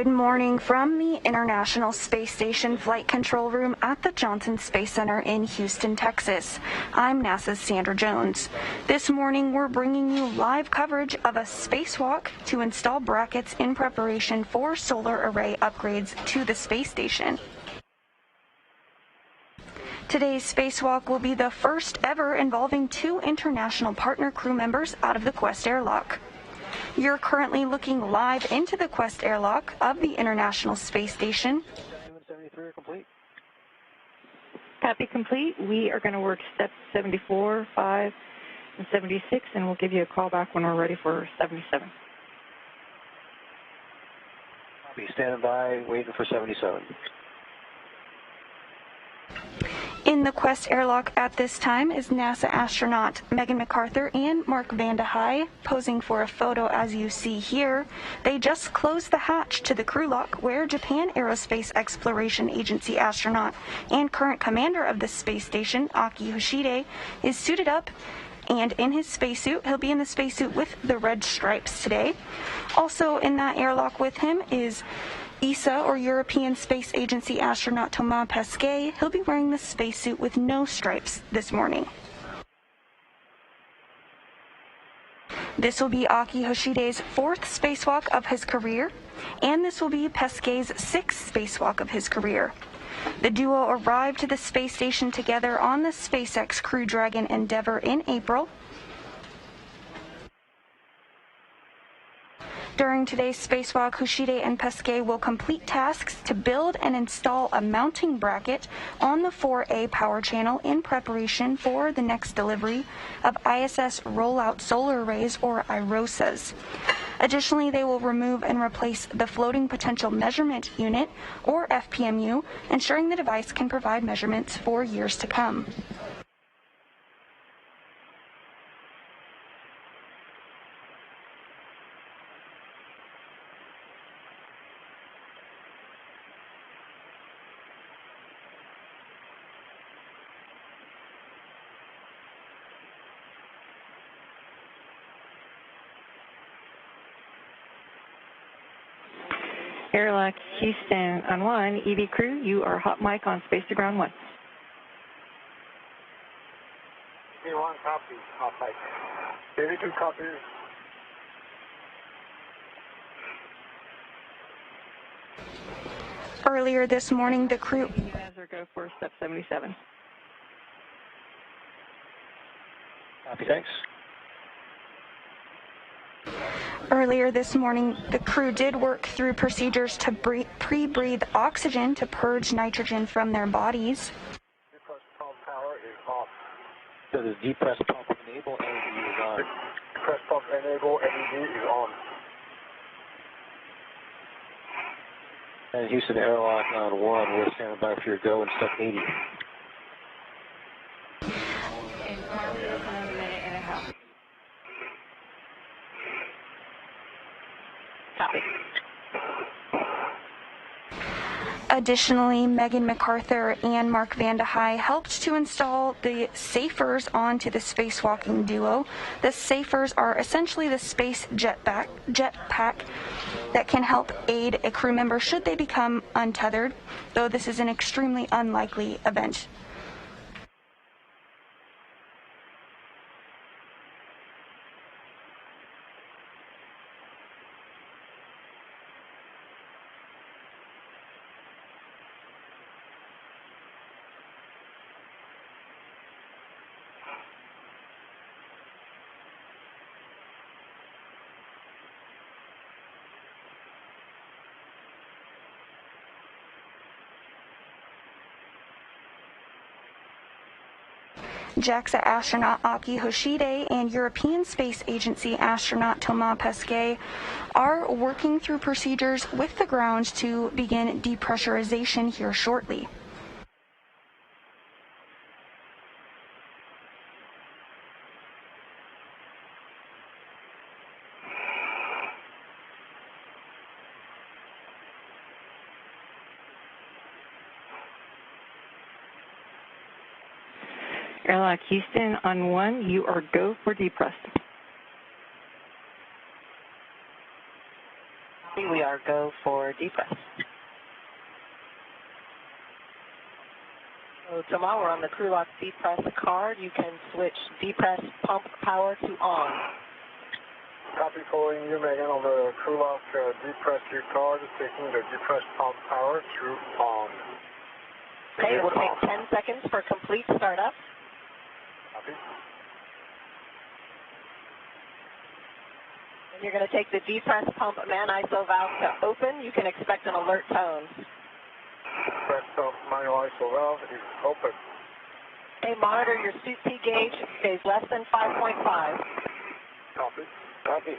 Good morning from the International Space Station Flight Control Room at the Johnson Space Center in Houston, Texas. I'm NASA's Sandra Jones. This morning we're bringing you live coverage of a spacewalk to install brackets in preparation for solar array upgrades to the space station. Today's spacewalk will be the first ever involving 2 international partner crew members out of the Quest airlock. You're currently looking live into the Quest airlock of the International Space Station. 73 are complete. Copy complete. We are going to work steps 74, 5, and 76, and we'll give you a call back when we're ready for 77. Be standing by, waiting for 77. In the Quest airlock at this time is NASA astronaut Megan McArthur and Mark Vande Hei posing for a photo as you see here. They just closed the hatch to the crew lock where Japan Aerospace Exploration Agency astronaut and current commander of the space station, Akihiko Hoshide, is suited up and in his spacesuit. He'll be in the spacesuit with the red stripes today. Also in that airlock with him is ESA, or European Space Agency astronaut Thomas Pesquet. He'll be wearing the spacesuit with no stripes this morning. This will be Aki Hoshide's 4th spacewalk of his career, and this will be Pesquet's 6th spacewalk of his career. The duo arrived to the space station together on the SpaceX Crew Dragon Endeavour in April. During today's spacewalk, Hoshide and Pesquet will complete tasks to build and install a mounting bracket on the 4A power channel in preparation for the next delivery of ISS Rollout Solar Arrays, or IROSAs. Additionally, they will remove and replace the Floating Potential Measurement Unit, or FPMU, ensuring the device can provide measurements for years to come. Airlock Houston on 1, EV crew, you are hot mic on space to ground 1. B1 copy, hot mic. 82 copy. Earlier this morning, the crew... As go for step 77. Copy, thanks. Earlier this morning, the crew did work through procedures to pre-breathe oxygen to purge nitrogen from their bodies. Depress pump power is off. So the depress pump enable LED is on. Depress pump enable LED is on. And Houston airlock on 1, we're standing by for your go in step 80. Additionally, Megan McArthur and Mark Vande Hei helped to install the safers onto the spacewalking duo. The safers are essentially the space jetpack that can help aid a crew member should they become untethered, though this is an extremely unlikely event. JAXA astronaut Aki Hoshide and European Space Agency astronaut Thomas Pesquet are working through procedures with the ground to begin depressurization here shortly. Airlock Houston on 1, you are go for depress. We our go for depress. So Thomas, we're on the crew lock depress card. You can switch depress pump power to on. Copy, following you, Megan, on the crew lock depress your card, taking the depress pump power to on. Okay, we'll take 10 seconds for complete startup. Copy. And you're going to take the depress pump man ISO valve to open. You can expect an alert tone. Depress pump manual ISO valve is open. Okay, monitor your suit P gauge stays less than 5.5. Copy. Copy.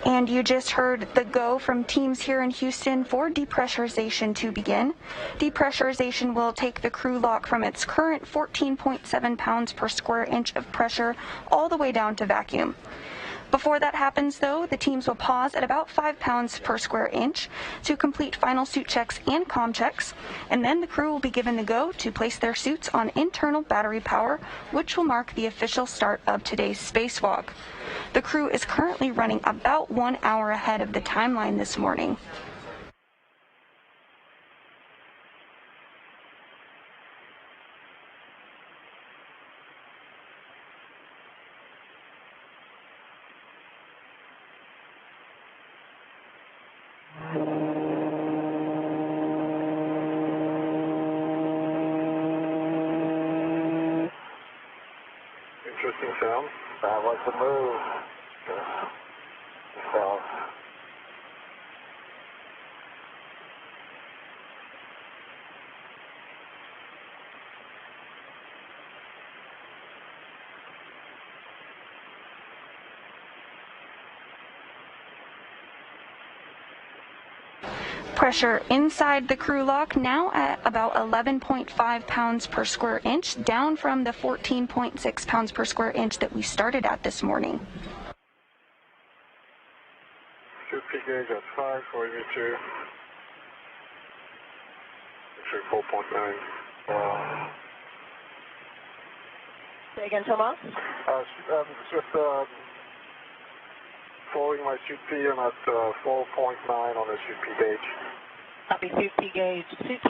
And you just heard the go from teams here in Houston for depressurization to begin. Depressurization will take the crew lock from its current 14.7 pounds per square inch of pressure all the way down to vacuum. Before that happens, though, the teams will pause at about 5 pounds per square inch to complete final suit checks and comm checks, and then the crew will be given the go to place their suits on internal battery power, which will mark the official start of today's spacewalk. The crew is currently running about 1 hour ahead of the timeline this morning. Interesting sound. That was the move. So. Pressure inside the crew lock now at about 11.5 pounds per square inch, down from the 14.6 pounds per square inch that we started at this morning. Suit P gauge at 5 for you two. Actually 4.9. Say again, Thomas? Just following my suit P, I'm at 4.9 on the suit P gauge. Copy suit P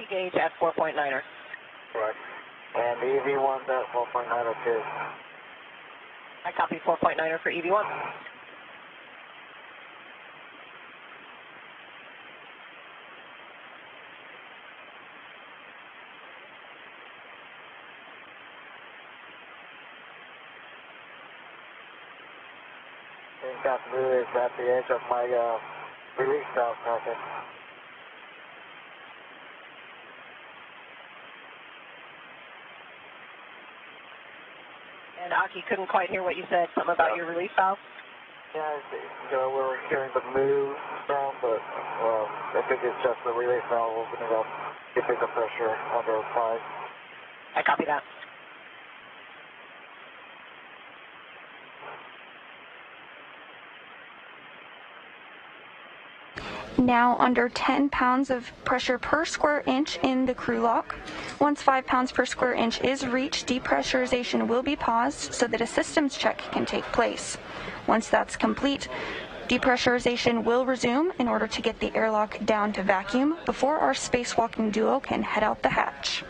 gauge at 4.9er. Right. And the EV1's at 4.9 too. I copy 4.9er for EV1. I think that blue is at the edge of my release valve socket. And Aki couldn't quite hear what you said, something about your release valve? Yeah, we were hearing the move sound, but I think it's just the release valve opening up, keeping the pressure under 5. I copy that. Now under 10 pounds of pressure per square inch in the crew lock. Once 5 pounds per square inch is reached, depressurization will be paused so that a systems check can take place. Once that's complete, depressurization will resume in order to get the airlock down to vacuum before our spacewalking duo can head out the hatch.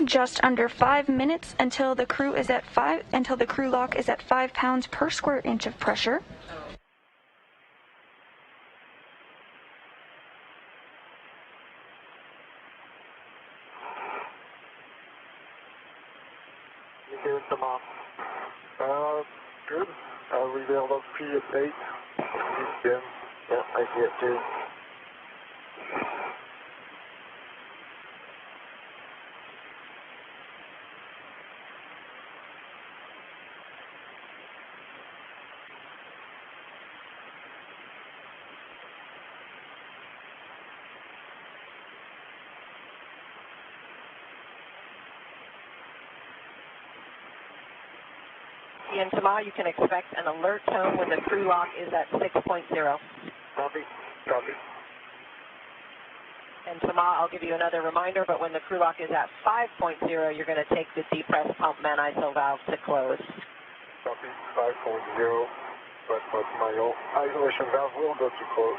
Just under 5 minutes until the crew lock is at 5 pounds per square inch of pressure. Here's the map. Good. Reveal log P at 8. Yeah, I see it too. In Tama, you can expect an alert tone when the crew lock is at 6.0. Copy. Copy. And Tama, I'll give you another reminder, but when the crew lock is at 5.0, you're going to take the depressed pump man ISO valve to close. Copy. 5.0. But my isolation valve will go to close.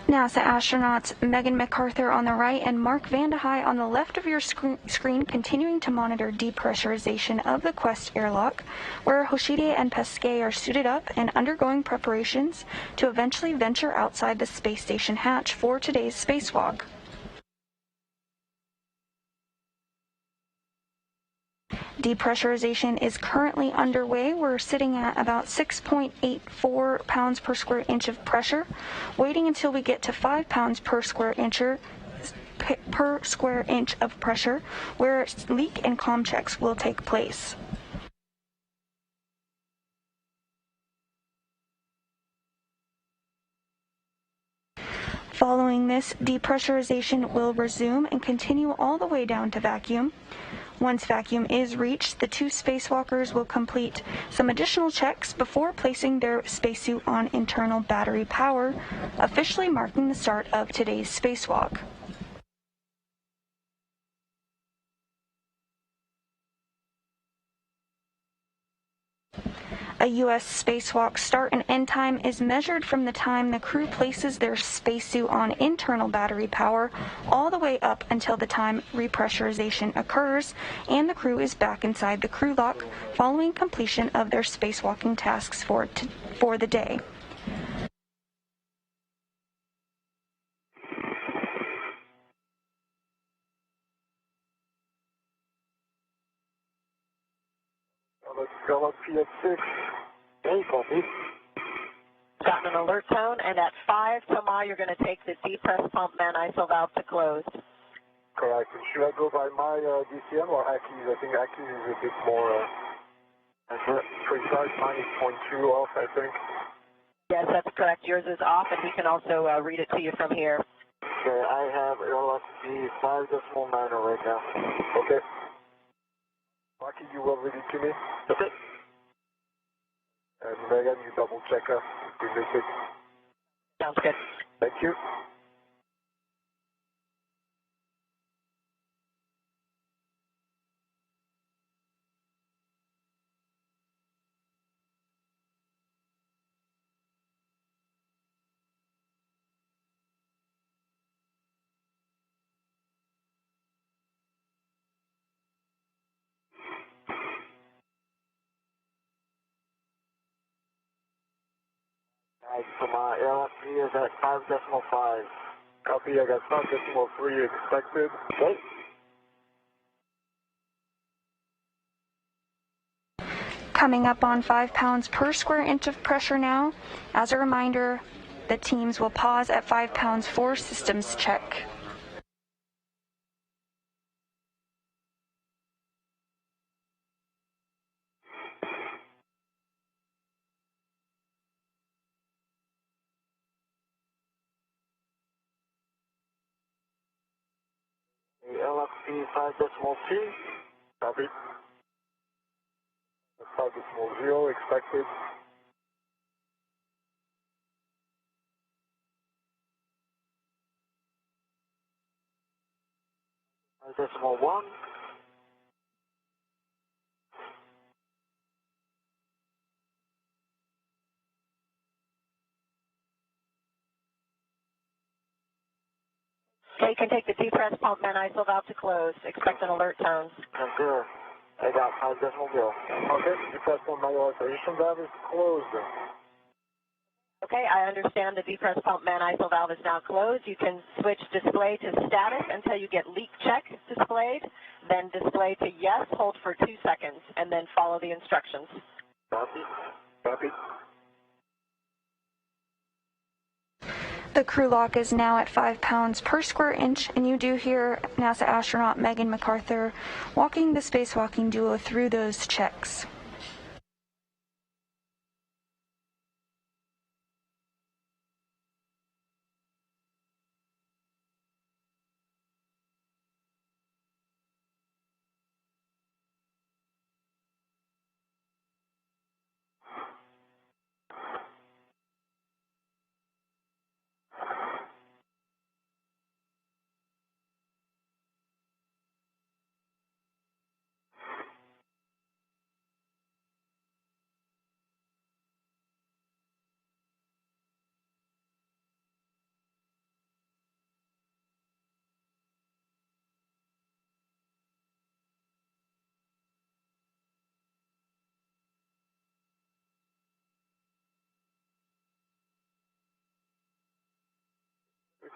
NASA astronauts Megan McArthur on the right and Mark Vande Hei on the left of your screen continuing to monitor depressurization of the Quest airlock, where Hoshide and Pesquet are suited up and undergoing preparations to eventually venture outside the space station hatch for today's spacewalk. Depressurization is currently underway. We're sitting at about 6.84 pounds per square inch of pressure, waiting until we get to 5 pounds per square inch of pressure, where leak and comm checks will take place. Following this, depressurization will resume and continue all the way down to vacuum. Once vacuum is reached, the two spacewalkers will complete some additional checks before placing their spacesuit on internal battery power, officially marking the start of today's spacewalk. A U.S. spacewalk start and end time is measured from the time the crew places their spacesuit on internal battery power all the way up until the time repressurization occurs and the crew is back inside the crew lock following completion of their spacewalking tasks for the day. Let's go up P at 6. Okay, copy. Gotten an alert tone, and at 5 Tama, you're going to take the depressed pump man ISO valve to close. Correct. And should I go by my DCM or Aki's? I think Aki's is a bit more precise. Mine is 0.2 off, I think. Yes, that's correct. Yours is off, and we can also read it to you from here. Okay, I have LSD 5.9 right now. Okay. Aki, you will read it to me? Okay. And Megan, you double check us. We miss it. Sounds good. Thank you. Alright, so my LFP is at 5.5. Copy, I got 5.3 expected. Okay. Coming up on 5 pounds per square inch of pressure now. As a reminder, the teams will pause at 5 pounds for systems check. The LFP 5.2. Copy. 5.0 expected. 5.1. Okay, you can take the depressed pump man ISO valve to close. Expect an alert tone. Good. I got 5 decimal zero. Okay, depressed pump man isolation valve is closed. Okay, I understand the depressed pump man ISO valve is now closed. You can switch display to status until you get leak check displayed, then display to yes, hold for 2 seconds, and then follow the instructions. Copy. Copy. The crew lock is now at 5 pounds per square inch, and you do hear NASA astronaut Megan McArthur walking the spacewalking duo through those checks.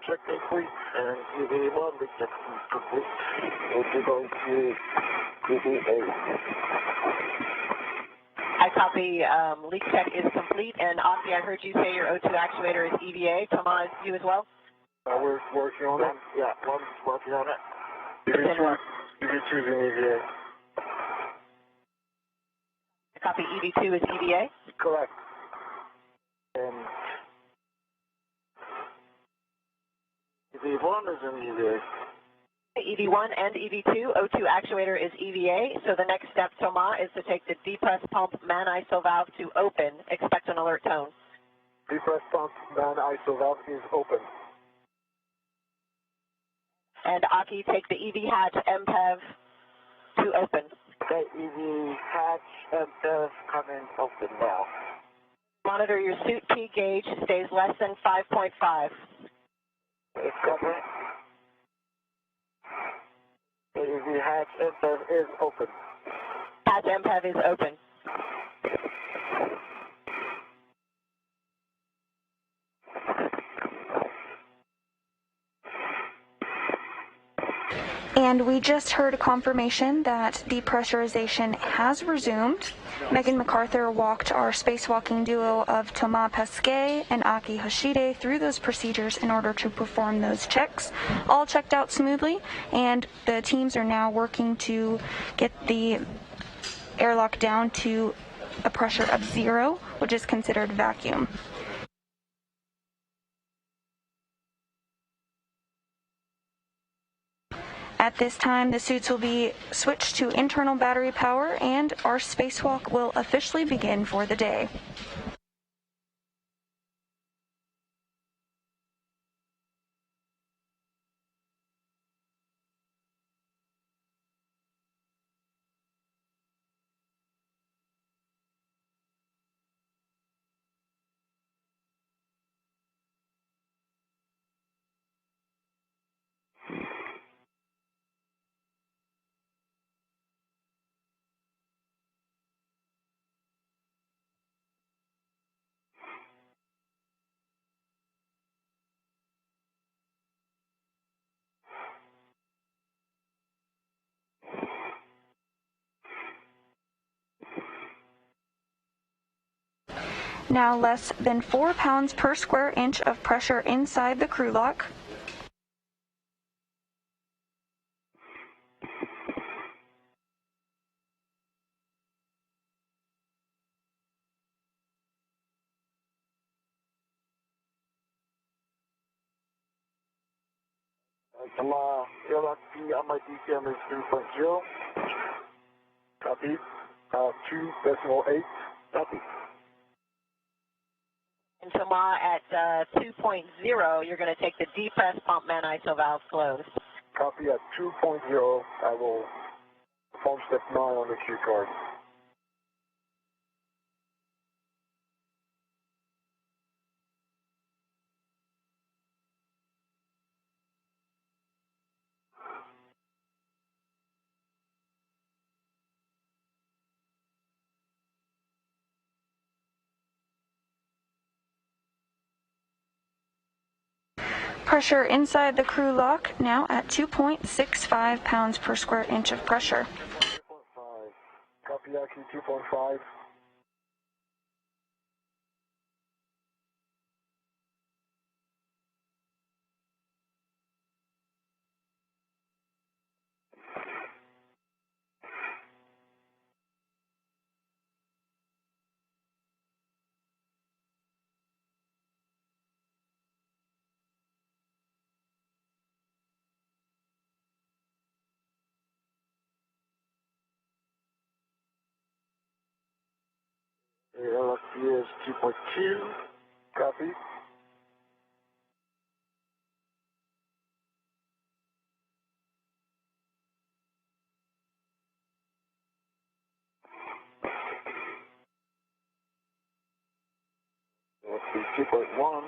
Check complete, and UV1, we check complete. We'll be going to UV8. I copy. Leak check is complete, and Aki, I heard you say your O2 actuator is EVA. Thomas, you as well? We're working on it. Yeah, one's working on it. UV2 is in EVA. I copy. EV2 is EVA? Correct. And EV1 is in EVA. EV1 and EV2, O2 actuator is EVA, so the next step, Thomas, is to take the depressed pump man ISO valve to open. Expect an alert tone. Depressed pump man ISO valve is open. And Aki, take the EV hatch MPEV to open. Okay, EV hatch MPEV coming open now. Monitor your suit P gauge stays less than 5.5. It's covering. The hatch MPEV is open. Hatch MPEV is open. And we just heard a confirmation that depressurization has resumed. Megan McArthur walked our spacewalking duo of Thomas Pesquet and Aki Hoshide through those procedures in order to perform those checks. All checked out smoothly, and the teams are now working to get the airlock down to a pressure of 0, which is considered vacuum. At this time, the suits will be switched to internal battery power, and our spacewalk will officially begin for the day. Now less than 4 pounds per square inch of pressure inside the crew lock. Airlock P on my DCM is 3.0. Copy. 2.8. Copy. And Thomas, at 2.0, you're going to take the depressed pump man ISO valve closed. Copy at 2.0. I will perform step 9 on the cue card. Pressure inside the crew lock now at 2.65 pounds per square inch of pressure. 2.5. Copy, Aki, 2.5. LFT is 2.2. Copy. LFT 2.1.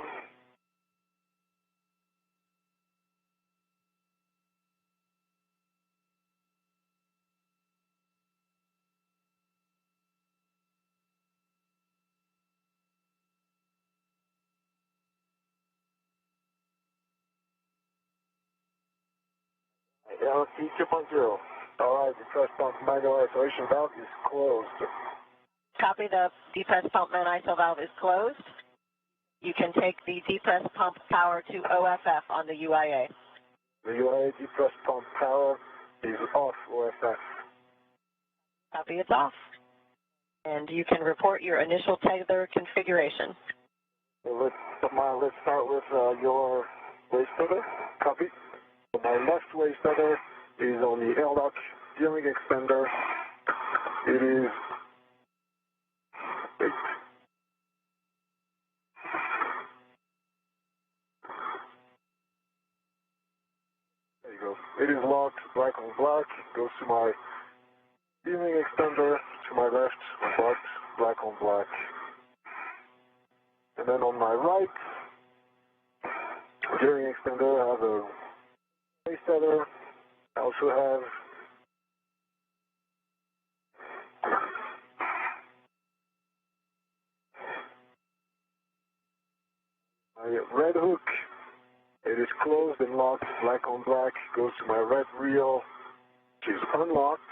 LFT 2.0. Alright, the press pump manual isolation valve is closed. Copy, the depress pump main ISO valve is closed. You can take the depress pump power to OFF on the UIA. The UIA depress pump power is off OFF. Copy, it's off. And you can report your initial tether configuration. So let's start with your waste tether. Copy. My left waste tether is on the airlock steering extender. It is. Wait. There you go. It is locked, black on black. Goes to my steering extender to my left, locked, black on black. And then on my right, steering extender, I have a waste tether. I also have my red hook. It is closed and locked, black on black. Goes to my red reel, which is unlocked.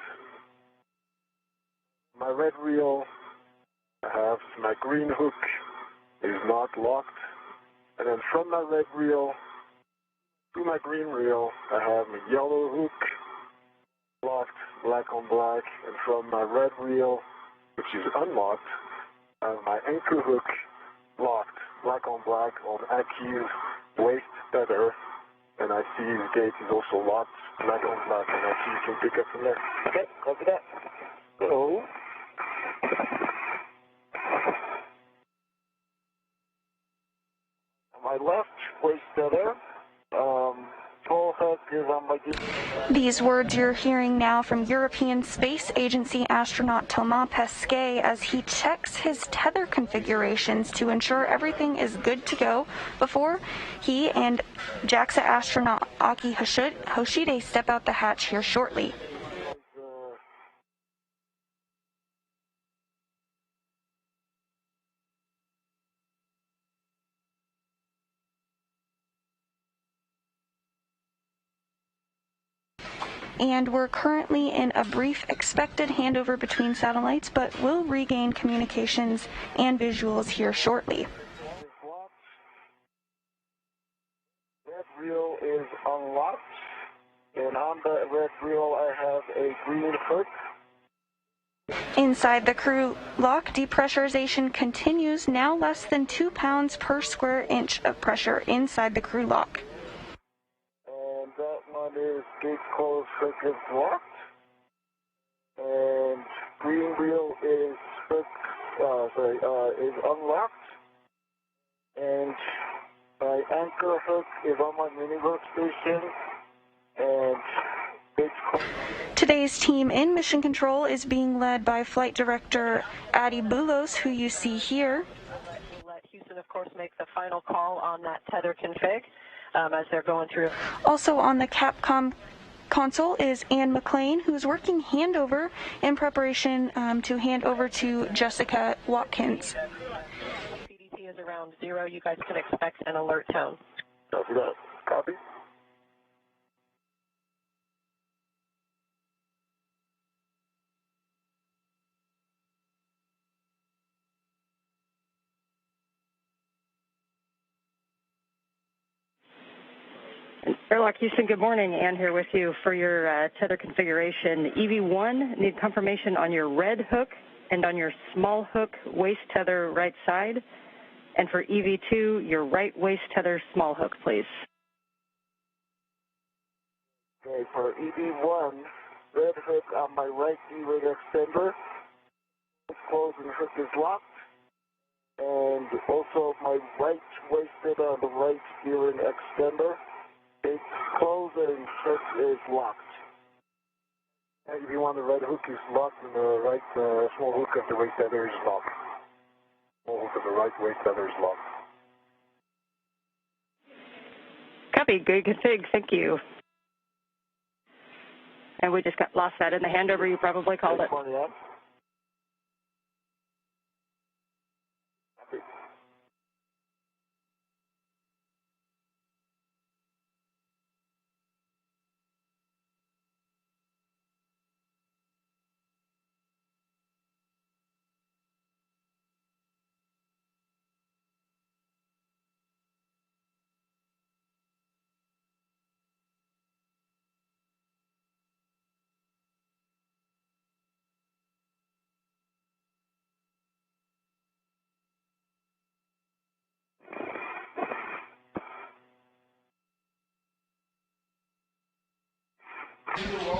My red reel, I have my green hook. It is not locked. And then from my red reel to my green reel, I have my yellow hook, locked, black on black. And from my red reel, which is unlocked, I have my anchor hook, locked, black on Aki's waste tether. And I see his gate is also locked, black on black, and Aki can pick up from there. Okay, copy that. So, my left waste tether, tall hook is on my... These words you're hearing now from European Space Agency astronaut Thomas Pesquet as he checks his tether configurations to ensure everything is good to go before he and JAXA astronaut Akihiko Hoshide step out the hatch here shortly. And we're currently in a brief expected handover between satellites, but we'll regain communications and visuals here shortly. Red reel is unlocked, and on the red reel I have a green hook. Inside the crew lock, depressurization continues, now less than 2 pounds per square inch of pressure inside the crew lock. And that one is gate closed, hook is locked. And green reel is is unlocked. And my anchor hook is on my mini workstation. And it's closed. Today's team in mission control is being led by Flight Director Adi Boulos, who you see here. Let Houston, of course, make the final call on that tether config as they're going through. Also on the Capcom console is Anne McLean, who's working handover in preparation to hand over to Jessica Watkins. CDT is around 0. You guys can expect an alert tone. Copy that. Copy. Airlock Houston, good morning. Ann here with you for your tether configuration. EV1, need confirmation on your red hook and on your small hook waist tether right side. And for EV2, your right waist tether small hook, please. Okay, for EV1, red hook on my right E-ring extender. Closed and hook is locked. And also my right waist tether on the right E-ring extender. It's closed and hook is locked. And if you want, the red hook is locked and the right small hook of the waist tether is locked. Small hook of the right waist tether is locked. Copy, good config, thank you. And we just lost that in the handover, you probably called it.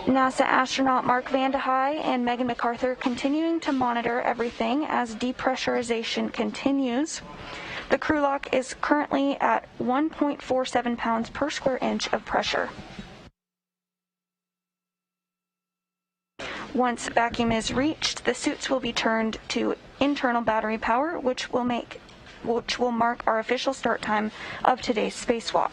NASA astronaut Mark Vande Hei and Megan McArthur continuing to monitor everything as depressurization continues. The crew lock is currently at 1.47 pounds per square inch of pressure. Once vacuum is reached, the suits will be turned to internal battery power, which will mark our official start time of today's spacewalk.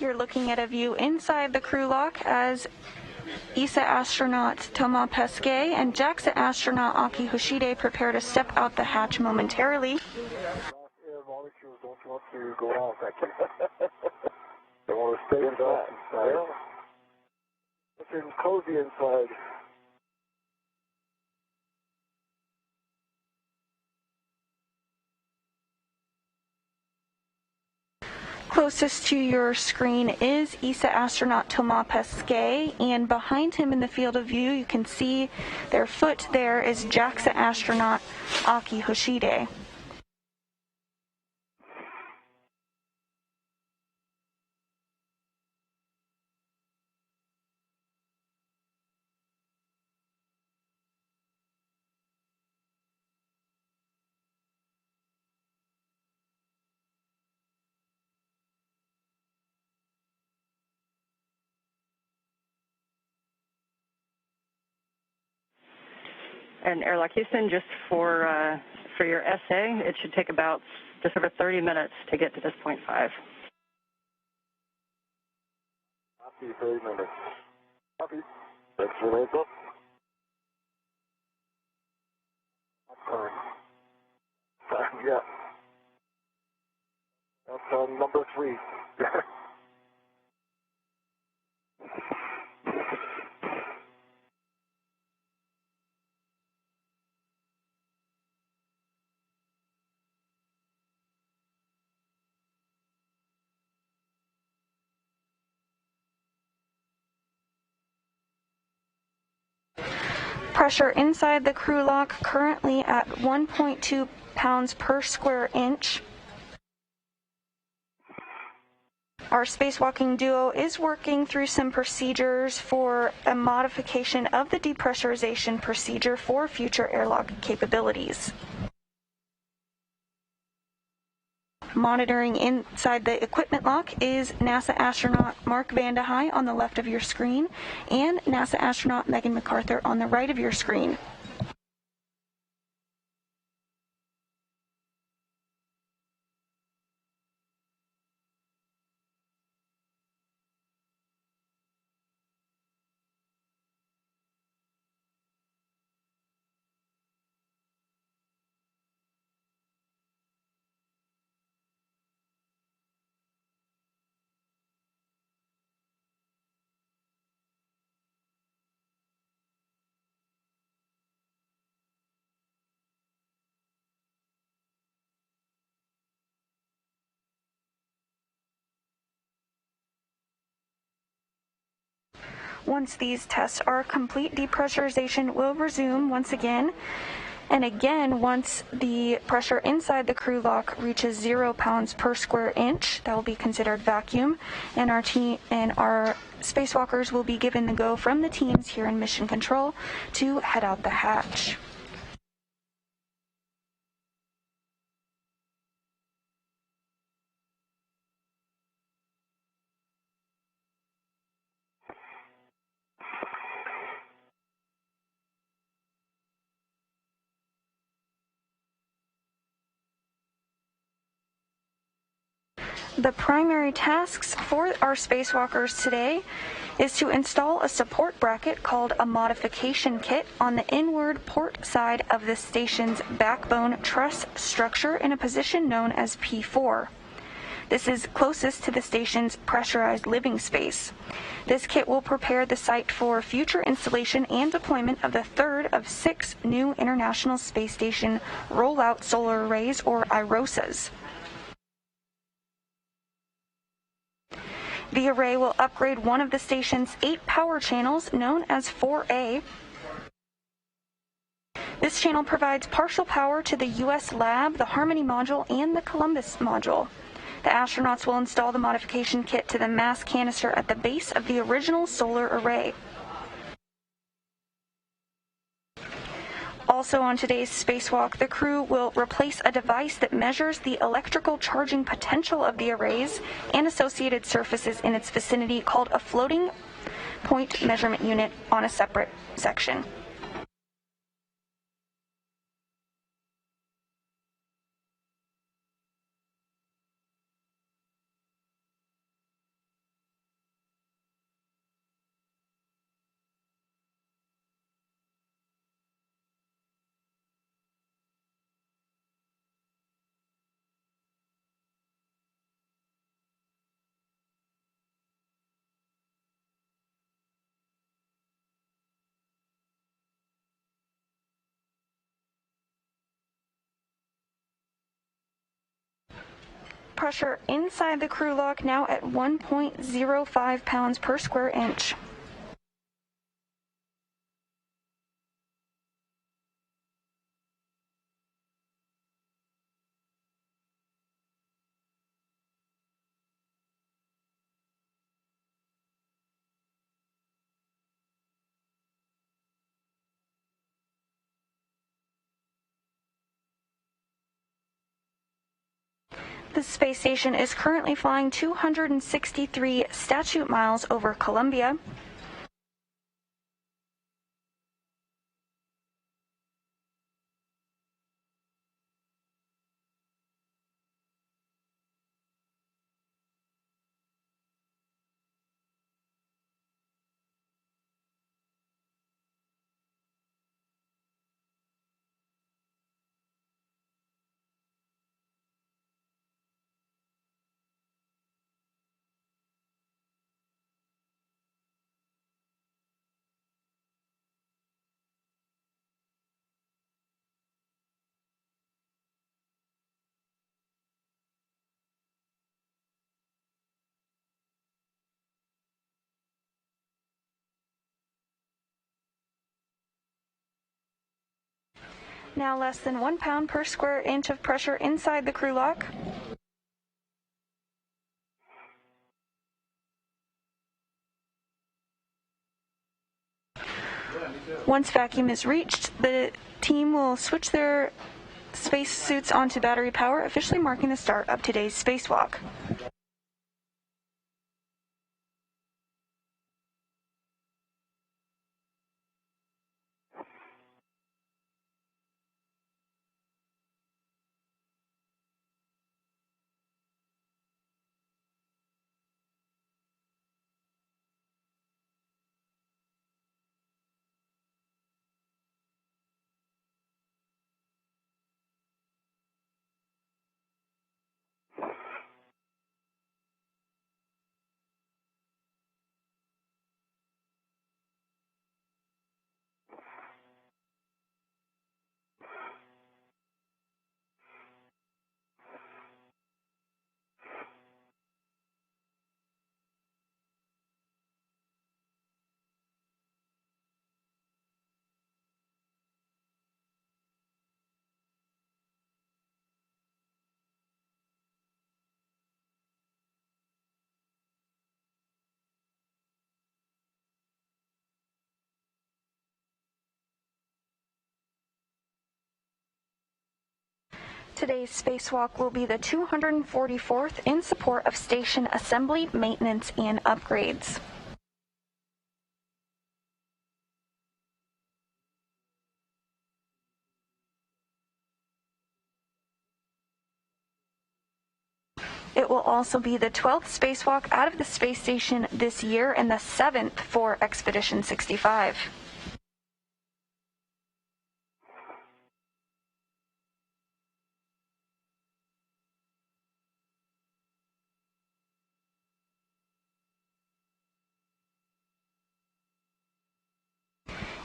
You're looking at a view inside the crew lock as ESA astronaut Thomas Pesquet and JAXA astronaut Akihiko Hoshide prepare to step out the hatch momentarily. Air molecules don't want to go out, actually. They want to stay inside. Yeah. It's in cozy inside. Closest to your screen is ESA astronaut Thomas Pesquet, and behind him in the field of view you can see their foot there is JAXA astronaut Akihiko Hoshide. And Airlock Houston, just for your essay, it should take about just over 30 minutes to get to this point 5. Copy, 30 minutes. Copy. Thanks for the heads up. Yeah. That's number 3. Pressure inside the crew lock currently at 1.2 pounds per square inch. Our spacewalking duo is working through some procedures for a modification of the depressurization procedure for future airlock capabilities. Monitoring inside the equipment lock is NASA astronaut Mark Vande Hei on the left of your screen and NASA astronaut Megan McArthur on the right of your screen. Once these tests are complete, depressurization will resume once again. And again, once the pressure inside the crew lock reaches 0 pounds per square inch, that will be considered vacuum, and our spacewalkers will be given the go from the teams here in Mission Control to head out the hatch. The primary tasks for our spacewalkers today is to install a support bracket called a modification kit on the inward port side of the station's backbone truss structure in a position known as P4. This is closest to the station's pressurized living space. This kit will prepare the site for future installation and deployment of the third of 6 new International Space Station rollout solar arrays, or IROSAs. The array will upgrade one of the station's 8 power channels, known as 4A. This channel provides partial power to the U.S. Lab, the Harmony module, and the Columbus module. The astronauts will install the modification kit to the Mast canister at the base of the original solar array. Also on today's spacewalk, the crew will replace a device that measures the electrical charging potential of the arrays and associated surfaces in its vicinity, called a floating point measurement unit, on a separate section. Pressure inside the crew lock now at 1.05 pounds per square inch. The space station is currently flying 263 statute miles over Columbia. Now less than 1 pound per square inch of pressure inside the crew lock. Once vacuum is reached, the team will switch their spacesuits onto battery power, officially marking the start of today's spacewalk. Today's spacewalk will be the 244th in support of station assembly, maintenance, and upgrades. It will also be the 12th spacewalk out of the space station this year and the 7th for Expedition 65.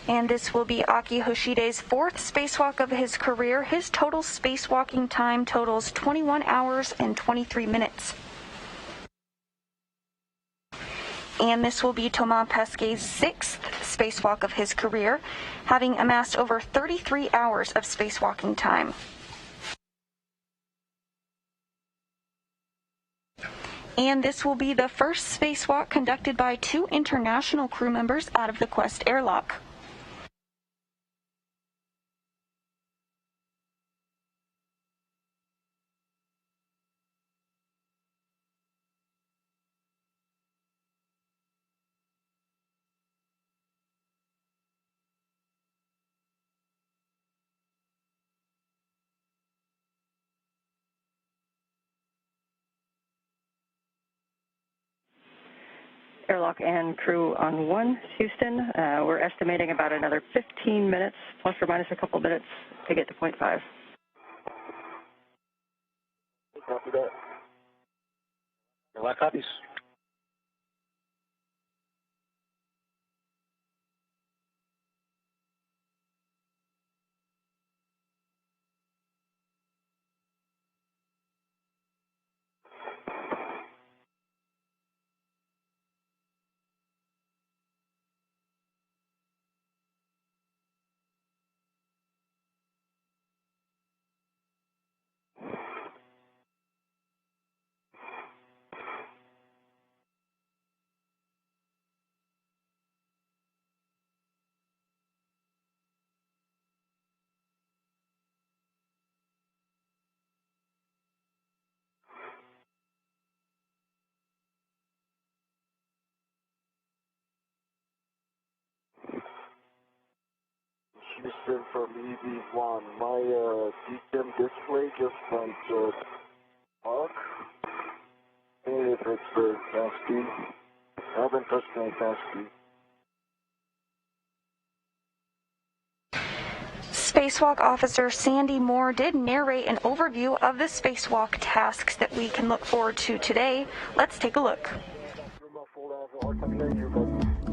And this will be Aki Hoshide's 4th spacewalk of his career. His total spacewalking time totals 21 hours and 23 minutes. And this will be Thomas Pesquet's 6th spacewalk of his career, having amassed over 33 hours of spacewalking time. And this will be the first spacewalk conducted by 2 international crew members out of the Quest airlock. Airlock and crew on 1, Houston. We're estimating about another 15 minutes, plus or minus a couple minutes, to get to point 5. Copy that. Airlock copies. Houston from EV1. My DCM display just went dark. Hey, Pittsburgh, Pesquet. I haven't touched any Pesquet. Spacewalk Officer Sandy Moore did narrate an overview of the spacewalk tasks that we can look forward to today. Let's take a look.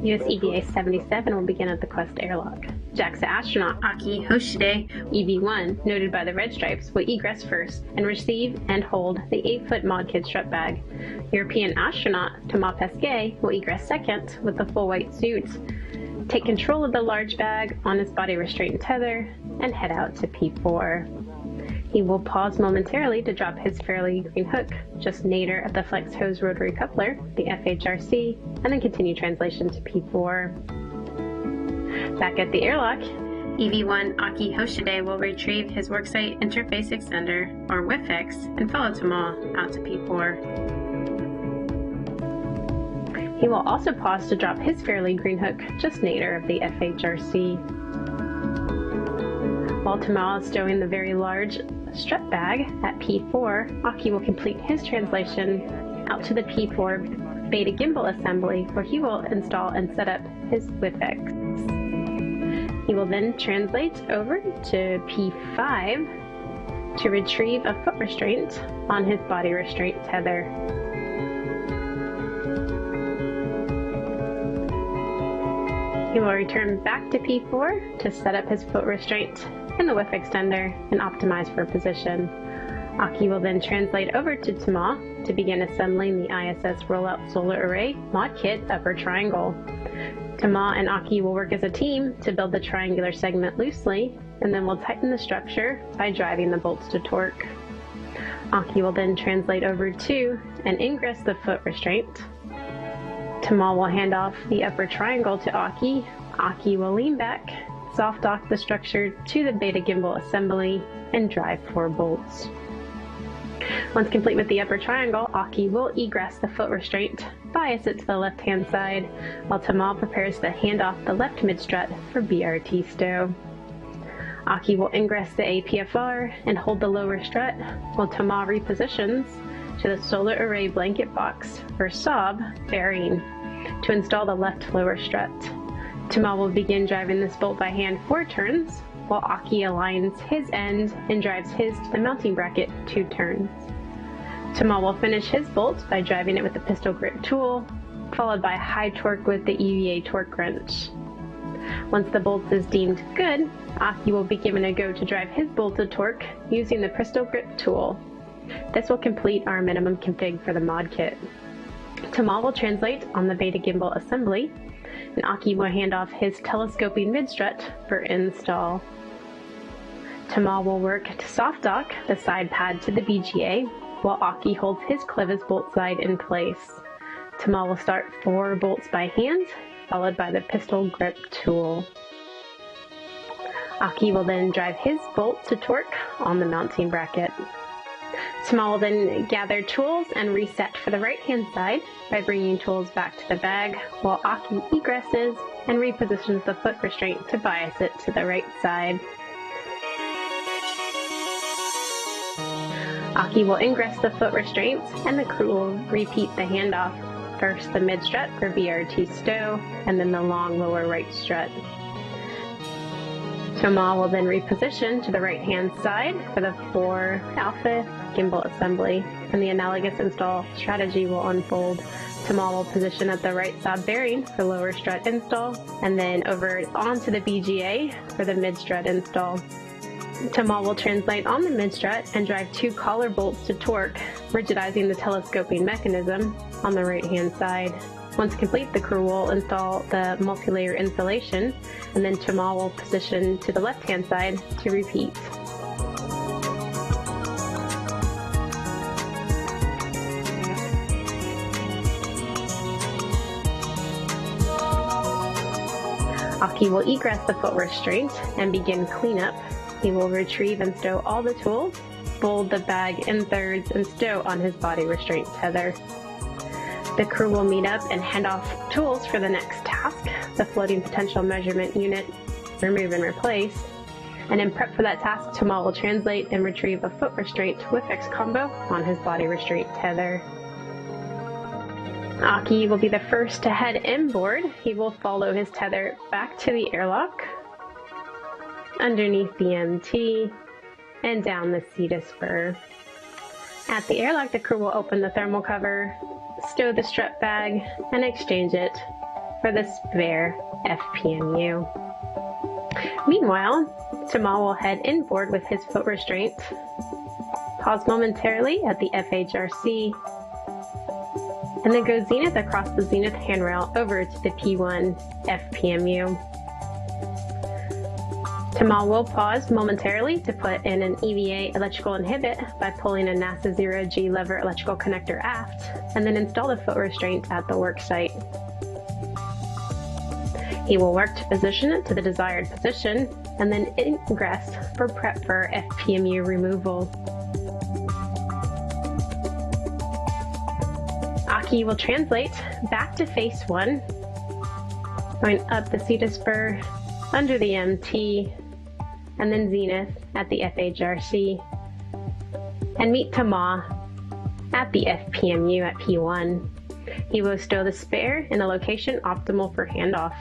US EVA 77 will begin at the Quest airlock. JAXA astronaut Aki Hoshide, EV1, noted by the red stripes, will egress first and receive and hold the 8-foot mod kit strut bag. European astronaut Thomas Pesquet will egress second with the full white suit. Take control of the large bag on its body restraint and tether, and head out to P4. He will pause momentarily to drop his fairly green hook just nadir of the flex hose rotary coupler, the FHRC, and then continue translation to P4. Back at the airlock, EV1 Aki Hoshide will retrieve his Worksite Interface Extender, or WIFX, and follow Thomas out to P4. He will also pause to drop his fairly green hook just nadir of the FHRC. While Thomas is stowing the very large strut bag at P4, Aki will complete his translation out to the P4 beta gimbal assembly, where he will install and set up his WIFX. He will then translate over to P5 to retrieve a foot restraint on his body restraint tether. He will return back to P4 to set up his foot restraint in the whip extender and optimize for position. Aki will then translate over to Thomas to begin assembling the ISS Rollout Solar Array mod kit upper triangle. Thomas and Aki will work as a team to build the triangular segment loosely, and then will tighten the structure by driving the bolts to torque. Aki will then translate over to and ingress the foot restraint. Thomas will hand off the upper triangle to Aki. Aki will lean back, soft dock the structure to the beta gimbal assembly, and drive 4 bolts. Once complete with the upper triangle, Aki will egress the foot restraint, bias it to the left-hand side, while Thomas prepares to hand off the left mid-strut for BRT stow. Aki will ingress the APFR and hold the lower strut, while Thomas repositions to the solar array blanket box, or SOB, bearing to install the left lower strut. Thomas will begin driving this bolt by hand 4 turns, while Aki aligns his end and drives his to the mounting bracket 2 turns. Thomas will finish his bolt by driving it with the pistol grip tool, followed by high torque with the EVA torque wrench. Once the bolt is deemed good, Aki will be given a go to drive his bolt to torque using the pistol grip tool. This will complete our minimum config for the mod kit. Thomas will translate on the beta gimbal assembly, and Aki will hand off his telescoping mid-strut for install. Thomas will work to soft dock the side pad to the BGA, while Aki holds his clevis bolt side in place. Thomas will start 4 bolts by hand, followed by the pistol grip tool. Aki will then drive his bolt to torque on the mounting bracket. Thomas will then gather tools and reset for the right-hand side by bringing tools back to the bag, while Aki egresses and repositions the foot restraint to bias it to the right side. Aki will ingress the foot restraint, and the crew will repeat the handoff. First the mid-strut for BRT stow, and then the long lower right strut. Thomas will then reposition to the right-hand side for the 4 alpha gimbal assembly, and the analogous install strategy will unfold. Thomas will position at the right side bearing for lower strut install, and then over onto the BGA for the mid-strut install. Thomas will translate on the mid-strut and drive 2 collar bolts to torque, rigidizing the telescoping mechanism on the right-hand side. Once complete, the crew will install the multi-layer insulation, and then Thomas will position to the left-hand side to repeat. Aki will egress the foot restraint and begin cleanup. He will retrieve and stow all the tools, fold the bag in thirds, and stow on his body restraint tether. The crew will meet up and hand off tools for the next task, the floating potential measurement unit, remove and replace. And in prep for that task, Thomas will translate and retrieve a foot restraint with X combo on his body restraint tether. Aki will be the first to head inboard. He will follow his tether back to the airlock, underneath the MT, and down the CETA spur. At the airlock, the crew will open the thermal cover, stow the strut bag, and exchange it for the spare FPMU. Meanwhile, Thomas will head inboard with his foot restraint, pause momentarily at the FHRC, and then go zenith across the zenith handrail over to the P1 FPMU. Tamal will pause momentarily to put in an EVA electrical inhibit by pulling a NASA 0G lever electrical connector aft, and then install the foot restraint at the work site. He will work to position it to the desired position, and then ingress for prep for FPMU removal. Aki will translate back to Phase 1, going up the Sept spur, under the MT, and then zenith at the FHRC, and meet Tama at the FPMU at P1. He will stow the spare in a location optimal for handoff.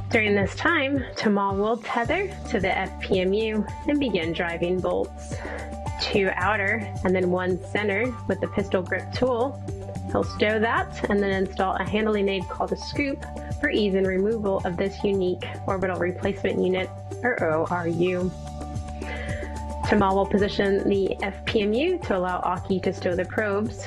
During this time, Tama will tether to the FPMU and begin driving bolts. 2 outer and then 1 center with the pistol grip tool. He'll stow that and then install a handling aid called a scoop for ease in removal of this unique orbital replacement unit, or ORU. Tamal will position the FPMU to allow Aki to stow the probes.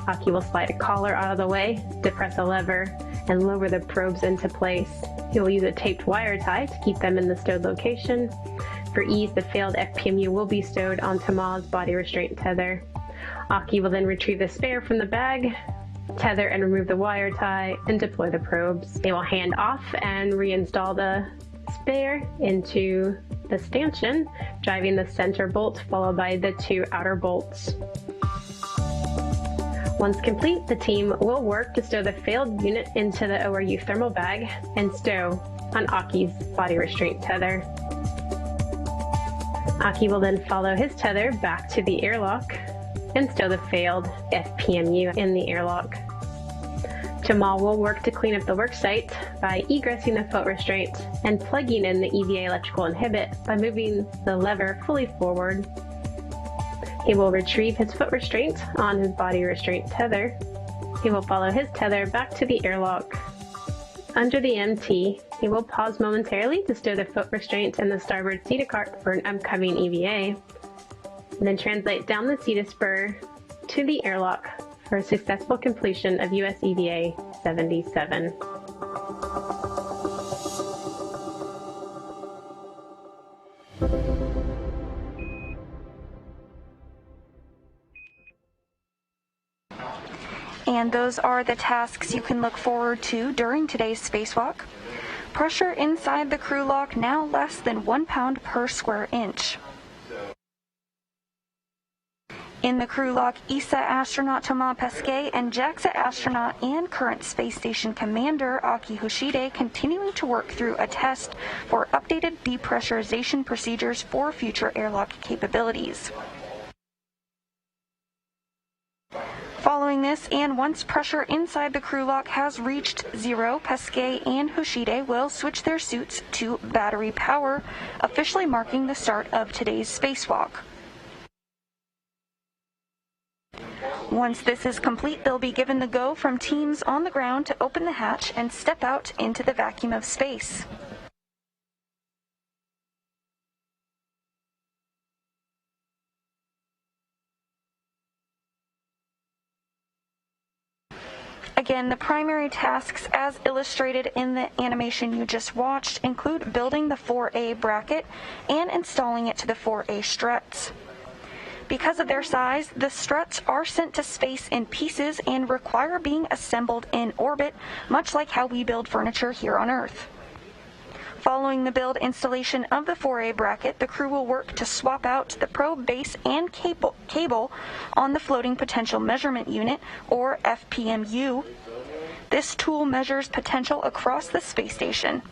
Aki will slide a collar out of the way, depress a lever, and lower the probes into place. He will use a taped wire tie to keep them in the stowed location. For ease, the failed FPMU will be stowed on Tamal's body restraint tether. Aki will then retrieve the spare from the bag, tether and remove the wire tie, and deploy the probes. They will hand off and reinstall the spare into the stanchion, driving the center bolt followed by the 2 outer bolts. Once complete, the team will work to stow the failed unit into the ORU thermal bag and stow on Aki's body restraint tether. Aki will then follow his tether back to the airlock and stow the failed FPMU in the airlock. Tamal will work to clean up the worksite by egressing the foot restraint and plugging in the EVA electrical inhibit by moving the lever fully forward. He will retrieve his foot restraint on his body restraint tether. He will follow his tether back to the airlock. Under the MT, he will pause momentarily to stow the foot restraint and the starboard Sept cart for an upcoming EVA, and then translate down the Sept spur to the airlock for a successful completion of US EVA 77. And those are the tasks you can look forward to during today's spacewalk. Pressure inside the crew lock now less than 1 pound per square inch. In the crew lock, ESA astronaut Thomas Pesquet and JAXA astronaut and current space station commander Akihiko Hoshide continuing to work through a test for updated depressurization procedures for future airlock capabilities. Following this, and once pressure inside the crew lock has reached 0, Pesquet and Hoshide will switch their suits to battery power, officially marking the start of today's spacewalk. Once this is complete, they'll be given the go from teams on the ground to open the hatch and step out into the vacuum of space. Again, the primary tasks as illustrated in the animation you just watched include building the 4A bracket and installing it to the 4A struts. Because of their size, the struts are sent to space in pieces and require being assembled in orbit, much like how we build furniture here on Earth. Following the build installation of the 4A bracket, the crew will work to swap out the probe base and cable on the Floating Potential Measurement Unit, or FPMU. This tool measures potential across the space station.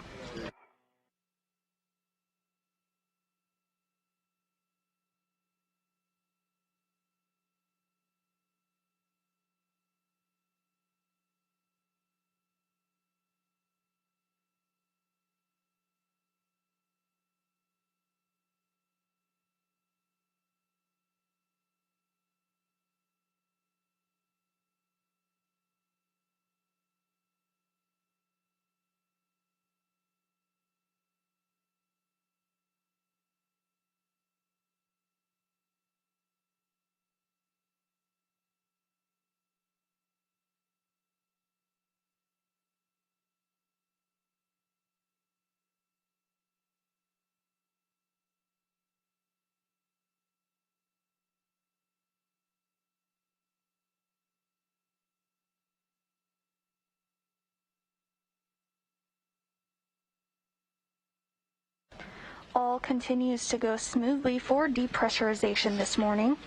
All continues to go smoothly for depressurization this morning.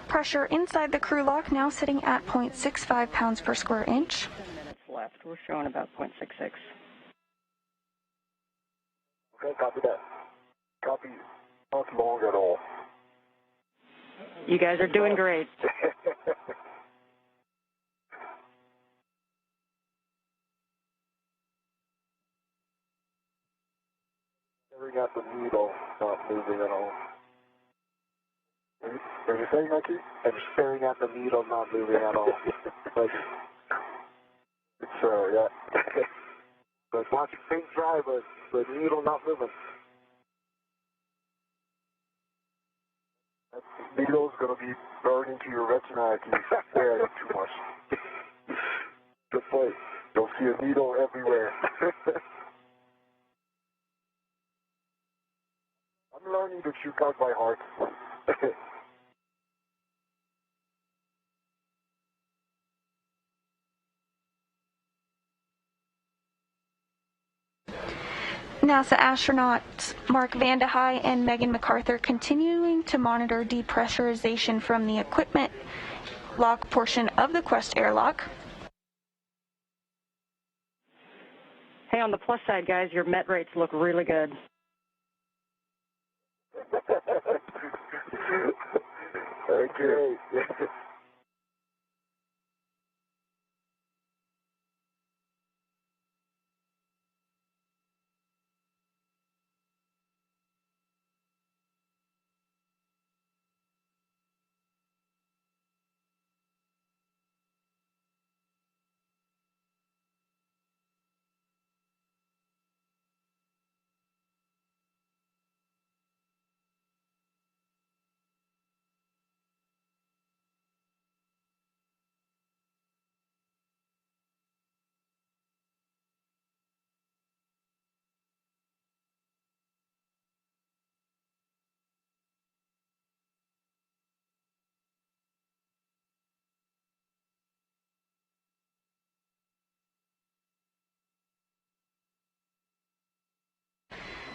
Pressure inside the crew lock now sitting at 0.65 pounds per square inch. 10 minutes left. We're showing about 0.66. Okay, copy that. Copy. Not long at all. You guys are doing great. Staring at the needle, not moving at all. Are you saying, Mikey? I'm staring at the needle, not moving at all. Like, it's, yeah. But watching things drive, but the needle not moving. That needle's gonna be burned into your retina if you stare at it too much. Good place. You'll see a needle everywhere. I'm learning to shoot out by heart. NASA astronauts Mark Vande Hei and Megan McArthur continuing to monitor depressurization from the equipment lock portion of the Quest airlock. Hey, on the plus side, guys, your met rates look really good. Okay.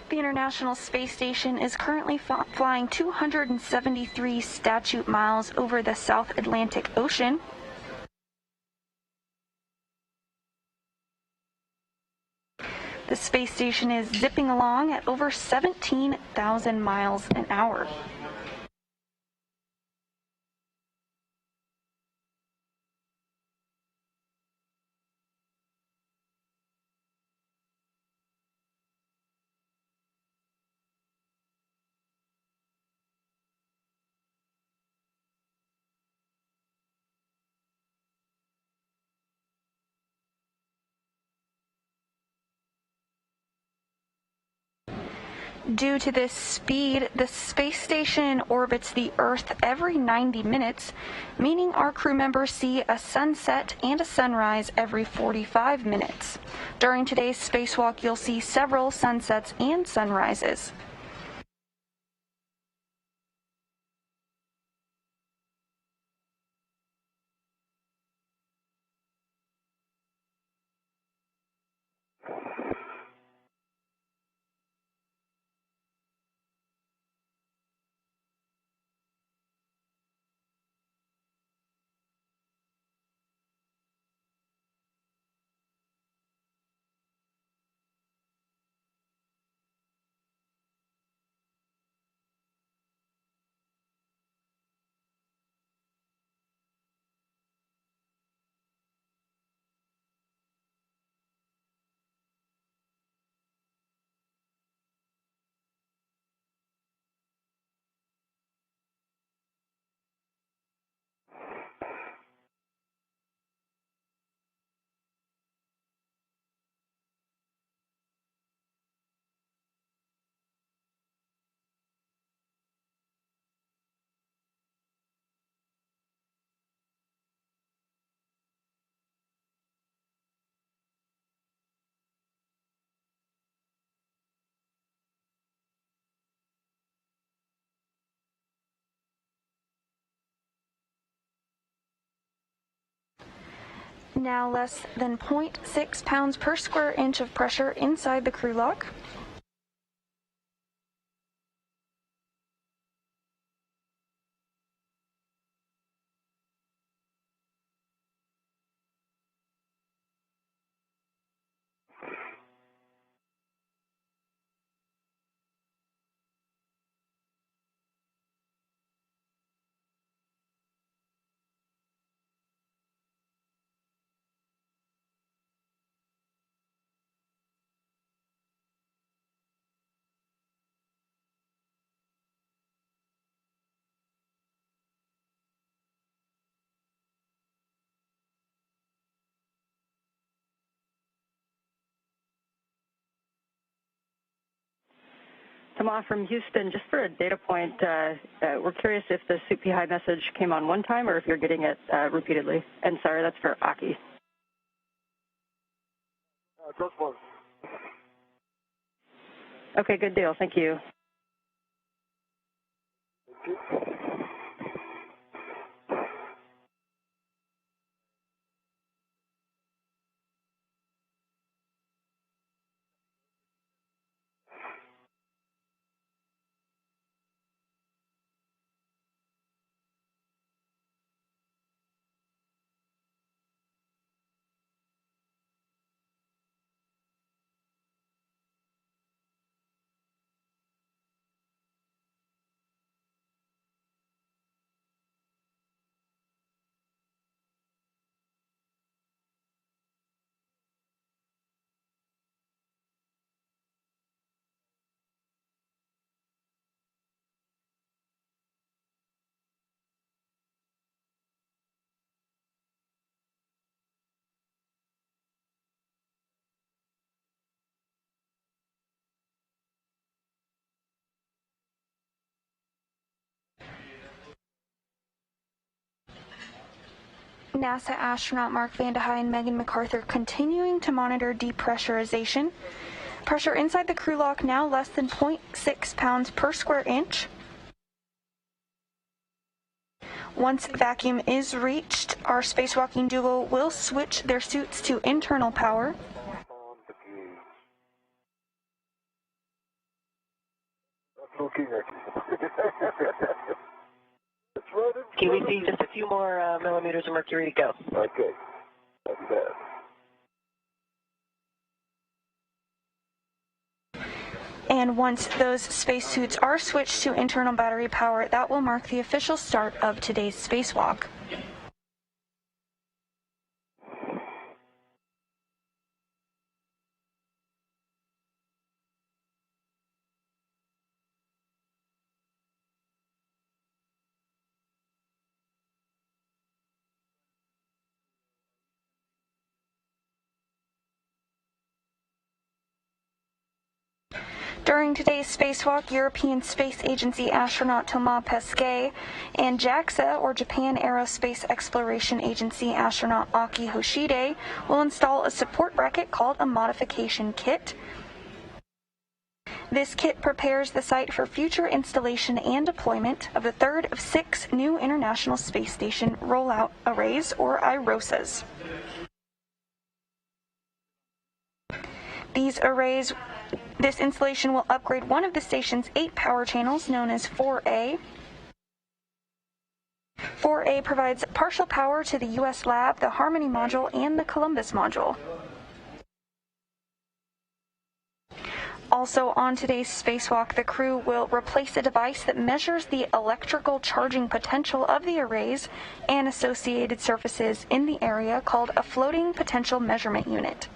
The International Space Station is currently flying 273 statute miles over the South Atlantic Ocean. The space station is zipping along at over 17,000 miles an hour. Due to this speed, the space station orbits the Earth every 90 minutes, meaning our crew members see a sunset and a sunrise every 45 minutes. During today's spacewalk, you'll see several sunsets and sunrises. Now less than 0.6 pounds per square inch of pressure inside the crew lock. Thomas from Houston, just for a data point, we're curious if the SUPI high message came on one time or if you're getting it repeatedly. And sorry, that's for Aki. Just one. Okay, good deal. Thank you. Thank you. NASA astronaut Mark Vande Hei and Megan McArthur continuing to monitor depressurization. Pressure inside the crew lock now less than 0.6 pounds per square inch. Once vacuum is reached, our spacewalking duo will switch their suits to internal power. Looking at Okay, we see just a few more millimeters of mercury to go. Okay, that's bad. And once those spacesuits are switched to internal battery power, that will mark the official start of today's spacewalk. During today's spacewalk, European Space Agency astronaut Thomas Pesquet and JAXA, or Japan Aerospace Exploration Agency astronaut Akihiko Hoshide, will install a support bracket called a modification kit. This kit prepares the site for future installation and deployment of the third of 6 new International Space Station Rollout Arrays, or IROSAs. This installation will upgrade one of the station's 8 power channels, known as 4A. 4A provides partial power to the U.S. lab, the Harmony module, and the Columbus module. Also on today's spacewalk, the crew will replace a device that measures the electrical charging potential of the arrays and associated surfaces in the area, called a floating potential measurement unit.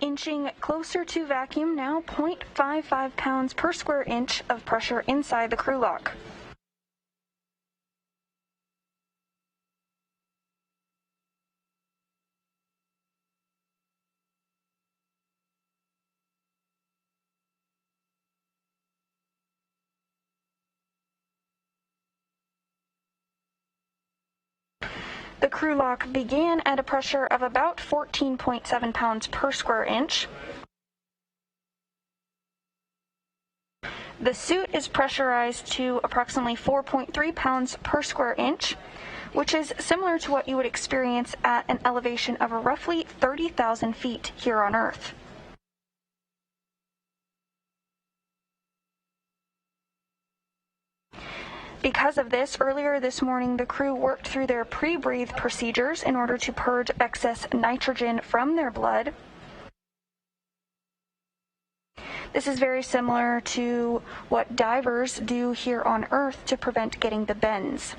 Inching closer to vacuum now, 0.55 pounds per square inch of pressure inside the crew lock. The crew lock began at a pressure of about 14.7 pounds per square inch. The suit is pressurized to approximately 4.3 pounds per square inch, which is similar to what you would experience at an elevation of roughly 30,000 feet here on Earth. Because of this, earlier this morning, the crew worked through their pre-breathe procedures in order to purge excess nitrogen from their blood. This is very similar to what divers do here on Earth to prevent getting the bends.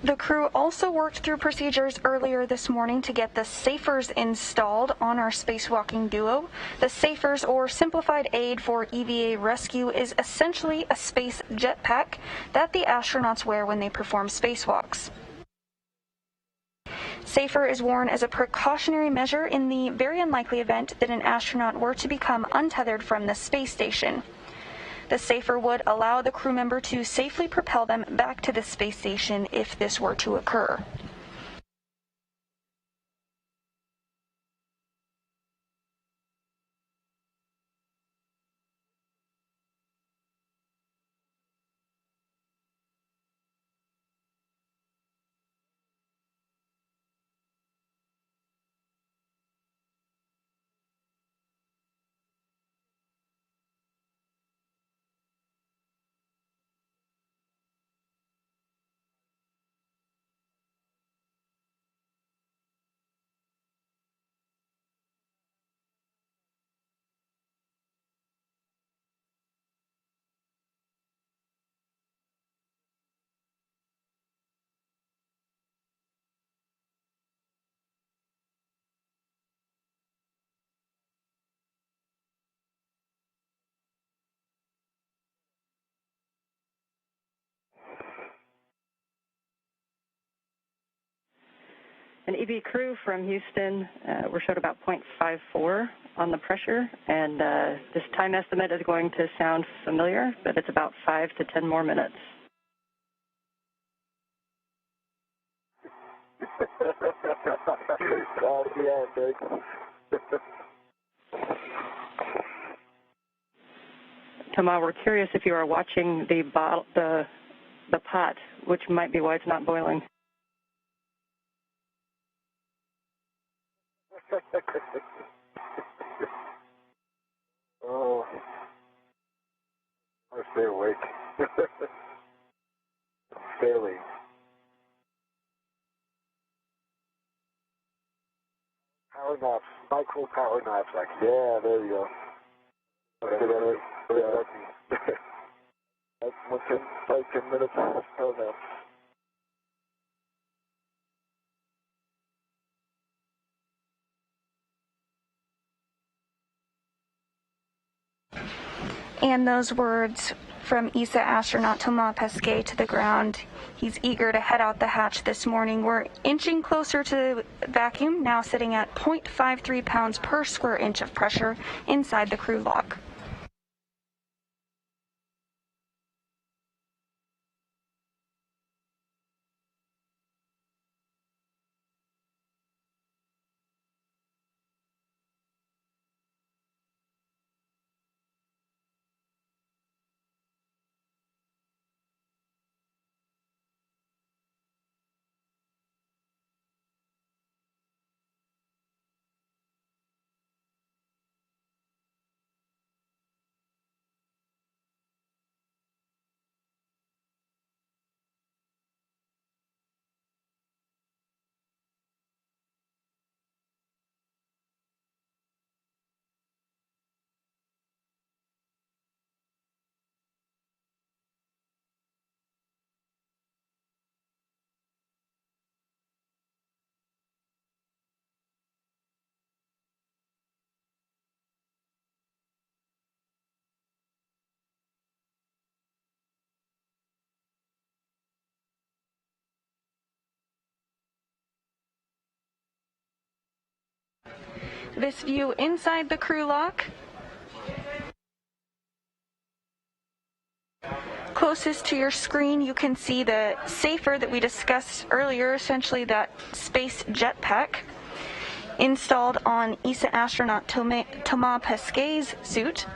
The crew also worked through procedures earlier this morning to get the safers installed on our spacewalking duo. The safers, or simplified aid for EVA rescue, is essentially a space jetpack that the astronauts wear when they perform spacewalks. Safer is worn as a precautionary measure in the very unlikely event that an astronaut were to become untethered from the space station. The safer would allow the crew member to safely propel them back to the space station if this were to occur. An EV crew from Houston, we're showed about 0.54 on the pressure, and this time estimate is going to sound familiar, but it's about 5 to 10 more minutes. Thomas, we're curious if you are watching the pot, which might be why it's not boiling. Oh, I stay awake. Failing. Power naps, micro power naps. Like, yeah, there you go. That's 10 minutes of power naps. And those words from ESA astronaut Thomas Pesquet to the ground. He's eager to head out the hatch this morning. We're inching closer to vacuum, now sitting at 0.53 pounds per square inch of pressure inside the crew lock. this view inside the crew lock. Closest to your screen, you can see the safer that we discussed earlier, essentially that space jetpack, installed on ESA astronaut Thomas Pesquet's suit.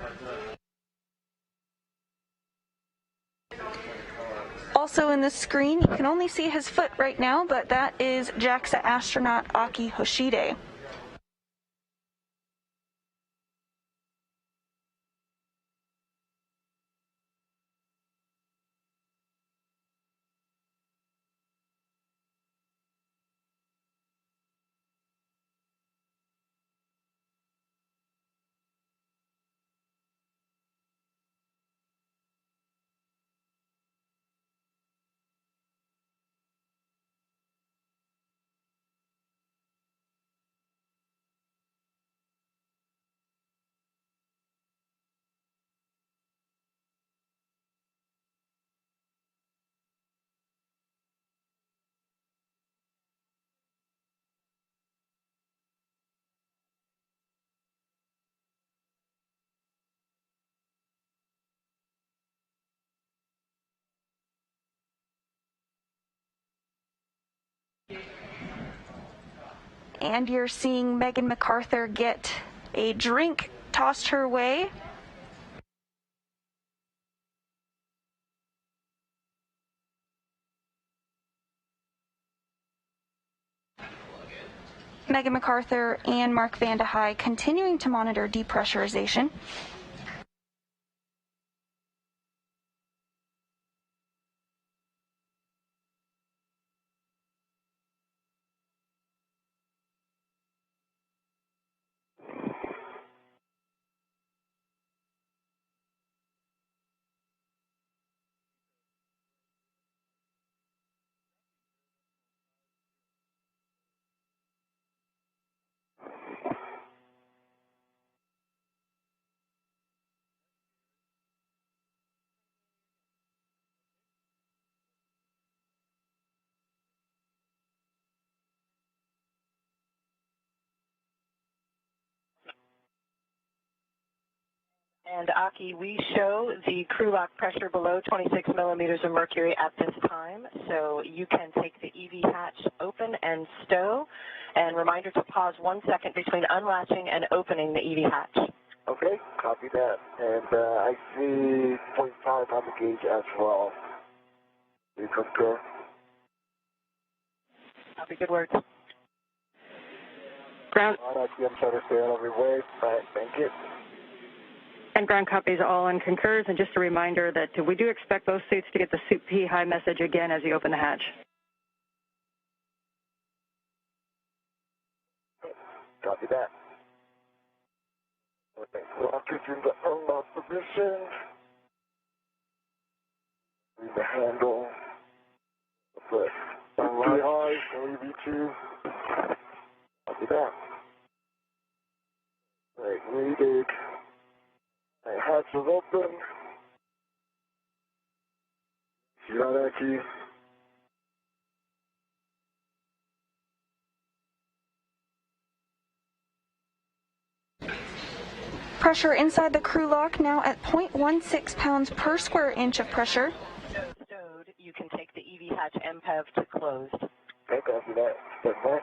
Also in the screen, you can only see his foot right now, but that is JAXA astronaut Akihiko Hoshide. And you're seeing Megan MacArthur get a drink tossed her way. Megan MacArthur and Mark Vande Hei continuing to monitor depressurization. And Aki, we show the crew lock pressure below 26 millimeters of mercury at this time, so you can take the EV hatch open and stow. And reminder to pause 1 second between unlatching and opening the EV hatch. Okay, copy that. And I see 0.5 on the gauge as well. You concur? Copy, good work. Ground. All right, I'm trying to stay on every way. All right, thank you. And ground copies all and concurs. And just a reminder that we do expect both suits to get the Suit P high message again as you open the hatch. Copy that. Okay, lock is in the unlock position. Leave the handle. Press. Unlock high, OEV2. Copy that. Right, readed. Right, hatch is open. See that key? Pressure inside the crew lock now at 0.16 pounds per square inch of pressure. Stowed, you can take the EV hatch MPEV to closed. Okay, copy that. Step back.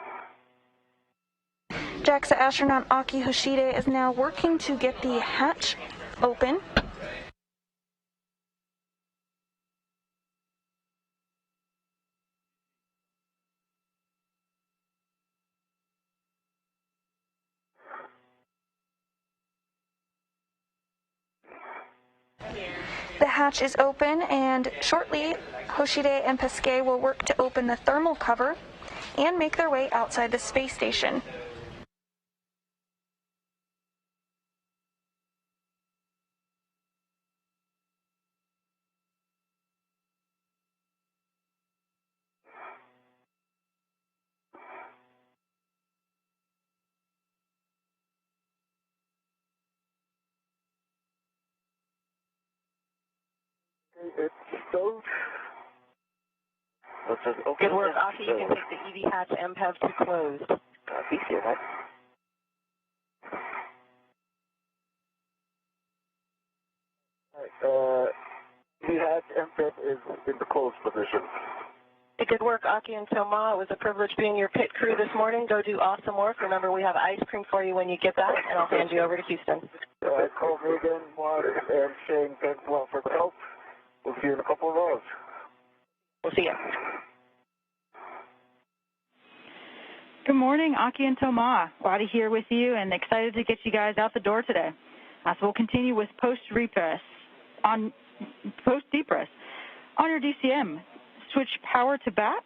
JAXA astronaut Akihiko Hoshide is now working to get the hatch open. The hatch is open, and shortly Hoshide and Pesquet will work to open the thermal cover and make their way outside the space station. It's stowed. Good work, Aki. You can take the EV hatch MPEV to closed. Copy, see that. The hatch MPEP is in the closed position. Good work, Aki and Thomas. It was a privilege being your pit crew this morning. Go do awesome work. Remember, we have ice cream for you when you get back, and I'll hand you over to Houston. Call me again, Mark and Shane. Thanks a lot for the help. We'll see you in a couple of hours. We'll see you. Good morning, Aki and Thomas. Wadi here with you and excited to get you guys out the door today. So we'll continue with post-depress. On your DCM, switch power to bat,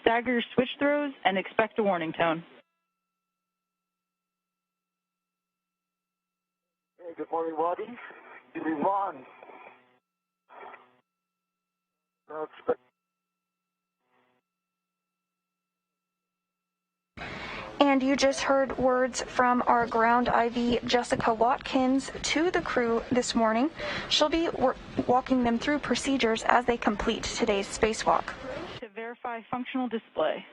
stagger your switch throws, and expect a warning tone. Hey, good morning, Wadi. EV1. Now expect. And you just heard words from our ground IV, Jessica Watkins, to the crew this morning. She'll be walking them through procedures as they complete today's spacewalk. To verify functional display.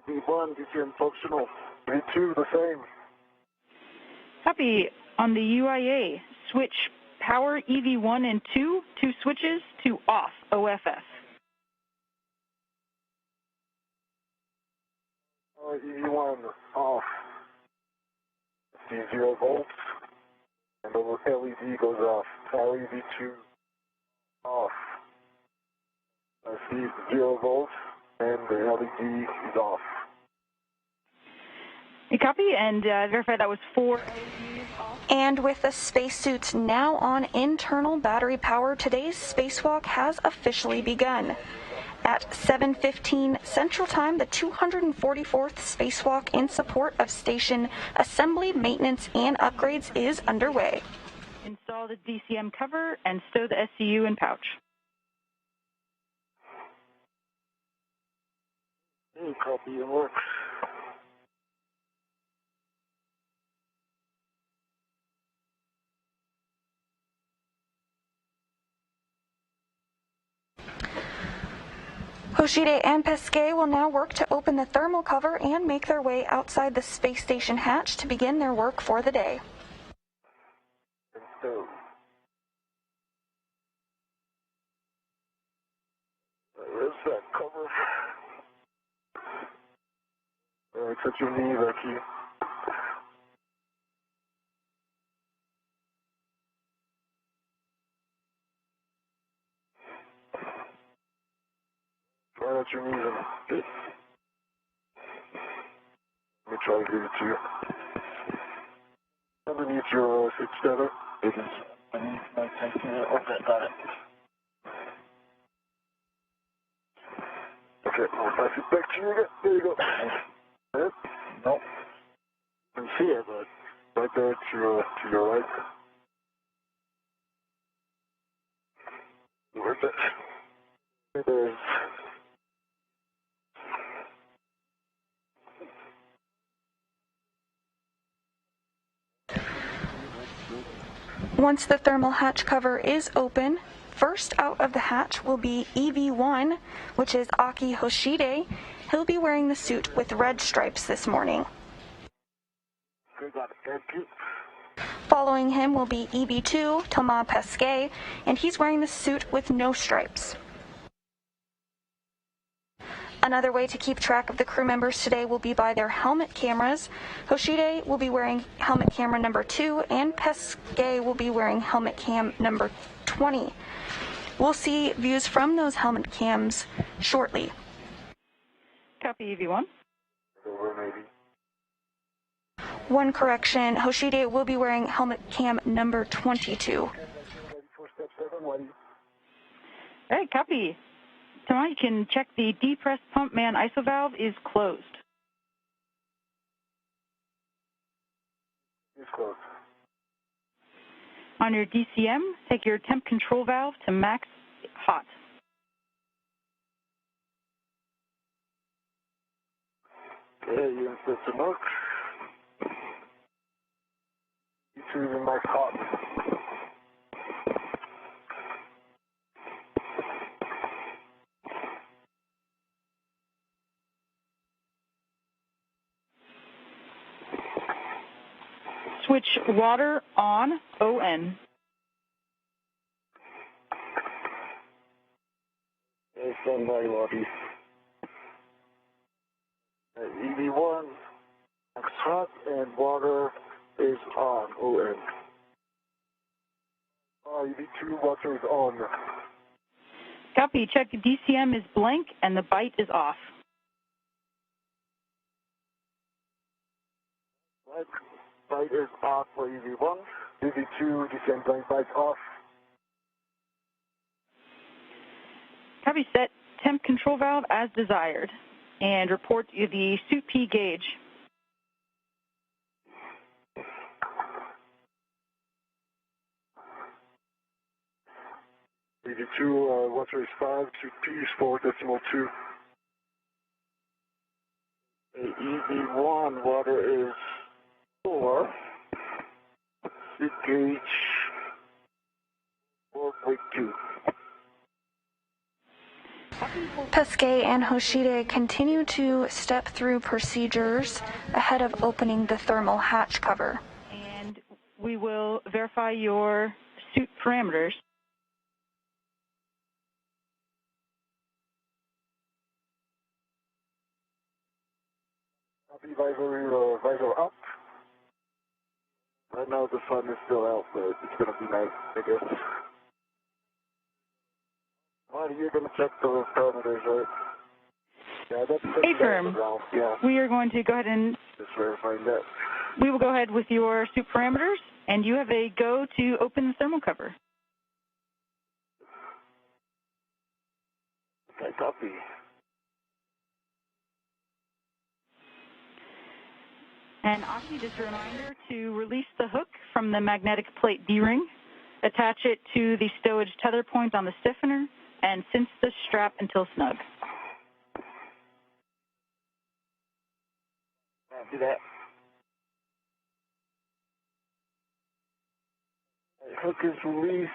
V1, DCM functional. V2, the same. Copy. On the UIA, switch power EV1 and 2 switches to off, OFF. EV1 off. See 0 volts, and the LED goes off. Power EV2 off. I see 0 volts, and the LED is off. You copy, and verify that was 4 LEDs off. And with the spacesuits now on internal battery power, today's spacewalk has officially begun. At 7:15 Central Time, the 244th spacewalk in support of station assembly, maintenance, and upgrades is underway. Install the DCM cover and stow the SCU in pouch. Copy and work. Hoshide and Pesquet will now work to open the thermal cover and make their way outside the space station hatch to begin their work for the day. So, where's that cover? Except your knee, Aki. Try out your knees and let me try to give it to you. Underneath your hip tether. It is underneath my tether. Okay, got it. Okay, I'll pass it back to you again. There you go. It? Nope. You can see it, but right there to your right. Where's it? There it is. Once the thermal hatch cover is open, first out of the hatch will be EV1, which is Aki Hoshide. He'll be wearing the suit with red stripes this morning. Following him will be EV2, Thomas Pesquet, and he's wearing the suit with no stripes. Another way to keep track of the crew members today will be by their helmet cameras. Hoshide will be wearing helmet camera number 2, and Pesquet will be wearing helmet cam number 20. We'll see views from those helmet cams shortly. Copy, EV1. One correction, Hoshide will be wearing helmet cam number 22. Hey, copy. Tonight you can check the depressed pump man ISO valve is closed. It's closed. On your DCM, take your temp control valve to max hot. Okay, you insert some milk. You choose a max hot. Switch water on ON. Standby lobby. EV1, Strut, and water is on ON. EV2, water is on. Copy. Check DCM is blank and the bite is off. Bite is off for EV1. EV2, DCM blank, bite off. Copy. Set temp control valve as desired and report the suit P gauge. EV2, water is 5, suit P is 4.2. EV1, water is 4, suit gauge 4.2. Pesquet and Hoshide continue to step through procedures ahead of opening the thermal hatch cover. And we will verify your suit parameters. Visor up. Right now the sun is still out, but it's going to be nice, I guess. Well, you're going to check the parameters, right? Yeah, that's A-firm. Yeah. We are going to go ahead and just verifying that. We will go ahead with your suit parameters, and you have a go to open the thermal cover. Okay, copy. And Aki, just a reminder to release the hook from the magnetic plate D-ring, attach it to the stowage tether point on the stiffener, and cinch the strap until snug. Do that. Hook is released.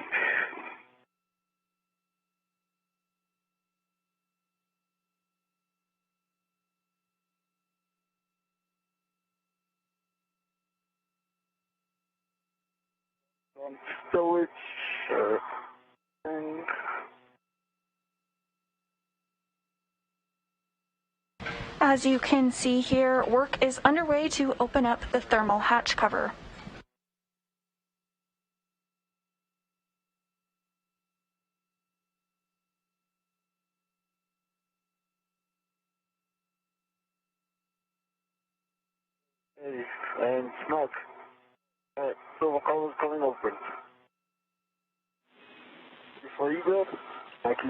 Stowage. And as you can see here, work is underway to open up the thermal hatch cover. and snug. So the car is coming open. Before you go,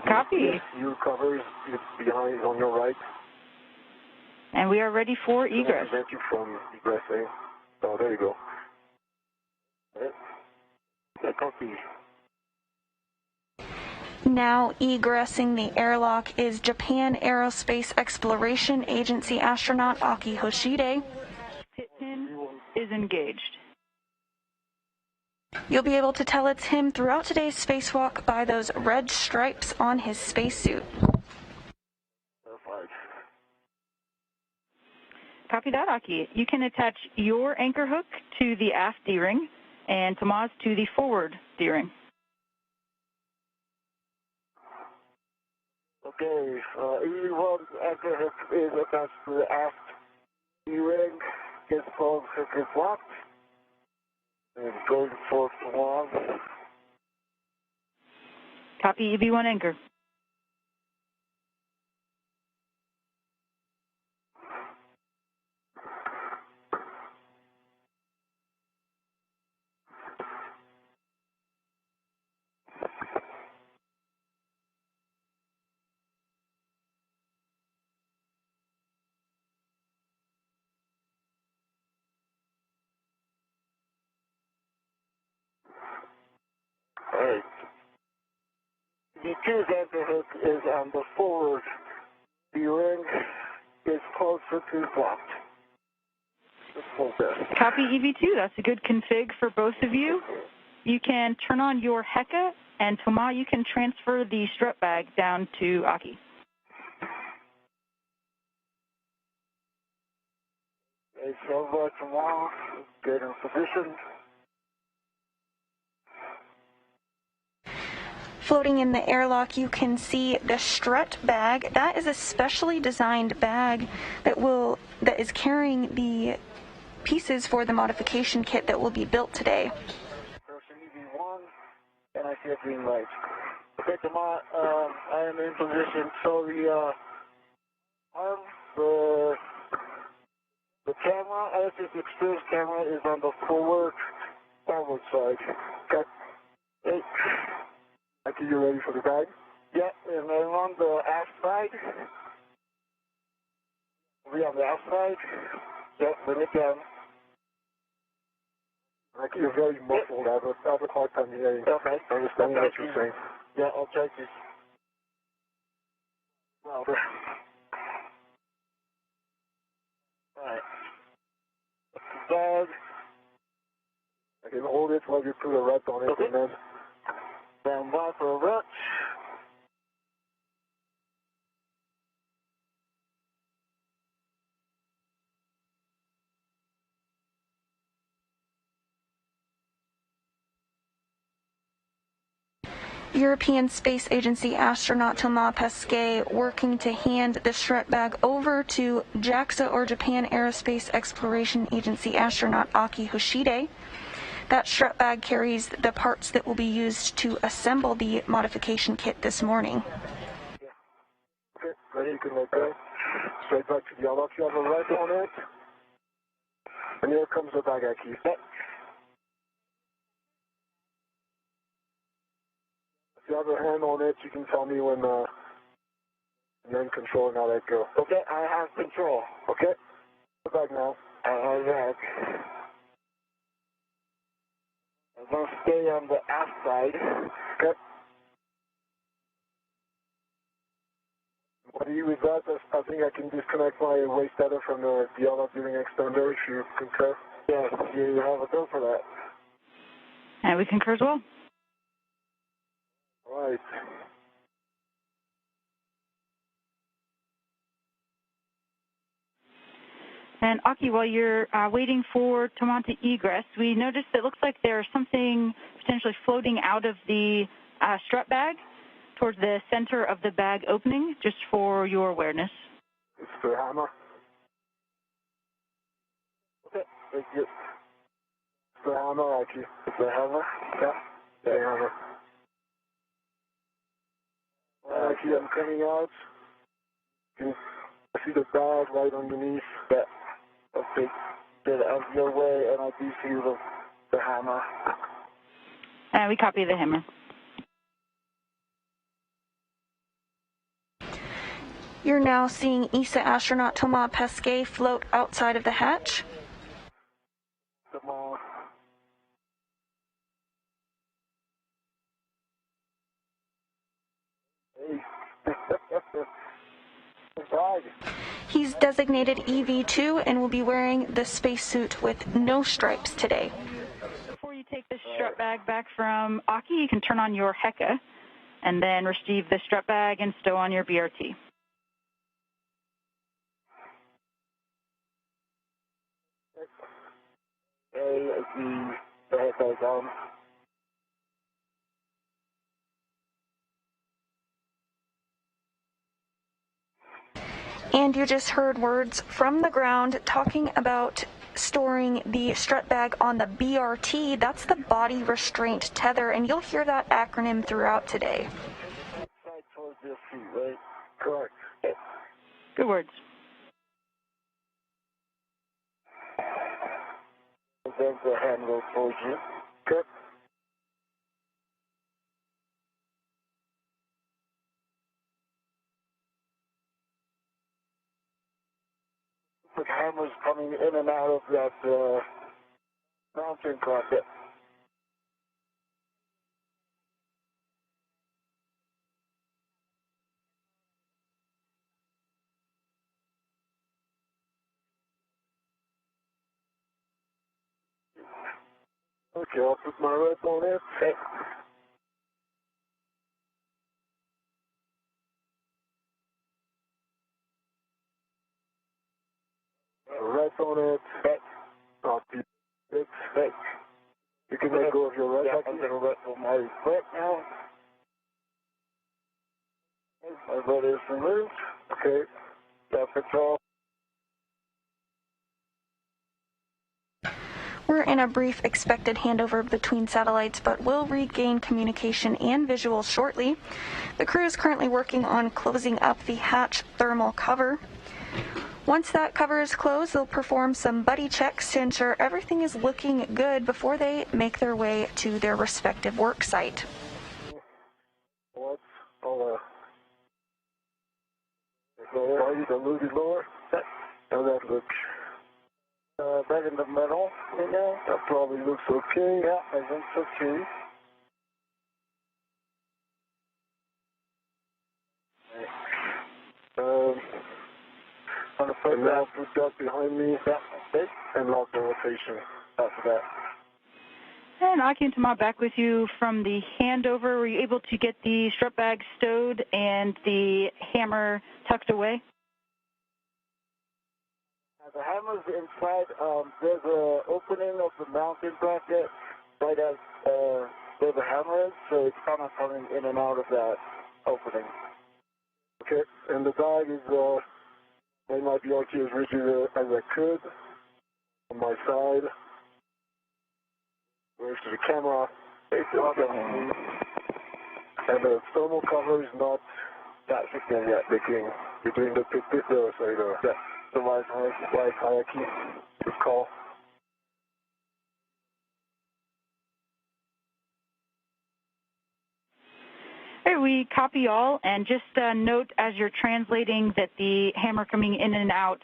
copy. Your cover is behind on your right. And we are ready for egress. Prevent you from egressing. Oh, there you go. Right. Yeah, copy. Now egressing the airlock is Japan Aerospace Exploration Agency astronaut Akihiko. Pit pin is engaged. You'll be able to tell it's him throughout today's spacewalk by those red stripes on his spacesuit. Copy that, Aki. You can attach your anchor hook to the aft D-ring and Thomas to the forward D-ring. Okay, E1 anchor hook is attached to the aft D-ring. This phone hook is locked. And going for Thomas. Copy EV1 anchor. Alright. The two's anchor hook is on the forward. The ring is closer to blocked. Copy EV2. That's a good config for both of you. You can turn on your Heka, and Thomas, you can transfer the strut bag down to Aki. Okay, so Thomas, get in position. Floating in the airlock, you can see the Strut bag. That is a specially designed bag that is carrying the pieces for the modification kit that will be built today. Person EV1, and I see a green light. Okay, Thomas, I am in position. So the camera, as this exposed camera, is on the forward side. Okay. Hey. Aki, you ready for the bag? Yeah, and then on the aft side. We on the aft side. Yep, bring it down. Aki, you're very muffled. I have a hard time hearing. Okay. Understanding what you're saying. Yeah, I'll try to. Louder. Alright. Bag. I can hold it while you put a rat on it, okay. And then stand by for a rat. European Space Agency astronaut Thomas Pesquet working to hand the Strut bag over to JAXA or Japan Aerospace Exploration Agency astronaut Akihiko. That Strut bag carries the parts that will be used to assemble the modification kit this morning. Yeah. Okay, ready, you can let go. Straight back to the airlock. You have a right on it. And here comes the bag, Aki. If you have a hand on it, you can tell me when you're in control and I'll let go. Okay, I have control. Okay, the bag now. I have that. I'm going to stay on the aft side. Okay. What do you with that? I think I can disconnect my waste tether from the airlock during extender if you concur. Yes, you have a go for that. And we concur as well. All right. And Aki, while you're waiting for Thomas to egress, we noticed it looks like there's something potentially floating out of the strut bag towards the center of the bag opening, just for your awareness. It's the hammer. Okay, thank you. It's the hammer, Aki. It's the hammer? Yeah, the hammer. Aki, I'm coming out. You can see the bag right underneath. Yeah. Okay, get out of your way, and I do see the hammer. We copy the hammer. You're now seeing ESA astronaut Thomas Pesquet float outside of the hatch. Come on. Hey. He's designated EV2 and will be wearing the spacesuit with no stripes today. Before you take the strut bag back from Aki, you can turn on your HECA and then receive the strut bag and stow on your BRT. The HECA is on. And you just heard words from the ground talking about storing the strut bag on the BRT. That's the body restraint tether, and you'll hear that acronym throughout today. Side towards your feet, right? Correct. Good words. There's the handle towards you. Good. The hammers coming in and out of that mounting carpet. Okay, I'll put my rope on it. Okay. Rope on it. Okay. I'll keep it. Okay. You can let go of your rope. Yeah, I'm going to let go of my foot now. Everybody is removed. Okay. Got control. We're in a brief expected handover between satellites, but will regain communication and visuals shortly. The crew is currently working on closing up the hatch thermal cover. Once that cover is closed, they'll perform some buddy checks to ensure everything is looking good before they make their way to their respective work site. What's lower? You can move it lower. How that look? Back in the middle. That probably looks okay. Yeah, I think it's okay. And now put that behind me. Okay. And lock the rotation after that. And Aki and Thomas back with you from the handover. Were you able to get the strut bag stowed and the hammer tucked away? The hammer's inside. There's an opening of the mounting bracket right as where the hammer is, so it's kind of coming in and out of that opening. Okay, and the bag is made my BRT as rigid as I could on my side. Where's the camera? And the thermal cover is not that thick yet, making between the pit there, so the light hierarchy is called. Hey, we copy all, and just note as you're translating that the hammer coming in and out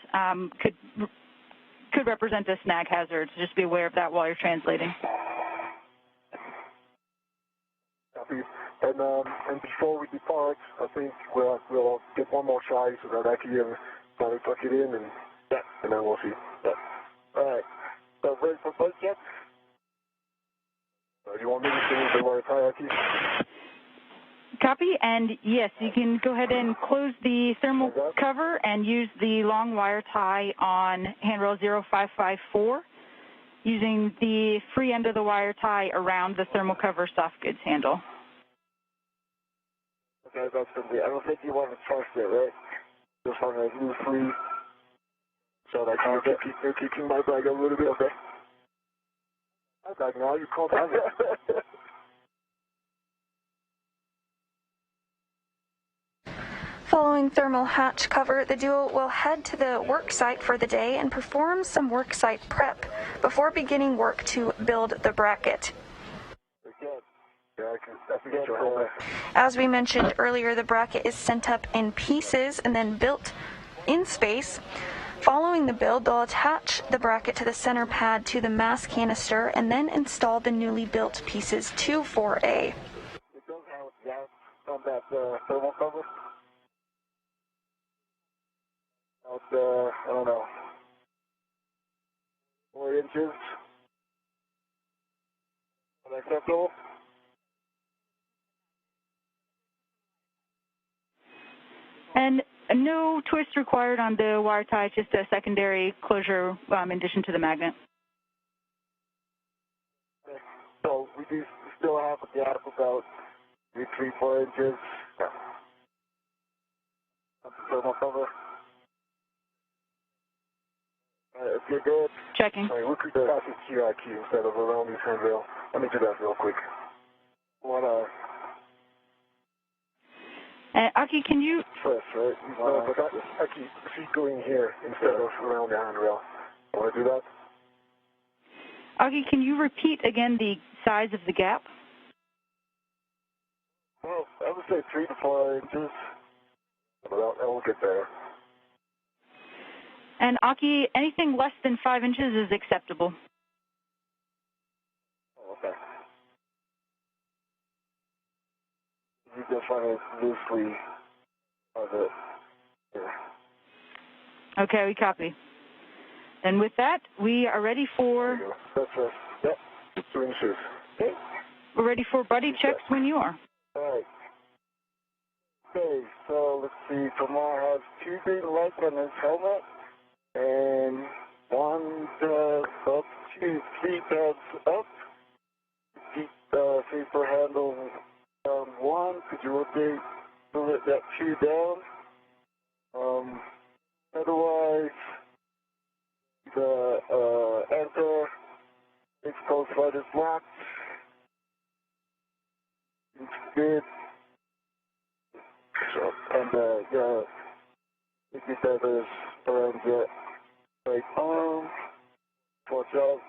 could represent a snag hazard, so just be aware of that while you're translating. Copy. And before we depart, I think we'll get one more try so that I can finally tuck it in, and then we'll see. All right. So ready for buzz yet? Do you want me to change the wire hierarchy? Copy, and yes, you can go ahead and close the thermal cover and use the long wire tie on handrail 0554, using the free end of the wire tie around the thermal cover soft goods handle. Okay, that's going to be, I don't think you want to trust it, right? Just want to move free so that you're kicking my bag a little bit, okay? My bag now, you called it. Following thermal hatch cover, the duo will head to the work site for the day and perform some work site prep before beginning work to build the bracket. As we mentioned earlier, the bracket is sent up in pieces and then built in space. Following the build, they'll attach the bracket to the center pad to the Mast canister and then install the newly built pieces to 4A. It does have gas on that thermal cover. About, I don't know, 4 inches. Unacceptable. And no twist required on the wire tie, just a secondary closure in addition to the magnet. Okay. So we do still have a gap about 3-4 inches. Yeah. That's the thermal cover. If you're good. Checking. All right, we could pass it QIQ instead of around this handrail. Let me do that real quick. Aki, can you... First, right? But Aki, she's going here instead of around the handrail. Want to do that? Aki, can you repeat again the size of the gap? Well, I would say 3 to 4 inches. But I will get there. And Aki, anything less than 5 inches is acceptable. Oh, okay. You just want to loosely of it. Yeah. Okay, we copy. And with that, we are ready for... That's right. Yep. 2 inches. Okay. We're ready for buddy checks when you are. All right. Okay, so let's see. Tamar has 2 green lights on his helmet. And 1 up, 2, 3 tabs up. Keep safer handle down 1. Could you rotate to let that tree down. Otherwise, the anchor exposed right is locked. It's good. So, and the sticky feathers around the right arm. Watch out.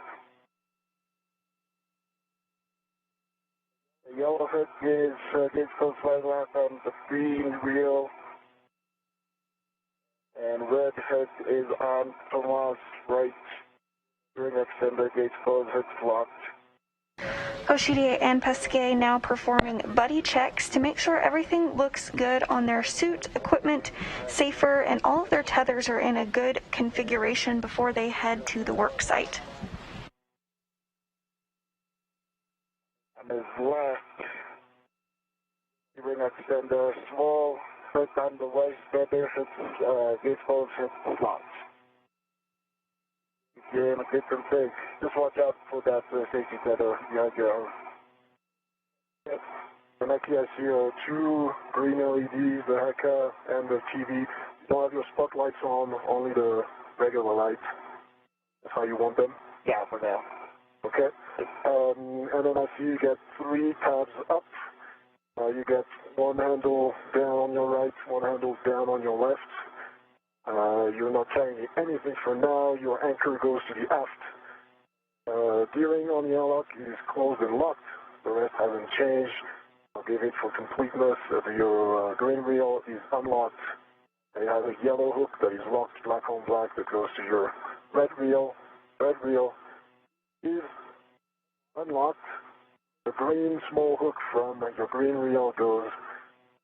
The yellow hook is exposed right lock on the green reel. And red hook is on Thomas' right. During extender gate close, hook's locked. Hoshide and Pesquet now performing buddy checks to make sure everything looks good on their suit, equipment, safer, and all of their tethers are in a good configuration before they head to the work site. On his left, during extender, small hook on the right, better hook's gate close, hook's locked. You're in a good config. Just watch out for that safety tether behind your arm. Yep. And actually I see two green LEDs, the HECA and the TV. You don't have your spotlights on, only the regular lights. That's how you want them? Yeah, for now. Okay. And then I see you get 3 tabs up. You get one handle down on your right, one handle down on your left. You're not carrying anything for now. Your anchor goes to the aft. Gearing on the airlock is closed and locked. The rest hasn't changed. I'll give it for completeness. Your green reel is unlocked. You have a yellow hook that is locked black on black that goes to your red reel. Red reel is unlocked. The green small hook from your green reel goes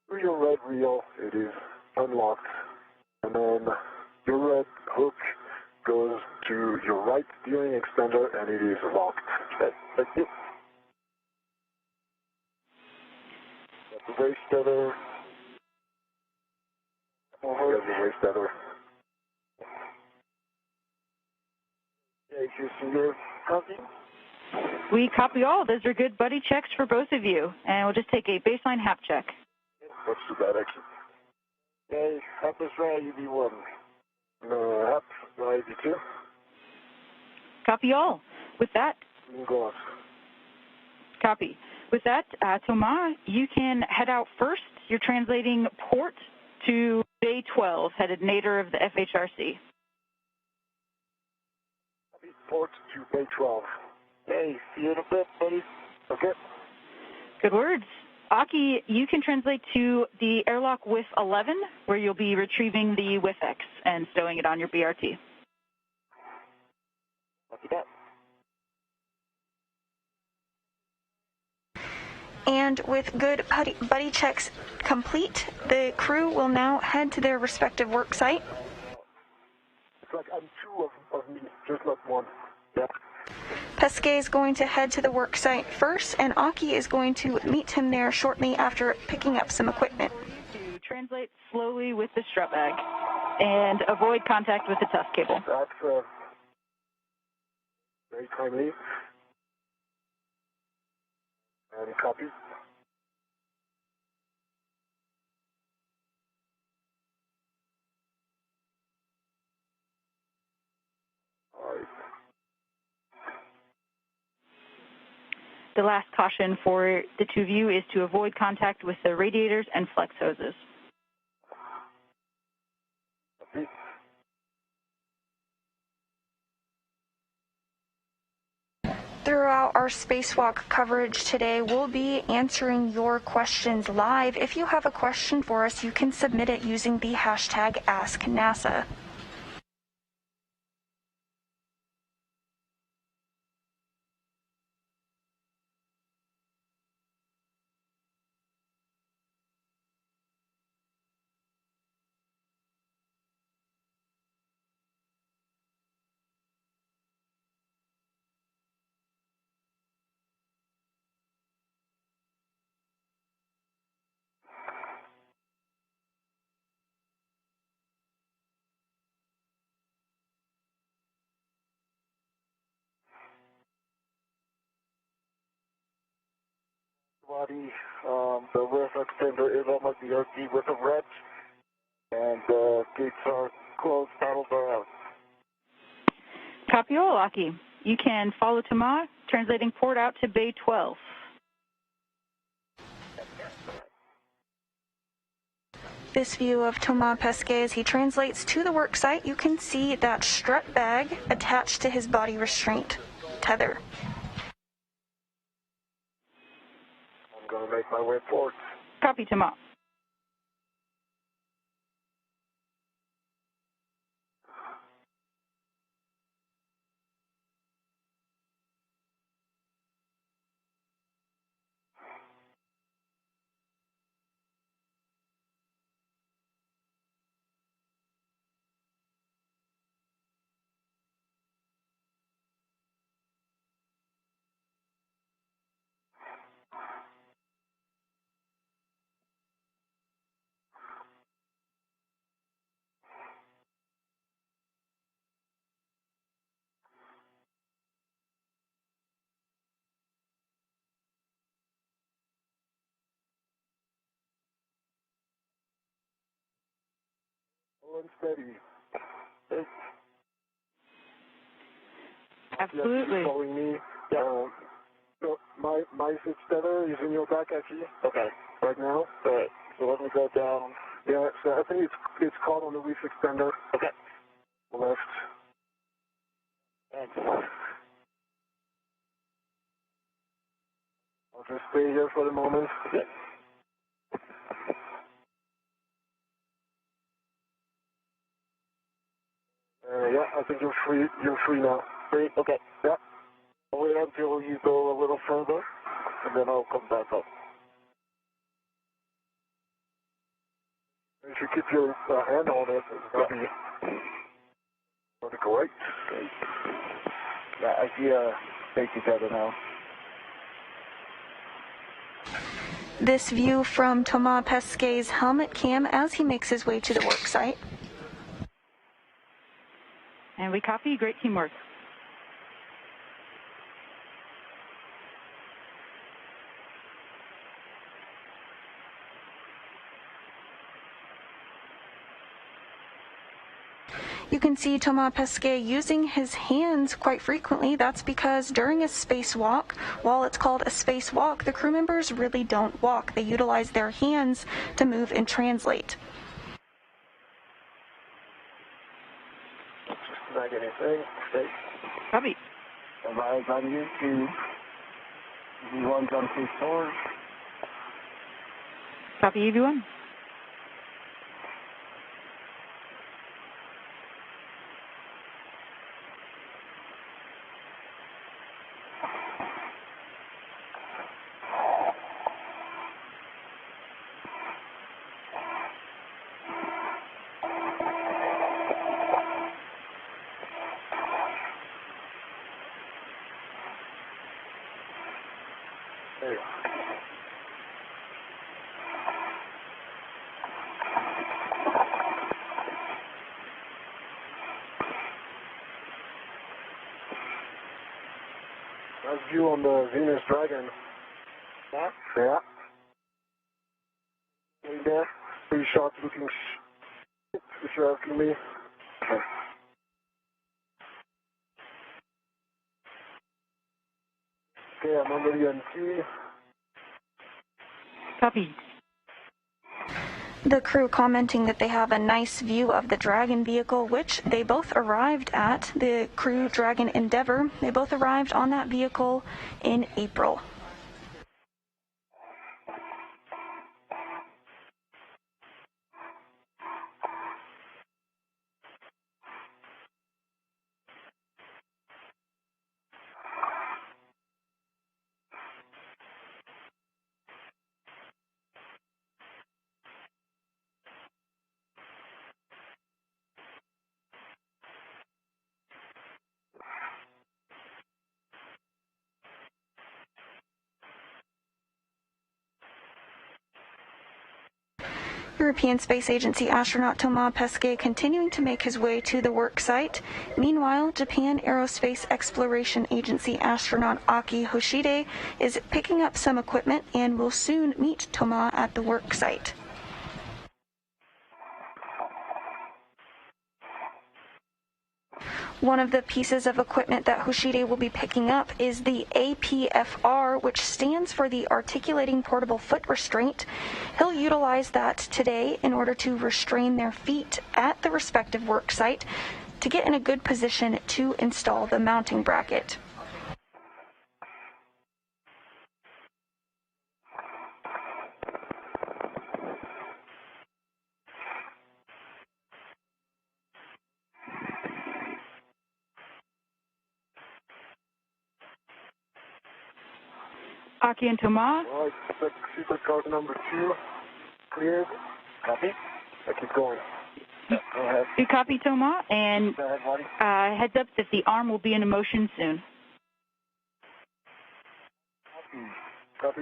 to your red reel. It is unlocked. And then your red hook goes to your right steering extender and it is locked. Thank you. Got the waist tether. Got the waist tether. Okay, Houston, you're copy? We copy all. Those are good buddy checks for both of you. And we'll just take a baseline HAP check. What's the bad exit? Okay, HAP is right, UV1. HAP, UV2. Copy all. With that, Go on. copy. With that, Thomas, you can head out first. You're translating port to Bay 12, headed nadir of the FHRC. Port to Bay 12. Hey, see you in a bit, buddy. Okay. Good words. Aki, you can translate to the airlock with 11, where you'll be retrieving the WIF-X and stowing it on your BRT. Copy that. And with good buddy checks complete, the crew will now head to their respective work site. It's like I'm two of me, just not one. Yeah. Pesquet is going to head to the work site first, and Aki is going to meet him there shortly after picking up some equipment. To translate slowly with the strut bag and avoid contact with the tusk cable. That's very timely. And copy. All right. The last caution for the two of you is to avoid contact with the radiators and flex hoses. Copy. Throughout our spacewalk coverage today, we'll be answering your questions live. If you have a question for us, you can submit it using the hashtag AskNASA. body, the roof extender is on my BRT with a wrench, and the gates are closed, paddles are out. Copy all, Aki. You can follow Thomas, translating port out to Bay 12. This view of Thomas Pesquet as he translates to the work site, you can see that strut bag attached to his body restraint, Tether. I'm going to make my way forward. Copy, Thomas. Slow and steady. Okay. Absolutely. Yes, following me. So my six tether is in your back, actually. Okay. Right now. All right. So let me go down. Yeah. So I think it's caught on the reef extender. Okay. Left. Thanks. I'll just stay here for the moment. Okay. Yeah, I think you're free. You're free now. Free? Okay. Yeah. I'll wait until you go a little further, and then I'll come back up. If you keep your hand on it, it'll be vertical, right? Okay. Yeah, I see safety tether now. This view from Thomas Pesquet's helmet cam as he makes his way to the work site. And we copy. Great teamwork. You can see Thomas Pesquet using his hands quite frequently. That's because during a spacewalk, while it's called a spacewalk, the crew members really don't walk. They utilize their hands to move and translate. Just not anything. Okay. Copy. Eyes on you to EV1 on face forward. Copy, EV1. There you go. Nice view on the Venus Dragon. Yeah? Yeah. Right there. Pretty sharp looking if you're asking me. Okay. Okay, I'm under the NC. Copy. The crew commenting that they have a nice view of the Dragon vehicle, which they both arrived at, the Crew Dragon Endeavour. They both arrived on that vehicle in April. European Space Agency astronaut Thomas Pesquet continuing to make his way to the work site. Meanwhile, Japan Aerospace Exploration Agency astronaut Akihiko Hoshide is picking up some equipment and will soon meet Thomas at the work site. One of the pieces of equipment that Hoshide will be picking up is the APFR, which stands for the Articulating Portable Foot Restraint. He'll utilize that today in order to restrain their feet at the respective work site to get in a good position to install the mounting bracket. Aki and Thomas. All right, secret card number 2, cleared. Copy. I keep going. Go ahead. You copy, Thomas, and Go ahead, Marty. heads up that the arm will be in motion soon. Copy.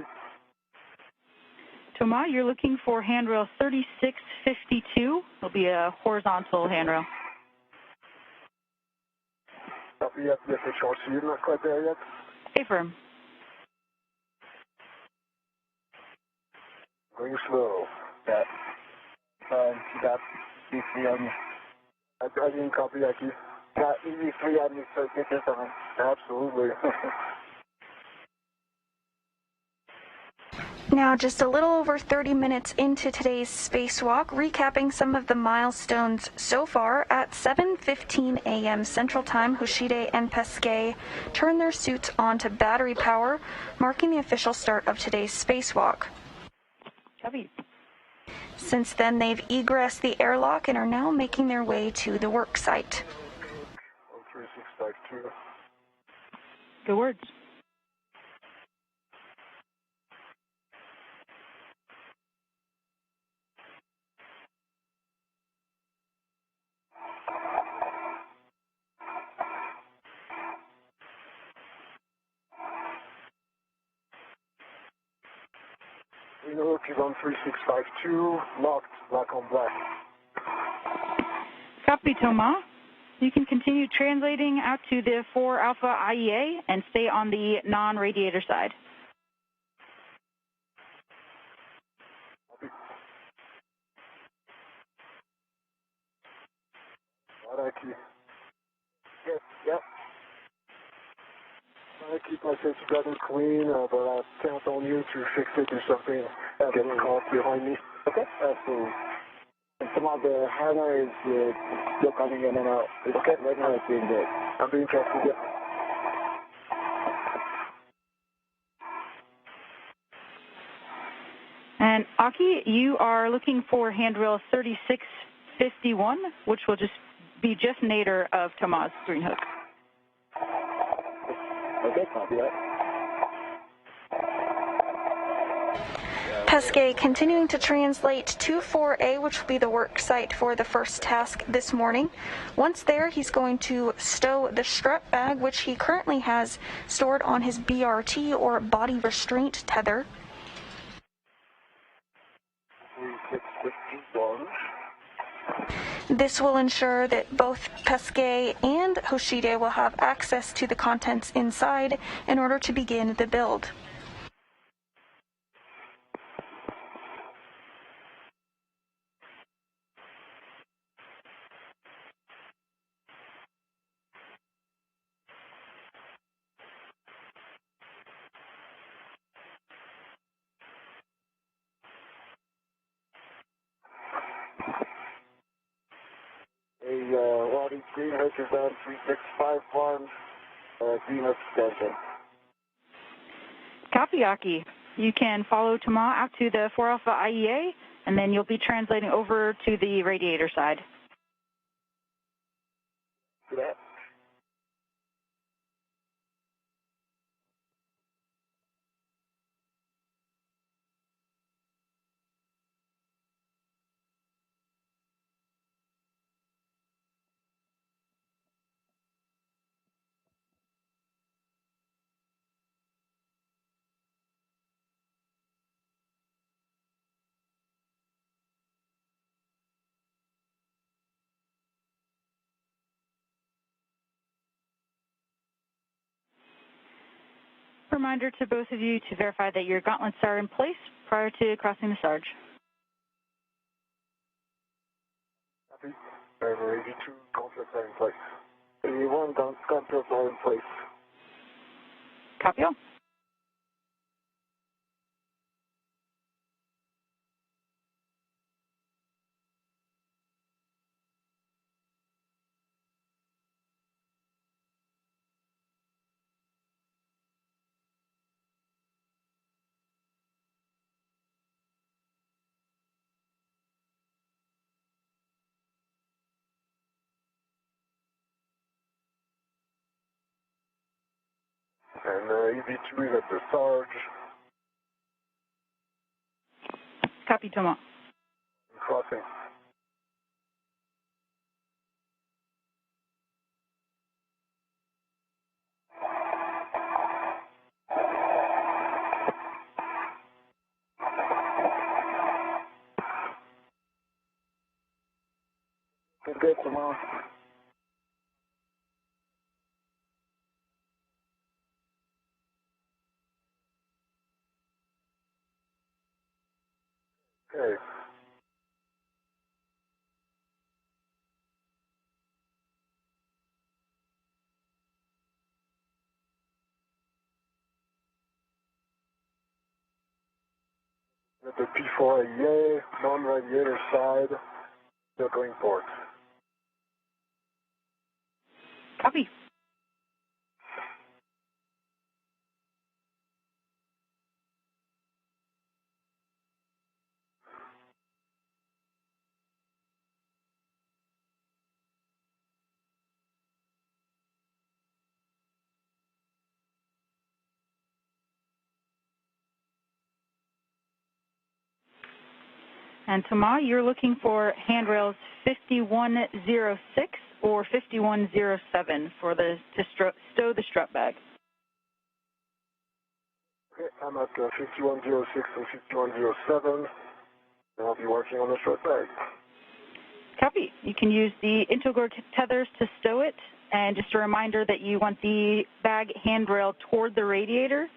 Thomas, you're looking for handrail 3652. It'll be a horizontal handrail. Copy, yes, HRC, you're not quite there yet. Affirm. Going slow. Got EV3 on you. I didn't copy, Aki. Got EV3 on you, so get this on. Absolutely. Now, just a little over 30 minutes into today's spacewalk, recapping some of the milestones so far. At 7:15 a.m. Central Time, Hoshide and Pesquet turn their suits on to battery power, marking the official start of today's spacewalk. Copy. Since then, they've egressed the airlock and are now making their way to the work site. 13652. Good words. Green hook is on 3652, locked, black on black. Copy, Thomas. You can continue translating out to the 4 Alpha IEA and stay on the non-radiator side. Alright, yep. I keep my safety button clean, but I count on you to fix it or something. Get caught behind me. Okay? Absolutely. And some of the hammer is still coming in and out. Okay. Right now it's being good. I'm being careful, yeah. And Aki, you are looking for handrail 3651, which will just be just nadir of Thomas' green hook. Okay, copy that. Pesquet continuing to translate to 4A, which will be the work site for the first task this morning. Once there, he's going to stow the strut bag, which he currently has stored on his BRT, or body restraint tether. 3651. This will ensure that both Pesquet and Hoshide will have access to the contents inside in order to begin the build. Roddy green hook is on 3651, green hook extension. Copy, Aki. You can follow Thomas out to the 4 Alpha IEA, and then you'll be translating over to the radiator side. See that? reminder to both of you to verify that your gauntlets are in place prior to crossing the Sarge. Copy. Driver 82, gauntlets are in place. 81, gauntlets are in place. Copy all. And EV2 is at the Sarge. Copy, Thomas. Crossing. Good, Thomas. Okay. At the P4A, non-radiator side, still going port. Copy. And Thomas, you're looking for handrails 5106 or 5107 for the to stow the strut bag. Okay, I'm at 5106 and 5107, and I'll be working on the strut bag. Copy. You can use the integral tethers to stow it, and just a reminder that you want the bag handrail toward the radiator,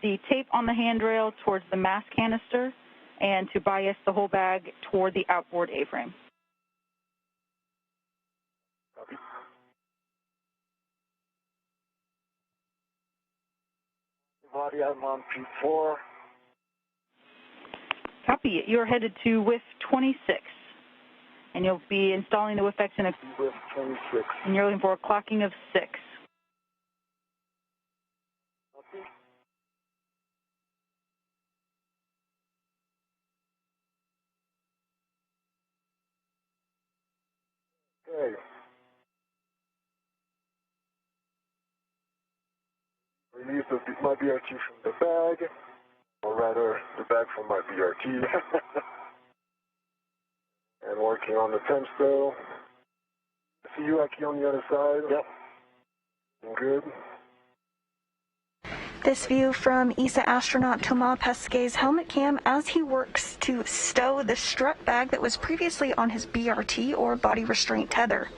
the tape on the handrail towards the Mast canister, and to bias the whole bag toward the outboard A-frame. Copy. Body, I'm on P4. Copy. You're headed to WIF 26, and you'll be installing the WIF-X in a... WIF 26. And you're looking for a clocking of 6. Copy. Okay. Release my BRT from the bag, or rather, the bag from my BRT. And working on the temp stow. See you, Aki, on the other side. Yep. Good. This view from ESA astronaut Thomas Pesquet's helmet cam as he works to stow the strut bag that was previously on his BRT or body restraint tether.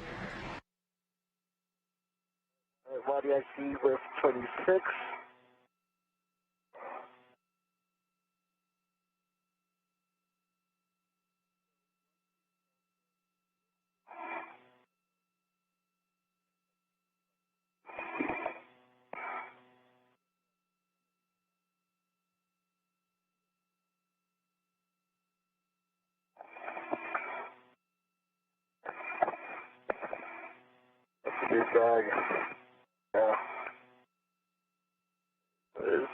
Body IC with 26. That's a big bag. Yeah. It is.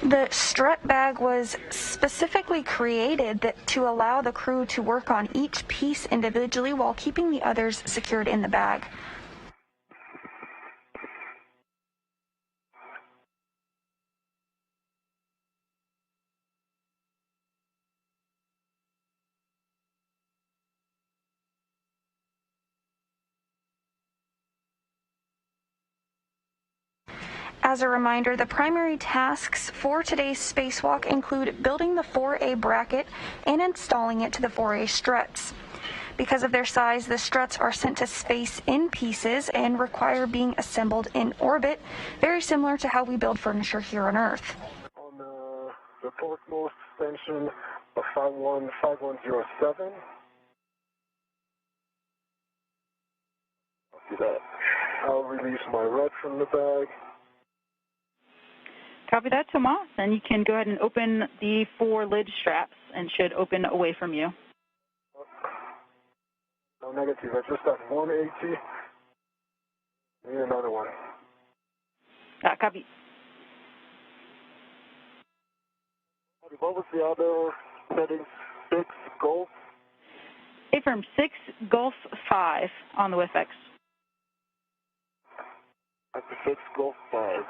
The strut bag was specifically created to allow the crew to work on each piece individually while keeping the others secured in the bag. As a reminder, the primary tasks for today's spacewalk include building the 4A bracket and installing it to the 4A struts. Because of their size, the struts are sent to space in pieces and require being assembled in orbit, very similar to how we build furniture here on Earth. On the portmost extension of 5107. Do that. I'll release my rod from the bag. Copy that, Thomas. And you can go ahead and open the 4 lid straps and should open away from you. No negative. I just have 180. Need another one. Copy. What was the other setting? 6 Golf? Affirm 6 Gulf 5 on the WIFX. That's the 6 Golf 5.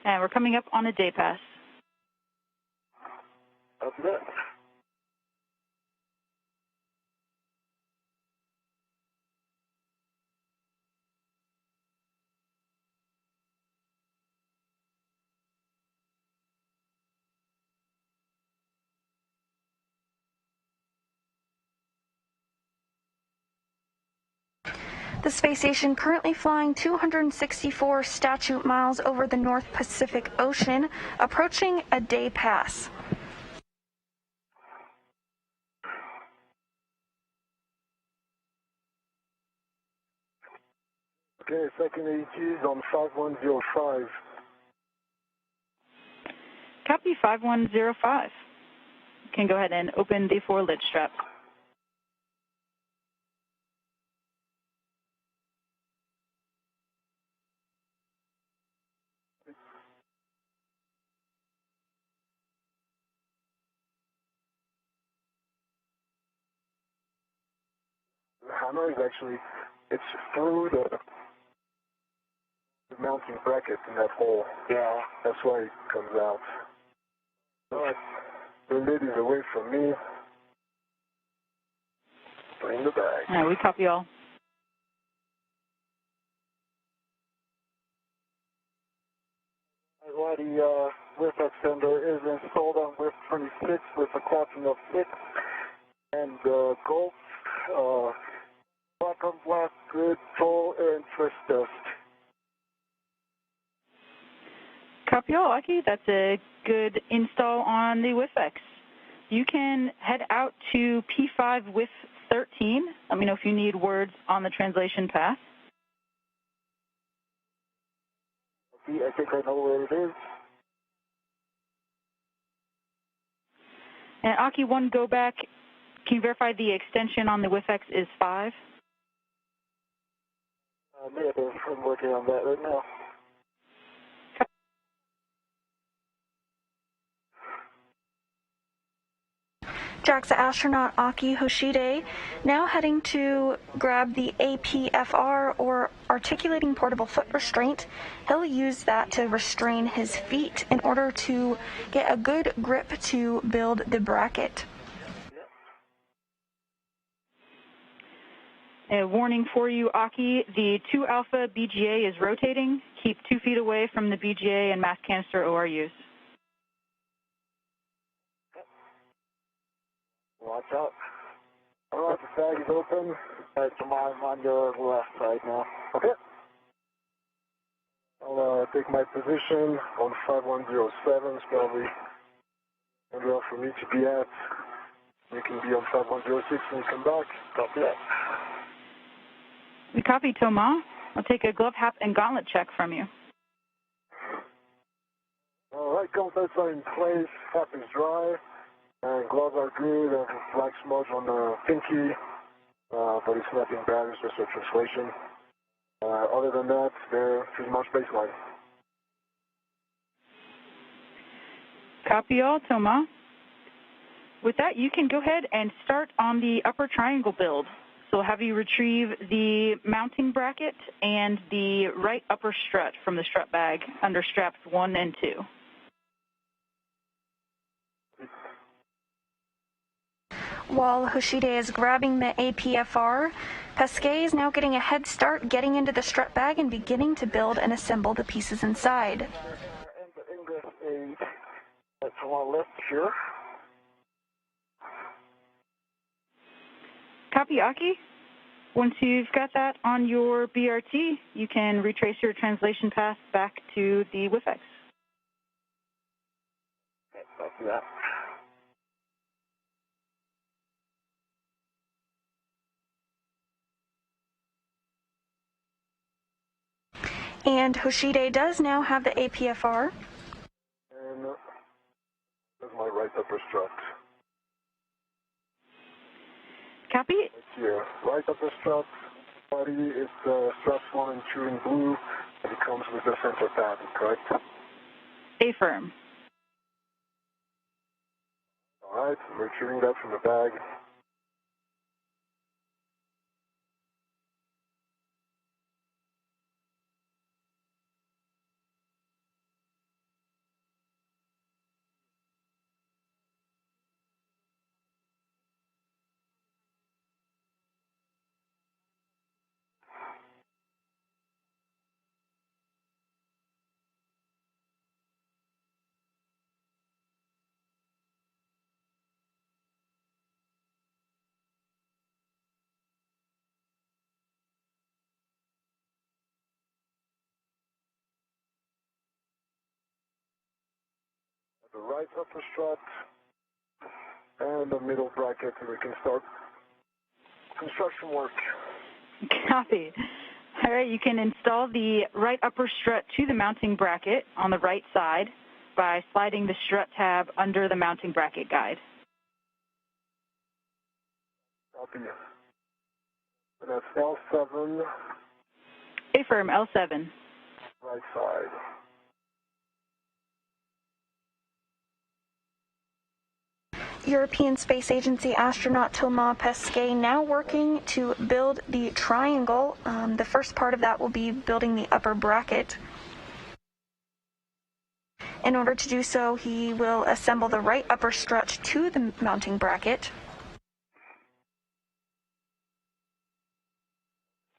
And we're coming up on a day pass. That's it. The space station currently flying 264 statute miles over the North Pacific Ocean, approaching a day pass. Okay, second AT on 5105. Copy 5105. You can go ahead and open the 4 lid strap. The hammer is actually, it's through the mounting bracket in that hole. Yeah. That's why it comes out. Alright. The lid is away from me. Bring the bag. All right, we copy all. While the whip extender is installed on whip 26 with a quantum of 6 and Golf, black on black, good, full, and twist test. Copy all, Aki. That's a good install on the WIFX. You can head out to P5 WIF 13. Let me know if you need words on the translation path. I think I know where it is. And Aki, 1 go back. Can you verify the extension on the WIFX is 5? Yeah, I'm working on that right now. JAXA astronaut Aki Hoshide now heading to grab the APFR, or articulating portable foot restraint. He'll use that to restrain his feet in order to get a good grip to build the bracket. A warning for you, Aki, the 2 Alpha BGA is rotating. Keep 2 feet away from the BGA and Mast Canister ORUs. Watch out. All right, the bag is open. All right, I'm on your left side now. Okay. I'll take my position on 5107. It's probably good enough for me to be at. You can be on 5106 when you come back. Copy that. We copy, Thomas. I'll take a glove, hat, and gauntlet check from you. All right, gauntlets are in place. Hat is dry. And gloves are good. I have a black smudge on the pinky, but it's nothing bad. It's just a translation. Other than that, they're pretty much baseline. Copy all, Thomas. With that, you can go ahead and start on the upper triangle build. So we'll have you retrieve the mounting bracket and the right upper strut from the strut bag under straps 1 and 2. While Hoshide is grabbing the APFR, Pesquet is now getting a head start, getting into the strut bag and beginning to build and assemble the pieces inside. And the ingress aid that's to our left here. Copy, Aki. Once you've got that on your BRT, you can retrace your translation path back to the WIFX. Okay, copy that. And Hoshide does now have the APFR. And there's my right upper strut. Copy. Right here. Right upper strut. Body is straps 1 and 2 in blue. And it comes with the center pattern, correct? Affirm. Alright, retrieving that from the bag. The right upper strut and the middle bracket, and we can start construction work. Copy. All right, you can install the right upper strut to the mounting bracket on the right side by sliding the strut tab under the mounting bracket guide. Copy. And that's L7, Affirm, L7. right side. European Space Agency astronaut Thomas Pesquet now working to build the triangle. The first part of that will be building the upper bracket. In order to do so, he will assemble the right upper strut to the mounting bracket.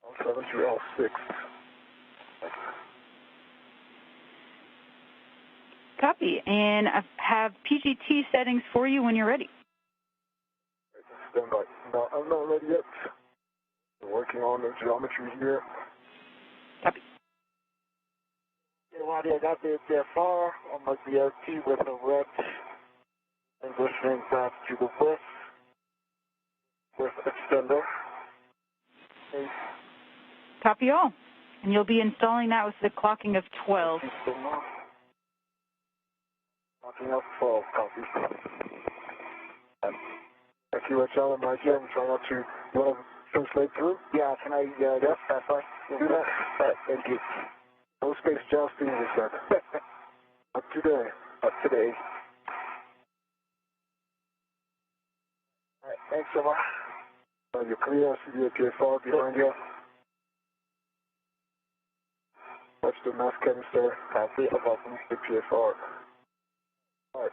L7 to L6. Copy. And I have PGT settings for you when you're ready. Stand by. No, I'm not ready yet. We're working on the geometry here. Copy. Okay, Waddy, I got the APFR on my BRT with a red and listening back to the with extender. Okay. Copy all. And you'll be installing that with the clocking of 12. Knocking out 12 copies. Thank you, Rachel. I'm right here. I'm trying not to. You want to translate through? Yeah, can I? Yes, that's fine. Do that. Thank you. No space jousting, you said. Not today. Not today. All right, thanks so much. You're clear. I see the APFR behind you. Watch the Mast canister. Copy above the APFR. All right.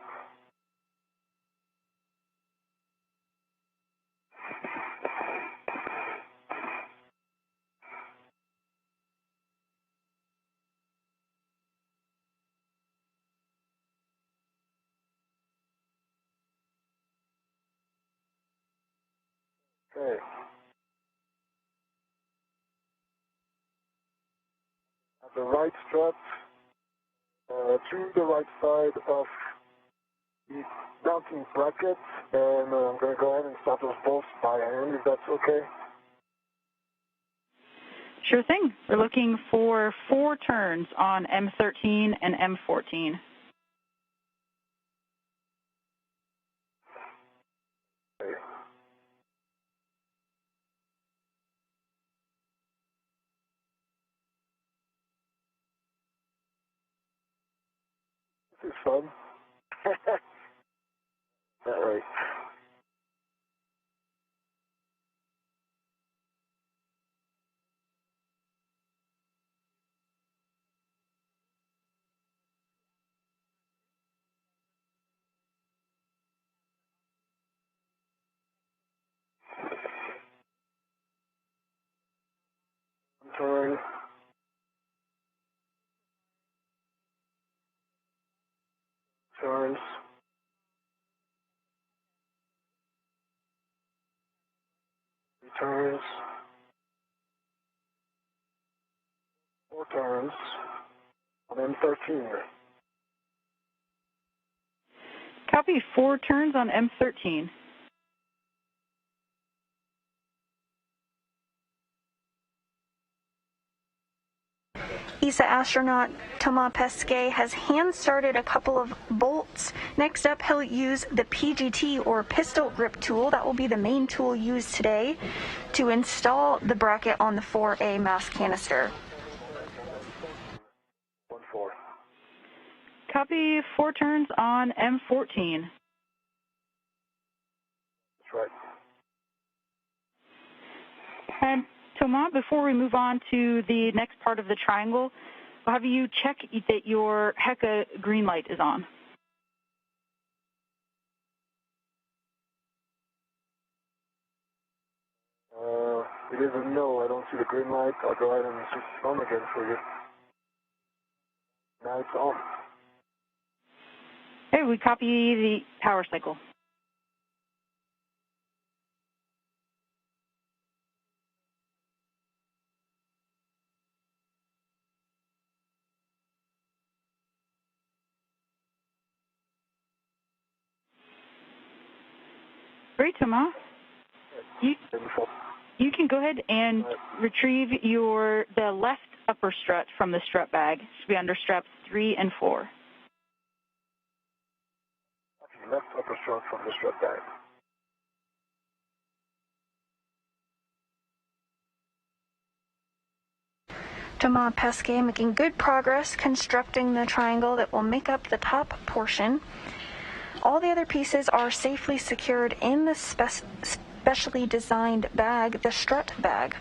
Okay. At the right strut, to the right side of the mounting bracket, and I'm going to go ahead and start those bolts by hand, if that's okay. Sure thing. We're looking for 4 turns on M13 and M14. Okay. This is fun. All right. turn. Turns. Returns. 4 turns. And then 13. Copy, 4 turns on M13. ESA astronaut Thomas Pesquet has hand-started a couple of bolts. Next up, he'll use the PGT, or pistol grip tool, that will be the main tool used today, to install the bracket on the 4A Mast canister. 1-4. Copy, 4 turns on M14. That's right. And Thomas, before we move on to the next part of the triangle, I'll have you check that your HECA green light is on. It is a no. I don't see the green light. I'll go ahead and switch it on again for you. Now it's on. Okay, we copy the power cycle. Great, Thomas. You can go ahead and retrieve the left upper strut from the strut bag. It should be under straps 3 and 4. Left upper strut from the strut bag. Thomas Pesquet making good progress constructing the triangle that will make up the top portion. All the other pieces are safely secured in the specially designed bag, the strut bag.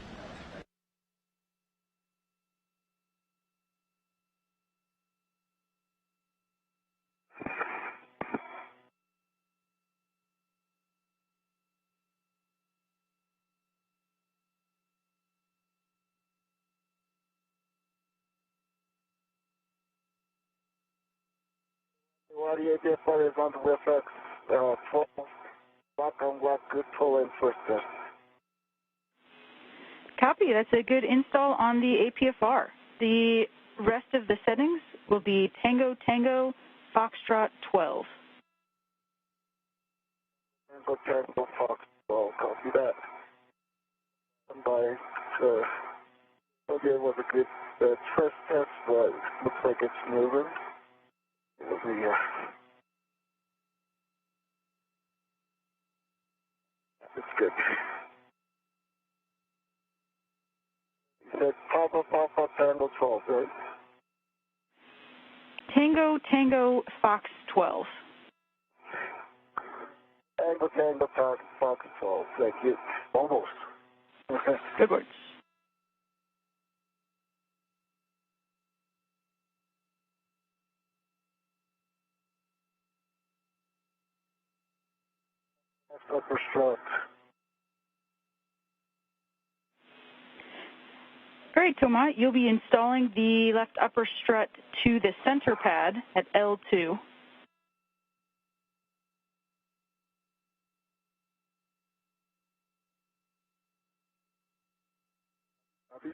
The APFR is on the WFX 12, block on block, good pull in first test. Copy, that's a good install on the APFR. The rest of the settings will be Tango Tango Foxtrot 12. Tango Tango Fox 12, copy that. Somebody, okay, it was a good first test, but looks like it's moving. It'll be, it's good. You said Papa Tango 12, right? Tango Tango Fox 12. Tango Tango Fox 12, thank you. Almost. Good words. Upper strut. Great, Thomas. You'll be installing the left upper strut to the center pad at L2. Copy.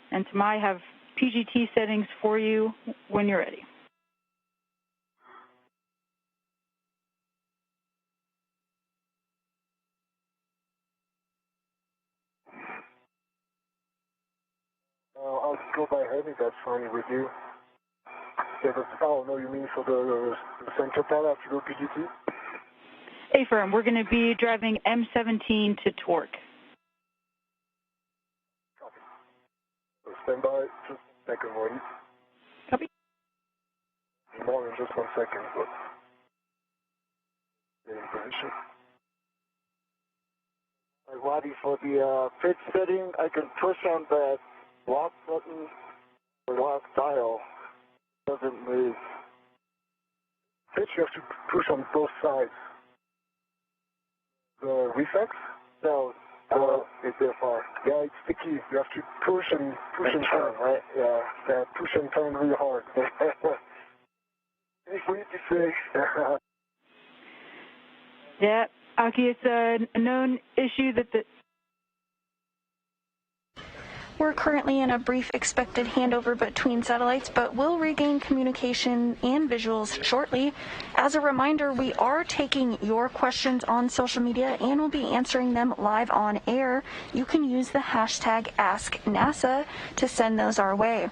And Thomas, I have PGT settings for you when you're ready. I'll go by heavy, that's fine with you. Yeah, no, you mean for the center pad after the PGT? Hey, firm, we're going to be driving M17 to torque. Copy. So stand by, just a second, Marty. Copy. More than just 1 second, but in position. Marty, for the pitch setting, I can push on that lock button or lock dial doesn't move. Pitch you have to push on both sides. The reflex? No. It's there far. Yeah, it's the key. You have to push and turn, right? Yeah, push and turn really hard. It's weird to say. Yeah, Aki, it's a known issue that We're currently in a brief expected handover between satellites, but we'll regain communication and visuals shortly. As a reminder, we are taking your questions on social media and we'll be answering them live on air. You can use the hashtag AskNASA to send those our way.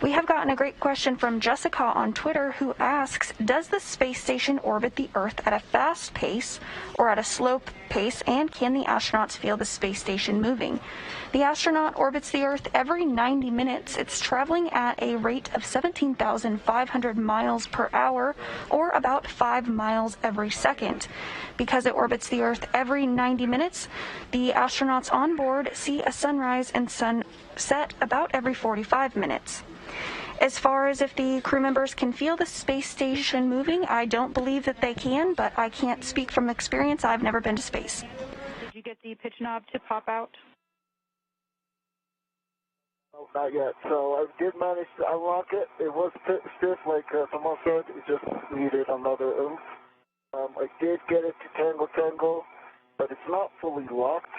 We have gotten a great question from Jessica on Twitter who asks, does the space station orbit the Earth at a fast pace or at a slow pace, and can the astronauts feel the space station moving? The astronaut orbits the Earth every 90 minutes. It's traveling at a rate of 17,500 miles per hour, or about 5 miles every second. Because it orbits the Earth every 90 minutes, the astronauts on board see a sunrise and sunset about every 45 minutes. As far as if the crew members can feel the space station moving, I don't believe that they can, but I can't speak from experience. I've never been to space. Did you get the pitch knob to pop out? No, not yet. So I did manage to unlock it. It was stiff, like someone said. It just needed another oomph. I did get it to tango, but it's not fully locked.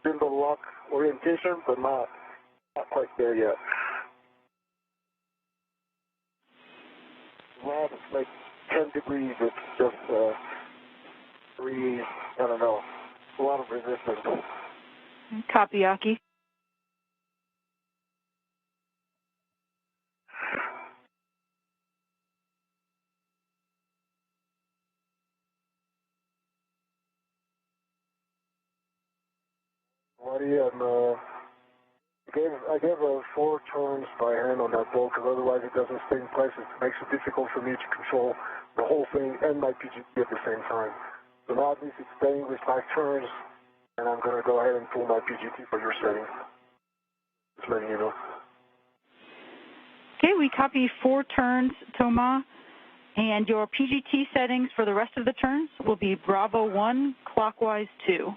It's in the lock orientation, but not quite there yet. Well, it's like 10 degrees. It's just 3, I don't know, a lot of resistance. Copy, Aki. I gave 4 turns by hand on that bolt because otherwise it doesn't stay in place. It makes it difficult for me to control the whole thing and my PGT at the same time. So now at least it's staying with 5 turns, and I'm going to go ahead and pull my PGT for your setting. Just letting you know. Okay, we copy 4 turns, Thomas, and your PGT settings for the rest of the turns will be Bravo 1, clockwise 2.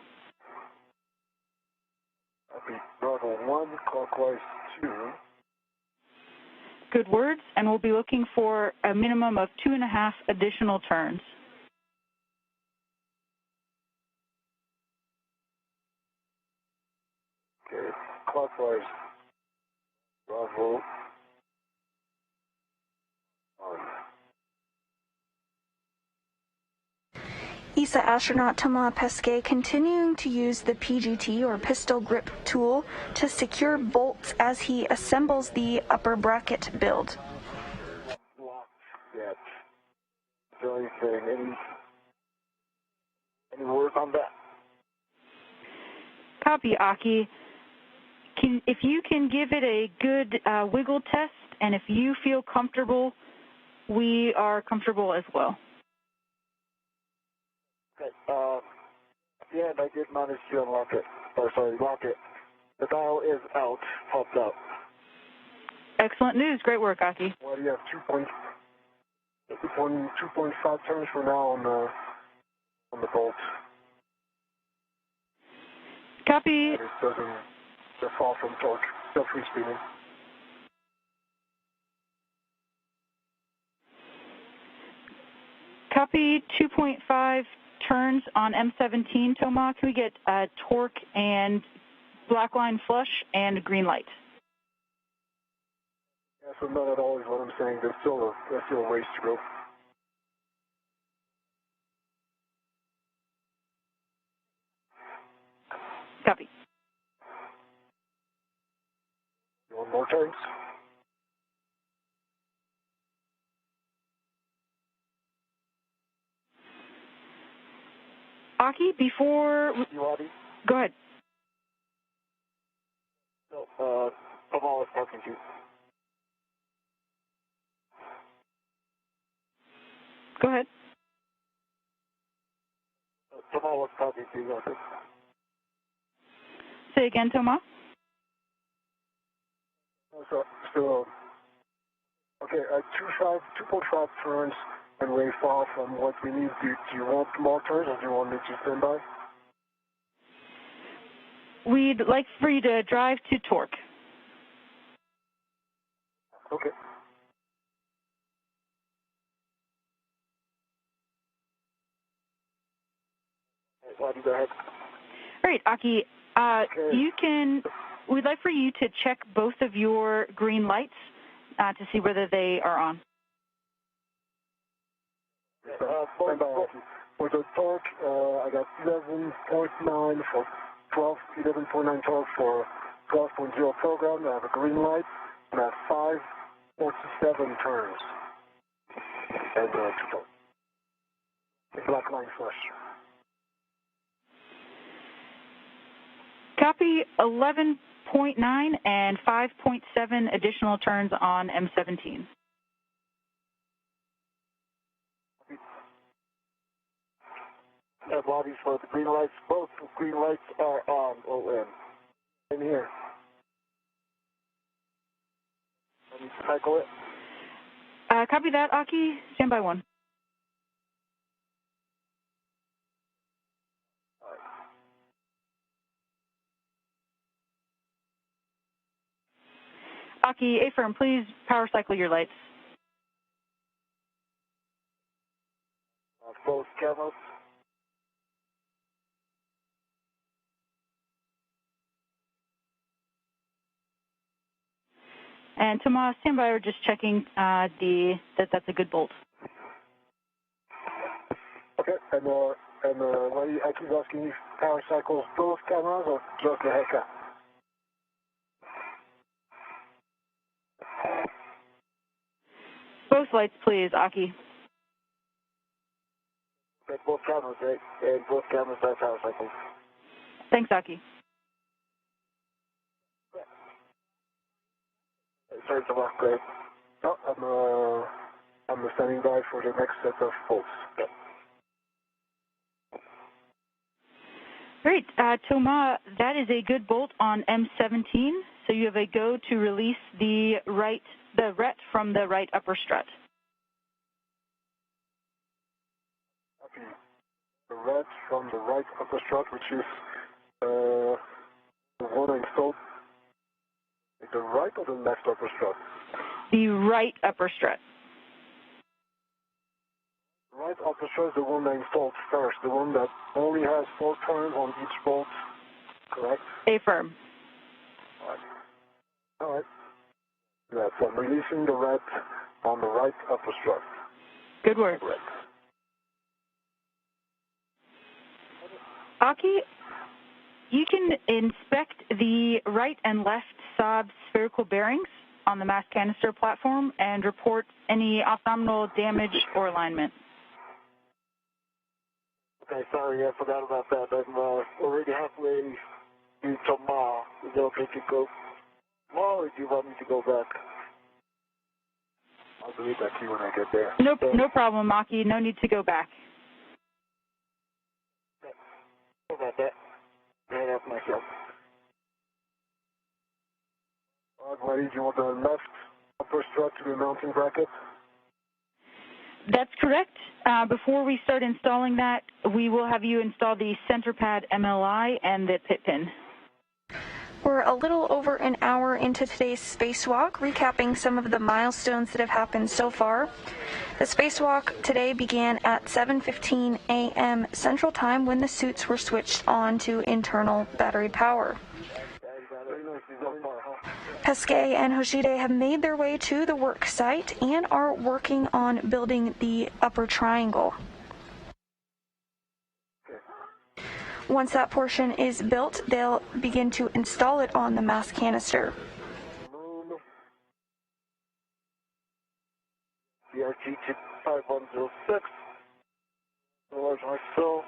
Copy Bravo 1, clockwise 2. Good words, and we'll be looking for a minimum of 2.5 additional turns. Okay, clockwise Bravo 1. ESA astronaut Thomas Pesquet continuing to use the PGT or pistol grip tool to secure bolts as he assembles the upper bracket build. Locked yet. So anything, any words on that? Copy, Aki. If you can give it a good wiggle test, and if you feel comfortable, we are comfortable as well. Okay, yeah, I did manage to unlock it. Lock it. The dial is out, popped up. Excellent news. Great work, Aki. Well, you have 2.5 turns for now on the bolt. Copy. And it doesn't just fall from torque, still free spinning. Copy 2.5 turns on M17, Thomas. Can we get torque and black line flush and green light? Yeah, so not at all is what I'm saying. There's still a ways to go. Copy. You want more turns? Aki, before... Go ahead. No, Kamal was talking to you. Go ahead. Kamal was talking to you. Say again, Thomas. So okay, 2.5 turns and way far from what we need. Do you want more turns, or do you want me to stand by? We'd like for you to drive to torque. Okay. Go ahead. Great, Aki. Okay. We'd like for you to check both of your green lights to see whether they are on. For the torque, I got 11.9 for 12, 11.9 torque for 12.0 program. I have a green light, and I have 5.47 turns. And 2 torque. Black line flush. Copy 11.9 and 5.7 additional turns on M17. Bobby, for the green lights, both green lights are on, OM. In here. I need to cycle it. Copy that, Aki. Stand by 1. Aki, A-firm, please power cycle your lights. Both cameras. And Thomas, stand by. We're just checking that's a good bolt. Okay, and I keep asking if power cycles both cameras or just the heca? Both lights, please, Aki. Okay, both cameras, right? And both cameras have power cycles. Thanks, Aki. Sorry to walk, great. No, I'm standing by for the next set of bolts. Yeah. Great. Thomas, that is a good bolt on M17, so you have a go to release the ret from the right upper strut. Okay. The ret from the right upper strut, which is the one I installed. The right or the left upper strut? The right upper strut. Right upper strut is the one I installed first, the one that only has 4 turns on each bolt, correct? A-firm. All right. Yeah, so I'm releasing the ret on the right upper strut. Good work. Correct. Aki, you can inspect the right and left Saab spherical bearings on the Mast Canister platform and report any optimal damage or alignment. Okay, sorry, I forgot about that. I'm already halfway to Ma. Is it okay to go Ma, or do you want me to go back? I'll delete that key when I get there. No problem, Aki. No need to go back. How about that? Right off myself. Ready, do you want the left upper strut to the mounting bracket? That's correct. Before we start installing that, we will have you install the center pad MLI and the pit pin. We're a little over an hour into today's spacewalk, recapping some of the milestones that have happened so far. The spacewalk today began at 7:15 a.m. Central Time when the suits were switched on to internal battery power. Pesquet and Hoshide have made their way to the work site and are working on building the upper triangle. Once that portion is built, they'll begin to install it on the Mast Canister. BRG 5106. Large myself.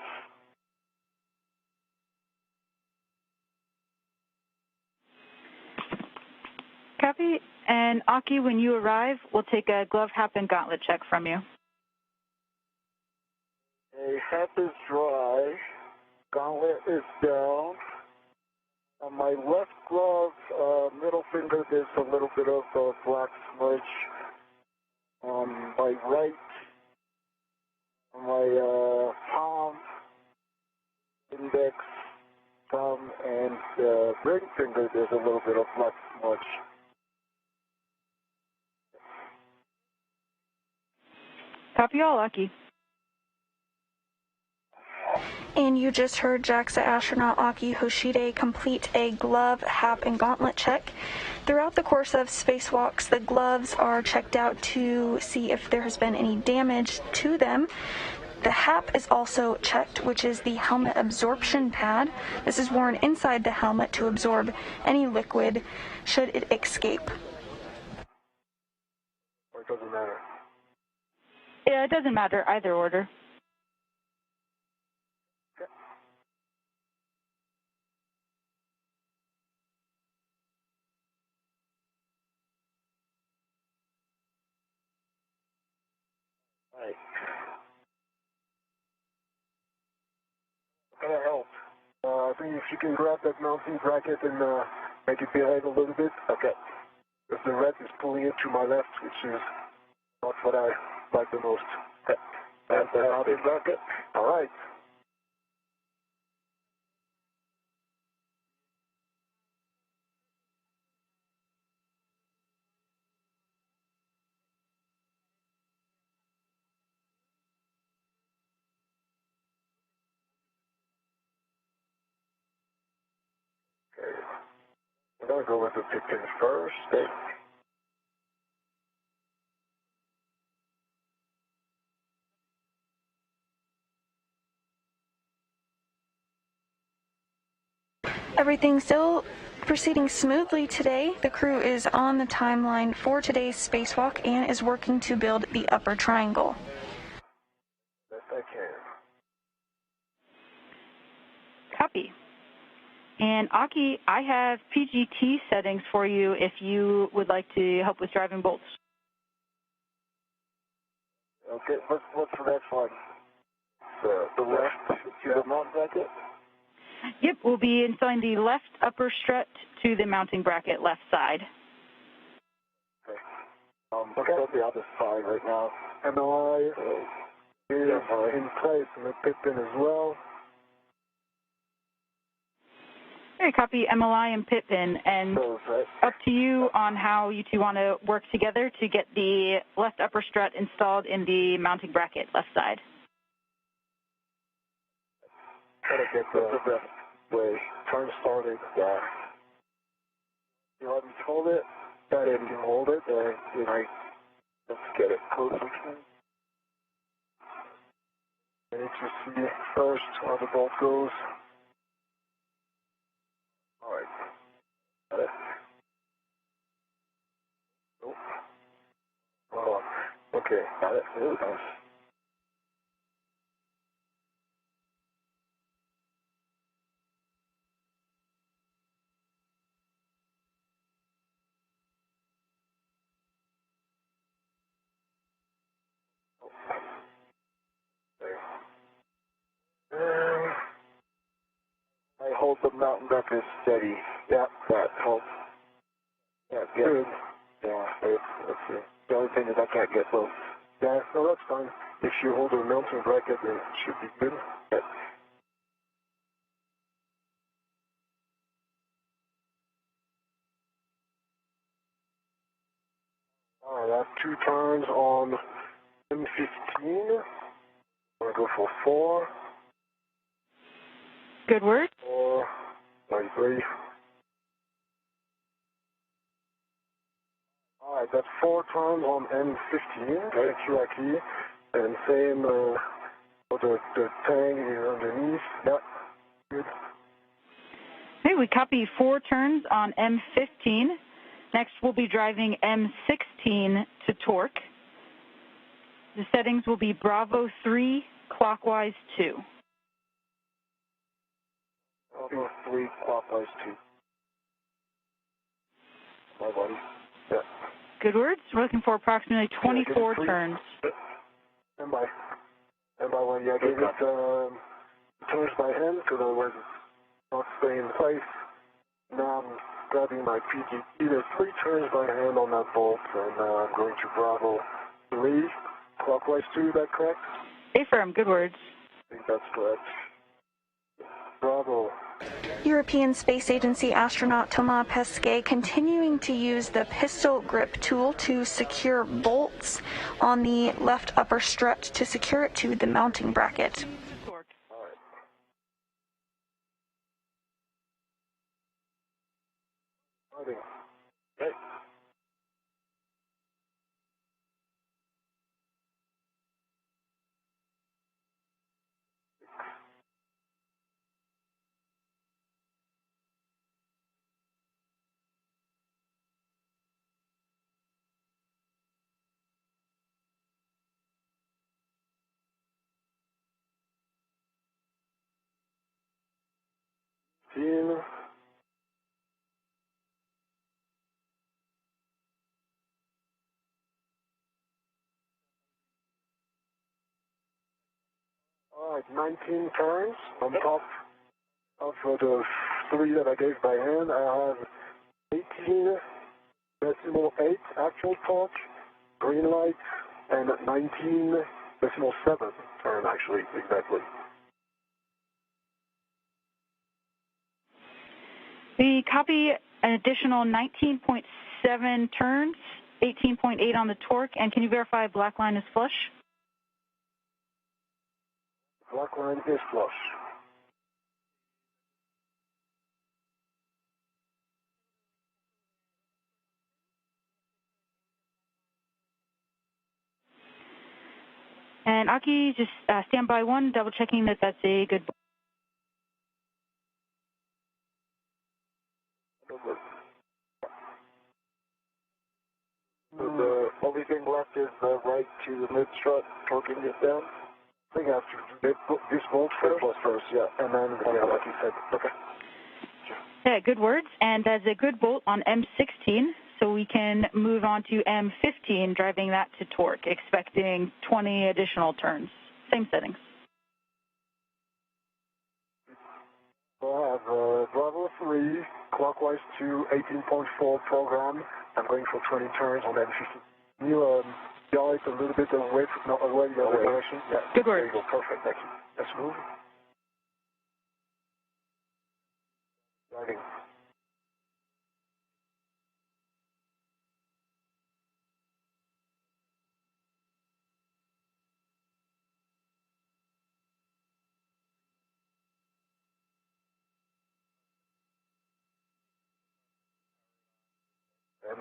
Copy. And Aki, when you arrive, we'll take a glove hat and gauntlet check from you. A hat is dry. Gauntlet is down. On my left glove, middle finger, there's a little bit of black smudge. On my right, on my palm, index, thumb, and ring finger, there's a little bit of black smudge. Copy all, Aki. And you just heard JAXA astronaut Aki Hoshide complete a glove, hat, and gauntlet check. Throughout the course of spacewalks, the gloves are checked out to see if there has been any damage to them. The HAP is also checked, which is the helmet absorption pad. This is worn inside the helmet to absorb any liquid should it escape. Or it doesn't matter? Yeah, it doesn't matter, either order. Right. Can I help? I think if you can grab that mounting bracket and make it behave a little bit. Okay. Because the red is pulling it to my left, which is not what I like the most. Okay. That's the mounting bracket. All right. Okay. I'm going to go with the pin first. Okay. Everything's still proceeding smoothly today. The crew is on the timeline for today's spacewalk and is working to build the upper triangle. Best I can. Copy. And Aki, I have PGT settings for you if you would like to help with driving bolts. Okay, what's the next one? The left to the mount bracket? Yep, we'll be installing the left upper strut to the mounting bracket left side. Okay. Okay. On the other side right now. MLI is in place, and the pit pin as well. Okay, copy MLI and pit pin, and up to you on how you two want to work together to get the left upper strut installed in the mounting bracket left side. Try to get the best way. Turn started. Yeah. You want me to hold it? That if you hold it, then let's get it closer. I need to see first how the bolt goes. All right. Got it. Nope. Hold on. Okay. Got it. There it goes. I hold the mountain bracket steady. Yeah, that helps. Yeah, good. Yeah, let's see. The only thing is I can't get low. Yeah, no, that's fine. If you hold the mounting bracket, then it should be good. Yeah. All right, I have 2 turns on M15. I'm going to go for 4. Good work. 4, 33. All right, that's 4 turns on M15. Thank you, Aki. And same for the tang is underneath. Yep, good. Okay, we copy 4 turns on M15. Next, we'll be driving M16 to torque. The settings will be Bravo 3, clockwise 2. Bravo 3, clockwise 2. My buddy. Yeah. Good words. We're looking for approximately 24 turns. And by when I gave it turns by hand, because otherwise it's not staying in place. Now I'm grabbing my PGT. There's 3 turns by hand on that bolt, and I'm going to Bravo 3, clockwise 2, is that correct? Affirm, good words. I think that's correct. Bravo. European Space Agency astronaut Thomas Pesquet continuing to use the pistol grip tool to secure bolts on the left upper strut to secure it to the mounting bracket. Starting. Okay. Team. All right, 19 turns on top of the 3 that I gave by hand. I have 18.8 actual torque, green light, and 19.7 turn actually, exactly. We copy an additional 19.7 turns, 18.8 on the torque, and can you verify black line is flush? Black line is flush. And Aki, just stand by 1, double checking that that's a good. The only thing left is the right to the mid strut, torquing it down. I think I have to do this bolt first, yeah, and then, yeah, like you said, okay. Yeah, good words, and that's a good bolt on M16, so we can move on to M15, driving that to torque, expecting 20 additional turns. Same settings. So I have Bravo 3, clockwise to 18.4 program. I'm going for 20 turns on M15. Can you yell it a little bit away, not away the other direction? Yeah. Good word. There you go, perfect, thank you. Let's move. Driving. And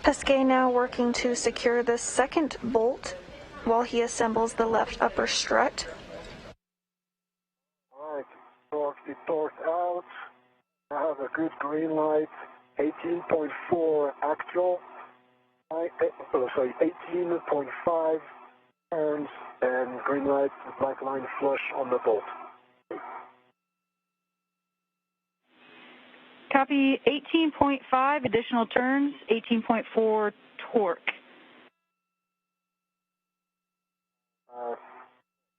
Pesquet now working to secure the second bolt while he assembles the left upper strut. alright, it torqued out. I have a good green light, 18.4 actual. 18.5 turns and green light, black line flush on the bolt. Copy 18.5 additional turns, 18.4 torque.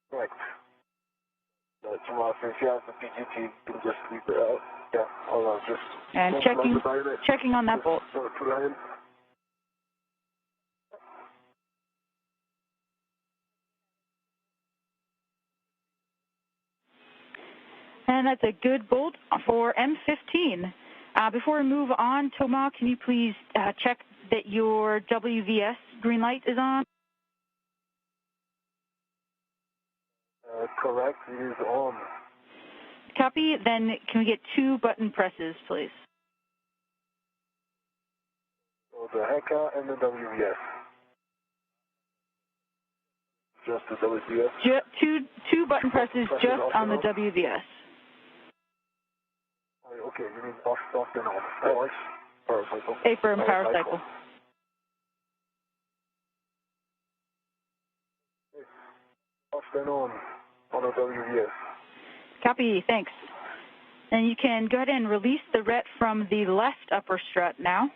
Correct. Tomorrow, since you have the PGT, you can just leave it out. Yeah, I'll just... And checking on that bolt. And that's a good bolt for M15. Before we move on, Thomas, can you please check that your WVS green light is on? Correct, it is on. Copy. Then can we get 2 button presses, please? So the HECA and the WVS. Just the WVS? Two button presses just on the WVS. Okay, you mean off and on. Power cycle. Affirm, power cycle. Off and on a WVS. Copy, thanks. And you can go ahead and release the ret from the left upper strut now.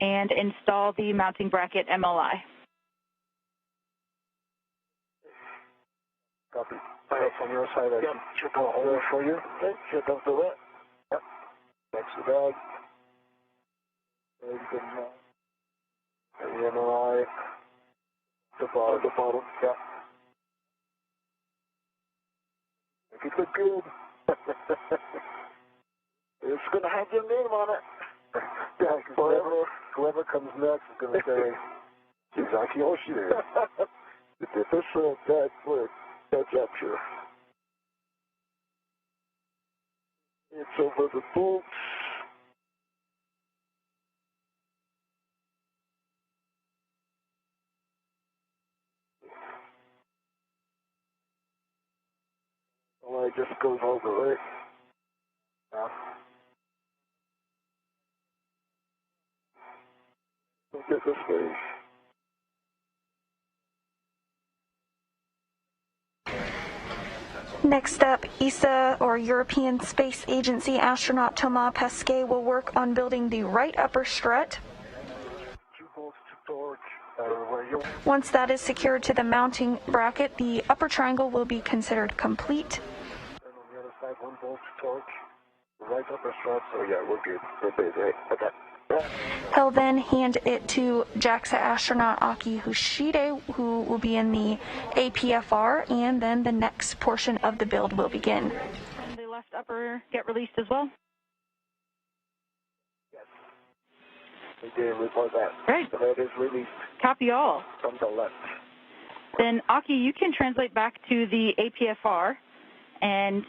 and install the mounting bracket MLI. Copy. That's on your side. I can check the holder for you. Okay, check out the left. Yep. Next to the bag. Very good job. And the MLI. The bottom. Yeah. Make it look good. It's going to have your name on it. Yeah, because whoever comes next is going to say, Izaki Hoshide. The official bad flip, bad capture. It's over the boots. Well, it just goes over it. Yeah. Look at this way. Next up, ESA, or European Space Agency astronaut Thomas Pesquet will work on building the right upper strut. 2 bolts to torque. Once that is secured to the mounting bracket, the upper triangle will be considered complete. And on the other side, 1 bolt to torque. Right upper strut, so yeah, we're good. We're busy. Okay. He'll then hand it to JAXA astronaut Akihiko, who will be in the APFR, and then the next portion of the build will begin. And the left upper get released as well? Yes. We did report that. Great. So that is released. Copy all. From the left. Then, Aki, you can translate back to the APFR, and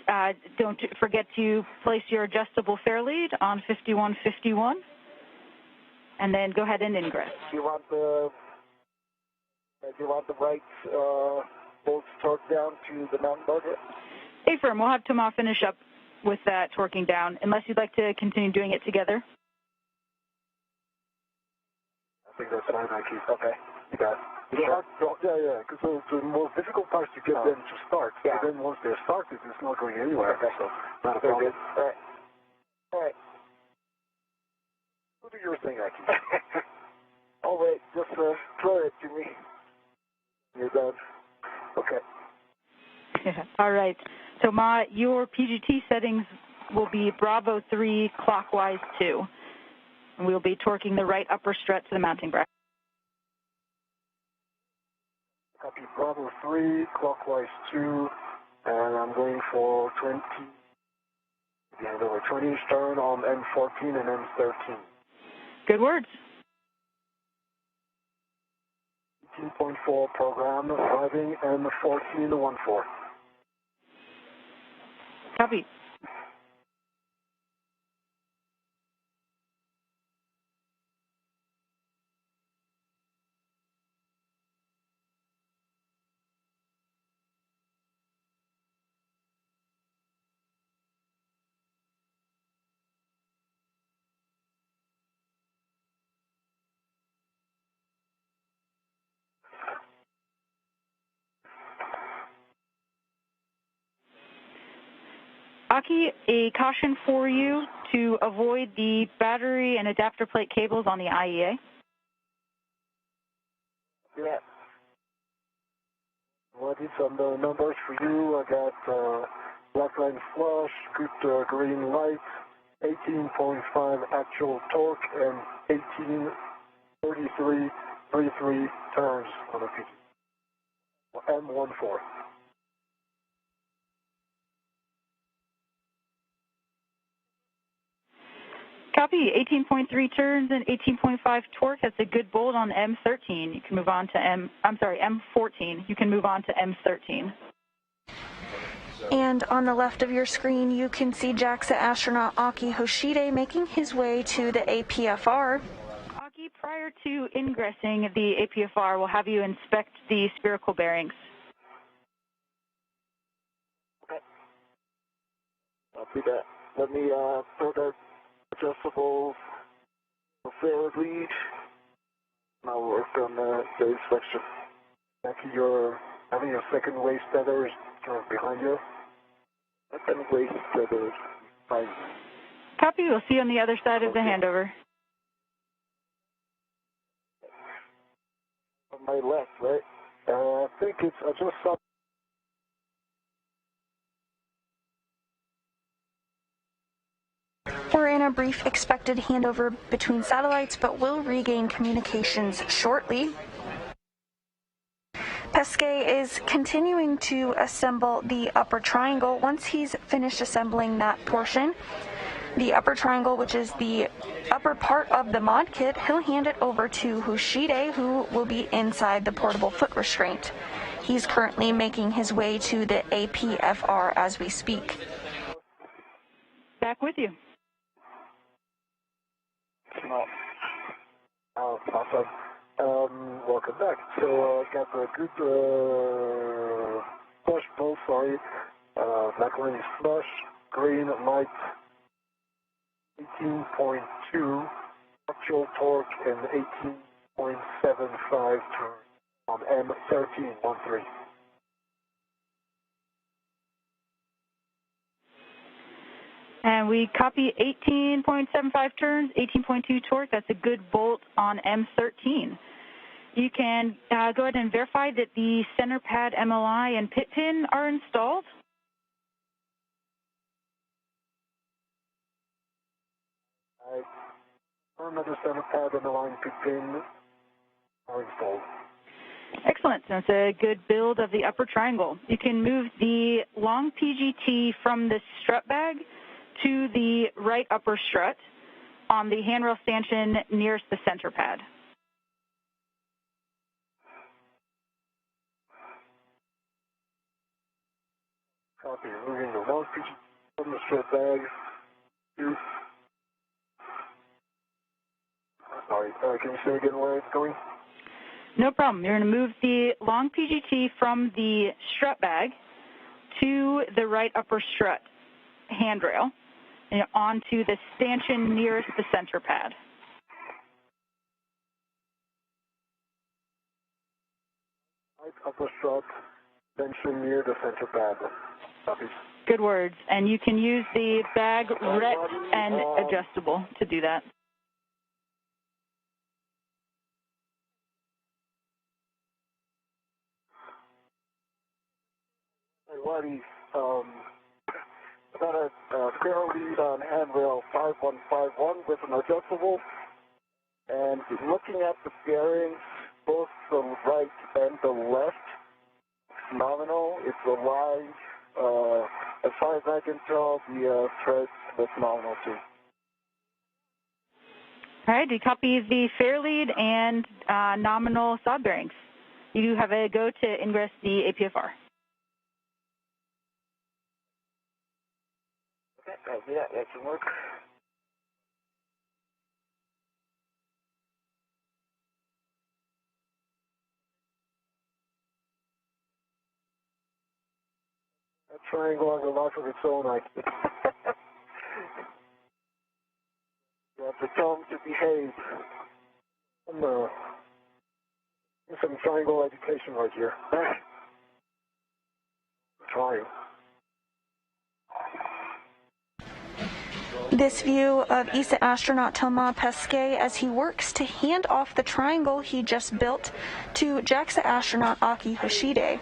don't forget to place your adjustable fair lead on 5151. And then go ahead and ingress. Do you want the right bolts torqued down to the mountain bracket? Hey, firm. We'll have Thomas finish up with that torquing down, unless you'd like to continue doing it together. I think that's fine, Nike. Okay, you got it. Yeah, because the most difficult part is to get them to start. Yeah. And then once they're started, it's not going anywhere. Okay. So, not a problem. All right. Do your thing, Aki. Oh, wait, just throw it to me. You're done. Okay. All right. So, your PGT settings will be Bravo 3, clockwise 2. And we'll be torquing the right upper strut to the mounting bracket. Copy Bravo 3, clockwise 2, and I'm going for 20. The end of a 20 turn on M14 and M13. Good words. 18.4 program, driving M14 to 14. Copy. Aki, a caution for you to avoid the battery and adapter plate cables on the IEA. Yeah. What is on the numbers for you? I got black line flush, good green light, 18.5 actual torque, and 18.33 turns on the PG. M14. Copy. 18.3 turns and 18.5 torque. That's a good bolt on M13. You can move on to M14. You can move on to M13. And on the left of your screen, you can see JAXA astronaut Aki Hoshide making his way to the APFR. Aki, prior to ingressing the APFR, we'll have you inspect the spherical bearings. Okay. I'll do that. Let me throw that adjustable fair lead. I'll work on the inspection. Actually, you're having your second waist tethers kind of behind you. Second waist tethers behind you. Copy. We'll see you on the other side of the handover. my left, right? I think it's, I just saw. We're in a brief expected handover between satellites, but will regain communications shortly. Pesquet is continuing to assemble the upper triangle. Once he's finished assembling that portion, the upper triangle, which is the upper part of the mod kit, he'll hand it over to Hoshide, who will be inside the portable foot restraint. He's currently making his way to the APFR as we speak. Back with you. Awesome. Welcome back. So, got the good flush bolt, sorry. Black line is flush, green light 18.2, actual torque and 18.75 on M1313. And we copy 18.75 turns, 18.2 torque. That's a good bolt on M13. You can go ahead and verify that the center pad MLI and pit pin are installed. I confirm that the center pad MLI and pit pin are installed. Excellent. That's a good build of the upper triangle. You can move the long PGT from the strut bag to the right upper strut on the handrail stanchion nearest the center pad. Copy. Moving the long PGT from the strut bag to... Sorry, can you say again where it's going? No problem. You're going to move the long PGT from the strut bag to the right upper strut handrail and onto the stanchion nearest the center pad. Right upper strut, stanchion near the center pad. Copy. Good words. And you can use the bag ret and adjustable to do that. Alrighty, got a square lead on handrail 5151 with an adjustable, and looking at the bearings, both the right and the left, nominal, it's aligned, as far as I can tell, the thread that's nominal too. All right, you copy the fair lead and nominal sod bearings. You do have a go to ingress the APFR. Yeah, that can work. That triangle has a life of its own, I think. You have to tell them to behave. Some triangle education right here. Trying. This view of ESA astronaut Thomas Pesquet as he works to hand off the triangle he just built to JAXA astronaut Akihiko. I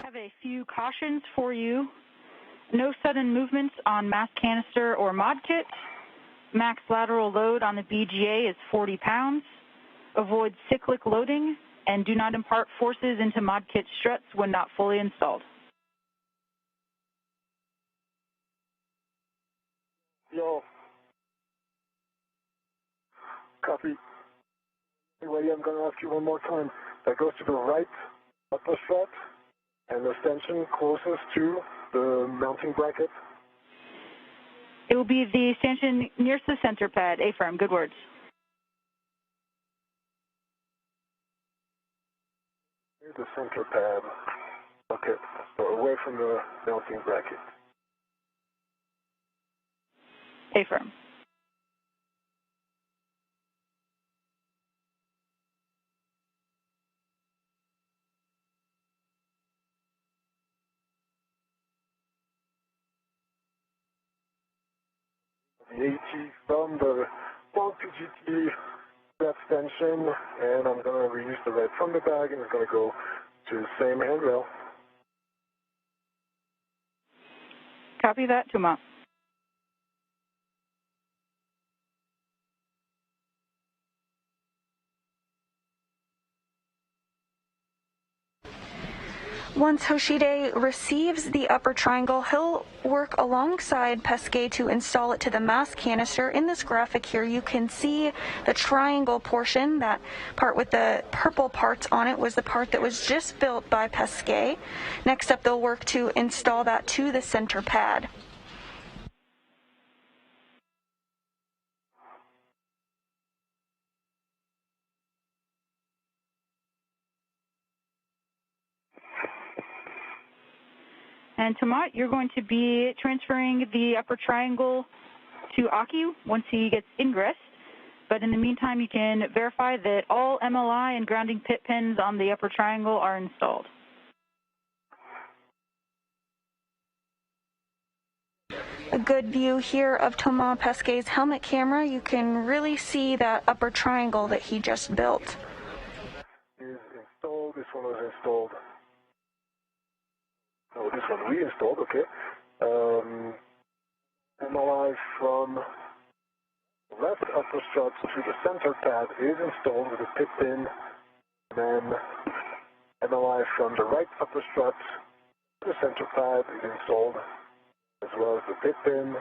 have a few cautions for you. No sudden movements on Mast canister or mod kit. Max lateral load on the BGA is 40 pounds. Avoid cyclic loading and do not impart forces into mod kit struts when not fully installed. Yo. Copy. Anyway, I'm going to ask you one more time. That goes to the right upper strut and the stanchion closest to the mounting bracket. It will be the stanchion nearest the center pad. A-firm, good words. Near the center pad. Okay, so away from the mounting bracket. A-firm. The AT from the long PGT extension, and I'm going to reuse the red from the bag, and it's going to go to the same handrail. Copy that, Thomas. Once Hoshide receives the upper triangle, he'll work alongside Pesquet to install it to the mast canister. In this graphic here, you can see the triangle portion. That part with the purple parts on it was the part that was just built by Pesquet. Next up, they'll work to install that to the center pad. And Thomas, you're going to be transferring the upper triangle to Aki once he gets ingress. But in the meantime, you can verify that all MLI and grounding pit pins on the upper triangle are installed. A good view here of Thomas Pesquet's helmet camera. You can really see that upper triangle that he just built. Is installed. This one was installed. Oh, this one we installed, okay. MLI from the left upper strut to the center pad is installed with a pit pin, and then MLI from the right upper strut to the center pad is installed, as well as the pit pin,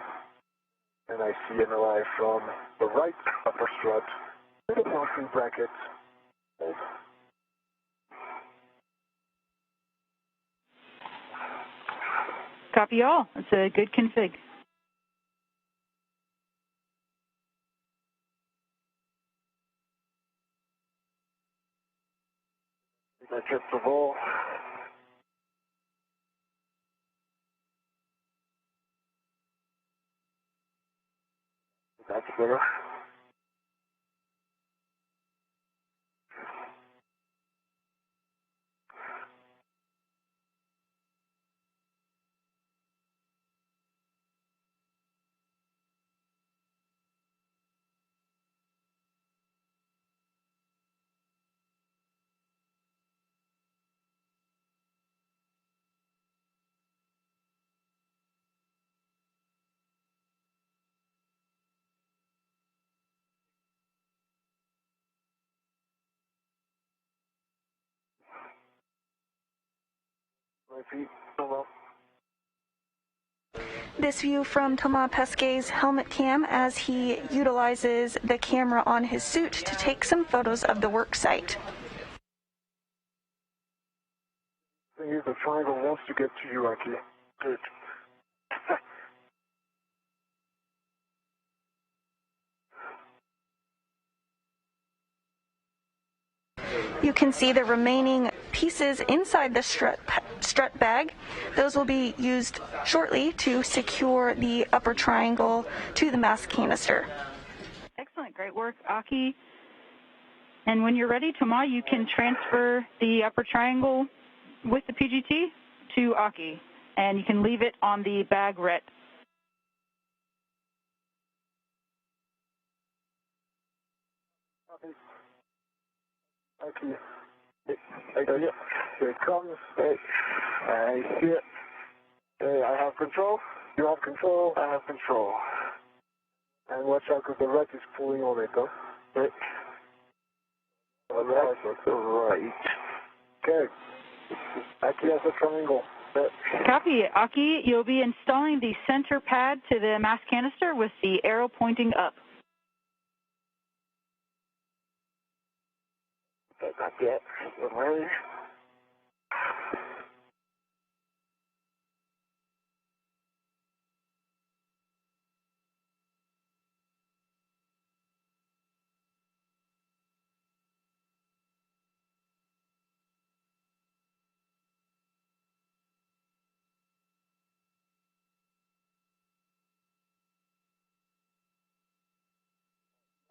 and I see MLI from the right upper strut to the mounting bracket. Copy all. It's a good config. I checked the ball. That's better. My feet, hello. This view from Thomas Pesquet's helmet cam as he utilizes the camera on his suit to take some photos of the work site. Thing is, the triangle wants to get to you, Aki. Good. You can see the remaining pieces inside the strut bag. Those will be used shortly to secure the upper triangle to the mast canister. Excellent. Great work, Aki. And when you're ready, Thomas, you can transfer the upper triangle with the PGT to Aki, and you can leave it on the bag ret. Aki. Here it comes. Hey, I see it. Hey, I have control. You have control. I have control. And watch out, because the red is pulling on it, huh? Right. Right. Okay. Aki has a triangle. Copy. Aki, you'll be installing the center pad to the mast canister with the arrow pointing up. Not yet. Ready?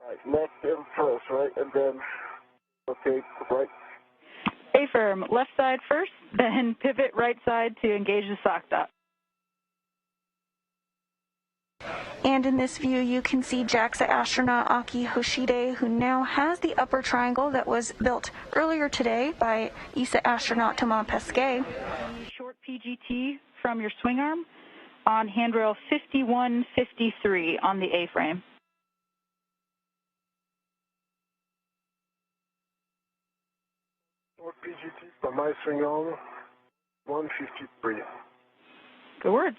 Right, left in first, right? And then, okay, right. A-firm, left side first, then pivot right side to engage the sock dot. And in this view, you can see JAXA astronaut Aki Hoshide, who now has the upper triangle that was built earlier today by ESA astronaut Thomas Pesquet. Short PGT from your swing arm on handrail 5153 on the A-frame. Short PGT from my swing arm, 153. Good words.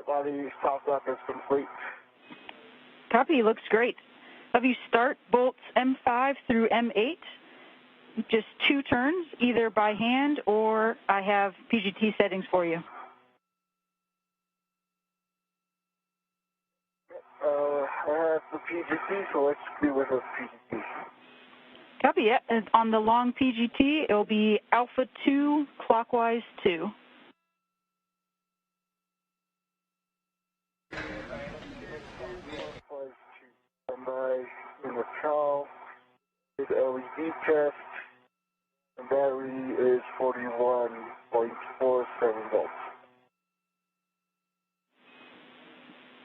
Body soft wrap is complete. Copy, looks great. Have you start bolts M5 through M8, just 2 turns, either by hand or I have PGT settings for you. I have the PGT, so let's do with a PGT. Copy, yeah. And on the long PGT, it'll be alpha 2, clockwise 2. In the cow is LED test. The battery is 41.47 volts.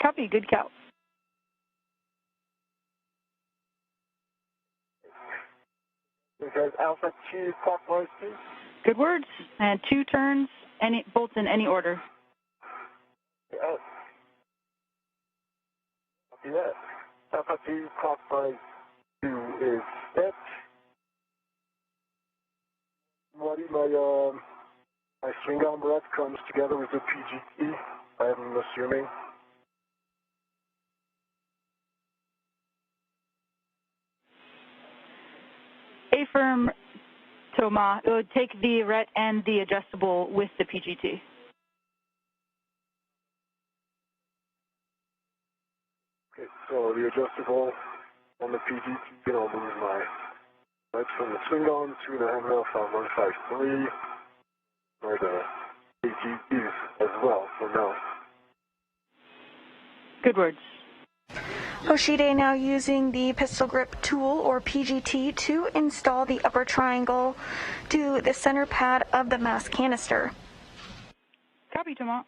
Copy, good count. It says alpha 2 clockwise 2. Good words. And 2 turns, any bolts in any order. Copy that. Alpha 2 clockwise 2 is Sept. My string arm breath comes together with the PGT, I'm assuming. A-firm, Thomas, it would take the RET and the adjustable with the PGT. Okay, so the adjustable on the PGT, you know, move my lights from the swing arm to the handrail from 153, or the PGTs as well for now. Good words. Hoshide now using the pistol grip tool, or PGT, to install the upper triangle to the center pad of the Mast canister. Copy, Thomas.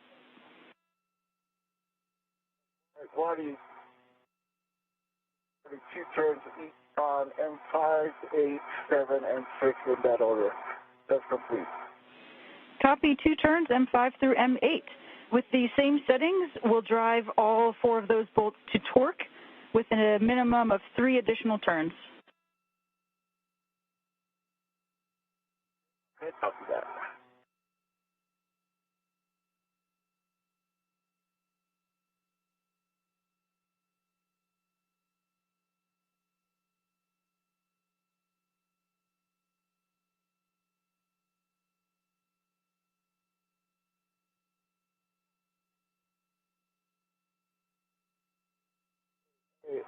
Body 2 turns each on M5, 8, 7, and 6 in that order. That's complete. Copy, 2 turns, M5 through M8. With the same settings, we'll drive all 4 of those bolts to torque with a minimum of 3 additional turns. Okay, copy that.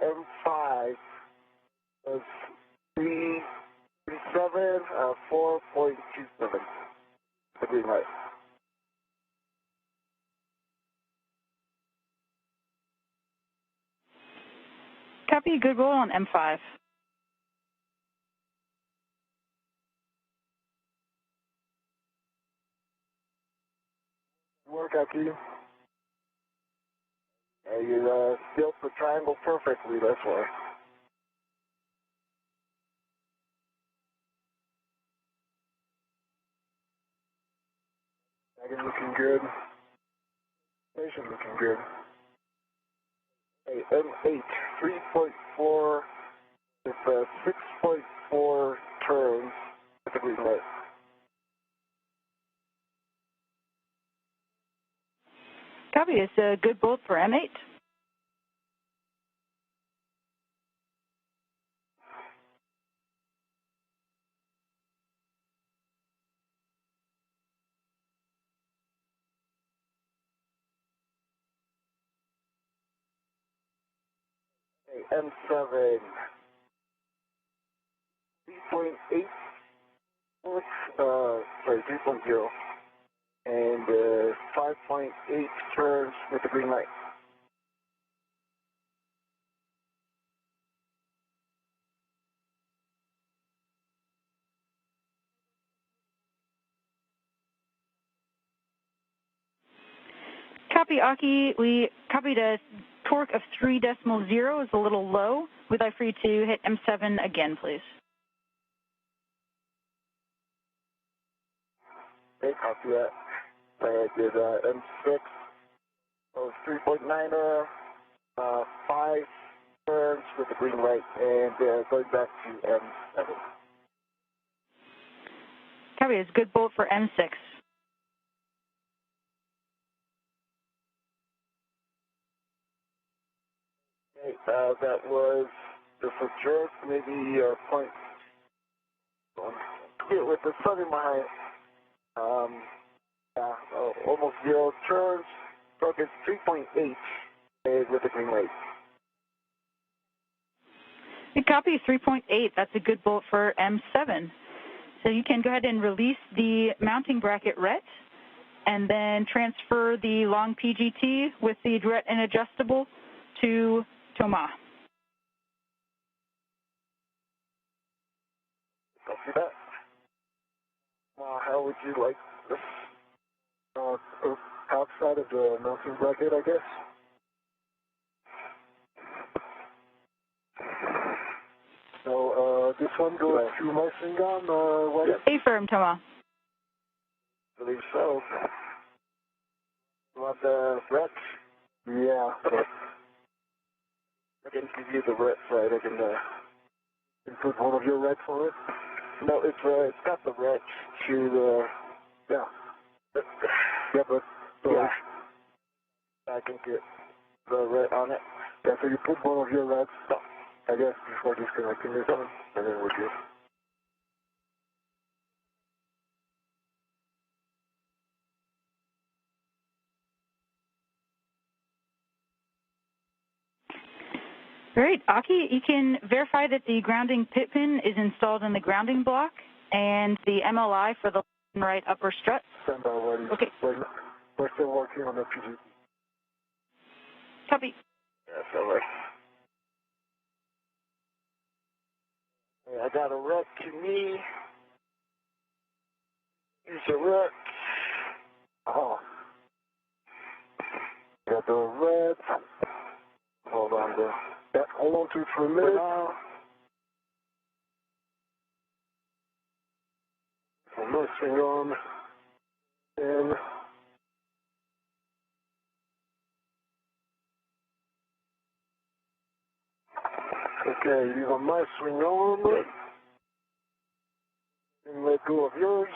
M5 is 337, 4.27. The green light. Copy, good roll on M5. Work, Aki. You built the triangle perfectly, that's why. Dragon looking good. Station looking good. Hey, M8, 3.4, it's 6.4 turns at the green light. Copy, it's a good bolt for M8. M7, 3.8, sorry, 3.0, and 5.8 turns with the green light. Copy, Aki. We copied a torque of 3.0 is a little low. We'd like for you to hit M7 again, please. Okay, copy that. I did M6 of 3.9, 5 turns with the green light, and going back to M7. Copy, it's good bolt for M6. Okay, that was just a jerk, maybe point. With the sun in my almost 0 turns, torque is 3.8 with the green light. You copy 3.8. That's a good bolt for M7. So you can go ahead and release the mounting bracket RET and then transfer the long PGT with the RET and adjustable to Thomas. Copy that. How would you like this? Outside of the mounting bracket, I guess. So this one goes to my gun, what? Stay firm, Thomas. I believe so. You want the RET? Yeah, but I can give you the RET side. I can input one of your RETs on it. No, it's got the RET to the, yeah. Yeah, but yeah. I can get the RET on it. Yeah, so you put one of your RETs, I guess, before disconnecting this one, and then we're good. Great. Aki, you can verify that the grounding pit pin is installed in the grounding block and the MLI for the right upper strut. Stand by, buddy. Okay. We're still working on the PG. Copy. Yes, all right. I got a RET to me. Here's a RET. Oh. Got the RET. Hold on there. Yeah, hold on to it for a minute. I'm messing on. And okay, leave on my swing arm. And let go of yours.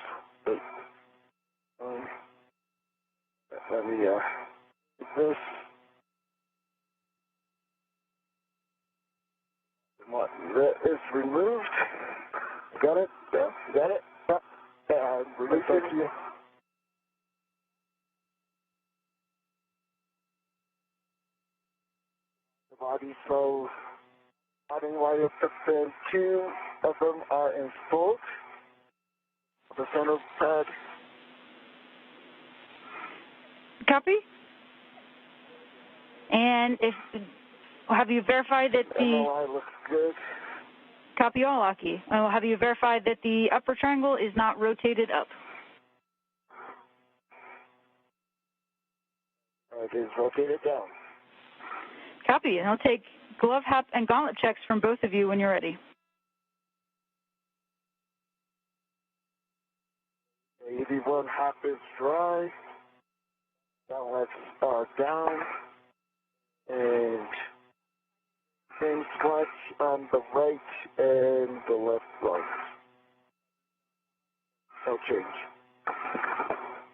Let me get this. What? That is removed. Got it? Yeah. Got it? Yeah. Release it. Thank you. The body, so body wire pin, 2 of them are installed. The center pad. Copy. And have you verified that the MLI looks good. Copy all, Aki. Have you verified that the upper triangle is not rotated up? It is rotated down. Copy. And I'll take glove, hat, and gauntlet checks from both of you when you're ready. AD1 half is dry. Gauntlets are down. And same clutch on the right and the left line. No change.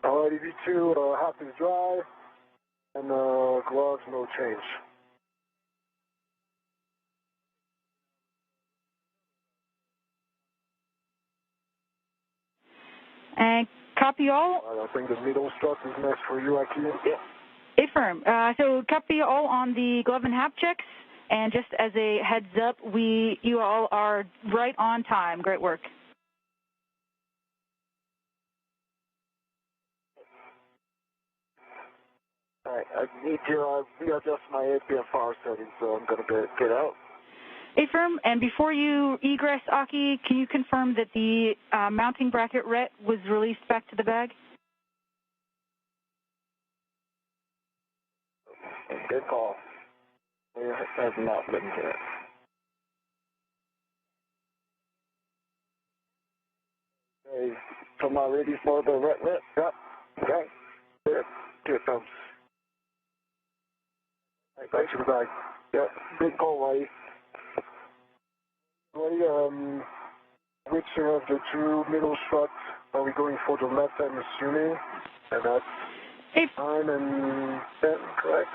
Alright, EV2, half is dry. And gloves, no change. And copy all. I think the middle strut is next for you, Aki. Yeah. Affirm. So copy all on the glove and hap checks. And just as a heads up, you all are right on time. Great work. All right, I need to readjust my APFR settings, so I'm going to get out. Affirm, and before you egress, Aki, can you confirm that the mounting bracket RET was released back to the bag? Good call. I have not been here. Okay, come on, ready for the RET? Yep. Okay. Good. Here it comes. Back to the bag. Yep. Good call, Whitey. Which of the two middle struts are we going for? The left, I'm assuming, and that's 9 and 10, correct?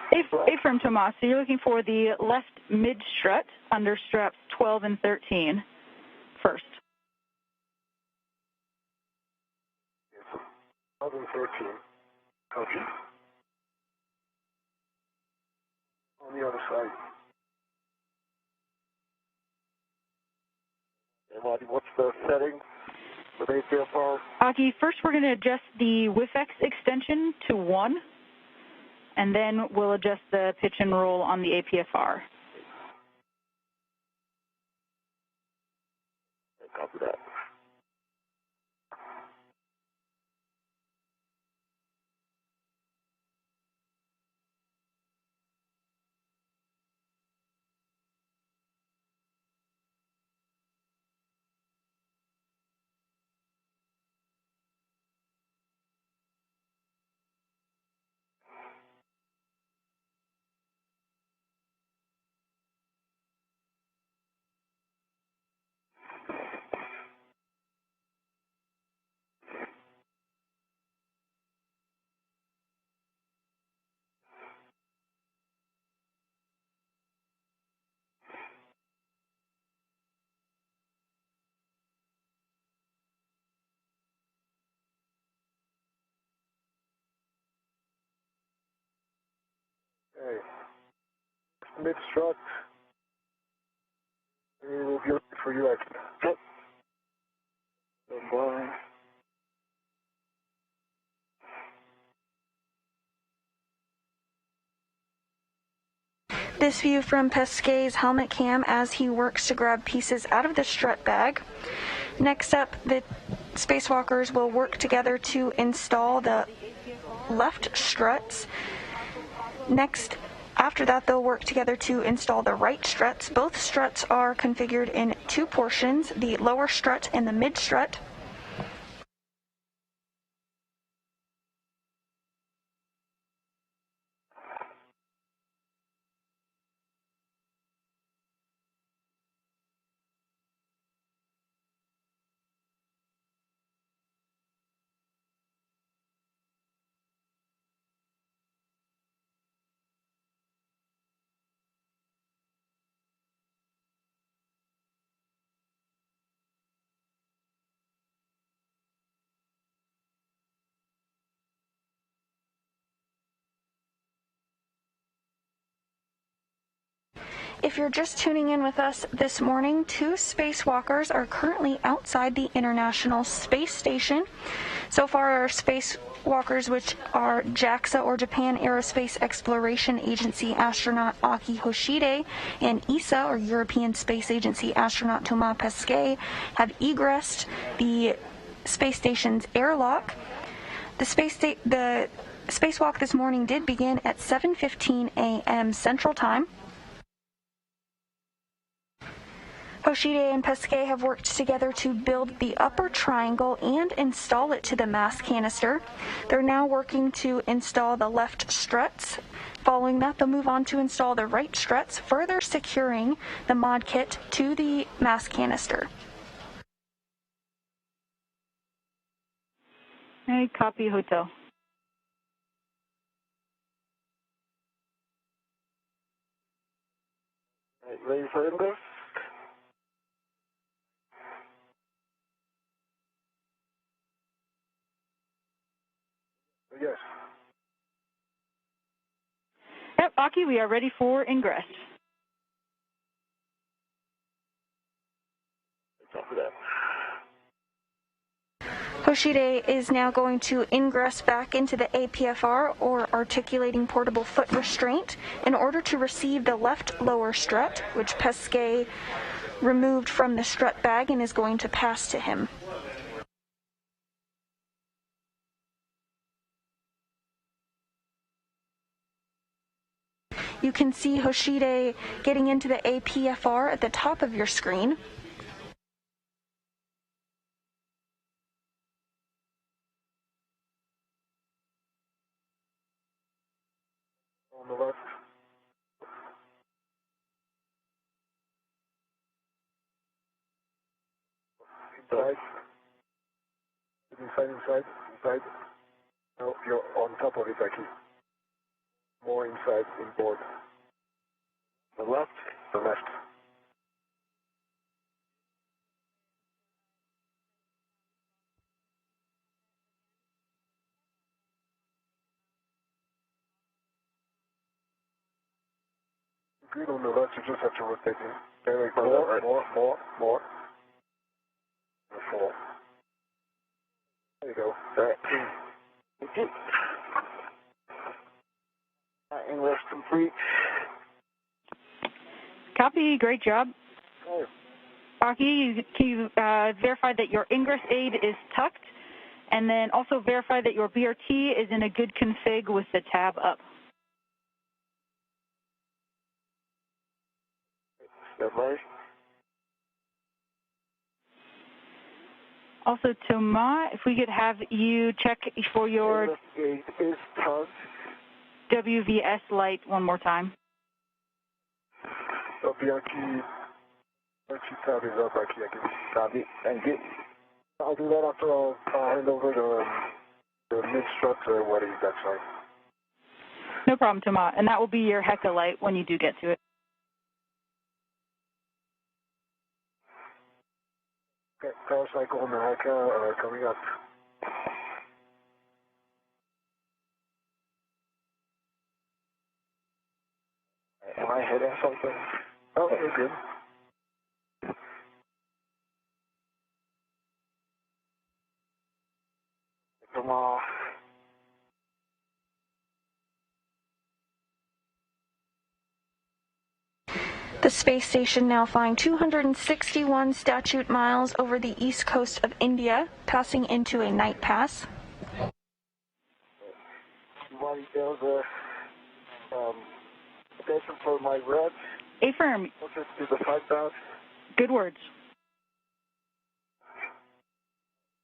Affirm, Tomas. So you're looking for the left mid strut under straps 12 and 13 first. 12 and 13. Copy. On the other side. And what's the setting for the APFR? Aki, first we're going to adjust the WIFX extension to 1, and then we'll adjust the pitch and roll on the APFR. Copy that. Okay. Mid-strut. We will be looking for you, actually. Yep. Blind. This view from Pesquet's helmet cam as he works to grab pieces out of the strut bag. Next up, the spacewalkers will work together to install the left struts. Next, after that, they'll work together to install the right struts. Both struts are configured in 2 portions, the lower strut and the mid strut. If you're just tuning in with us this morning, 2 spacewalkers are currently outside the International Space Station. So far, our spacewalkers, which are JAXA or Japan Aerospace Exploration Agency astronaut Akihiko and ESA or European Space Agency astronaut Thomas Pesquet, have egressed the space station's airlock. The spacewalk this morning did begin at 7:15 a.m. Central Time. Hoshide and Pesquet have worked together to build the upper triangle and install it to the Mast canister. They're now working to install the left struts. Following that, they'll move on to install the right struts, further securing the mod kit to the Mast canister. Hey, copy hotel. Ready for ingress? Yes. Yep, Aki, we are ready for ingress. Hoshide is now going to ingress back into the APFR, or Articulating Portable Foot Restraint, in order to receive the left lower strut, which Pesquet removed from the strut bag and is going to pass to him. You can see Hoshide getting into the APFR at the top of your screen. On the left. Inside. No, you're on top of it, Aki. More inside, inboard. The left. Good on the left, you just have to rotate it. Very good. More. And 4. There you go. Right. English complete. Copy, great job. Oh. Aki, can you verify that your ingress aid is tucked, and then also verify that your BRT is in a good config with the tab up. That right? Also, Thomas, if we could have you check for your Aid is tucked. WVS light one more time. BRT tab is up, Aki. I can copy. Thank you. I'll do that after I'll hand over the mid-strut to what is that side. No problem, Thomas. And that will be your Hecka light when you do get to it. Okay, power cycle on the Hecka coming up. Am I hitting something? Oh, you're good. Come on. The space station now flying 261 statute miles over the east coast of India, passing into a night pass. Somebody does station for my red. Affirm. Closer to the 5,000. Good words.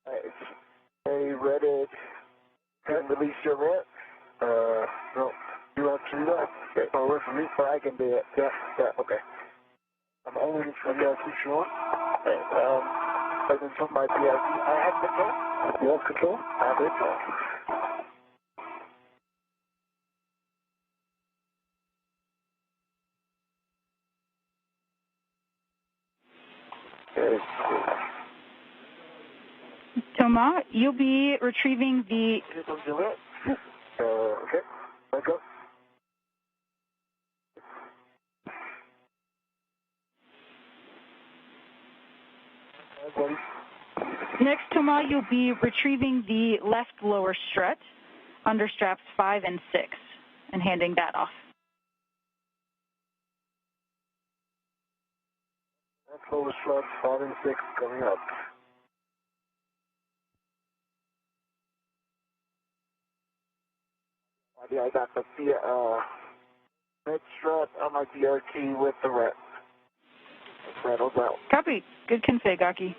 It's a redded. Can release your red? No. You have to do that? Okay. Oh, work for me? But I can do it. Yeah, okay. I'm only from the RC short. I can put my PRC. I have control. You have control? I have control. Thomas, you'll be retrieving the... Okay, let go. Next, Thomas, you'll be retrieving the left lower strut under straps 5 and 6 and handing that off. Left lower strut 5 and 6 coming up. I got the mid strut on my BRT with the red. Rattles out. Copy. Good config, Aki.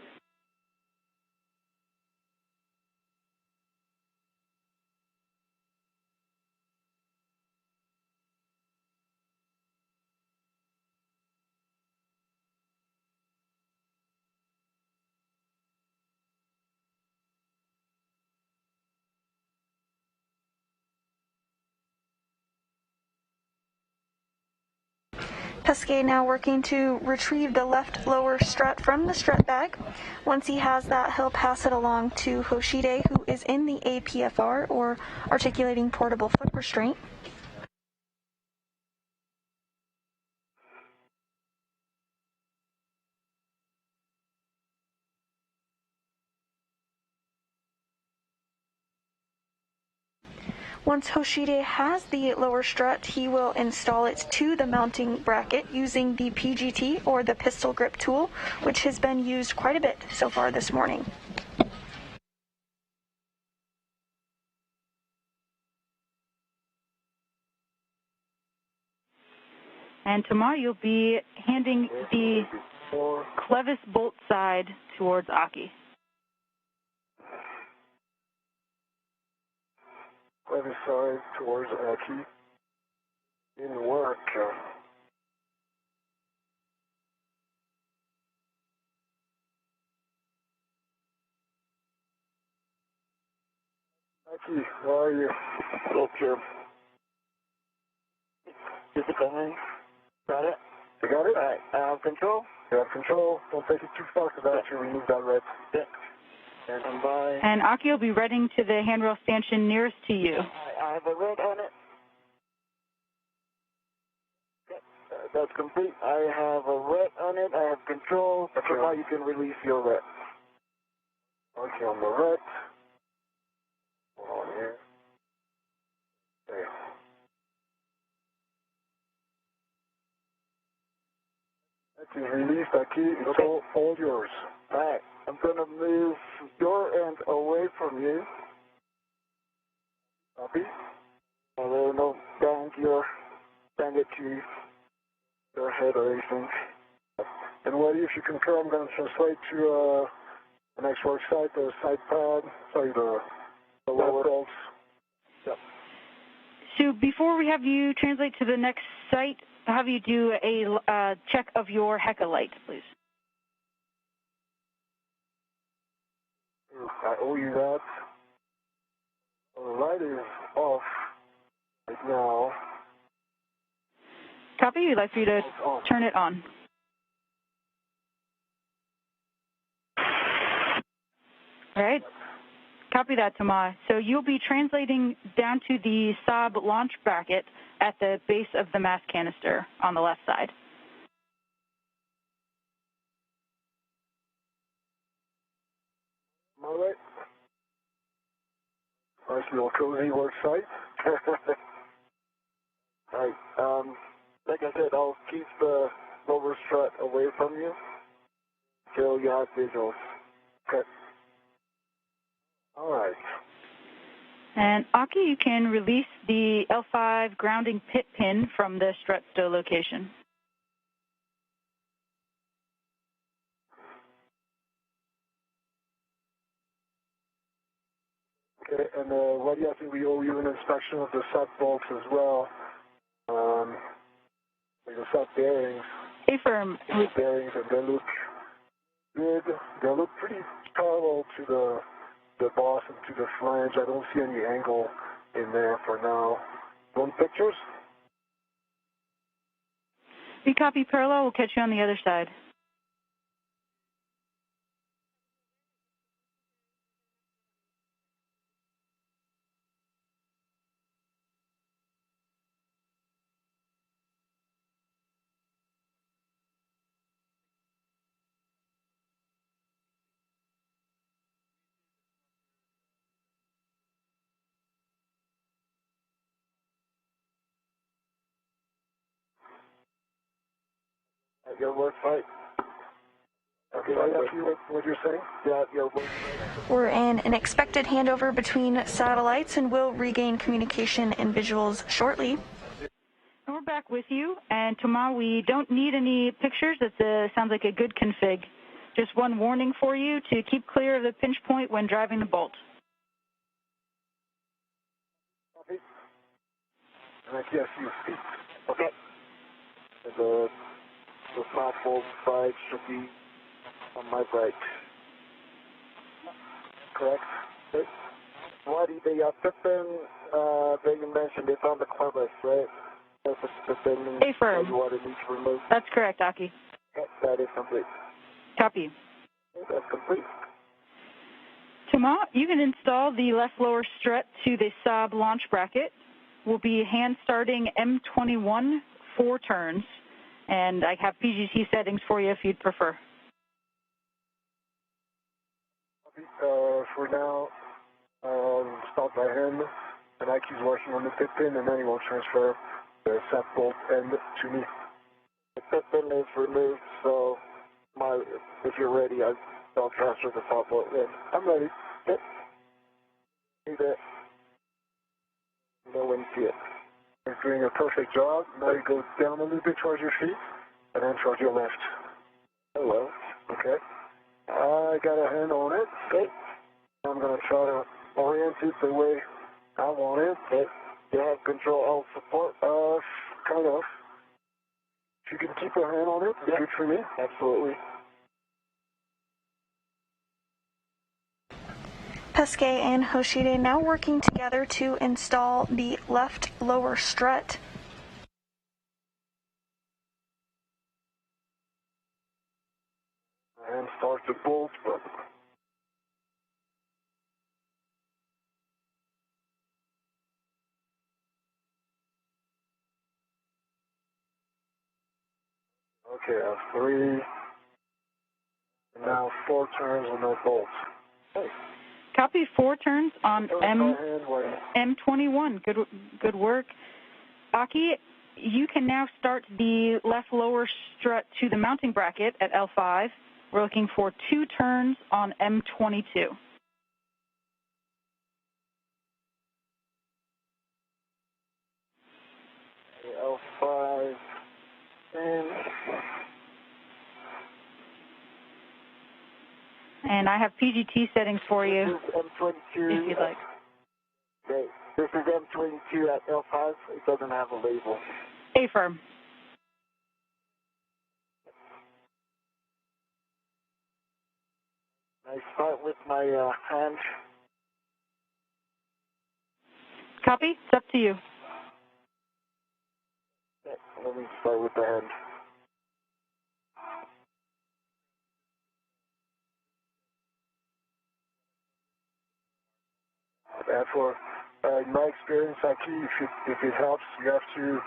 Pesquet now working to retrieve the left lower strut from the strut bag. Once he has that, he'll pass it along to Hoshide, who is in the APFR, or Articulating Portable Foot Restraint. Once Hoshide has the lower strut, he will install it to the mounting bracket using the PGT, or the pistol grip tool, which has been used quite a bit so far this morning. And Thomas, you'll be handing the clevis bolt side towards Aki. Clevis side towards Aki. In work. Aki, how are you? Okay. Is it coming? Got it? You got it? Alright, I have control. You have control. Don't take it too far because I actually remove that red. Yeah. And I'm by. And Aki will be running to the handrail stanchion nearest to you. I have a red on it. That's complete. I have a red on it. I have control. Okay. So now you can release your red. Okay, on the red. Hold on here. Okay. That is released, Aki. It's okay. all yours. Alright. I'm going to move your end away from you. Copy. I will not bang it to your head or anything. And what if you concur, I'm going to translate to the next work site, the side pad, sorry, the lower bolts. Yep. So before we have you translate to the next site, have you do a check of your Heka light, please. I owe you that. The light is off right now. Copy. We'd like for you to turn it on. All right. Copy that, Thomas. So you'll be translating down to the Saab launch bracket at the base of the Mast canister on the left side. All right. Nice little cozy work site. All right. Like I said, I'll keep the lower strut away from you until you have visuals. Okay. All right. And Aki, you can release the L5 grounding pit pin from the strut stow location. Okay, and what do you think? We owe you an inspection of the Sept bolts as well. Like the Sept bearings. Affirm. Bearings, and they look good. They look pretty parallel to the boss and to the flange. I don't see any angle in there for now. Want pictures? We copy parallel. We'll catch you on the other side. At your work site. Okay, I got you what you're saying? Yeah, at your work site. We're in an expected handover between satellites and will regain communication and visuals shortly. And we're back with you. And Thomas, we don't need any pictures. That sounds like a good config. Just one warning for you to keep clear of the pinch point when driving the bolt. Copy. And I guess you see. Okay. And the flat bolt side should be on my right. Correct? Okay. What did they Pippin, that you mentioned, it's on the clevis, right? That's a Pippin. Affirm. Water needs removed. That's correct, Aki. Okay, that is complete. Copy. Okay, that's complete. Thomas, you can install the left lower strut to the Saab launch bracket. We'll be hand starting M21 4 turns, and I have PGT settings for you if you'd prefer. For now, start by hand. and Ike's working on the tip pin, and then he will transfer the Sept bolt end to me. The tip pin is removed, so if you're ready, I'll transfer the top bolt in. I'm ready. Yep. See that? You know when you see it. You're doing a perfect job. Now you go down a little bit towards your feet, and then towards your left. Hello. Okay. I got a hand on it. Okay. I'm going to try to orient it the way I want it. Okay. You have control alt support? Kind of. If you can keep a hand on it, it's good for me. Absolutely. Pesquet and Hoshide now working together to install the left lower strut. And start the bolt, but okay, I have 3, and now 4 turns on that bolt. Hey. Copy, 4 turns on M21. Good work. Aki, you can now start the left lower strut to the mounting bracket at L5. We're looking for 2 turns on M22. L5, and I have PGT settings for you. This is M22. If you'd like. Okay, this is M22 at L5. It doesn't have a label. Affirm. I start with my hand. Copy. It's up to you. Okay, let me start with the hand. Therefore, in my experience, Aki, if it helps, you have to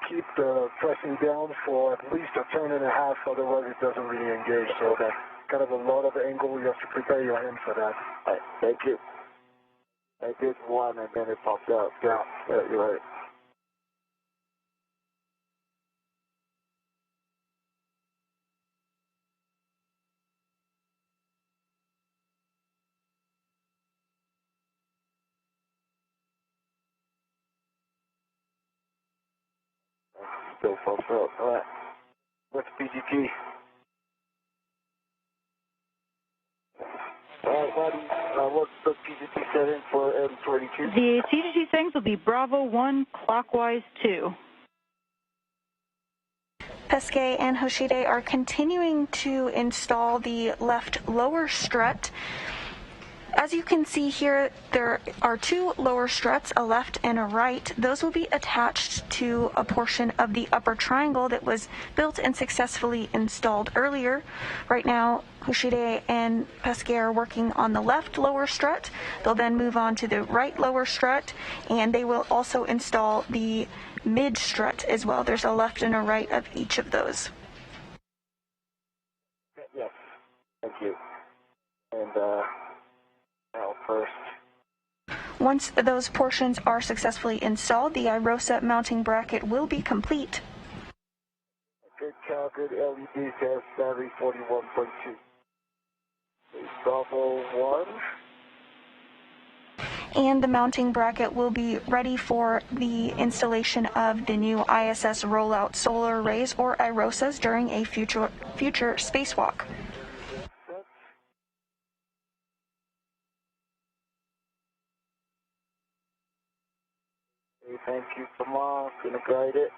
keep the pressing down for at least a turn and a half, otherwise it doesn't really engage. So that's kind of a lot of angle. You have to prepare your hand for that. All right, thank you. I did one and then it popped out. Yeah, you're right. Still pops out. All right. What's PGT? All right, buddy. What's the PGT setting for M22? The CGT settings will be Bravo 1, clockwise 2. Pesquet and Hoshide are continuing to install the left lower strut. As you can see here, there are 2 lower struts, a left and a right. Those will be attached to a portion of the upper triangle that was built and successfully installed earlier. Right now, Hoshide and Pesquet are working on the left lower strut. They'll then move on to the right lower strut, and they will also install the mid strut as well. There's a left and a right of each of those. Yes, thank you. And now first. Once those portions are successfully installed, the IROSA mounting bracket will be complete. Good cow, good LED test, battery 41.2. Bravo 1. And the mounting bracket will be ready for the installation of the new ISS rollout solar arrays, or IROSAs, during a future spacewalk. Okay, thank you, Thomas. Gonna guide it.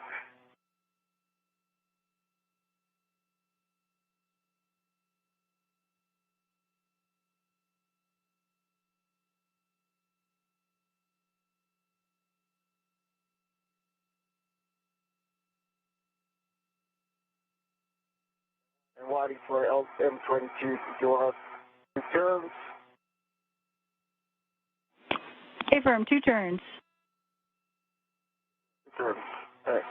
And waiting for M22 to go up. Returns. Affirm, 2 turns. Returns. All right.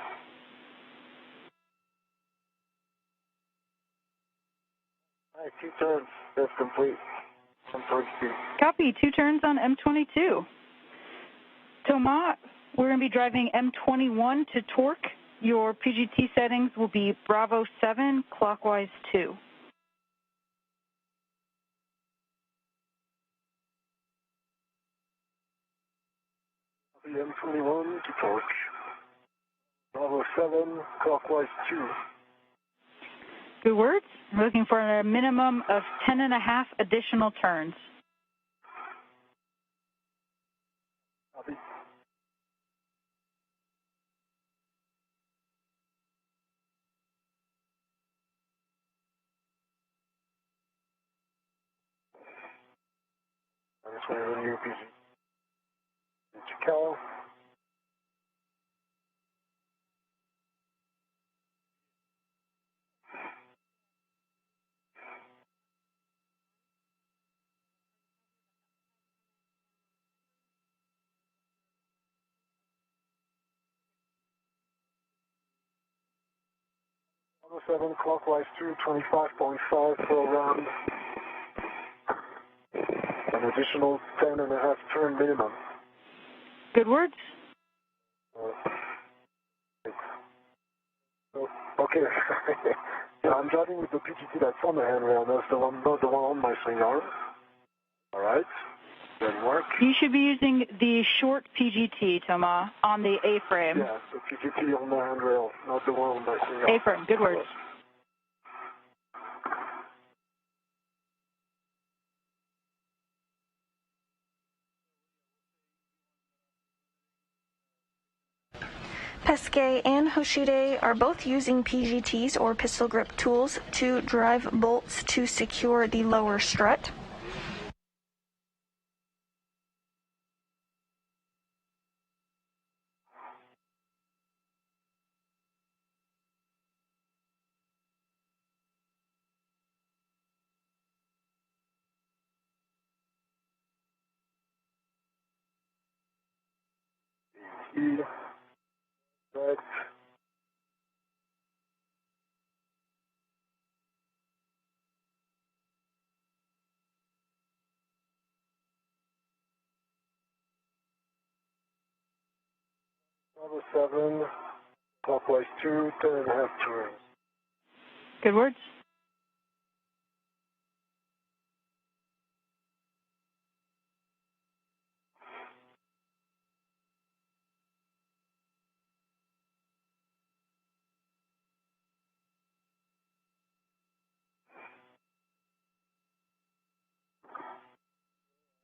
All right, 2 turns. That's complete. M22. Copy, 2 turns on M22. Thomas, we're going to be driving M21 to torque. Your PGT settings will be Bravo 7, clockwise 2. M21 to torque. Bravo 7, clockwise 2. Good words. We're looking for a minimum of 10.5 additional turns. Copy. That's where the new PG. Cal. Bravo 7, clockwise 2, 25.5 for a round. An additional 10.5 turn minimum. Good words. Okay. Yeah, I'm driving with the PGT that's on the handrail. That's the one, not the one on my swing arm. All right. Didn't work. You should be using the short PGT, Thomas, on the A-frame. Yeah, the PGT on the handrail, not the one on my swing arm. A-frame. Good words. Pesquet and Hoshide are both using PGTs or pistol grip tools to drive bolts to secure the lower strut. Right. Bravo 7, clockwise 2, 10.5 turns. Good words.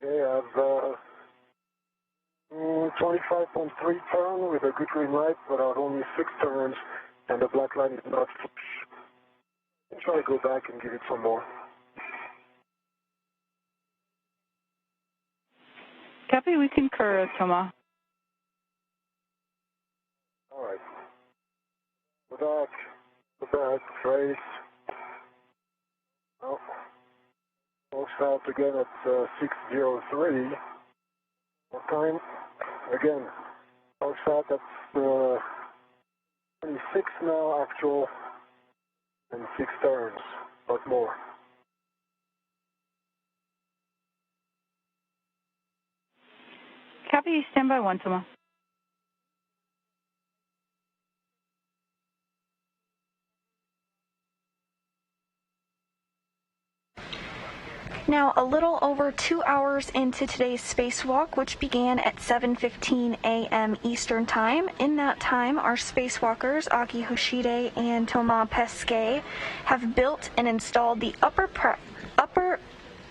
Okay, I have 25.3 turn with a good green light, but I have only 6 turns, and the black line is not flush. I'll try to go back and give it some more. Copy, we concur, Thomas. All right. Go back, trace. Oh, close out again at 603. What time? Again, close out at 26 now, actual, and 6 turns, but more. Copy, stand by 1, Thomas. Now, a little over 2 hours into today's spacewalk, which began at 7:15 a.m. Eastern Time. In that time, our spacewalkers, Aki Hoshide and Thomas Pesquet, have built and installed the upper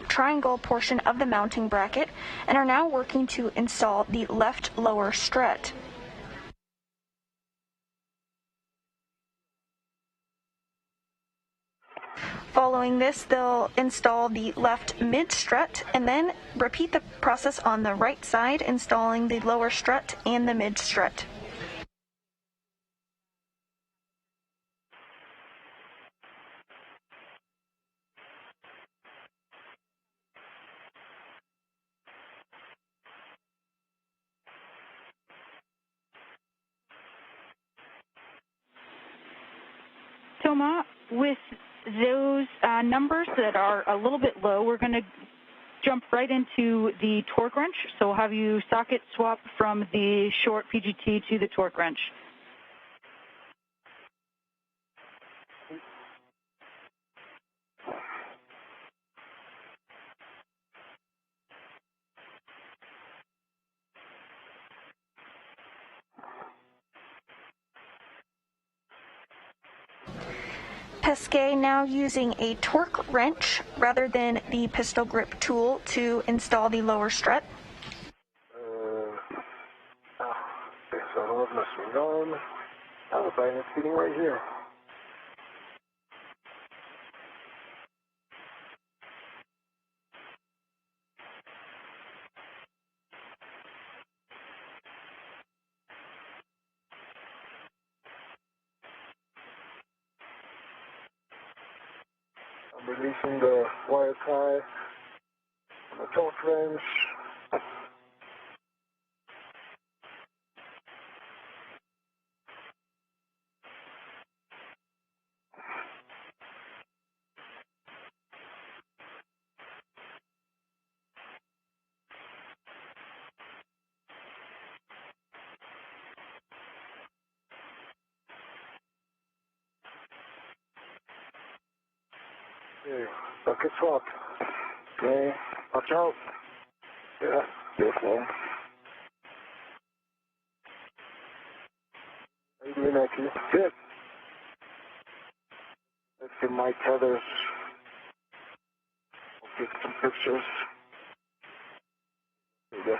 triangle portion of the mounting bracket and are now working to install the left lower strut. Following this, they'll install the left mid strut and then repeat the process on the right side, installing the lower strut and the mid strut. Thomas, with those numbers that are a little bit low, we're going to jump right into the torque wrench. So we'll have you socket swap from the short PGT to the torque wrench. Pesquet now using a torque wrench rather than the pistol grip tool to install the lower strut. Okay, so I don't have my swing on. I have a bayonet sitting right here. I'm releasing the wire tie on the torque wrench. Okay, bucket swap. Okay, watch out. Yeah, careful. How you doing, Aki? Good. Let's get my tethers. I'll get some pictures. There you go.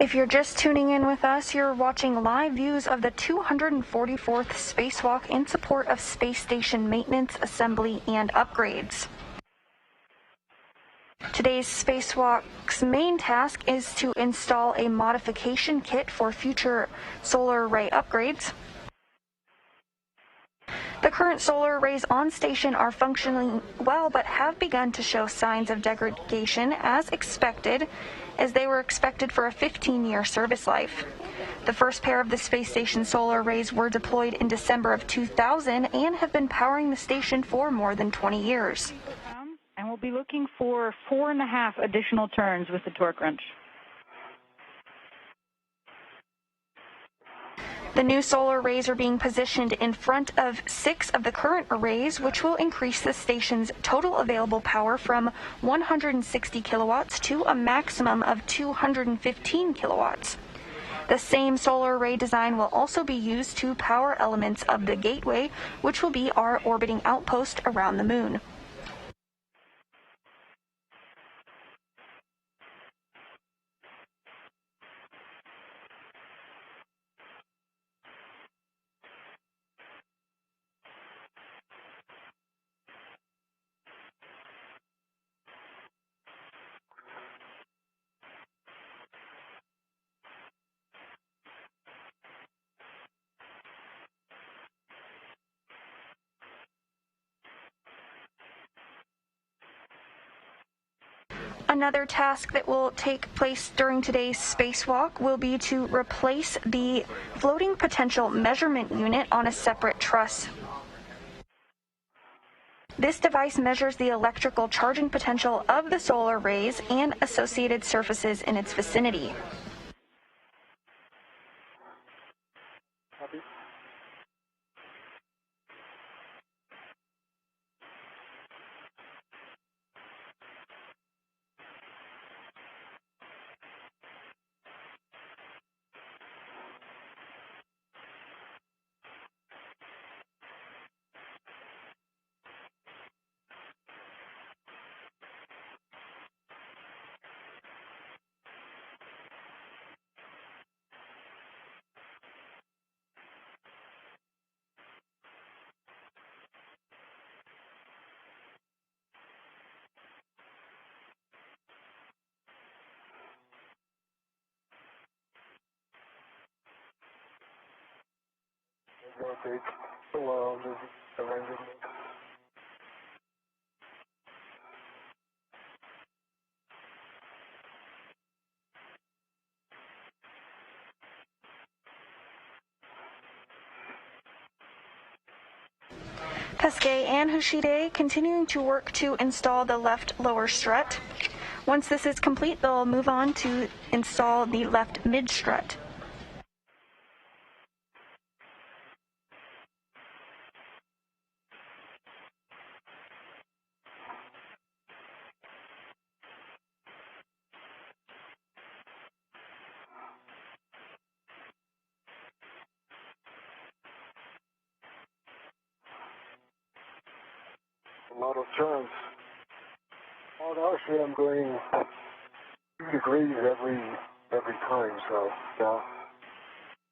If you're just tuning in with us, you're watching live views of the 244th spacewalk in support of space station maintenance, assembly, and upgrades. Today's spacewalk's main task is to install a modification kit for future solar array upgrades. The current solar arrays on station are functioning well, but have begun to show signs of degradation as expected, as they were expected for a 15-year service life. The first pair of the space station solar arrays were deployed in December of 2000 and have been powering the station for more than 20 years. And we'll be looking for 4.5 additional turns with the torque wrench. The new solar arrays are being positioned in front of 6 of the current arrays, which will increase the station's total available power from 160 kilowatts to a maximum of 215 kilowatts. The same solar array design will also be used to power elements of the gateway, which will be our orbiting outpost around the moon. Another task that will take place during today's spacewalk will be to replace the floating potential measurement unit on a separate truss. This device measures the electrical charging potential of the solar arrays and associated surfaces in its vicinity. It's going to take a while to arrange it. Pesquet and Hoshide continuing to work to install the left lower strut. Once this is complete, they'll move on to install the left mid strut. A lot of turns. Well, actually, I'm going 2 degrees every time, so yeah,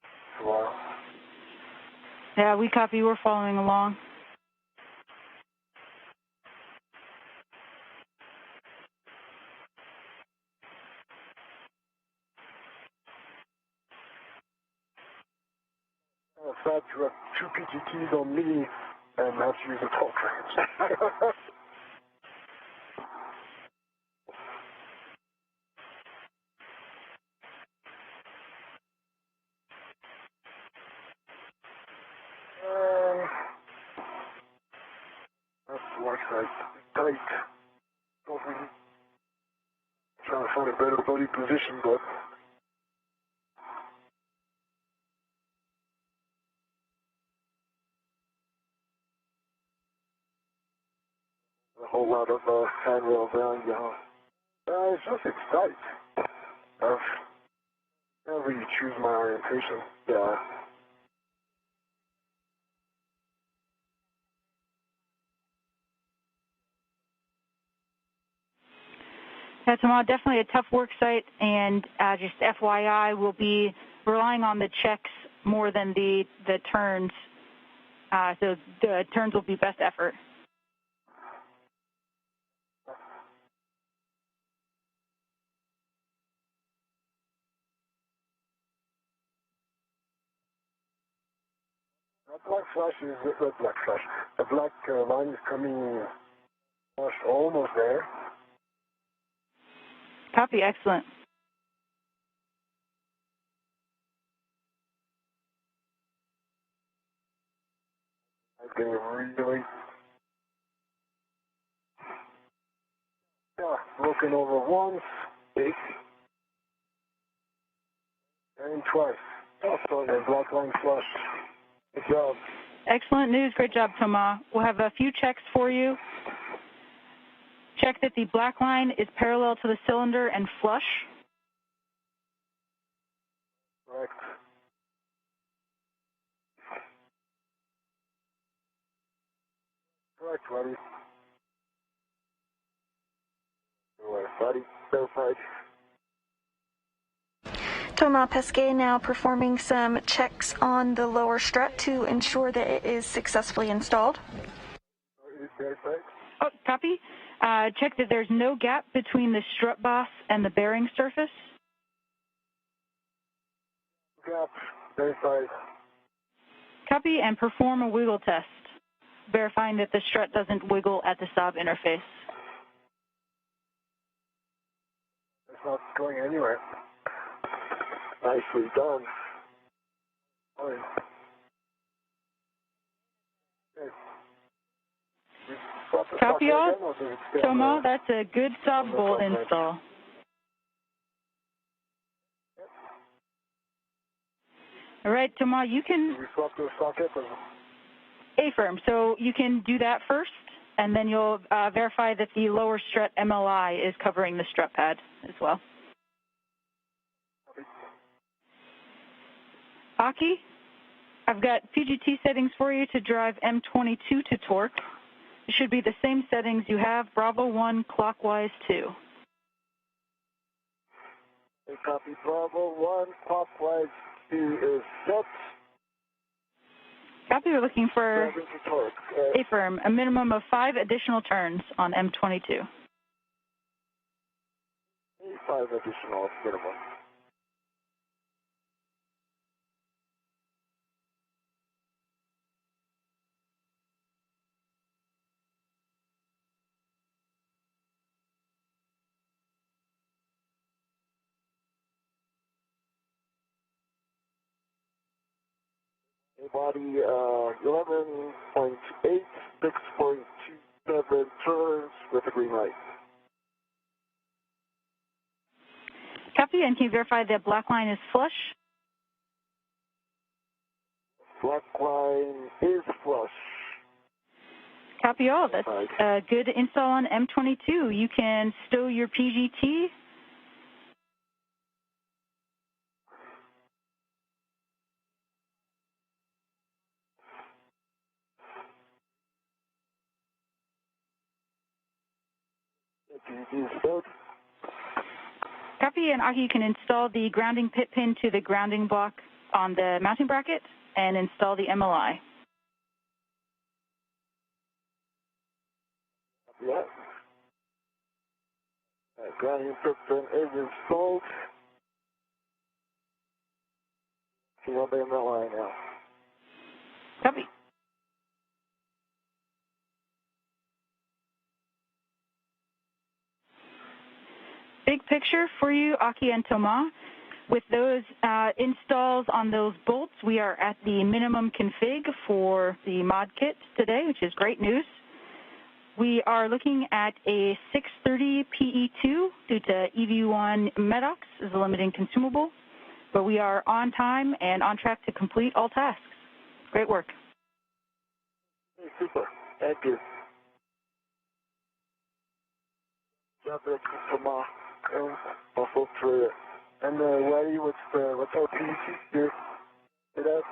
it's a while. Yeah, we copy. We're following along. In fact, you have 2 PGTs on me and have to use a talk range. That's the work side. Tight. Trying to find a better buddy position, but a whole lot of handrails around, you know. It's just it's tight. I can't really choose my orientation. Yeah. Yeah, tomorrow definitely a tough work site, and just FYI, we'll be relying on the checks more than the turns. So the turns will be best effort. That black flash is black flash. The black line is coming almost there. Copy, excellent. I'm getting really, looking over once, big, and twice. Also, the black line flush. Good job. Excellent news. Great job, Thomas. We'll have a few checks for you. Check that the black line is parallel to the cylinder and flush. Correct. Correct, buddy. Buddy, verified. Thomas Pesquet now performing some checks on the lower strut to ensure that it is successfully installed. Verified. Oh, copy. Check that there's no gap between the strut boss and the bearing surface. Gap, verified. Copy, and perform a wiggle test, verifying that the strut doesn't wiggle at the Saab interface. It's not going anywhere. Nicely done. Fine. Okay. Copy all. Thomas, that's a good Saab bolt install. All right, Thomas, you can... We swap to a socket? A-firm, so you can do that first, and then you'll verify that the lower strut MLI is covering the strut pad as well. Aki, I've got PGT settings for you to drive M22 to torque. It should be the same settings you have, Bravo 1 clockwise 2. Okay, copy. Bravo 1 clockwise 2 is set. Copy, we're looking for A-firm, a minimum of 5 additional turns on M22. 5 additional minimum. Body 11.8. 6.27 turns with a green light. Copy, and can you verify the black line is flush? Black line is flush. Copy all. That's a good install on M22. You can stow your PGT. PGT is stowed. Copy, and Aki, you can install the grounding pit pin to the grounding block on the mounting bracket and install the MLI. Yeah. Grounding pit pin is installed. See on the MLI now. Copy. Big picture for you, Aki and Thomas. With those installs on those bolts, we are at the minimum config for the mod kit today, which is great news. We are looking at a 630 PE2 due to EV1 MEDOX is a limiting consumable, but we are on time and on track to complete all tasks. Great work. Hey, super. Thank you. Job there, Thomas. Also true. And Waddy, what's our PET here? It has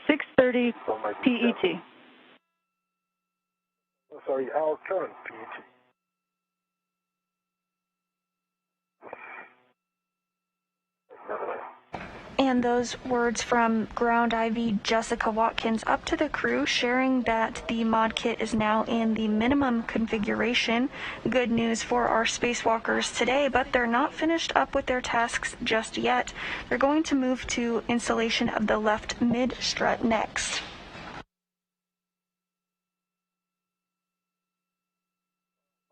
630 PET. Oh, sorry, our current PET. And those words from Ground IV Jessica Watkins up to the crew, sharing that the mod kit is now in the minimum configuration. Good news for our spacewalkers today, but they're not finished up with their tasks just yet. They're going to move to installation of the left mid strut next.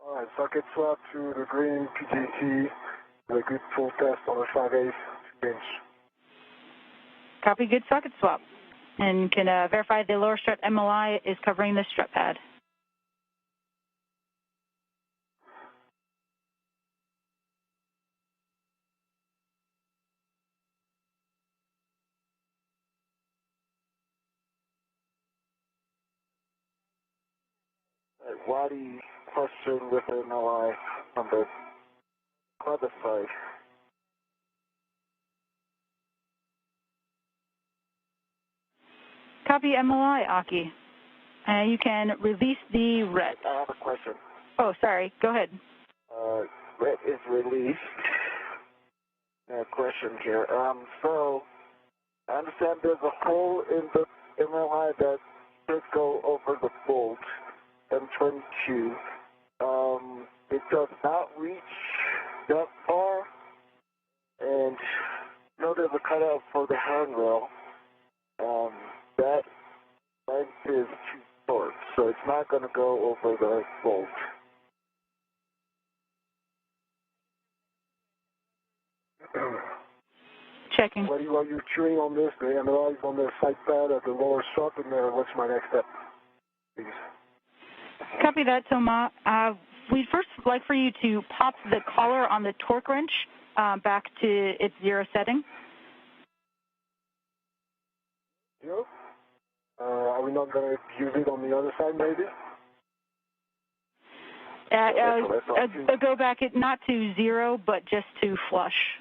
Alright, socket swap to the green PGT with a good full test on a 5/8 inch. Copy, good socket swap. And can verify the lower strut MLI is covering the strut pad. Waddy question with an MLI on the other side. Copy MLI, Aki. You can release the red. I have a question. Oh, sorry. Go ahead. Red is released. Question here. So, I understand there's a hole in the MLI that should go over the bolt, M22. It does not reach that far, and you know there's a cutout for the handrail. That length is too short, so it's not going to go over the bolt. Checking. While you're chewing on this, the MLI is on the side pad at the lower strut, and what's my next step, please? Copy that, Thomas. We'd first like for you to pop the collar on the torque wrench back to its 0 setting. Zero? Are we not going to use it on the other side, maybe? Go back, not to 0, but just to flush.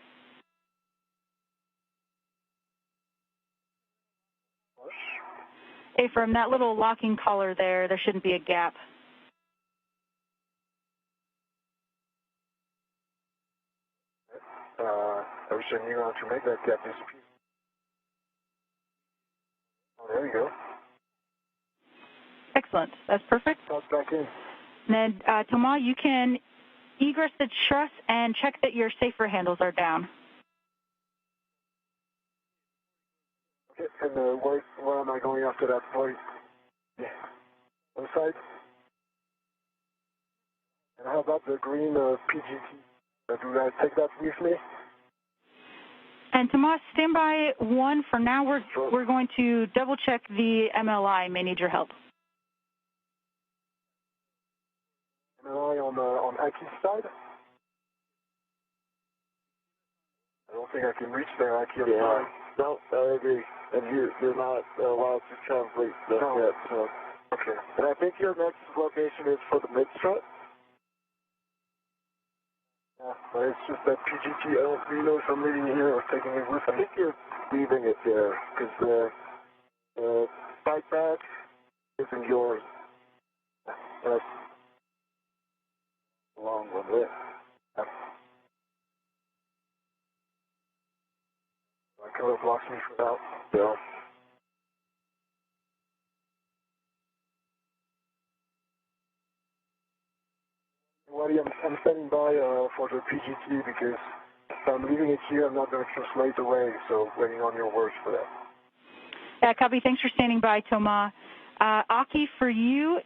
Hey, from that little locking collar there shouldn't be a gap. I was saying you know to make that gap disappear. Oh, there you go. Excellent. That's perfect. Toss back in. And then, Thomas, you can egress the truss and check that your safer handles are down. Okay, and where am I going after that point? Yeah. On the side? And how about the green PGT? Do I take that with me? And Tomas, stand by 1 for now. We're going to double check the MLI. May need your help. MLI on Aki's side? I don't think I can reach there, Aki. Yeah, no, I agree. And you're not allowed to translate that yet, so. Okay. And I think your next location is for the mid-strut? Yeah, but it's just that PGT, I don't really know if I'm leaving it here or taking it with me. I think you're leaving it there, because the side bag isn't yours. That's along with it. Like how it blocks me from out. Yeah. Waddy, I'm standing by for the PGT because if I'm leaving it here, I'm not going to translate away, so waiting on your words for that. Yeah, copy. Thanks for standing by, Thomas. Aki, for you,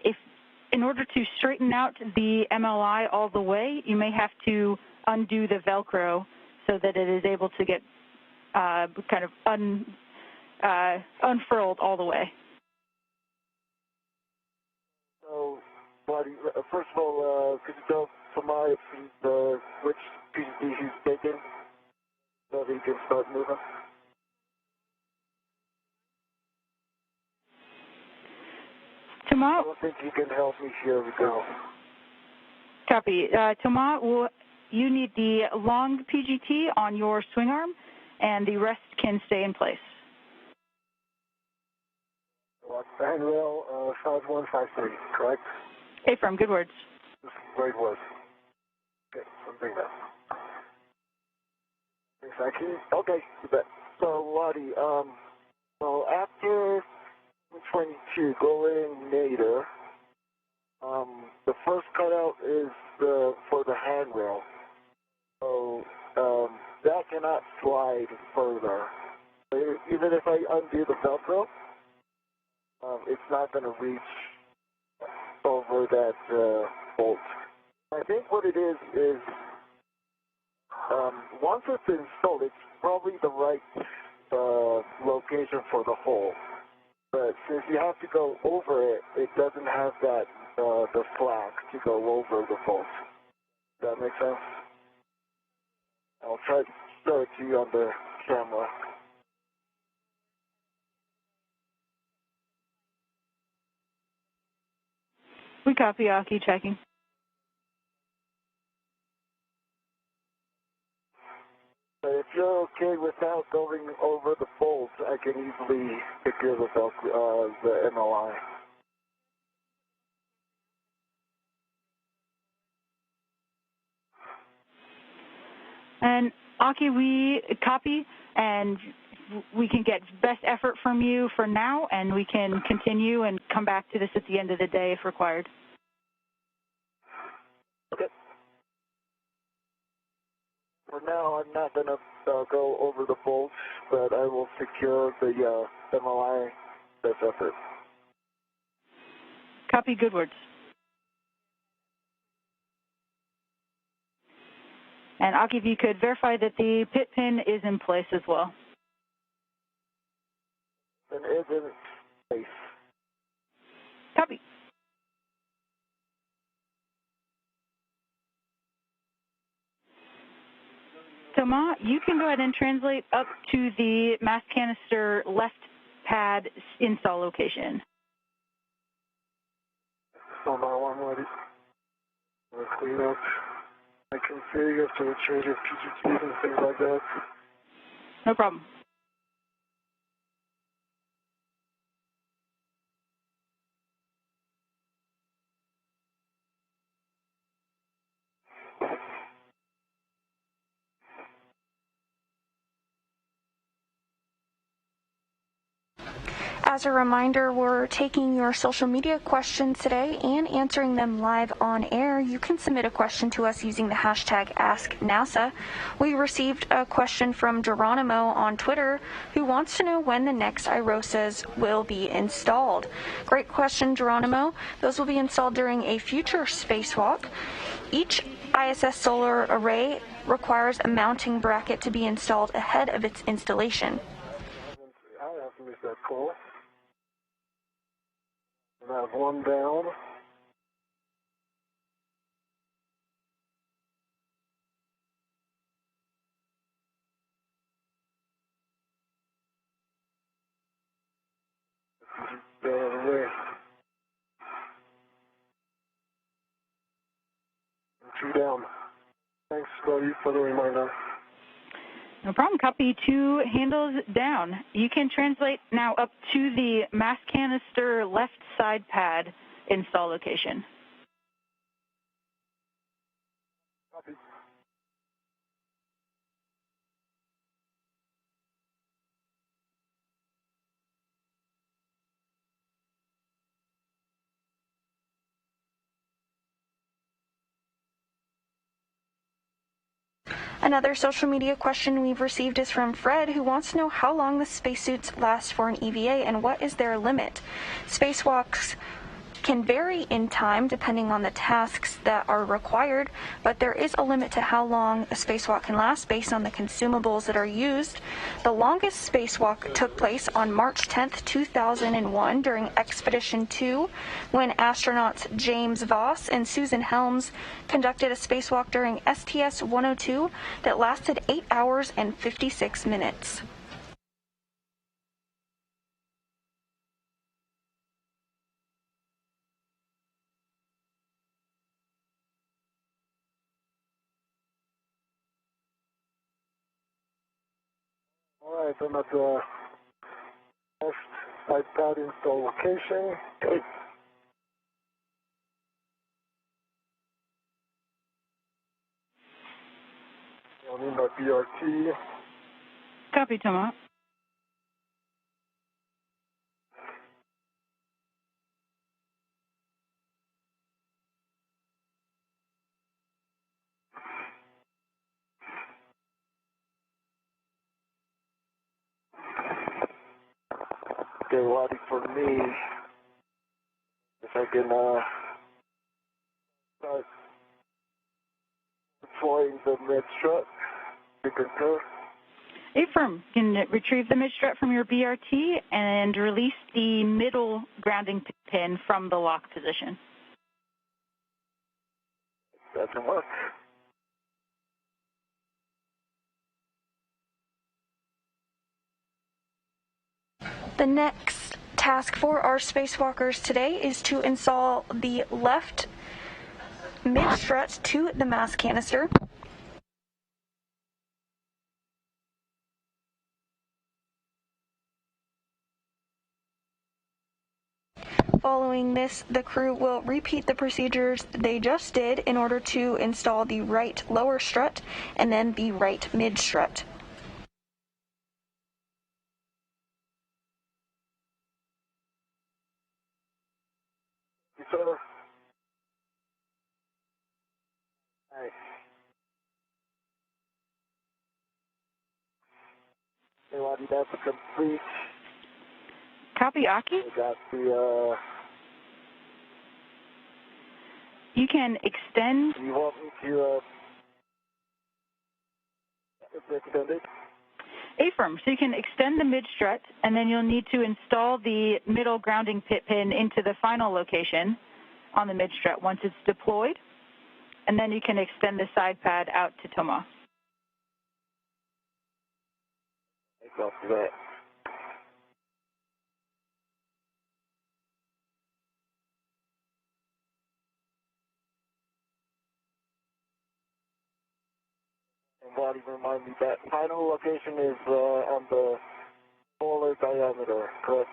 in order to straighten out the MLI all the way, you may have to undo the Velcro so that it is able to get kind of unfurled all the way. So, Waddy, first of all, could you tell Thomas which PGT he's taking so that he can start moving? Thomas? I don't think you can help me here because... Copy. Thomas, you need the long PGT on your swing arm, and the rest can stay in place. Handrail 5153, correct? Affirm, good words. This is where it was. Okay, something there. Thanks, Aki. Okay, you bet. So, Waddy, well, after 22 going nadir, the first cutout is for the handrail. So, that cannot slide further. Even if I undo the Velcro, it's not going to reach over that bolt. I think what it is once it's installed, it's probably the right location for the hole. But since you have to go over it, it doesn't have that the slack to go over the bolt. Does that make sense? I'll try to show it to you on the camera. We copy, Aki, checking. But if you're okay without going over the bolt, I can easily secure the MLI. And Aki, we copy, and we can get best effort from you for now, and we can continue and come back to this at the end of the day if required. Okay. For now, I'm not going to go over the bolts, but I will secure the MLI best effort. Copy, good words. And Aki, if you could verify that the pit pin is in place as well. And is in place. Copy. Thomas, you can go ahead and translate up to the Mast Canister left pad install location. On my one, Waddy. We'll clean up. I configure to the change of PGTs and things like that. No problem. As a reminder, we're taking your social media questions today and answering them live on air. You can submit a question to us using the hashtag AskNASA. We received a question from Geronimo on Twitter who wants to know when the next IROSAs will be installed. Great question, Geronimo. Those will be installed during a future spacewalk. Each ISS solar array requires a mounting bracket to be installed ahead of its installation. I have missed that call. And I have one down. Down away. Two down. Thanks, buddy, for the reminder. No problem. Copy. 2 handles down. You can translate now up to the Mast Canister left side pad install location. Copy. Another social media question we've received is from Fred, who wants to know how long the spacesuits last for an EVA and what is their limit. Spacewalks can vary in time depending on the tasks that are required, but there is a limit to how long a spacewalk can last based on the consumables that are used. The longest spacewalk took place on March 10th, 2001 during Expedition 2, when astronauts James Voss and Susan Helms conducted a spacewalk during STS-102 that lasted 8 hours and 56 minutes. All right, I'm at the first iPad install location. I'll need my BRT. Copy, Thomas. Okay, Lottie, for me, if I can start deploying the mid-strut, you concur? Affirm. You can retrieve the mid-strut from your BRT and release the middle grounding pin from the lock position. That can work. The next task for our spacewalkers today is to install the left mid-strut to the Mast Canister. Following this, the crew will repeat the procedures they just did in order to install the right lower strut and then the right mid-strut. Sir. Hey. Hey, Lottie, that's complete. Copy, Aki. We got the, You can extend. you want me to, extend it? Affirm. So you can extend the mid-strut, and then you'll need to install the middle grounding pin into the final location on the mid-strut once it's deployed, and then you can extend the side pad out to Thomas. Thanks off for that. And Lottie, remind me that final location is on the polar diameter, correct?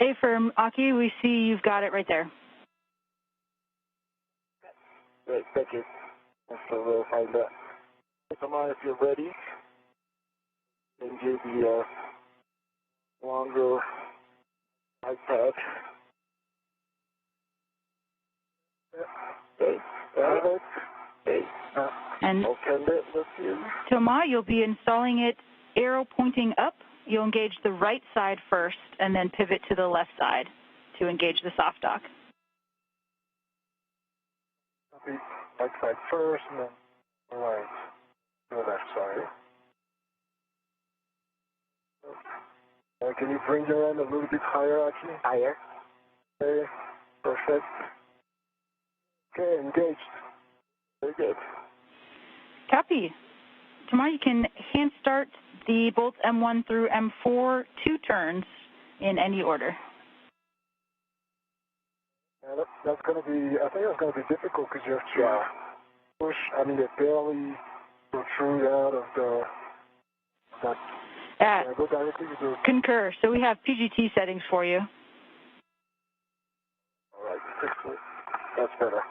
Affirm, Aki, we see you've got it right there. Great, thank you. Thanks for verifying that. Come on, if you're ready, and do the longer iPad. Okay, perfect. Okay, And I'll send it with you. Thomas, you'll be installing it arrow pointing up. You'll engage the right side first and then pivot to the left side to engage the soft dock. Right side first, and then right to the left side. Can you bring your end a little bit higher, actually? Higher. Okay, perfect. Okay, engaged. Very good. Copy. Tomorrow you can hand start the bolts M1 through M4 2 turns in any order. Yeah, that's going to be, I think that's going to be difficult because you have to push, I mean, they barely protrude out of the, go directly to the... Concur. So we have PGT settings for you. All right, excellent. That's better.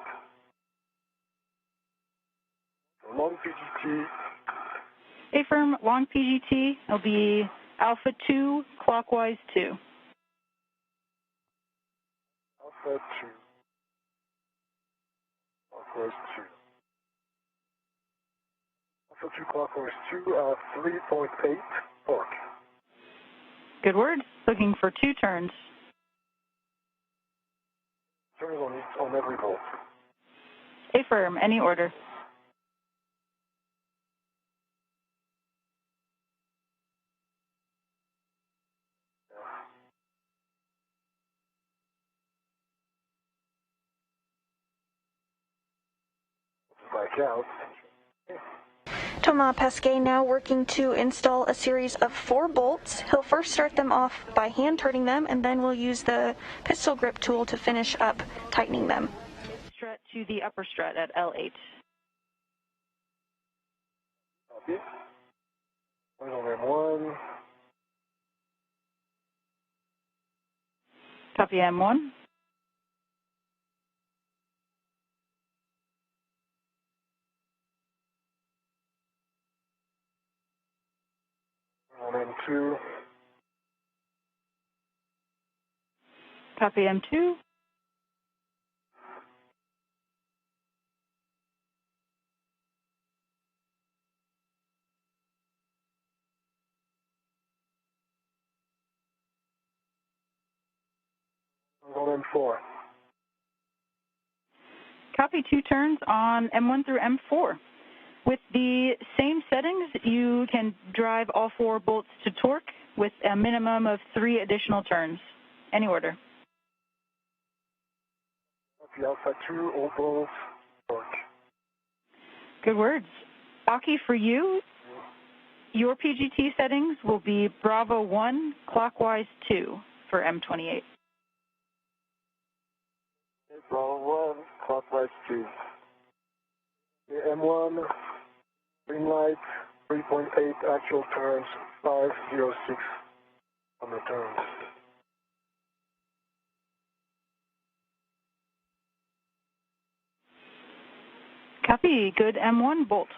Long PGT. A-firm, long PGT will be Alpha 2, clockwise 2. Alpha 2. Clockwise 2. Alpha 2, clockwise 2, 3.8 torque. Good word. Looking for 2 turns. Turns on every bolt. A-firm, any order. Back out. Thomas Pesquet now working to install a series of 4 bolts. He'll first start them off by hand turning them, and then we'll use the pistol grip tool to finish up tightening them. Strut to the upper strut at L8. Copy. Turns on M1. Copy M1. On M2. Copy M2. On M4. Copy 2 turns on M1 through M4. With the same settings, you can drive all 4 bolts to torque with a minimum of 3 additional turns. Any order. Copy Alpha 2, all bolts, torque. Good words. Aki, for you, your PGT settings will be Bravo 1, clockwise 2 for M28. Bravo 1, clockwise 2. M1, green light, 3.8 actual turns, 506 on the turns. Copy. Good M1 bolt.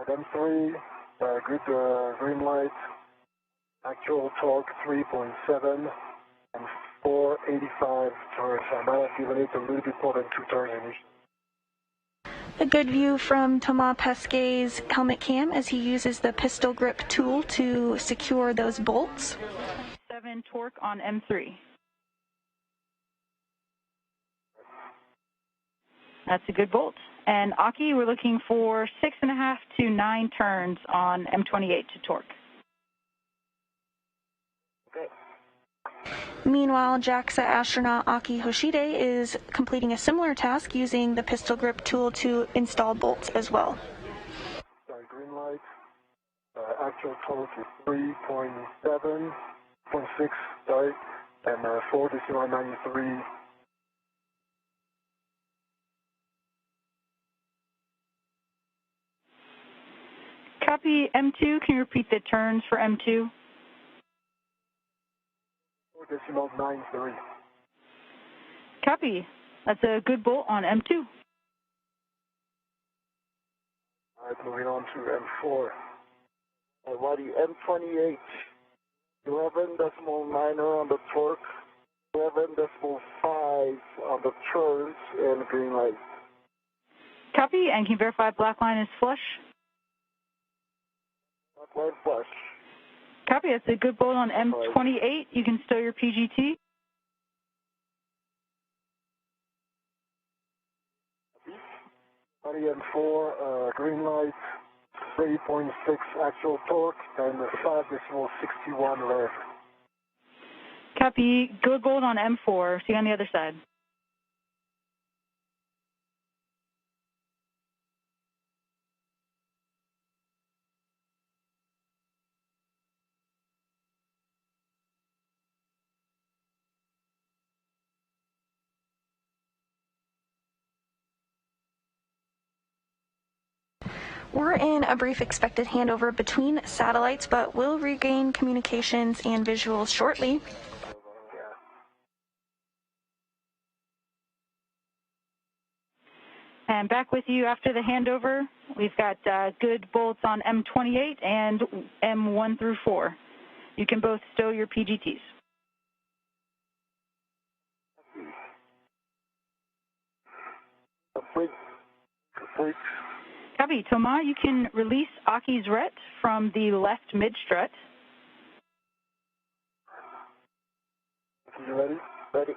M3, good green light, actual torque 3.7 and 485 turns. I might have given it a little bit more than 2 turns initially. A good view from Thomas Pesquet's helmet cam as he uses the pistol grip tool to secure those bolts. 7 torque on M3. That's a good bolt. And Aki, we're looking for 6.5 to 9 turns on M28 to torque. Okay. Meanwhile, JAXA astronaut Aki Hoshide is completing a similar task using the pistol grip tool to install bolts as well. Sorry, green light. Actual torque is 3.7, 0.6, sorry, and 4.93. Copy M2. Can you repeat the turns for M2? 4.93. Copy. That's a good bolt on M2. All right, moving on to M4. What the M28, 11.9 on the torque, 11.5 on the turns, and green light. Copy. And can you verify black line is flush? Word flush. Copy, that's a good bolt on M28. You can stow your PGT. M4, green light, 3.6 actual torque, and 5.61 left. Copy, good bolt on M4. See you on the other side. We're in a brief expected handover between satellites, but we'll regain communications and visuals shortly. And back with you after the handover. We've got good bolts on M28 and M1 through 4. You can both stow your PGTs. Complete. Copy. Thomas, you can release Aki's ret from the left mid-strut. You ready? Ready.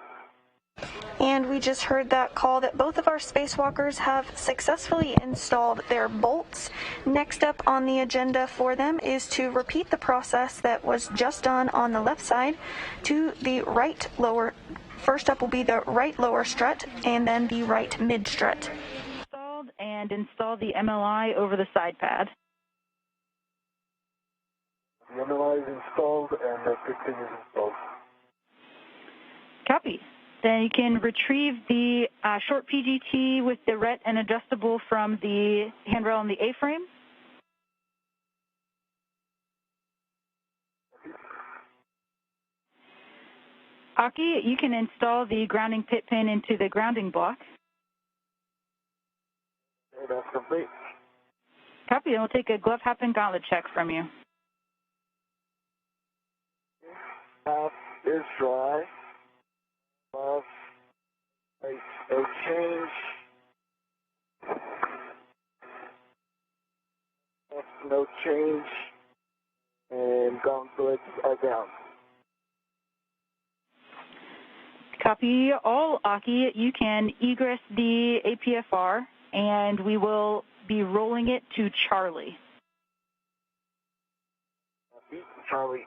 And we just heard that call that both of our spacewalkers have successfully installed their bolts. Next up on the agenda for them is to repeat the process that was just done on the left side to the right lower. First up will be the right lower strut and then the right mid strut. Installed and install the MLI over the side pad. The MLI is installed and the big thing is installed. Copy. Then you can retrieve the short PGT with the ret and adjustable from the handrail on the A-frame. Aki, you can install the grounding pit pin into the grounding block. Okay, that's complete. Copy, and we'll take a glove hop and gauntlet check from you. Half is dry. A change. No change. And gauntlets are down. Copy all, Aki. You can egress the APFR, and we will be rolling it to Charlie. Charlie.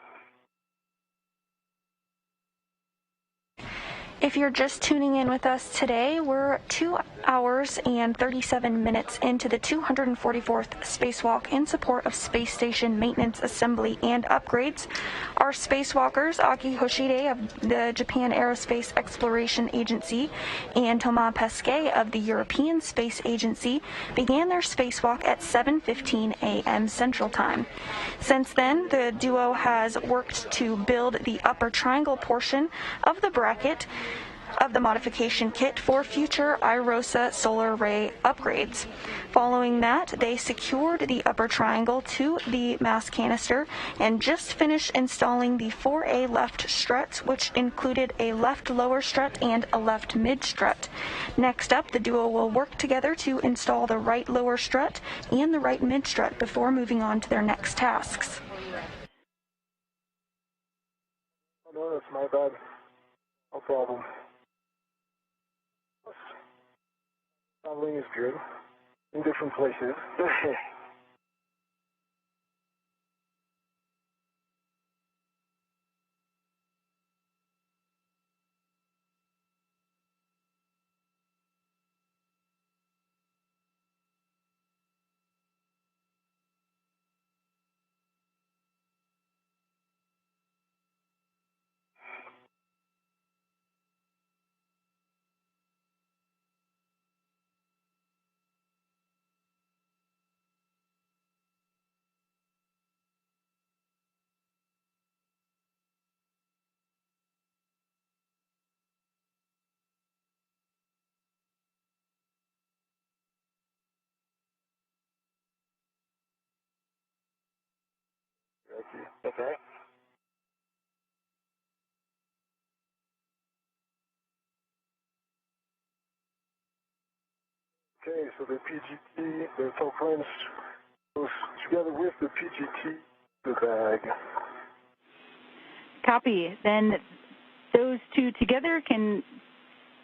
If you're just tuning in with us today, we're 2 hours and 37 minutes into the 244th spacewalk in support of space station maintenance, assembly, and upgrades. Our spacewalkers, Hoshide of the Japan Aerospace Exploration Agency and Thomas Pesquet of the European Space Agency, began their spacewalk at 7:15 a.m. Central Time. Since then, the duo has worked to build the upper triangle portion of the bracket of the modification kit for future IROSA solar array upgrades. Following that, they secured the upper triangle to the Mast canister and just finished installing the 4A left struts, which included a left lower strut and a left mid strut. Next up, the duo will work together to install the right lower strut and the right mid strut before moving on to their next tasks. Oh, no, that's my bad. No problem. Traveling is good in different places. Okay. Okay, so the PGT, the top wrench goes together with the PGT the bag. Copy. Then those two together can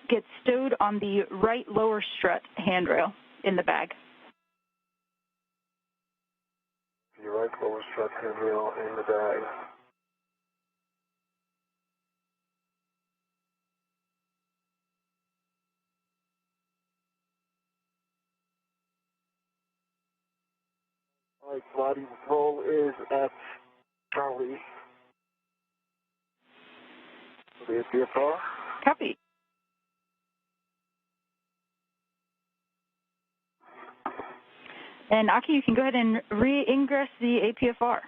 get stowed on the right lower strut handrail in the bag. The right lower strut handrail in the bag. All right, body roll is at Charlie. The APFR. Copy. And Aki, you can go ahead and re-ingress the APFR.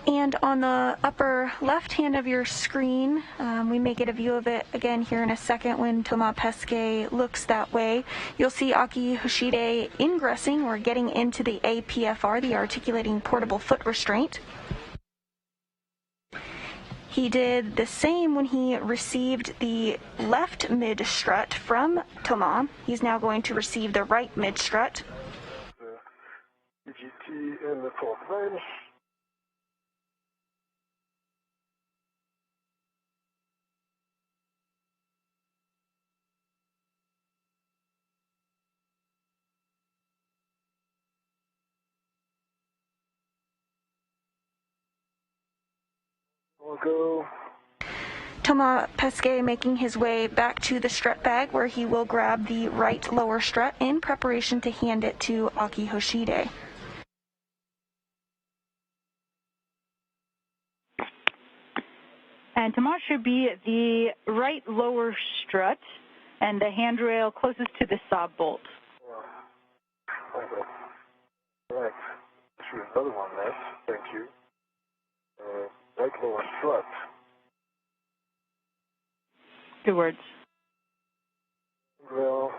And on the upper left hand of your screen, we may get a view of it again here in a second when Thomas Pesquet looks that way. You'll see Aki Hoshide ingressing or getting into the APFR, the articulating portable foot restraint. He did the same when he received the left mid-strut from Thomas. He's now going to receive the right mid-strut. The EGT in the fourth range. We'll go. Thomas Pesquet making his way back to the strut bag where he will grab the right lower strut in preparation to hand it to Aki Hoshide. And Thomas should be at the right lower strut and the handrail closest to the sob bolt. Okay. Right. Shoot another one there. Thank you. Right lower strut. Good words. Well,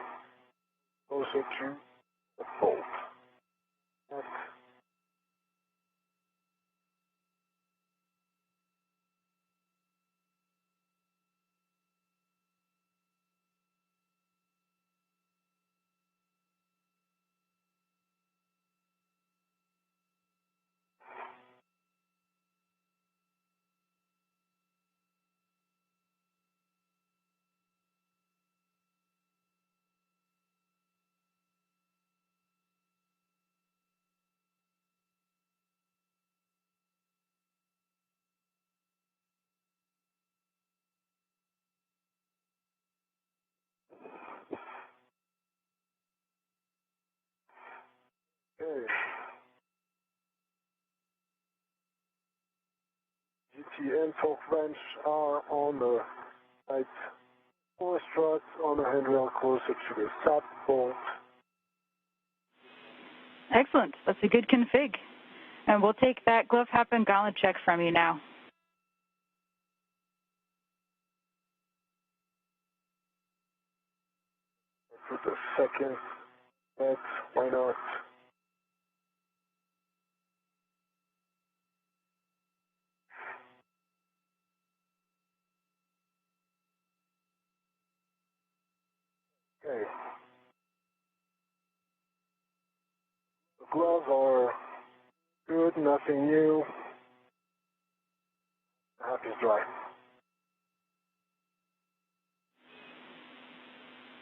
closer to the bolt. Okay. GT and torque wrench are on the right lower strut on the handrail closer to the Sept bolt. Excellent. That's a good config. And we'll take that glove hop and gauntlet check from you now. For the second, but why not? Okay. The gloves are good, nothing new. The hop is dry.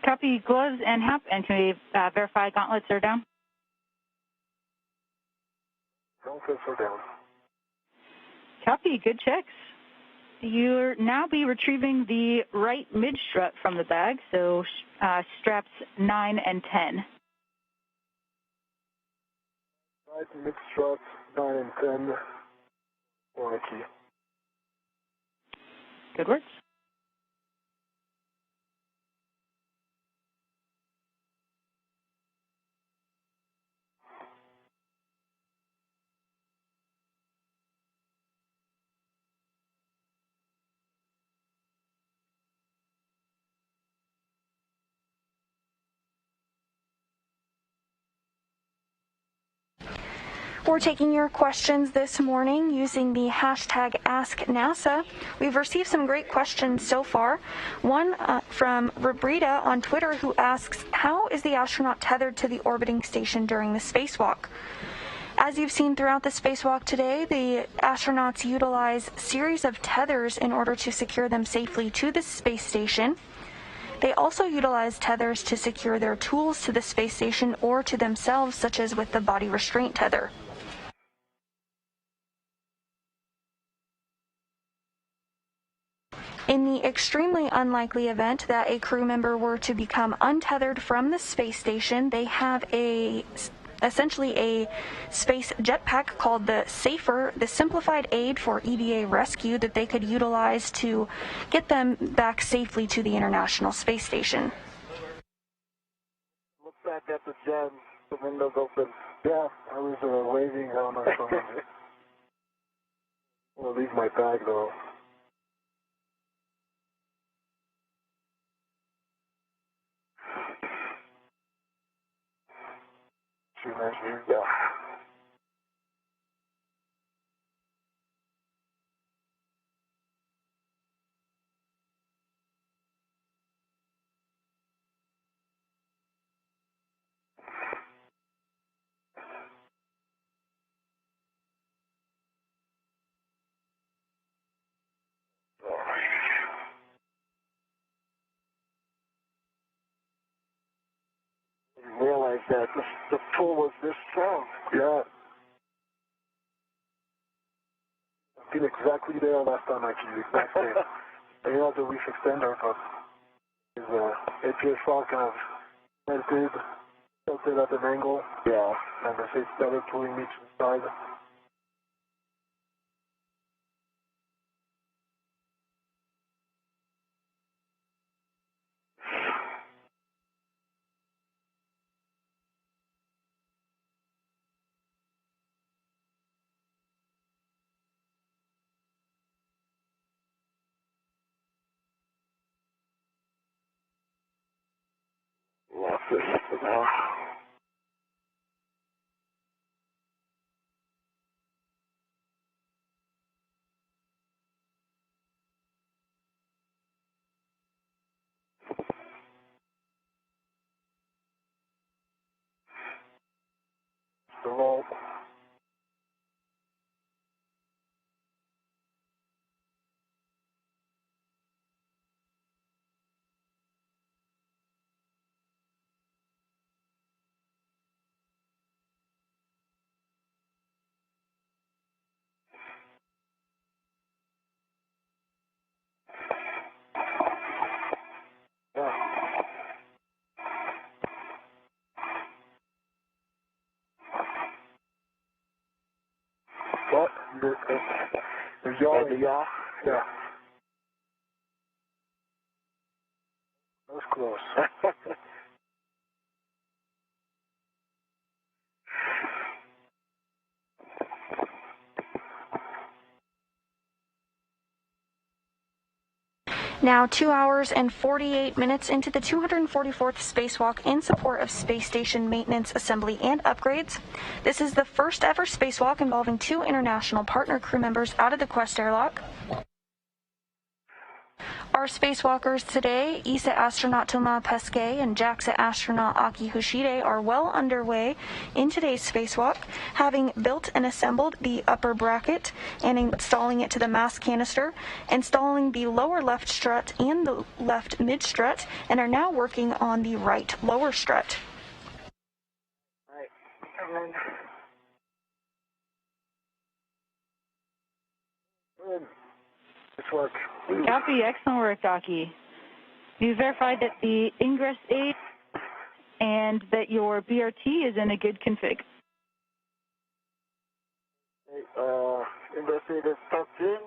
Copy gloves and hop, and can we verify gauntlets are down? Gauntlets are down. Copy, good checks. You'll now be retrieving the right mid-strut from the bag, so straps 9 and 10. Right mid-strut, 9 and 10. Or a key. Good words. We're taking your questions this morning using the hashtag AskNASA. We've received some great questions so far. One from Robrita on Twitter who asks, how is the astronaut tethered to the orbiting station during the spacewalk? As you've seen throughout the spacewalk today, the astronauts utilize a series of tethers in order to secure them safely to the space station. They also utilize tethers to secure their tools to the space station or to themselves, such as with the body restraint tether. In the extremely unlikely event that a crew member were to become untethered from the space station, they have essentially a space jetpack called the SAFER, the Simplified Aid for EVA Rescue, that they could utilize to get them back safely to the International Space Station. Look back at the gem, the window's open. Yeah, I was waving on our phone. I'll leave my bag though. Yeah. You realize that the pull was this strong. Yeah. I've been exactly there last time, actually, exact same. I didn't have the reef extender, but his APS fog kind of melted, tilted at an angle. Yeah. And the face started pulling me to the side. Lost it for now. The roll. Yeah. What? There's yaw. The yaw? Yeah. That was close. Now 2 hours and 48 minutes into the 244th spacewalk in support of space station maintenance, assembly, and upgrades. This is the first ever spacewalk involving 2 international partner crew members out of the Quest airlock. Our spacewalkers today, ESA astronaut Thomas Pesquet and JAXA astronaut Akihiko Hoshide, are well underway in today's spacewalk, having built and assembled the upper bracket and installing it to the Mast canister, installing the lower left strut and the left mid strut, and are now working on the right lower strut. Right. And then... Good. This work. Copy. Excellent work, Aki. You verified that the ingress aid and that your BRT is in a good config. Ingress aid is tucked in.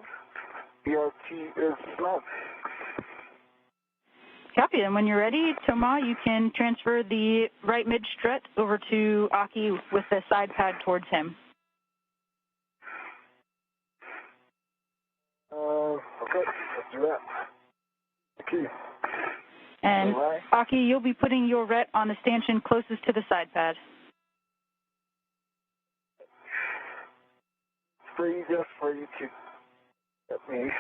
BRT is not. Copy. And when you're ready, Thomas, you can transfer the right mid strut over to Aki with the side pad towards him. Okay, let's do that. Key. And Aki, you'll be putting your ret on the stanchion closest to the side pad. It's just for you to let me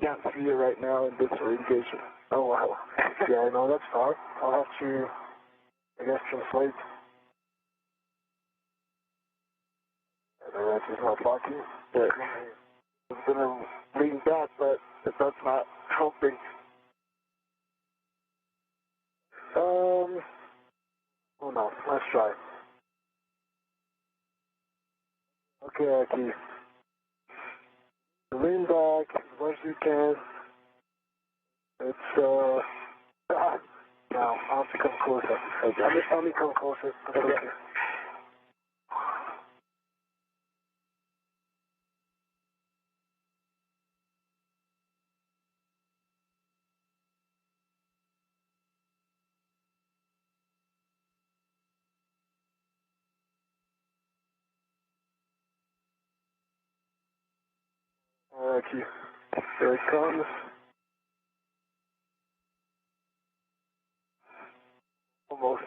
can't see you right now in this orientation. Oh wow. Yeah, I know that's far. I'll have to, I guess, translate. Alright, he's not locking. Yeah. I'm gonna lean back, but that's not helping. Oh no, let's try. Okay, Aki. Lean back as much as you can. It's, now, I'll have to come closer. Okay. Let me come closer. Okay. Alright, Aki. Here it comes. Almost.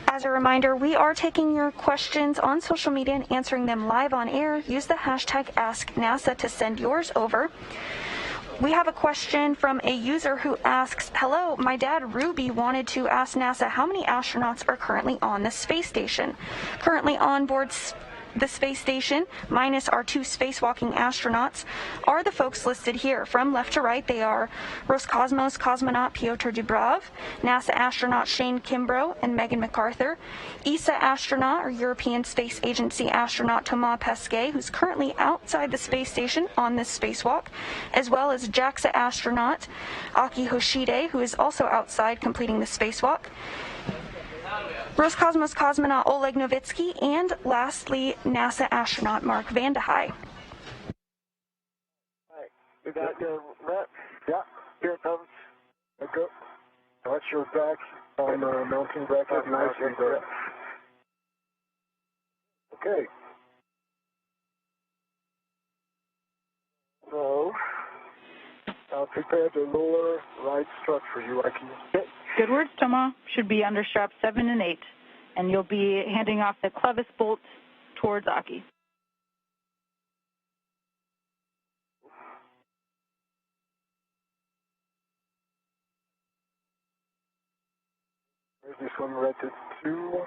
As a reminder, we are taking your questions on social media and answering them live on air. Use the hashtag AskNASA to send yours over. We have a question from a user who asks, hello, my dad Ruby wanted to ask NASA how many astronauts are currently on the space station. Currently on board the space station, minus our 2 spacewalking astronauts, are the folks listed here. From left to right, they are Roscosmos cosmonaut Piotr Dubrov, NASA astronaut Shane Kimbrough and Megan MacArthur, ESA astronaut or European Space Agency astronaut Thomas Pesquet, who's currently outside the space station on this spacewalk, as well as JAXA astronaut Akihiko Hoshide, who is also outside completing the spacewalk, Roscosmos cosmonaut Oleg Novitsky, and lastly, NASA astronaut Mark Vande Hei. Alright, we got your rep. Yeah, here it comes. Let's go. Watch your back on the mounting bracket nicely there. Okay. So, I'll prepare the lower right strut for you, Aki. Good words, Thomas. Should be under straps 7 and 8, and you'll be handing off the clevis bolt towards Aki. There's this one rated 2.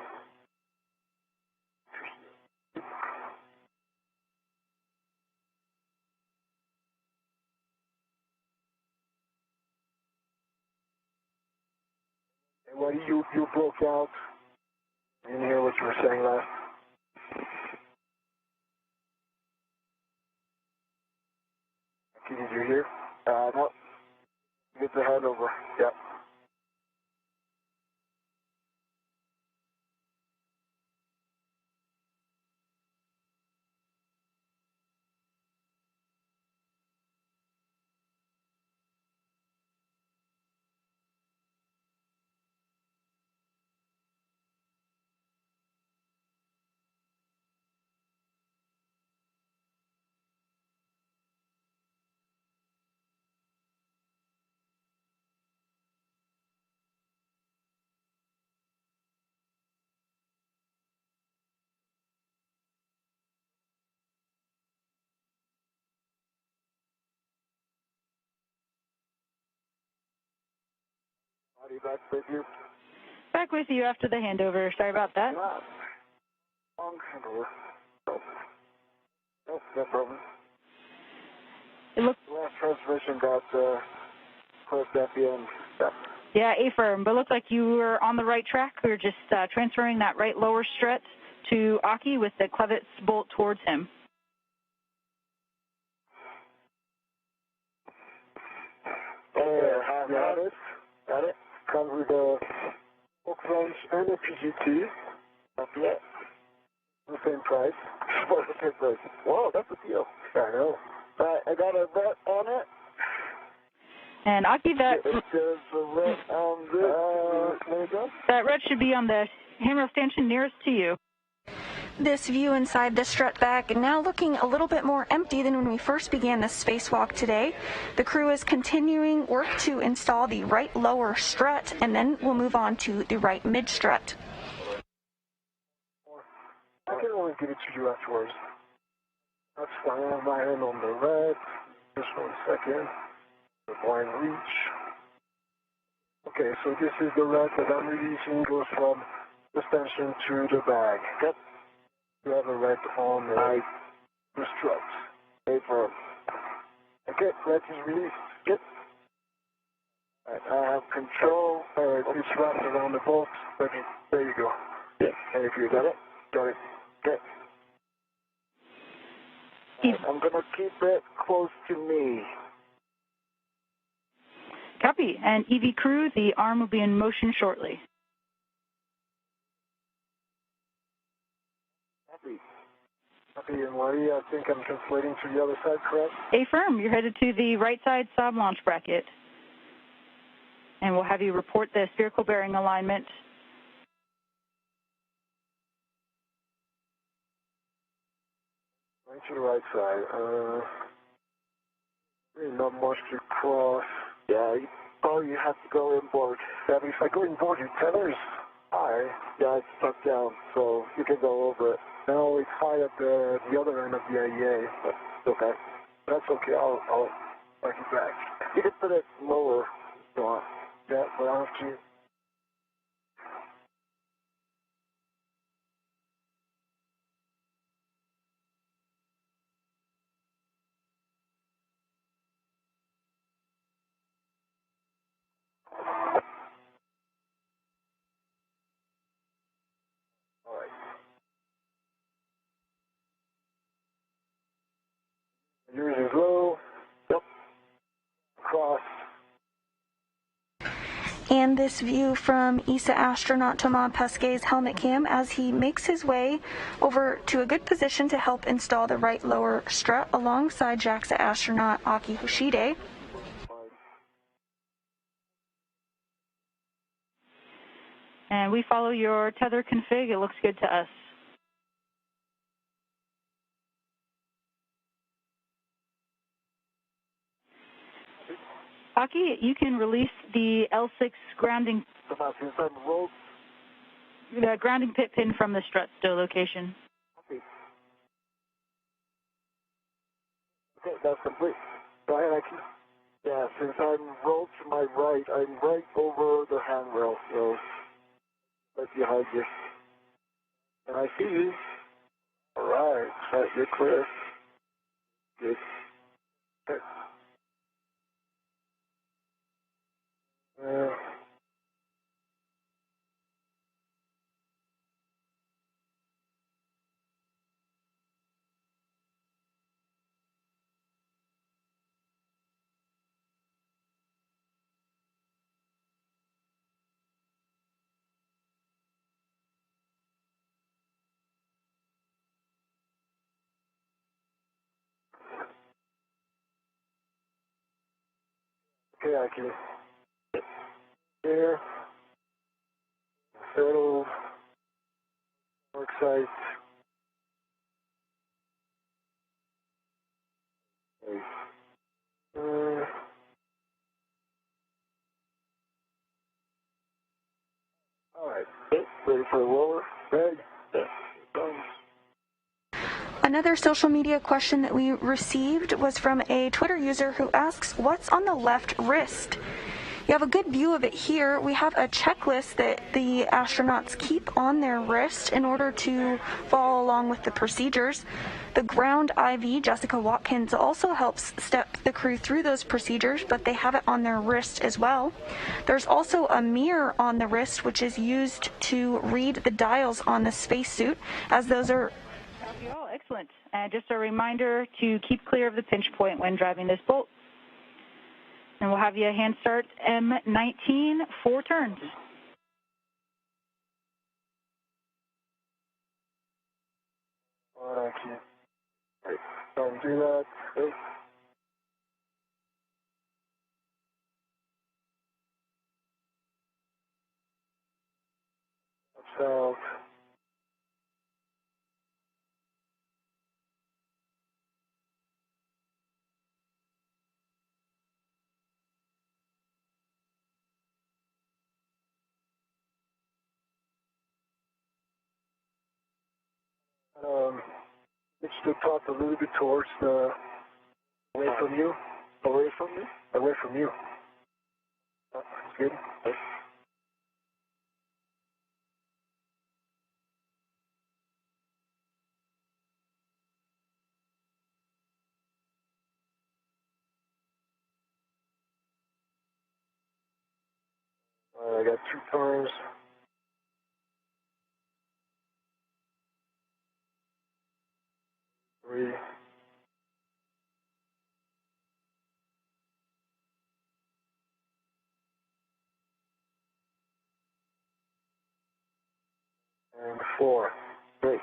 And what you broke out. I didn't hear what you were saying last. Okay, did you hear? No. Get the head over. Yep. Body back with you. Back with you after the handover. Sorry about that. Long handover. Nope, no problem. It looks. The last transmission got closed at the end. Yep. Yeah, A-firm, but it looked like you were on the right track. We were just transferring that right lower strut to Aki with the clevis bolt towards him. Got it. Got it. Comes with a hook wrench and a PGT. Not yet. The same price. For the same price. Whoa, that's a deal. I know. Alright, I got a vet on it. And Aki, It says a vet on this. There you go. that red should be on the handrail stanchion nearest to you. This view inside the strut bag now looking a little bit more empty than when we first began this spacewalk today. The crew is continuing work to install the right lower strut, and then we'll move on to the right mid strut. I can always give it to you afterwards. That's fine. I have my hand on the red. Just 1 second. The blind reach. Okay, so this is the red that I'm releasing. Goes from the stanchion to the bag. Yep. You have a red on the strut. Paper. Okay, red is released. Good. Right, I have control. Alright, it's wrapped around the bolt. Okay, there you go. Yeah. And if you got it? Got it. Okay. Right, I'm gonna keep it close to me. Copy. And EV crew, the arm will be in motion shortly. Copy. Copy, and Maria, I think I'm translating to the other side, correct? Affirm. You're headed to the right side sob launch bracket. And we'll have you report the spherical bearing alignment. Right to the right side. Really not much to cross. Yeah, you probably have to go inboard. Yeah, but if I go inboard, your tether is high. Yeah, it's stuck down, so you can go over it. No, it's high at the other end of the IEA, but it's okay. That's okay, I'll back it back. You can put it lower if you want. Yeah, but I have to. Alright. Yours is low. Yep. Cross. And this view from ESA astronaut Thomas Pesquet's helmet cam as he makes his way over to a good position to help install the right lower strut alongside JAXA astronaut Akihiko Hoshide. And we follow your tether config. It looks good to us. Aki, you can release the L6 grounding. The grounding pit pin from the strut stow location. Okay, that's complete. Go ahead, Aki. Yeah, since I'm rolled to my right, I'm right over the handrail, so right behind you. And I see you. Alright, you're clear. Good. Okay. Okay, Aki. Here. Settled. Work site. Okay. Alright. Ready for the roller? Ready? Yeah. Done. Another social media question that we received was from a Twitter user who asks, what's on the left wrist? You have a good view of it here. We have a checklist that the astronauts keep on their wrist in order to follow along with the procedures. The ground IV, Jessica Watkins, also helps step the crew through those procedures, but they have it on their wrist as well. There's also a mirror on the wrist, which is used to read the dials on the spacesuit, as those are... Oh, excellent. And just a reminder to keep clear of the pinch point when driving this bolt. And we'll have you hand start M19, 4 turns. Alright, Aki. Right. Don't do that. Right. South. Pitch the top a little bit towards the, away from you, away from me, away from you. That's good. Okay. I got 2 turns. Three. And 4. Great.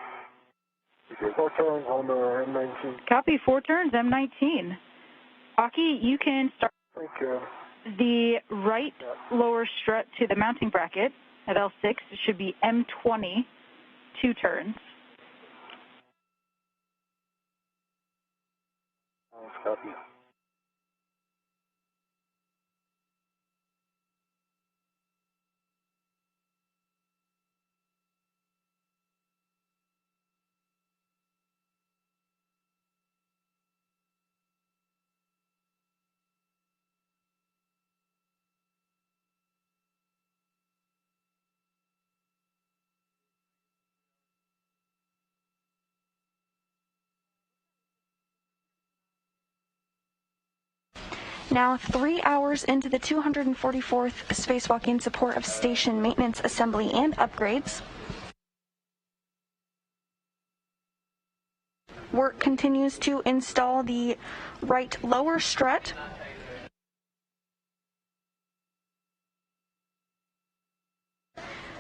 You get 4 turns on the M19. Copy, 4 turns, M19. Aki, you can start Thank you. the right lower strut to the mounting bracket at L6. It should be M20, 2 turns. Copy. Now 3 hours into the 244th spacewalk in support of station maintenance, assembly, and upgrades. Work continues to install the right lower strut.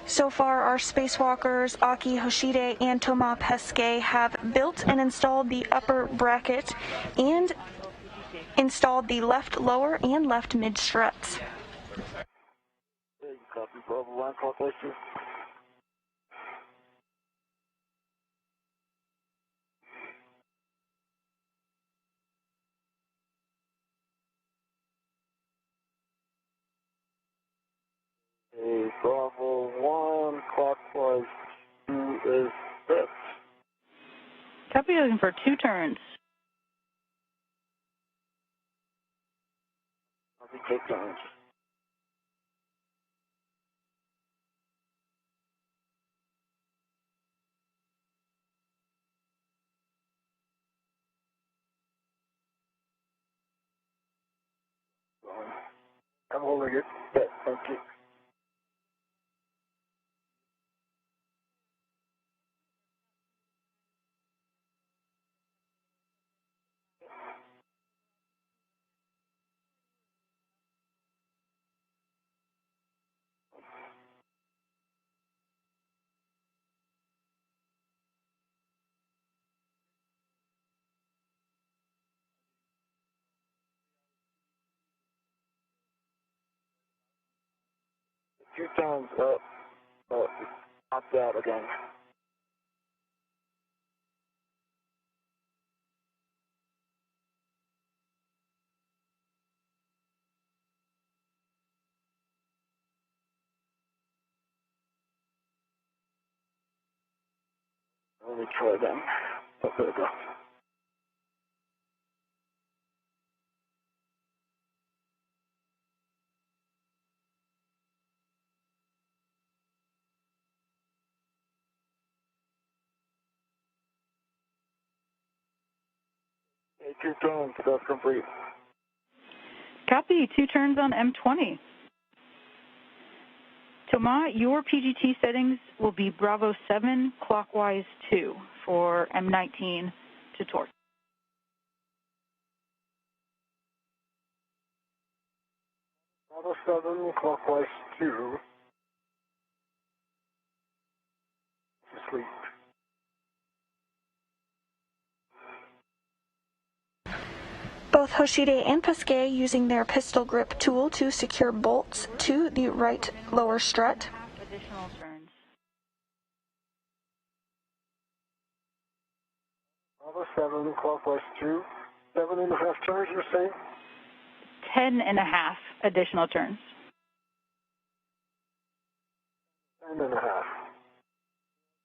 So far, our spacewalkers, Aki, Hoshide, and Thomas Pesquet, have built and installed the upper bracket and installed the left lower and left mid struts. Copy, Bravo 1, clockwise 2. Bravo 1, clockwise 2 is set. Copy, looking for 2 turns. Copy, take turns. I'm holding it. Set, thank you. Two times up, popped out again. Let me try them. Oh, there we go. Hey, 2 turns, that's complete. Copy, 2 turns on M20. Thomas, your PGT settings will be Bravo 7, clockwise 2 for M19 to torque. Bravo 7, clockwise 2. Sleep. Both Hoshide and Pesquet using their pistol grip tool to secure bolts to the right lower strut. Additional turns. Bravo 7, clockwise 2. 7.5 turns, you're saying? 10.5 additional turns. 10.5.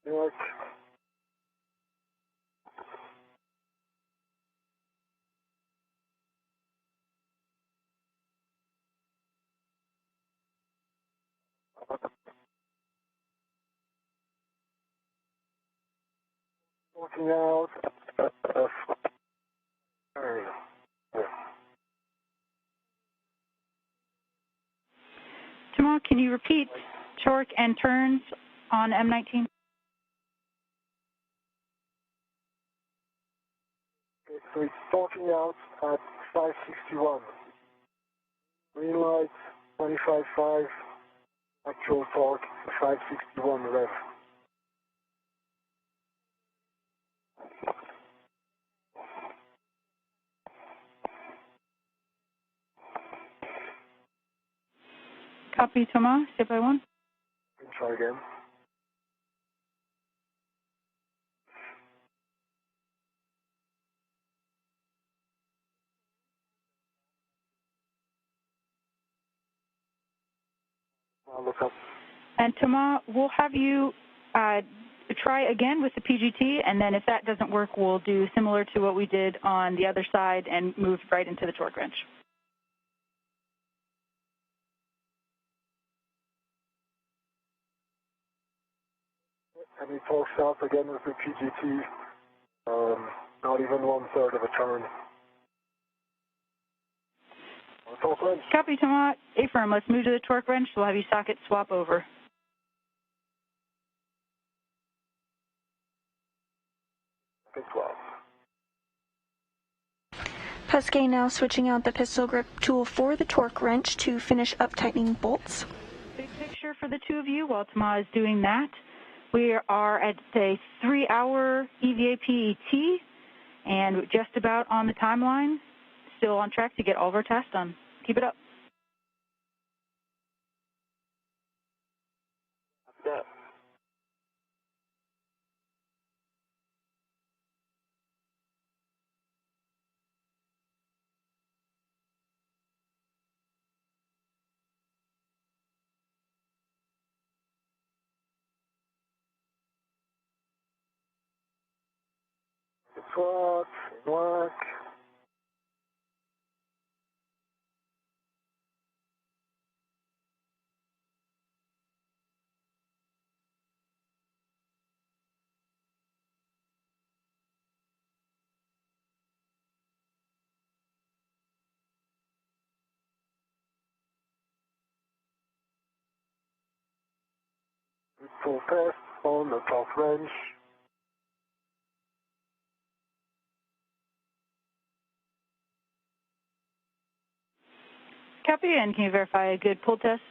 New York. Looking out. Thomas, can you repeat repeat torque and turns on M19. Okay, so it's torquing out at 561. Green light, 25.5. Actual torque, 561 rev. Copy, Thomas, step by one. Try again. I'll look up. And Thomas, we'll have you try again with the PGT, and then if that doesn't work, we'll do similar to what we did on the other side and move right into the torque wrench. And it torques out again with the PGT, not even 1/3 of a turn. Torque wrench. Copy, Thomas. Affirm, let's move to the torque wrench. We'll have you socket swap over. Okay, 12. Pesquet now switching out the pistol grip tool for the torque wrench to finish up tightening bolts. Big picture for the two of you while Thomas is doing that. We are at a 3-hour EVA PET and just about on the timeline, still on track to get all of our tasks done. Keep it up. Yeah. Strut, work. Full test on the torque wrench. Copy, and can you verify a good pull test?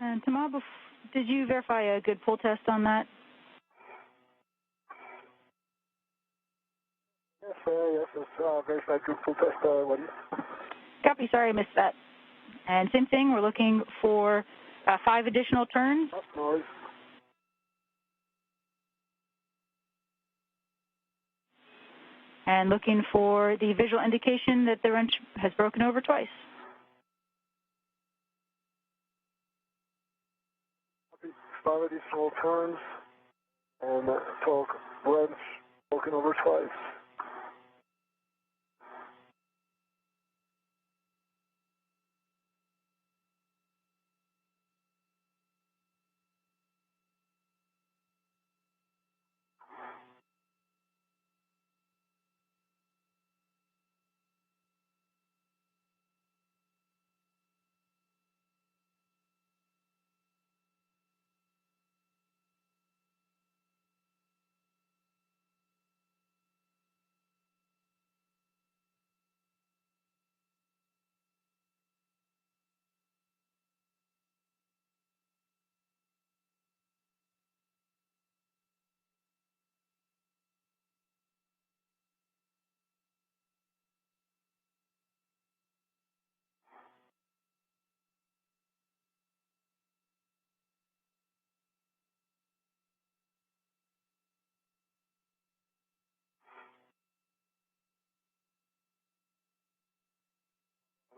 And Thomas, did you verify a good pull test on that? Yes, it's verified good full test. What is? Copy, sorry I missed that. And same thing, we're looking for 5 additional turns. Oh, noise. And looking for the visual indication that the wrench has broken over twice. Copy. 5 additional turns and torque wrench broken over twice.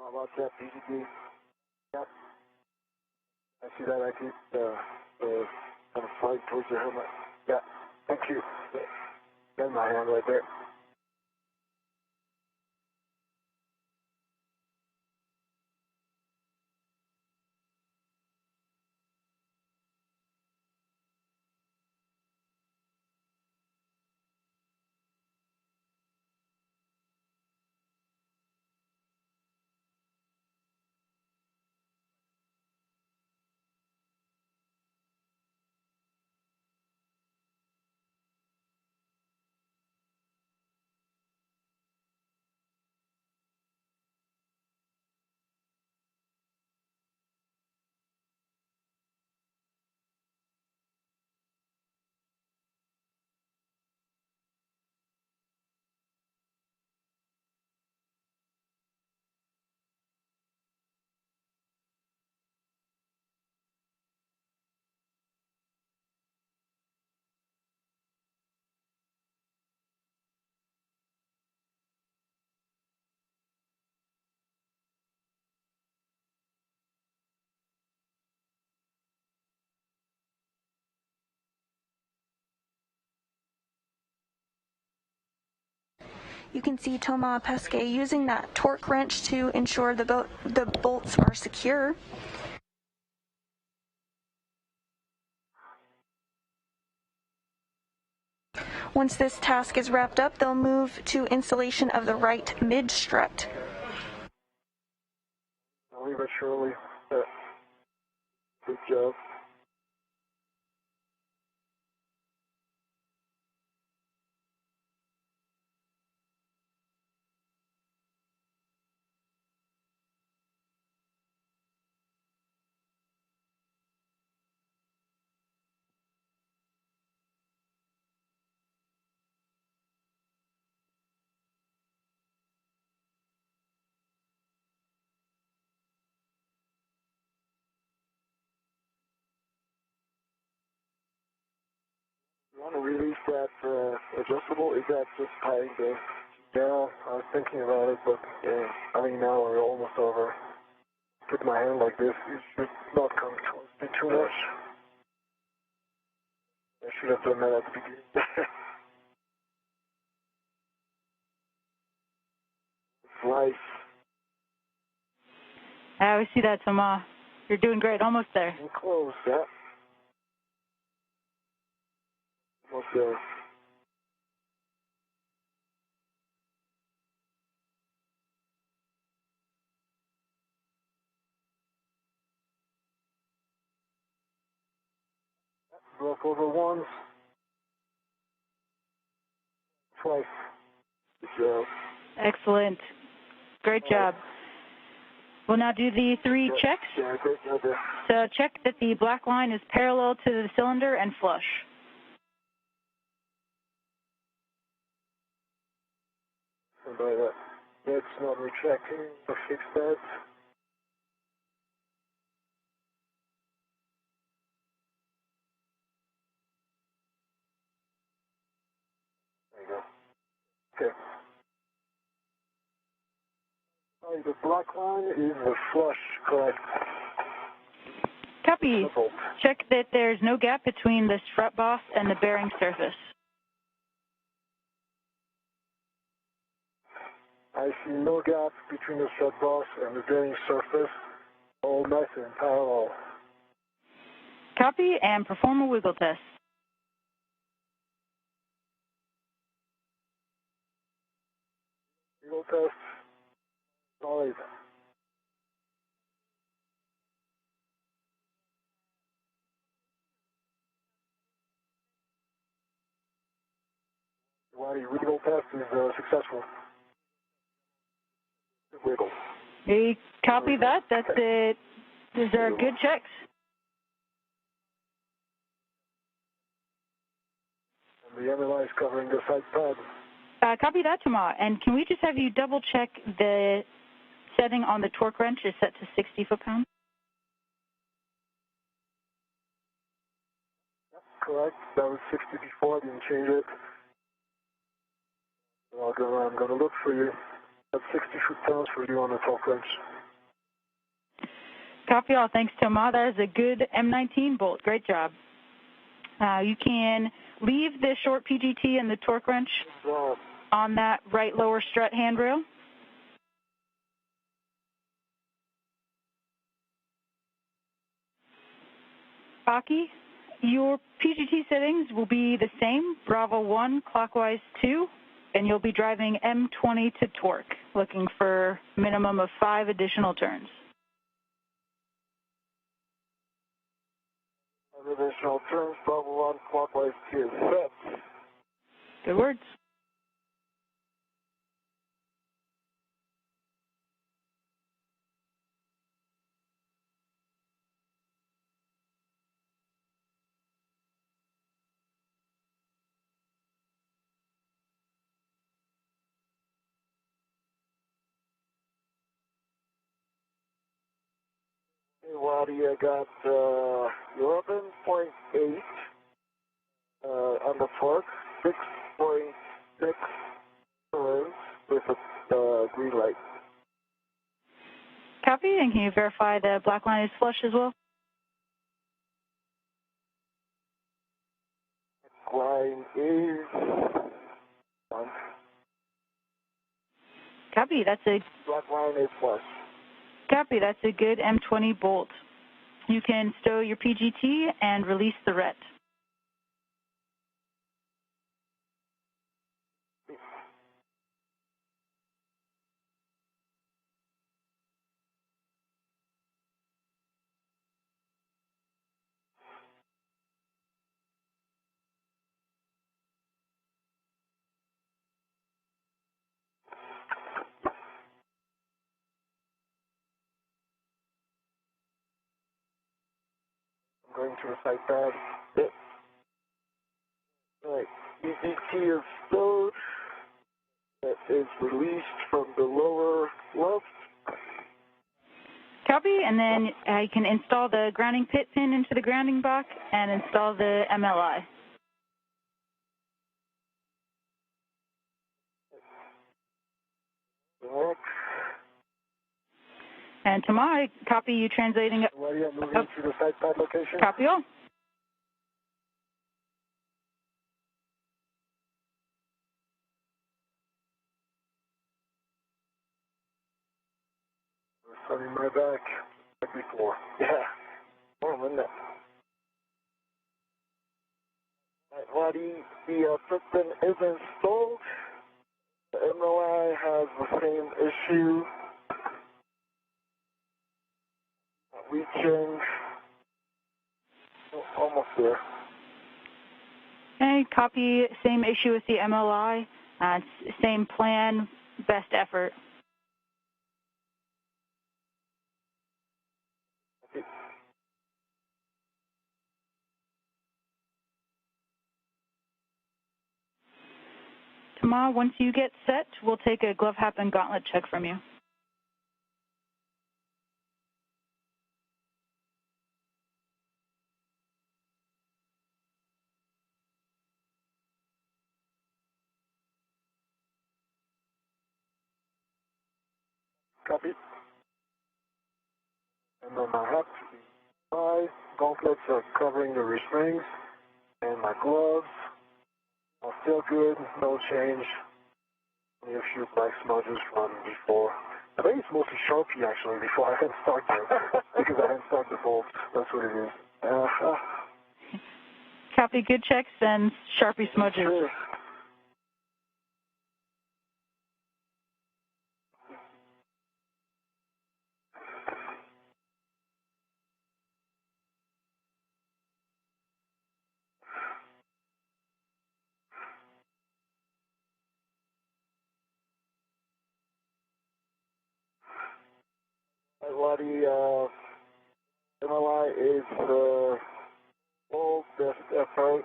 What's that, BGD? Yep. I see that. I keep kind of slide towards your helmet. Yeah. Thank you. Got my hand right there. You can see Thomas Pesquet using that torque wrench to ensure the bolts are secure. Once this task is wrapped up, they'll move to installation of the right mid-strut. Slowly but surely. Good job. You want to release that adjustable? Is that just tying the... Yeah, I was thinking about it, but I think now we're almost over. Put my hand like this, it should not come towards me too much. I should have done that at the beginning. It's life. I always see that, Thomas. You're doing great. Almost there. I'm close, yeah. Almost there. Broke over once. Twice. Good job. Excellent. Great job. We'll now do the three checks. Yeah, great job there. So check that the black line is parallel to the cylinder and flush. And by that, it's not retracting. I'll fix that. There you go. Okay. Right, the black line is the flush, correct? Copy. Check that there's no gap between the strut boss and the bearing surface. I see no gap between the strut boss and the bearing surface. All nice and parallel. Copy and perform a wiggle test. Wiggle test. Solid. The wiggle test is successful. Wiggle. We copy that. That's it. These are good checks. And the MLI is covering the side pad. Copy that, Thomas. And can we just have you double check the setting on the torque wrench is set to 60 foot-pounds? Correct. That was 60 before. I didn't change it. So I'm going to look for you. That's 60 foot-pounds for you on the torque wrench. Copy all. Thanks, Thomas. That is a good M19 bolt. Great job. You can leave the short PGT and the torque wrench on that right lower strut handrail. Aki, your PGT settings will be the same, Bravo 1, clockwise 2, and you'll be driving M20 to torque, looking for a minimum of 5 additional turns. Additional turns, Bravo 1, clockwise 2, Sept. Good words. Hey, Waddy, I got 11.8 on the torque, 6.6 turns with a green light. Copy, and can you verify the black line is flush as well? Line is on. Copy, that's a Black line is flush. Copy, that's a good M20 bolt. You can stow your PGT and release the ret. I'm going to recite that. Yep. Right. EGT is stowed. That is released from the lower left. Copy, and then you can install the grounding pit pin into the grounding box and install the MLI. Right. And Tamai, copy you translating it. Ready, I'm moving to the site pad location. Copy all. Starting my back like before. Yeah. Oh, isn't it? Right, Waddy, the piston is installed. The MOI has the same issue. Reaching. Almost there. Okay, copy, same issue with the MLI, same plan, best effort. Tomorrow, once you get set, we'll take a glove hap and gauntlet check from you. Copy. And then my hat, my gauntlets are covering the restraints, and my gloves are still good, no change. Only a few black smudges from before. I think it's mostly Sharpie actually before I had started because I hadn't started the bolts. That's what it is. Copy, good checks and Sharpie smudges. Sure. Waddy, MLI is full best effort.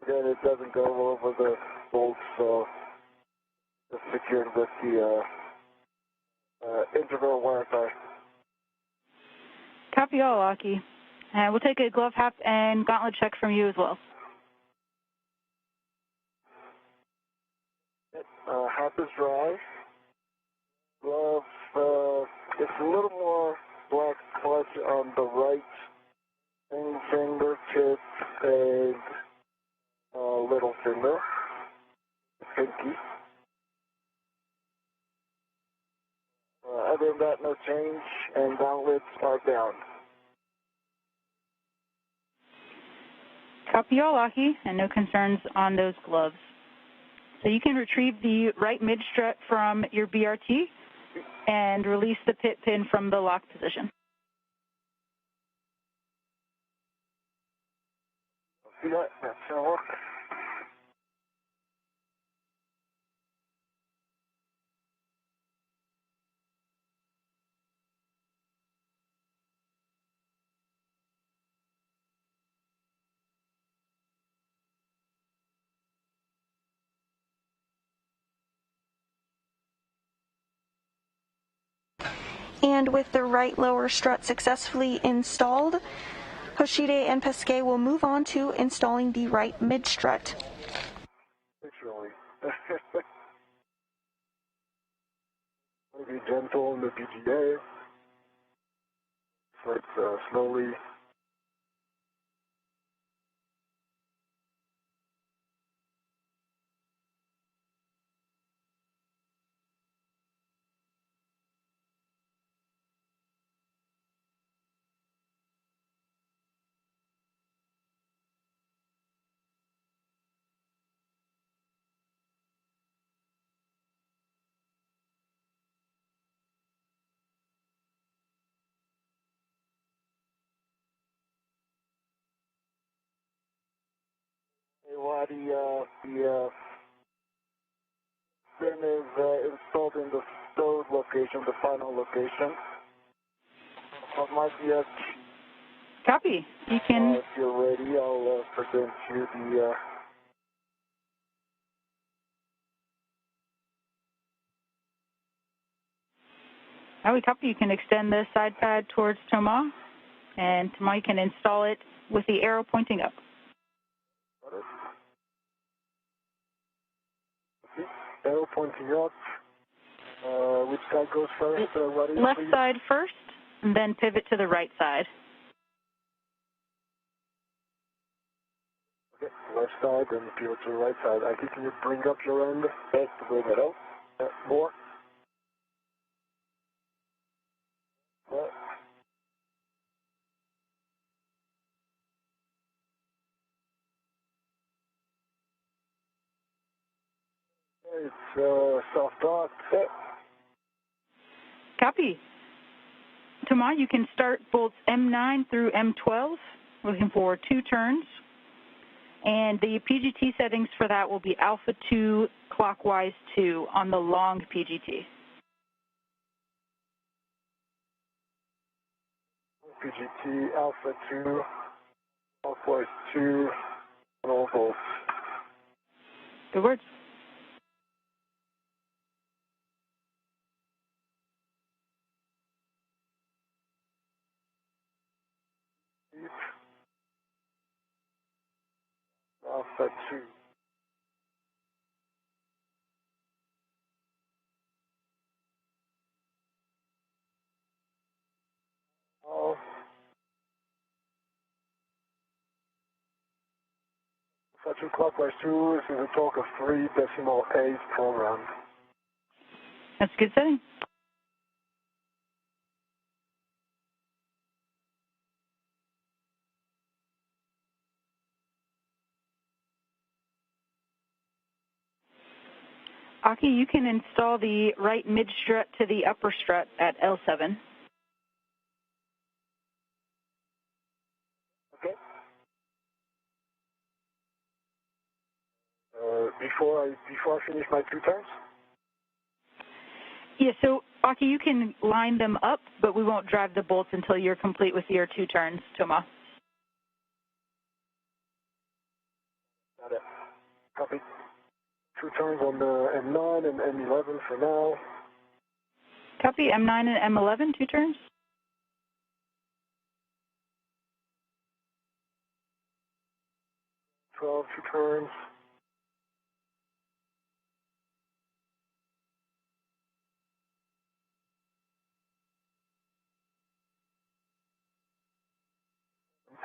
Again, it doesn't go over the bolts, so it's secured with the integral wire tie. Copy all, Aki. We'll take a glove hap and gauntlet check from you as well. Hap is dry. gloves, it's a little more black clutch on the right fingertip and little finger, pinky. Other than that, no change, and gauntlets are down. Copy all, Aki, and no concerns on those gloves. So you can retrieve the right mid-strut from your BRT and release the pit pin from the lock position. See that? That's gonna work. And with the right lower strut successfully installed, Hoshide and Pesquet will move on to installing the right mid-strut. Literally. Be gentle in the PGA. So it's slowly. While the fin is installed in the stowed location, the final location. That might be a... Copy. You can... if you're ready, I'll present you the... we copy. You can extend the side pad towards Thomas, and Thomas, you can install it with the arrow pointing up. Got it. Arrow pointing up. Which side goes first? Left side first, and then pivot to the right side. Okay, left side, then pivot to the right side. I think you bring up your end. Yes, to bring it up. More. It's soft dot. Copy. Thomas, you can start bolts M9 through M12, looking for 2 turns. And the PGT settings for that will be alpha 2, clockwise 2 on the long PGT. PGT, alpha 2, clockwise 2, and all bolts. Good words. Alpha 2. Alpha 2 clockwise 2, this is a torque of 3 decimal 8 per round. That's a good setting. Aki, you can install the right mid-strut to the upper strut at L7. Okay. Before I finish my 2 turns? Yeah, so Aki, you can line them up, but we won't drive the bolts until you're complete with your 2 turns, Thomas. Got it. Copy. 2 turns on the M9 and M11 for now. Copy, M9 and M11, 2 turns. Two turns.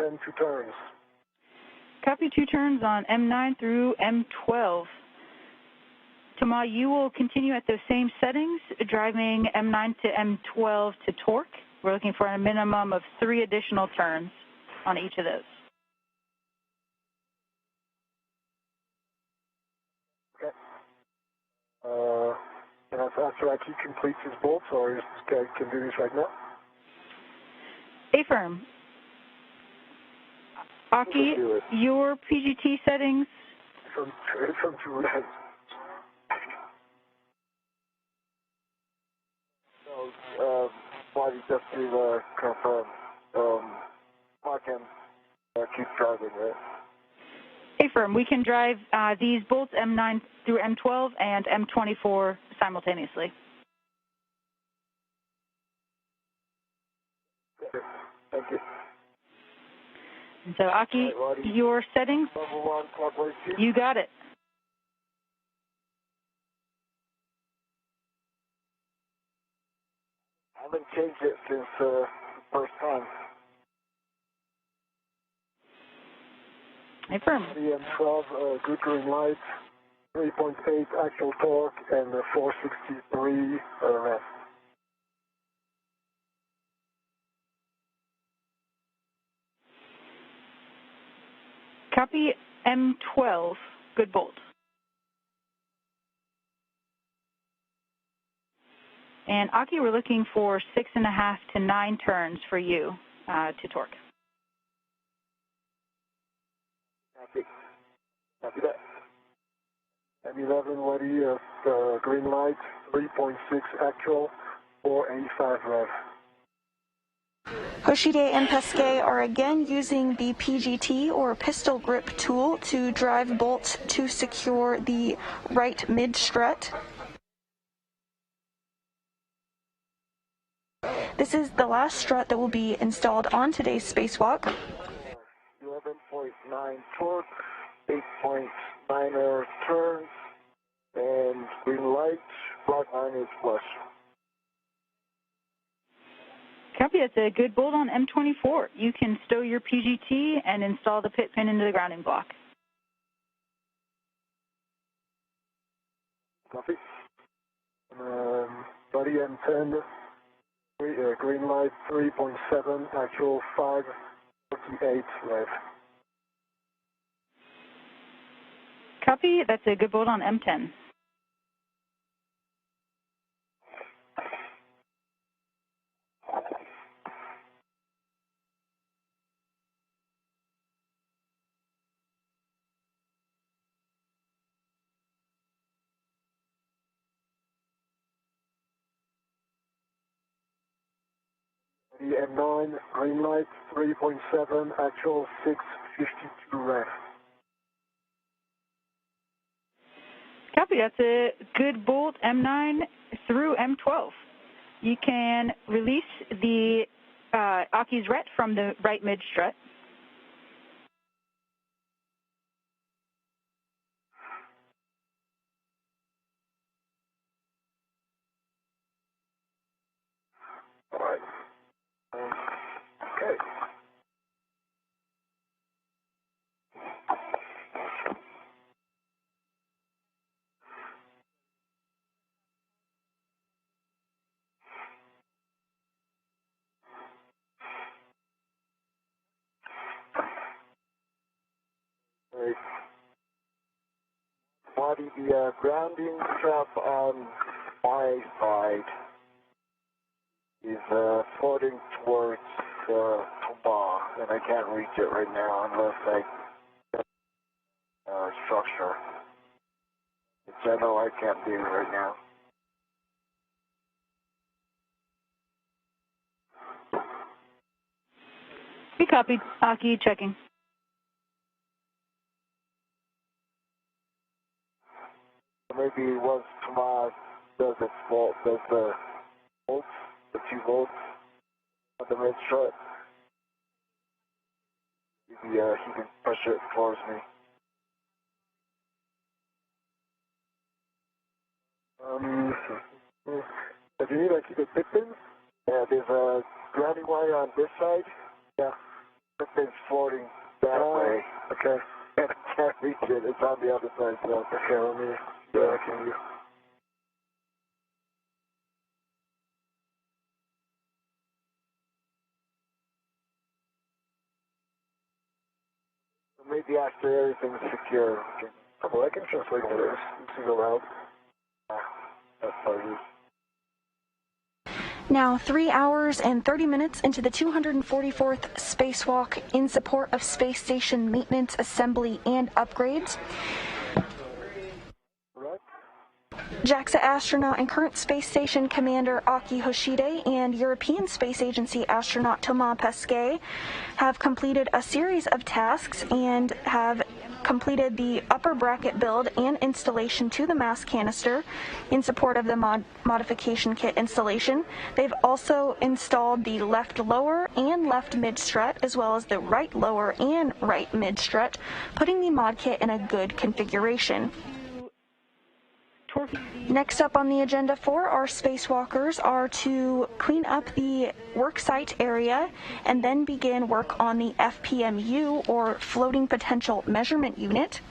M10, 2 turns. Copy, 2 turns on M9 through M12. Thomas, you will continue at those same settings, driving M9 to M12 to torque. We're looking for a minimum of 3 additional turns on each of those. Okay. And after Aki completes his bolts, or this guy can do this right now? Affirm. Aki, your PGT settings? From 2 right. So, body just to confirm, I can keep driving, right? Affirm. We can drive these bolts M9 through M12 and M24 simultaneously. Thank you. And so, Aki, your settings? Level 1, clockwise T. You got it. I haven't changed it since the first time. Affirm. The M12, good green light, 3.8 actual torque, and 463 rest. Copy M12, good bolt. And Aki, we're looking for 6.5 to 9 turns for you to torque. Copy that. M11 ready, green light, 3.6 actual, 485 rev. Hoshide and Pesquet are again using the PGT or pistol grip tool to drive bolts to secure the right mid strut. This is the last strut that will be installed on today's spacewalk. 11.9 torque, 8.9 turns, and green light, black line is flush. Copy, that's a good bolt on M24. You can stow your PGT and install the pit pin into the grounding block. Copy. Body M10, green light, 3.7, actual 548 rev. Copy, that's a good bolt on M10. The M9, green light, 3.7, actual 652 rev. Copy, that's a good bolt M9 through M12. You can release the Aki's ret from the right mid strut. All right. Okay. Body, the grounding strap on my side is floating towards the bar, and I can't reach it right now unless I structure, which I know I can't do right now. Be copied. Aki checking. Maybe once Thomas does its bolt, does the bolts, the 2 bolts on the mid strut, maybe he can push it towards me. If you need, I keep a pit pin. Yeah, there's a grounding wire on this side. Yeah. This thing's floating that way. Okay. And I can't reach it. It's on the other side. So. Okay, let me see what I can do. Maybe after everything's secure. Oh, well, I can translate this. This is allowed. That's how it is. Now, 3 hours and 30 minutes into the 244th spacewalk in support of space station maintenance, assembly, and upgrades, JAXA astronaut and current space station commander Akihiko Hoshide and European Space Agency astronaut Thomas Pesquet have completed a series of tasks and have completed the upper bracket build and installation to the Mast canister in support of the modification kit installation. They've also installed the left lower and left mid strut, as well as the right lower and right mid strut, putting the mod kit in a good configuration. Next up on the agenda for our spacewalkers are to clean up the worksite area and then begin work on the FPMU, or Floating Potential Measurement Unit.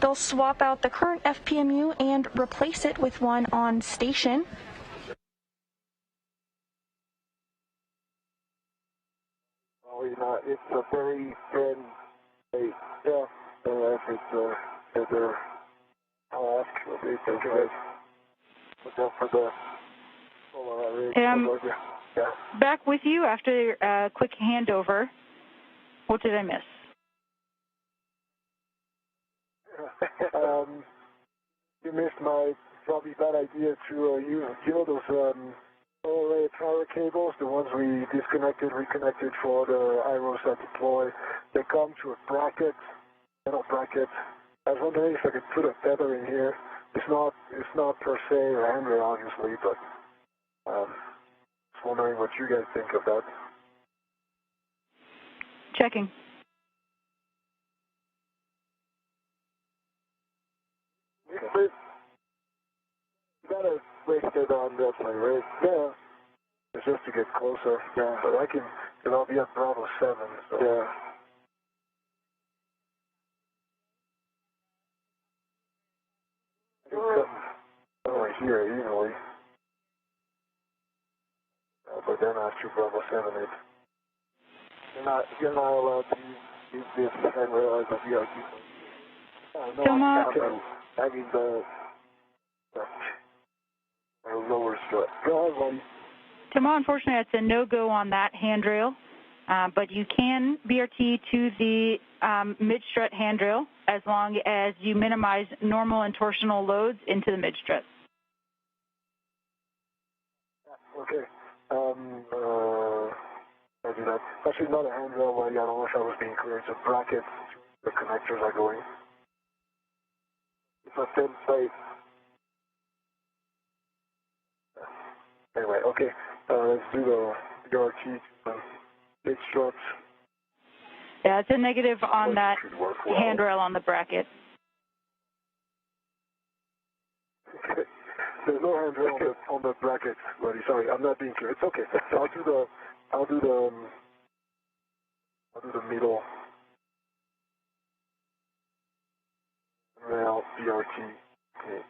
They'll swap out the current FPMU and replace it with one on station. Oh, you know, it's a very thin bait. Yeah. If it's a Tether. I'll ask what they think of it. Look out for the solar array. Yeah. Back with you after a quick handover. What did I miss? You missed my probably bad idea to use, those solar array power cables, the ones we disconnected, reconnected for the Aerosat deploy. They come to a bracket, metal bracket. I was wondering if I could put a tether in here. It's not per se a handrail, obviously, but just wondering what you guys think of that. Checking. You gotta place it on that side, right? Yeah. It's just to get closer. Yeah. But I can, because I'll be at Bravo 7, so. Yeah. Over here easily. But then after Bravo 7, you're not allowed to use this handrail as a VRT. No, Thomas. I mean the lower strut. Go ahead, buddy. Thomas, unfortunately, it's a no-go on that handrail, but you can BRT to the mid-strut handrail as long as you minimize normal and torsional loads into the mid-strut. Okay. I do that. Actually, not a handrail, but yeah, I don't know if I was being clear. It's a bracket. The connectors are going. It's a thin plate. Anyway, okay. Let's do the BRT big struts. Yeah, it's a negative on that handrail on the bracket. There's no handrail on the bracket, buddy. Sorry, I'm not being clear. It's okay. So I'll do the middle rail BRT. Okay.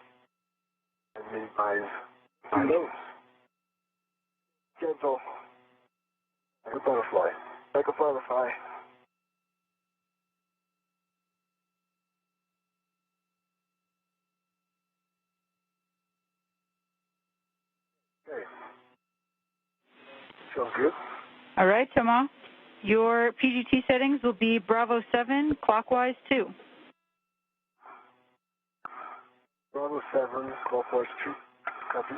And minimize those. Gentle. Like a butterfly. Like a butterfly. Okay. Sounds good. All right, Thomas. Your PGT settings will be Bravo 7, clockwise 2. Bravo 7, clockwise 2. Copy.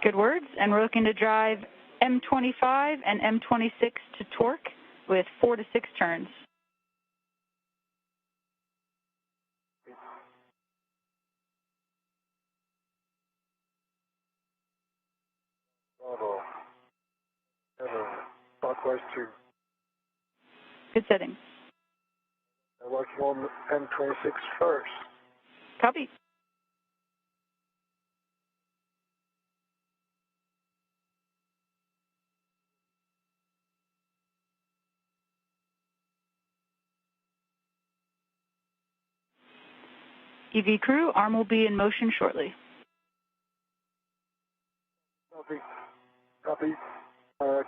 Good words. And we're looking to drive M25 and M26 to torque with 4 to 6 turns. Bravo 7, clockwise 2. Good settings. I'm working on M26 first. Copy. EV crew, arm will be in motion shortly. Copy. Copy.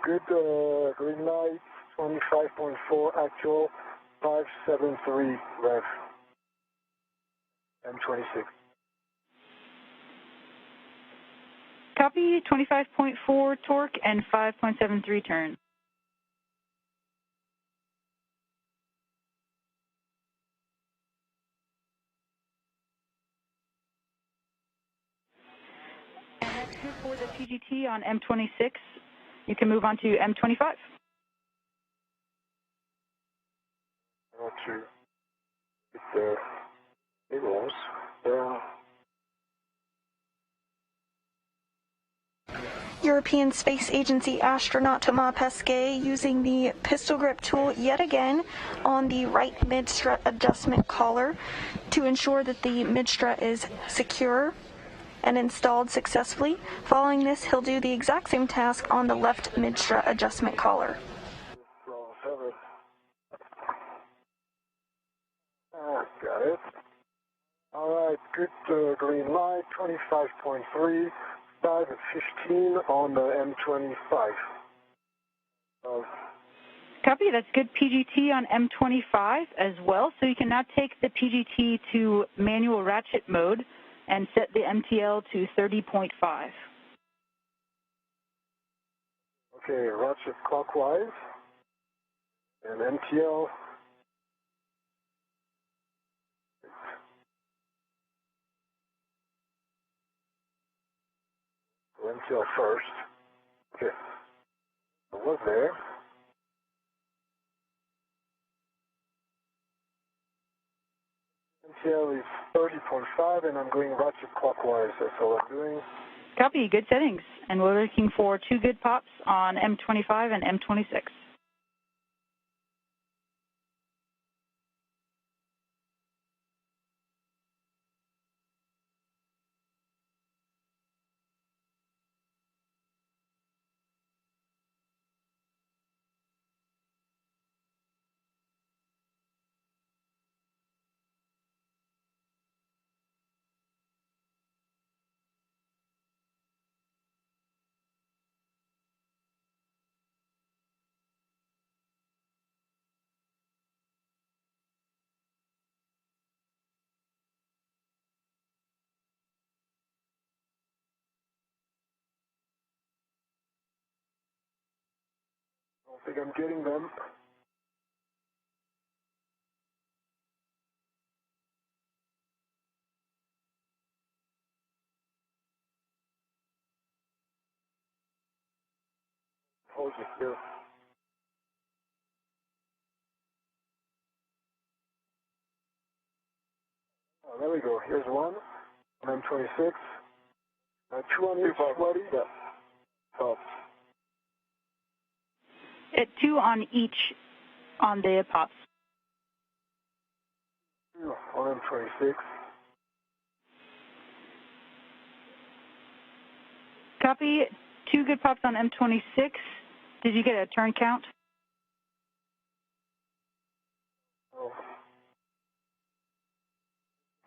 Good green light, 25.4 actual, 573 rev. M26. Copy, 25.4 torque and 5.73 turn. And that's good for the PGT on M26. You can move on to M25. Not to hit the cables. Yeah. European Space Agency astronaut Thomas Pesquet using the pistol grip tool yet again on the right mid-strut adjustment collar to ensure that the mid-strut is secure and installed successfully. Following this, he'll do the exact same task on the left mid-strut adjustment collar. Got it. All right, good green light, 25.3, 5 at 15 on the M25. Copy, that's good PGT on M25 as well. So you can now take the PGT to manual ratchet mode and set the MTL to 30.5. Okay, ratchet clockwise and MTL. MTL first. Okay, I was there. MTL is 30.5 and I'm going ratchet clockwise. That's all I'm doing. Copy, good settings. And we're looking for 2 good pops on M25 and M26. I don't think I'm getting them. Hold it here. Oh, there we go. Here's one on M26. 2 on each, buddy. Yeah. Pops. At 2 on each on the pops. 2 on M26. Copy, 2 good pops on M26. Did you get a turn count? Oh.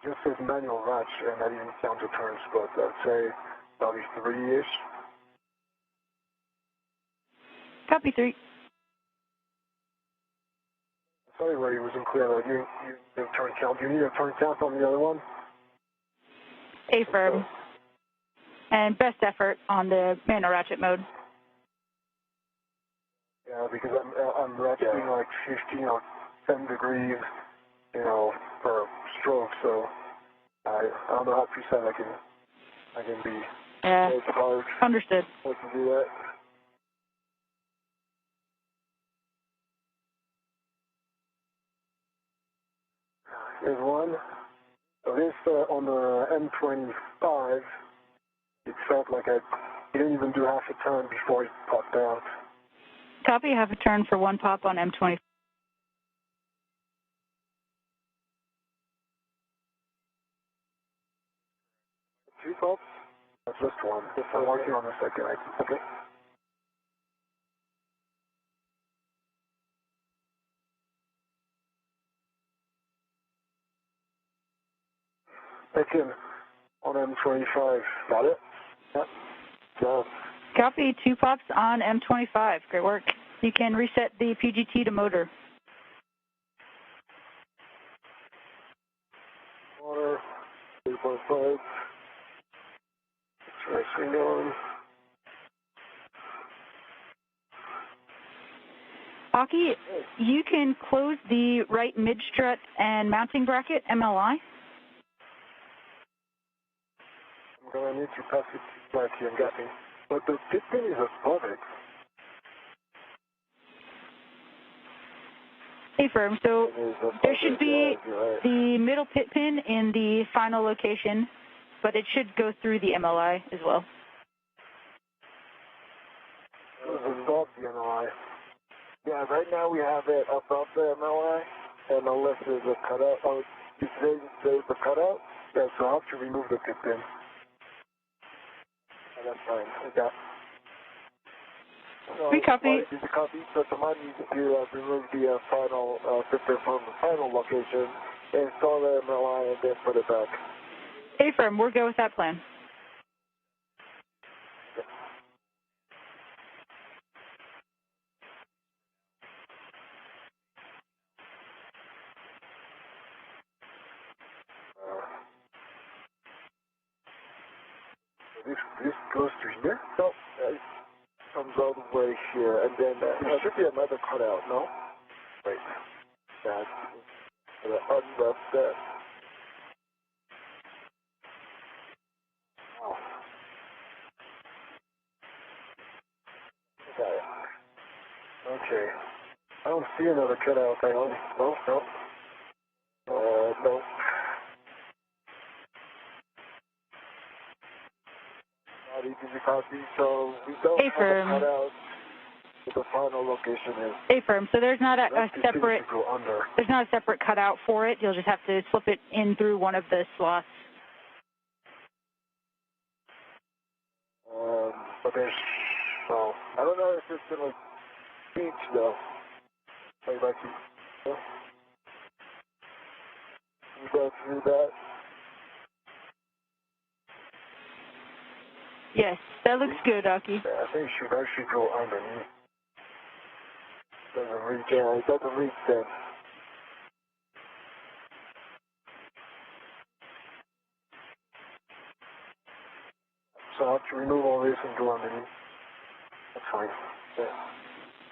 Just says manual ratch, and I didn't count the turns, but I'd say probably 3-ish. Copy, 3. Sorry, Ray, wasn't clear. You didn't turn count. Do you need a turn count on the other one? Affirm. And best effort on the manual ratchet mode. Yeah, because I'm ratcheting like 15 or 10 degrees, you know, per stroke, so I don't know how precise I can be. Yeah, it's hard. Understood. Hard to do that. Here's one. So this on the M25, it felt like I didn't even do half a turn before it popped out. Copy, have a turn for 1 pop on M20. Two pops? That's just one. I'm working on the second. Okay. Back in on M25. Got it? Yep. Yeah. Copy, 2 pops on M25. Great work. You can reset the PGT to motor. Motor, 3.5. Tracing on. Aki, you can close the right mid-strut and mounting bracket, MLI. I'm going to need to pass it back here, I'm guessing. But the pit pin is above it. Affirm. So there should be the middle pit pin in the final location, but it should go through the MLI as well. Above the MLI. Yeah, right now we have it above the MLI, and unless there's a cutout, oh, you say there's a cutout? Yeah, so I'll have to remove the pit pin. Oh, that's fine. Okay. We copy. Did you copy? So someone needs to remove the final pit pin from the final location, install the MLI, and then put it back. Affirm, we'll go with that plan. This goes to here? No, it comes all the way here, and then there should be another cutout, no? Wait, that's the unwrap that. Oh. Got it. Okay. I don't see another cutout. No. No. Did you copy? So we don't have a cutout. The final location is. Affirm. So there's not a separate. There's not a separate cutout for it. You'll just have to slip it in through one of the slots. But there's. Oh, I don't know if it's gonna reach though. Like you go through that. Yes, that looks good, Aki. Yeah, I think it should actually go underneath. Doesn't reach. Yeah, it doesn't reach then. So I'll have to remove all this and go underneath. That's fine. Yeah.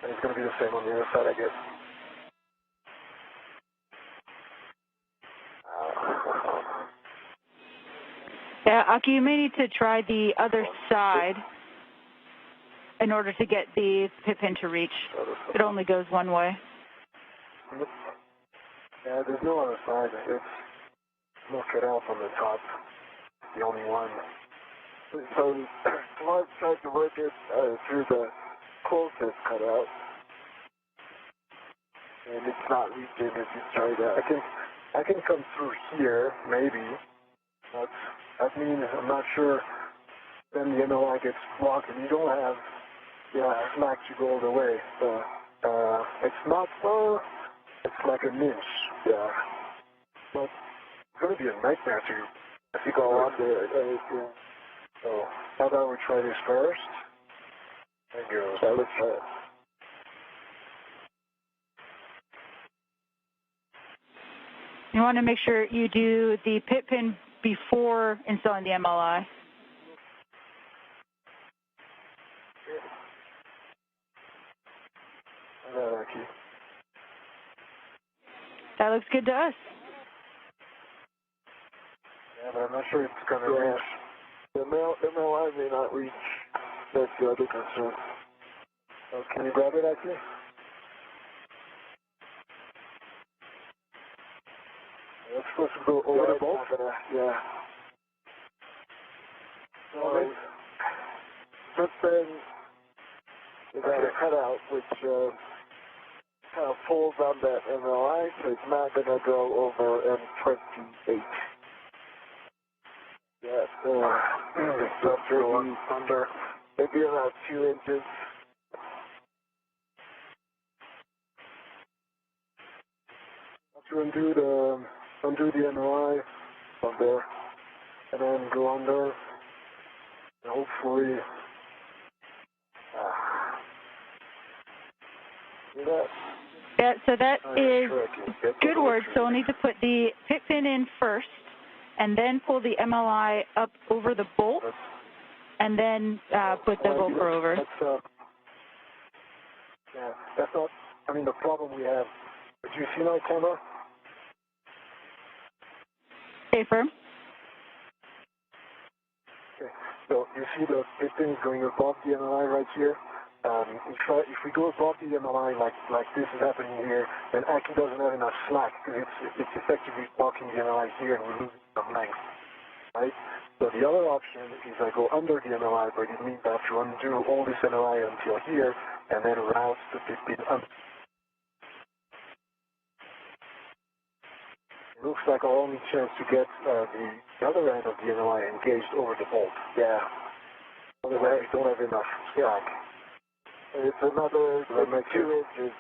And it's going to be the same on the other side, I guess. Yeah, Aki, you may need to try the other side in order to get the pit pin to reach. It only goes one way. Yeah, there's no other side. It's look it out from the top. The only one. So Mark tried to work it through the closest cutout, and it's not reaching if you try that. I can come through here, maybe. That means I'm not sure. Then the MLI gets blocked, and you don't have smack to go all the way. It's not far. It's like an inch. Yeah. But it's going to be a nightmare to go on there. So how about we try this first? Thank you. So let's try it. You want to make sure you do the pit pin before installing the MLI. That looks good to us. Yeah, but I'm not sure it's going to reach. The MLI may not reach. That's the other concern. So can you grab it, actually? It's supposed to go over the bolt? Yeah. So this thing is at a cutout, which kind of pulls on that MLI, so it's not going to go over M28. Yeah, it's up to under, maybe about 2 inches. To undo the MLI from there. and then go under, and hopefully, see that? Yeah, so that is good word. So we'll need to put the pit pin in first, and then pull the MLI up over the bolt, and then put the bolt over. Yeah, that's not, I mean, the problem we have. Do you see my camera? Stay firm. Okay, so you see the pit pin is going above the MLI right here. If we go above the MLI like this is happening here, then Aki doesn't have enough slack because it's effectively blocking the MLI here and we're losing some length, right? So the other option is I go under the MLI, but it means I have to undo all this MLI until here and then route the pit pin under. It looks like our only chance to get the other end of the MLI engaged over the bolt. Yeah. Otherwise, we don't have enough slack. It's another 2 inches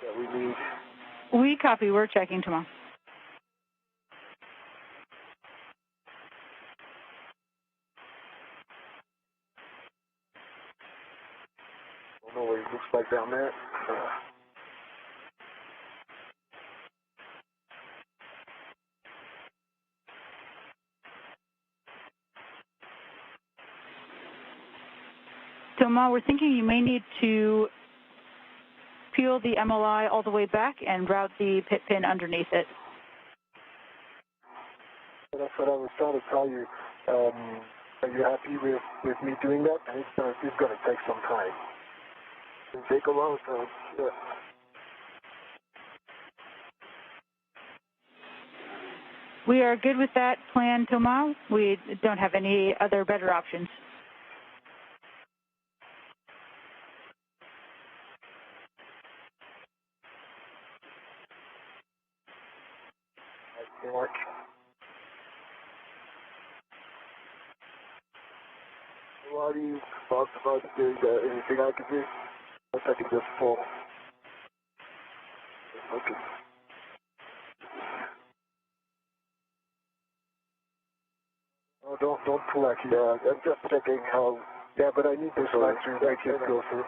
that we need. We copy. We're checking tomorrow. I don't know what it looks like down there. Thomas, we're thinking you may need to peel the MLI all the way back and route the pit pin underneath it. That's what I was trying to tell you. Are you happy with me doing that? And it's going to take some time. It'll take a long time. Yeah. We are good with that plan, Thomas. We don't have any other better options. Mark. Why do you talk about doing that? Anything I can do? I can just fall. Okay. Oh, don't pull Aki. Yeah, I'm just checking how. Yeah, but I need this one to make it go through.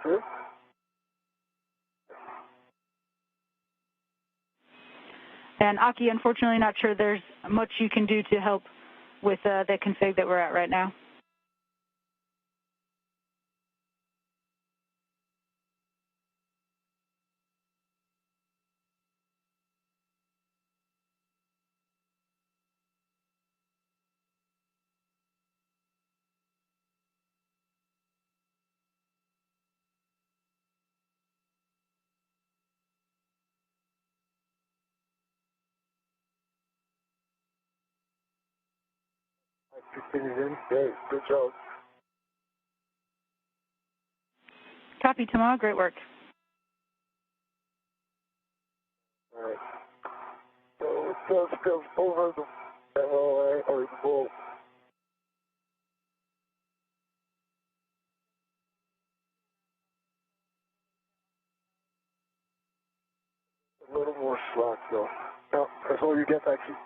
Okay. And Aki, unfortunately, not sure there's much you can do to help with the config that we're at right now. In. Great. Good job. Copy, Thomas. Great work. All right. So it just goes over the MLA or the bolt. A little more slack, though. No, that's all you get, actually.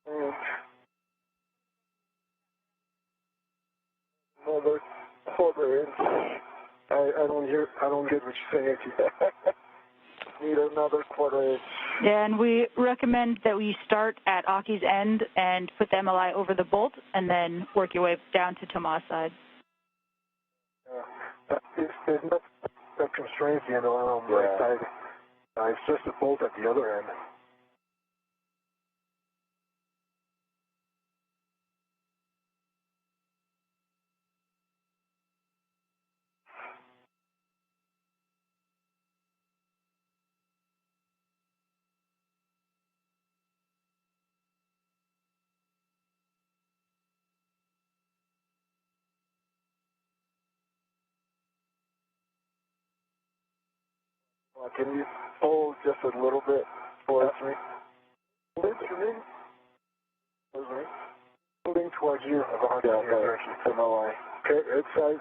And another quarter inch. I don't get what you're saying, actually. Need another quarter inch. Yeah, and we recommend that we start at Aki's end and put the MLI over the bolt and then work your way down to Thomas' side. There's not that constraints the MLI on the right side. It's just a bolt at the other end. Can you pull just a little bit towards me? Towards me? Towards me? Pulling towards you. To my line. Okay, it says,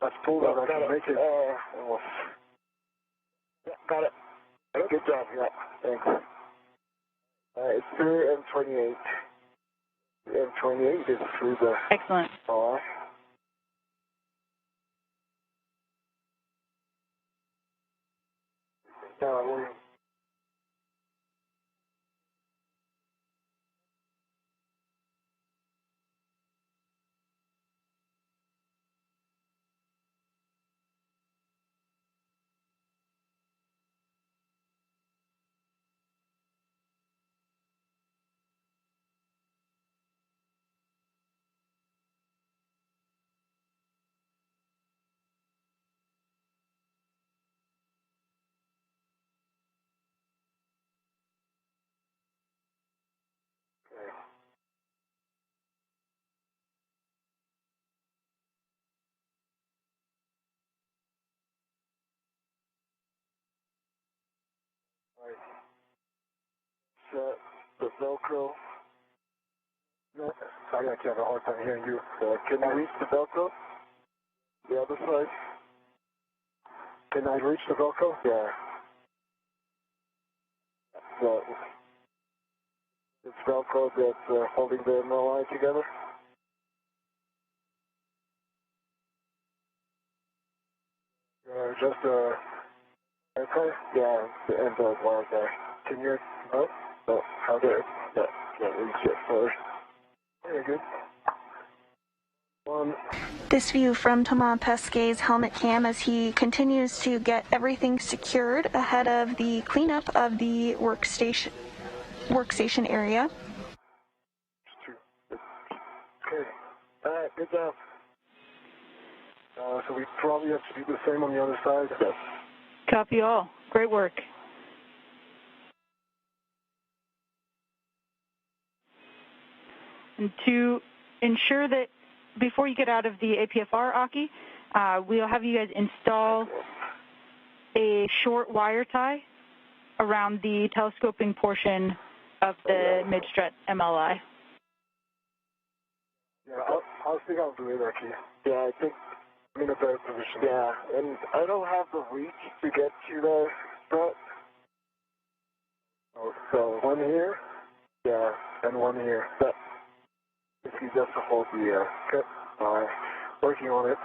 let's pull that. I can make it. Almost. Yeah, got it. Good job, yeah. Thanks. It's through M28. M28 is through the... Excellent. R. Set the Velcro. No, sorry, I have a hard time hearing you. Can you reach the Velcro? The other side? Can I reach the Velcro? Yeah. So, it's Velcro that's holding the MLI together? Just, okay? Yeah, and the wire there. Can you, oh, How there? Yeah, can't reach it first. very good. One. This view from Thomas Pesquet's helmet cam as he continues to get everything secured ahead of the cleanup of the workstation area. Okay. Alright, good job. So we probably have to do the same on the other side. Yes. Copy all. Great work. And to ensure that before you get out of the APFR, Aki, we'll have you guys install a short wire tie around the telescoping portion of the mid-strut MLI. Yeah, I think I'll do it, Aki. Yeah, I think, I'm in a better position. yeah, and I don't have the reach to get to the strut. Oh, so one here, Yeah, and one here. but if you just hold the, Okay. Working on it.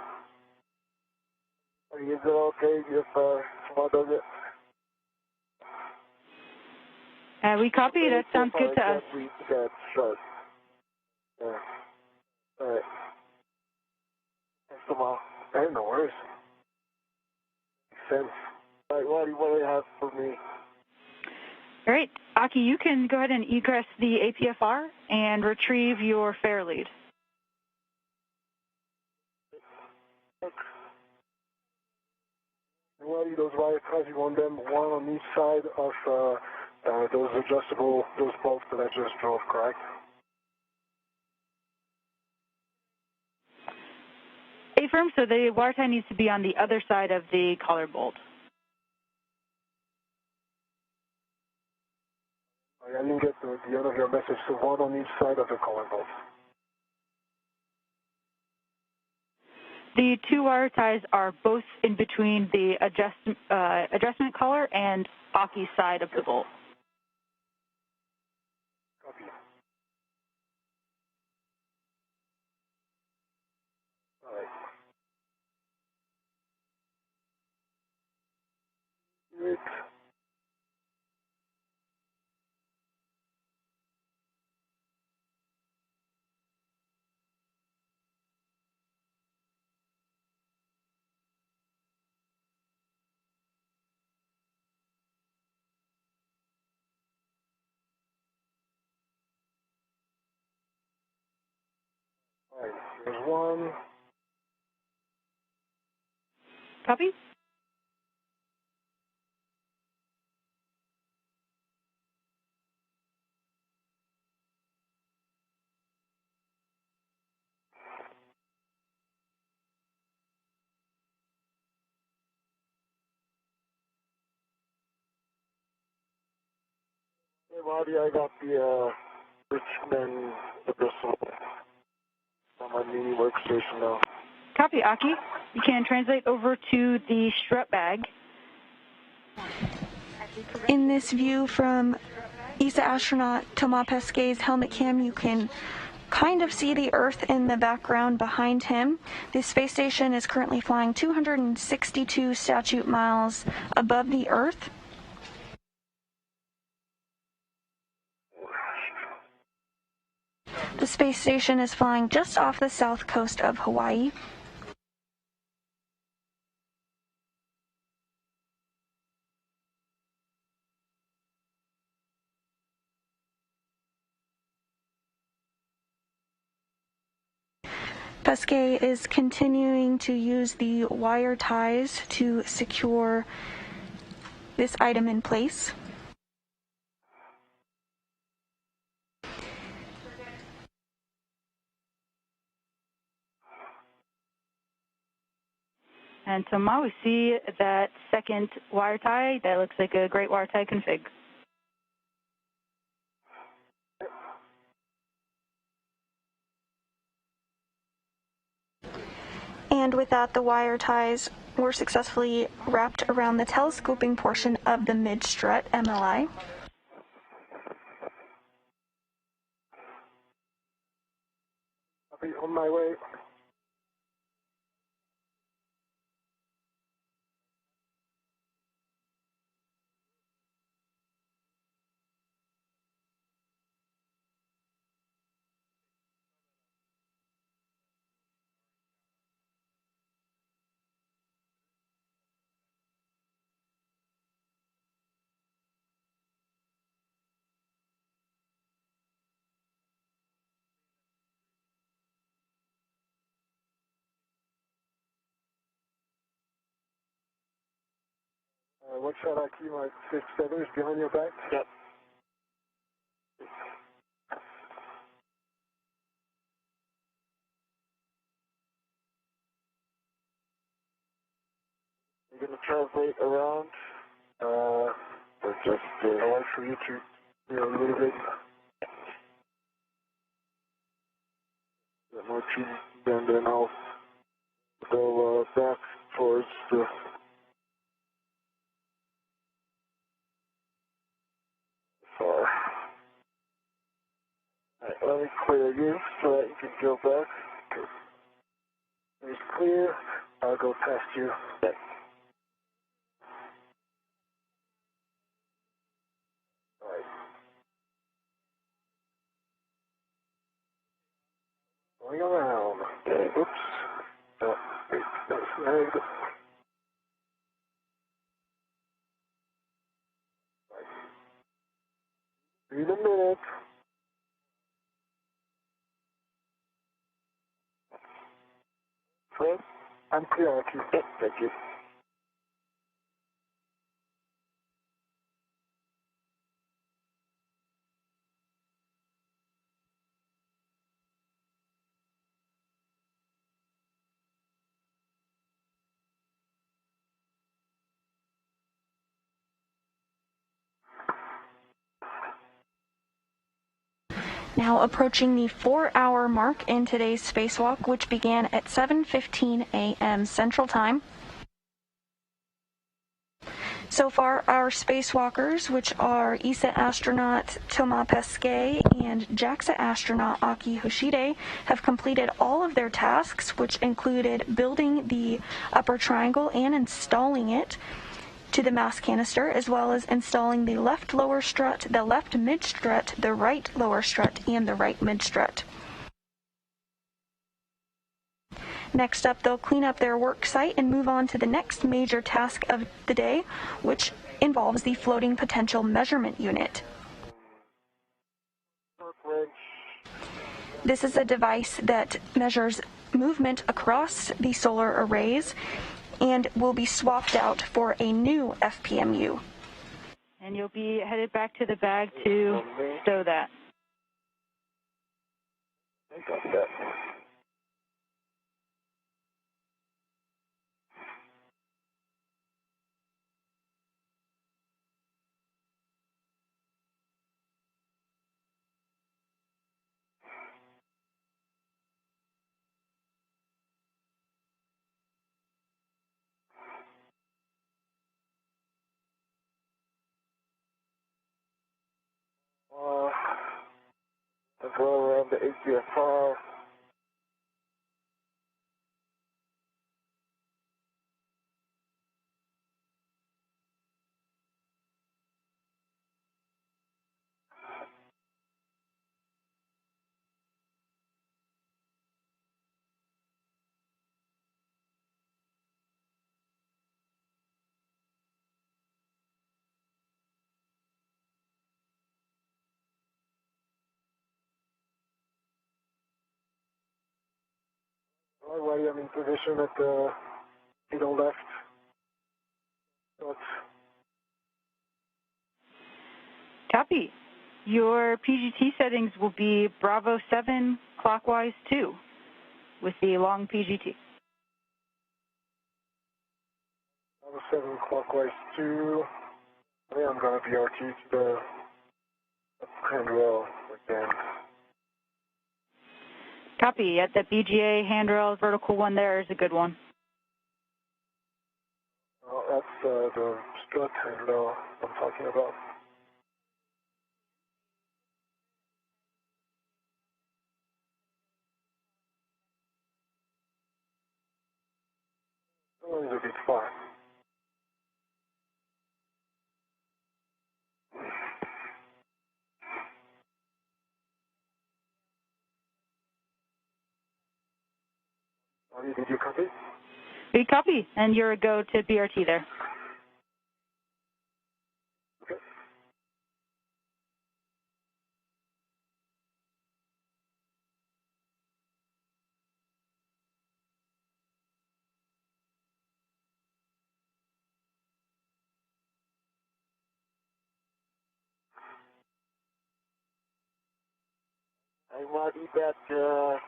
is it okay if, Small does it? We copy. That sounds good to us. I can't reach that strut. Yeah. Alright. Thanks, Small. Hey, no worries. Makes sense. Alright, what do you have for me? All right, Aki, you can go ahead and egress the APFR and retrieve your fare lead. Well, those wire ties, you want them one on each side of those adjustable, those bolts that I just drove, correct? Affirm, so the wire tie needs to be on the other side of the collar bolt. I didn't get the end of your message, so one on each side of the collar bolt. The two wire ties are both in between the adjustment collar and Aki's side of the bolt. Copy. All right. Good. All right, here's one. Copy? Marty, I got the Richmond address on my mini workstation now. Copy, Aki. You can translate over to the strut bag. In this view from ESA astronaut Thomas Pesquet's helmet cam, you can kind of see the Earth in the background behind him. The space station is currently flying 262 statute miles above the Earth. The space station is flying just off the south coast of Hawaii. Pesquet is continuing to use the wire ties to secure this item in place. And Thomas, we see that second wire tie. That looks like a great wire tie config. And with that, the wire ties were successfully wrapped around the telescoping portion of the mid-strut MLI. I'll be on my way. What shall I keep my 6 feathers behind your back? Yep. You're going to translate around. Or just I want for you to, a little bit. Get more cheese, and then I'll go back towards the far. Alright, let me clear you so that you can go back. It's clear. I'll go past you. Okay. Alright. Going around. Okay. Oops. Wait, that's right. In a minute. Fred, I'm clear, Aki. Yep, thank you. Now approaching the 4-hour mark in today's spacewalk, which began at 7:15 a.m. Central Time. So far, our spacewalkers, which are ESA astronaut Thomas Pesquet and JAXA astronaut Akihiko Hoshide, have completed all of their tasks, which included building the upper triangle and installing it to the Mast canister, as well as installing the left lower strut, the left mid strut, the right lower strut, and the right mid strut. Next up, they'll clean up their work site and move on to the next major task of the day, which involves the floating potential measurement unit. This is a device that measures movement across the solar arrays and will be swapped out for a new FPMU. And you'll be headed back to the bag to stow that. I got that. go around the APFR. Alrighty, I'm in position at the middle left. Copy. Your PGT settings will be Bravo 7 clockwise 2 with the long PGT. Bravo 7 clockwise 2. Yeah, I'm going to BRT to the handrail again. Copy. At the BGA handrail, vertical one there is a good one. That's the strut handrail I'm talking about. Oh, it's a bit far. Did you copy? We copy, and you're a go to BRT there. Okay. I want that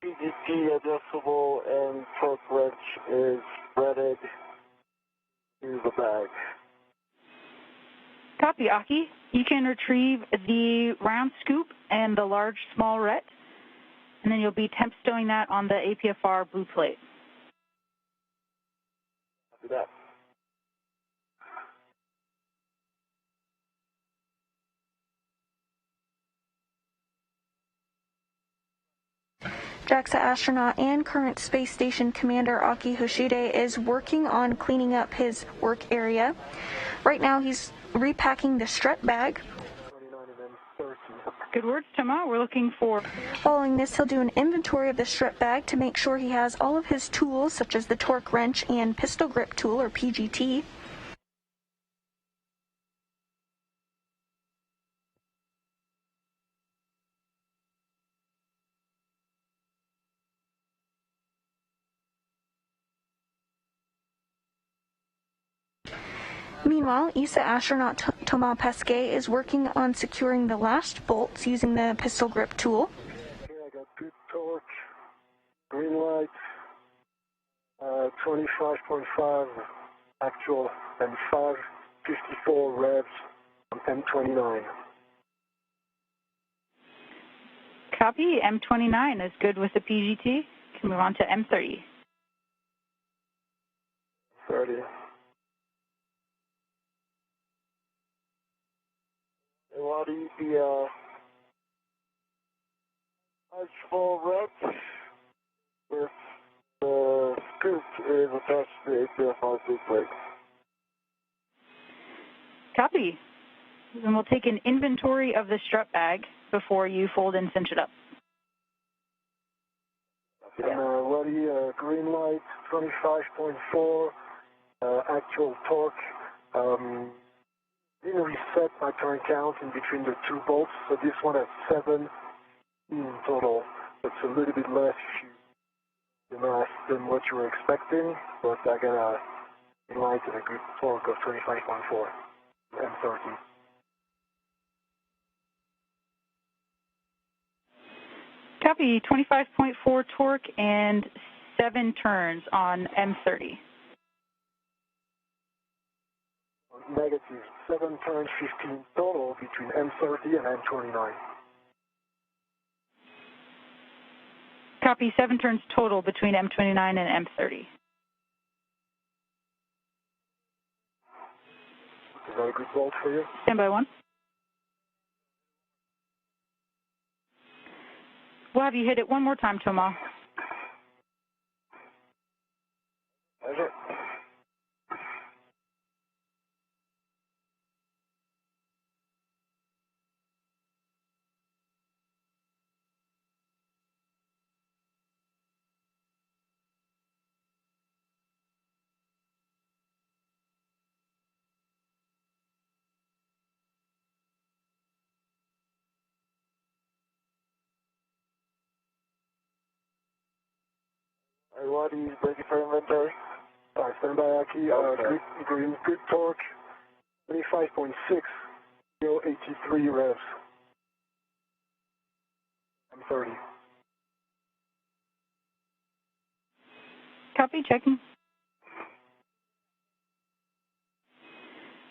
PGT adjustable and torque wrench is threaded to the bag. Copy, Aki. You can retrieve the round scoop and the large small ret, and then you'll be temp stowing that on the APFR blue plate. Copy that. JAXA astronaut and current space station commander Aki Hoshide is working on cleaning up his work area. Right now he's repacking the strut bag. Good words, Thomas. We're looking for... Following this, he'll do an inventory of the strut bag to make sure he has all of his tools, such as the torque wrench and pistol grip tool, or PGT. Meanwhile, ESA astronaut Thomas Pesquet is working on securing the last bolts using the pistol grip tool. Okay, I got good torque, green light, 25.5 actual, and 554 revs on M29. Copy. M29 is good with the PGT. Can move on to M30. 30. What is the archful wrench with the scoop is attached to the APFR blue plate. Copy. Then we'll take an inventory of the strut bag before you fold and cinch it up. And Waddy, green light, 25.4, actual torque. Didn't reset my turn count in between the two bolts, so this one has 7 in total. That's a little bit less than what you were expecting, but I got a green light and a good torque of 25.4 M30. Copy. 25.4 torque and 7 turns on M30. Negative 7 turns, 15 total between M30 and M29. Copy. 7 turns total between M29 and M30. Is that a good bolt for you? Standby 1. We'll have you hit it one more time, Thomas. Okay. Roddy, ready for inventory? Alright, stand by, Aki. Good torque, 25.6, 083 revs. I'm 30. Copy, checking.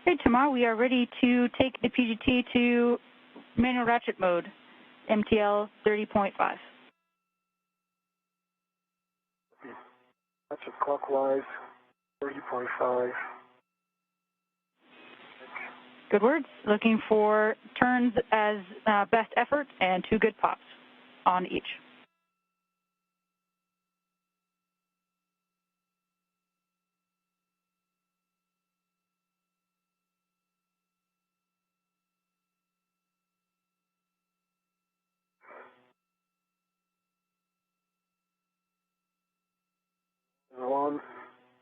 Okay, Thomas, we are ready to take the PGT to manual ratchet mode, MTL 30.5. Ratchet clockwise, 30.5. Good words. Looking for turns as best effort and 2 good pops on each. One,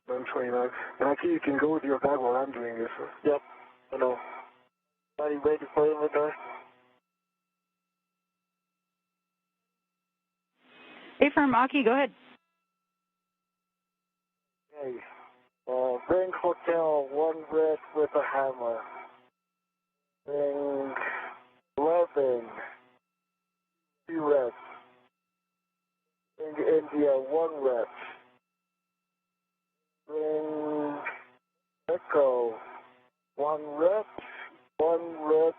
129. And Aki, you can go with your bag while I'm doing this. Yep, I know. Are you ready for inventory? A-firm, Aki, go ahead. Okay. Bring hotel, 1 red with a hammer. Bring 11, 2 reds. Bring India, 1 red. Bring Echo, 1 red, 1 red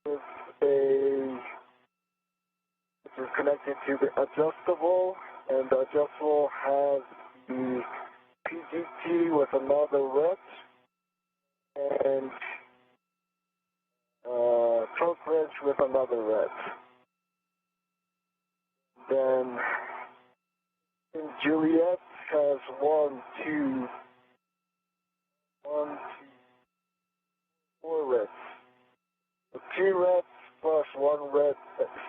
with a, which is connected to the adjustable, and the adjustable has the PGT with another red, and torque wrench with another red. Then in Juliet has 1, 2, 4 reds. The 2 reds plus 1 red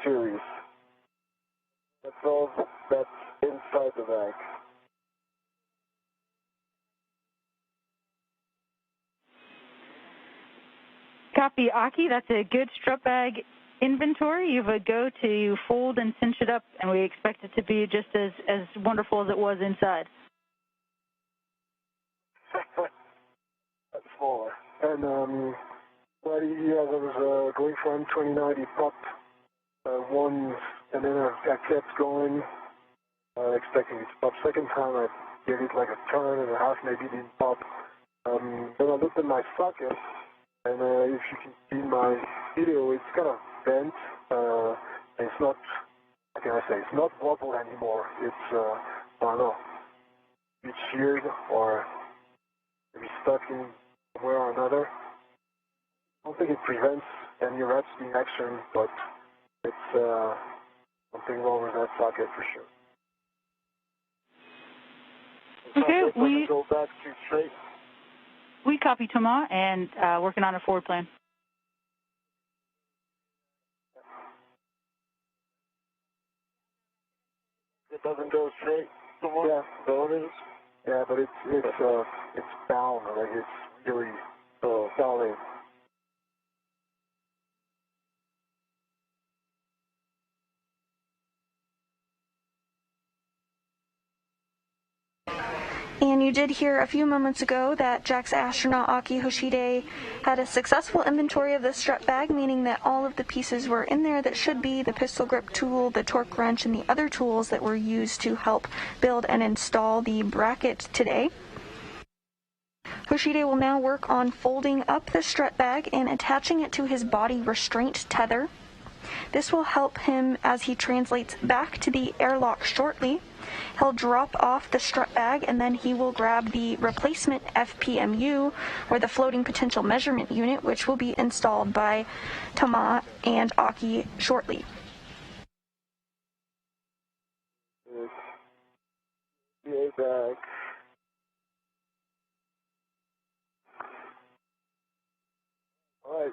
series. That's all that's inside the bag. Copy, Aki. That's a good strut bag inventory. You have a go to fold and cinch it up, and we expect it to be just as wonderful as it was inside. That's smaller. And buddy, as I was going for M29, he popped one, and then I kept going, expecting it to pop. Second time, I gave it like a turn and a half, maybe it didn't pop. Then I looked at my socket, and if you can see my video, it's kind of bent. And it's not, how can I say, it's not wobble anymore. It's, I don't know, it's sheared or maybe stuck in somewhere or another. I don't think it prevents any ratcheting action, but it's something wrong with that socket for sure. Okay, we go back to straight. We copy Thomas and working on a forward plan. It doesn't go straight. Yeah, so it is. Yeah, but it's bound. Like it's really solid. And you did hear a few moments ago that JAXA astronaut Aki Hoshide had a successful inventory of the strut bag, meaning that all of the pieces were in there that should be, the pistol grip tool, the torque wrench, and the other tools that were used to help build and install the bracket today. Hoshide will now work on folding up the strut bag and attaching it to his body restraint tether. This will help him as he translates back to the airlock shortly. He'll drop off the strut bag and then he will grab the replacement FPMU, or the floating potential measurement unit, which will be installed by Thomas and Aki shortly. bag. All right.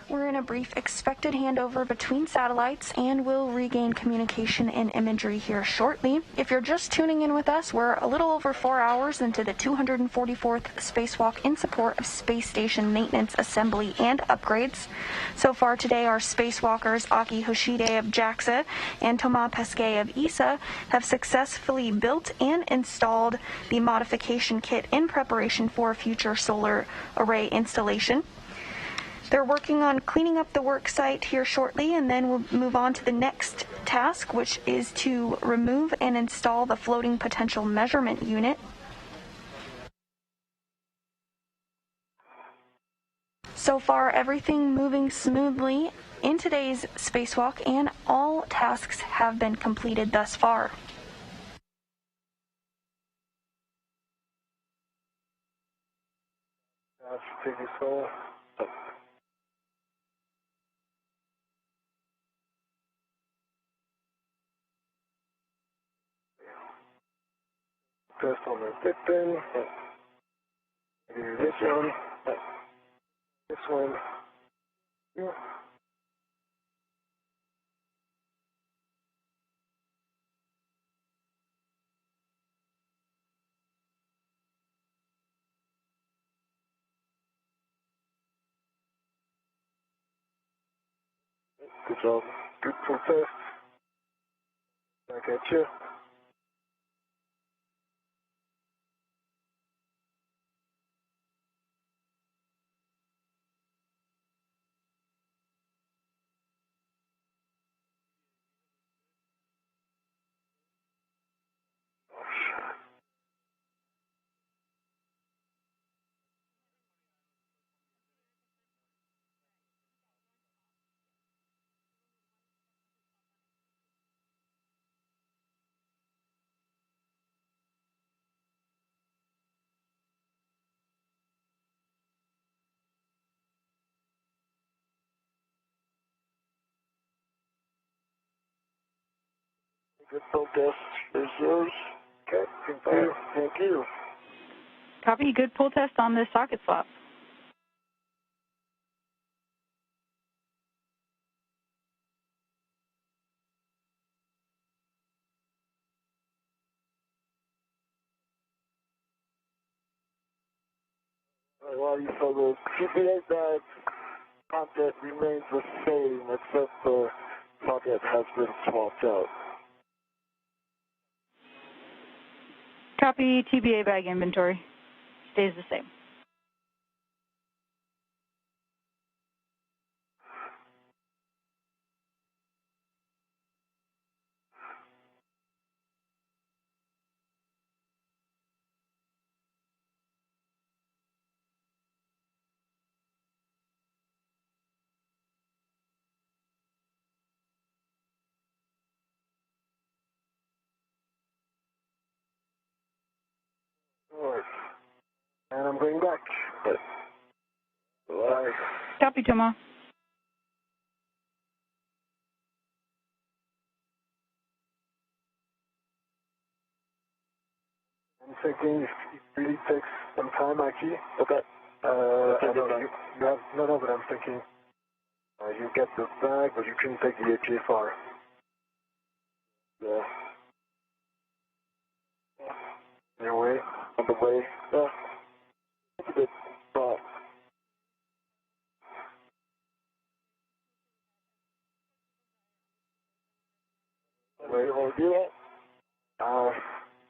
We're in a brief expected handover between satellites and will regain communication and imagery here shortly. If you're just tuning in with us, we're a little over 4 hours into the 244th spacewalk in support of space station maintenance, assembly, and upgrades. So far today, our spacewalkers Aki Hoshide of JAXA and Thomas Pesquet of ESA have successfully built and installed the modification kit in preparation for a future solar array installation. They're working on cleaning up the work site here shortly, and then we'll move on to the next task, which is to remove and install the floating potential measurement unit. So far, everything moving smoothly in today's spacewalk, and all tasks have been completed thus far. Take it slow. Test on the tip pin. This one. This one. Yeah. Good job. Good full test. Back at you. Good full test is yours. Okay, thank you. Thank you. Copy. Good pull test on this socket swap. Well, so the CPA bag content remains the same, except the socket has been swapped out. Copy. TBA bag inventory. Stays the same. Alright. And I'm going back. Alright. Copy, Thomas. I'm thinking it really takes some time, Aki. Okay. I know you have, no, but I'm thinking you get the bag, but you can take the APFR. Yeah. Your way? On the way. Yeah. It's a bit spot. Wait, You want to do that?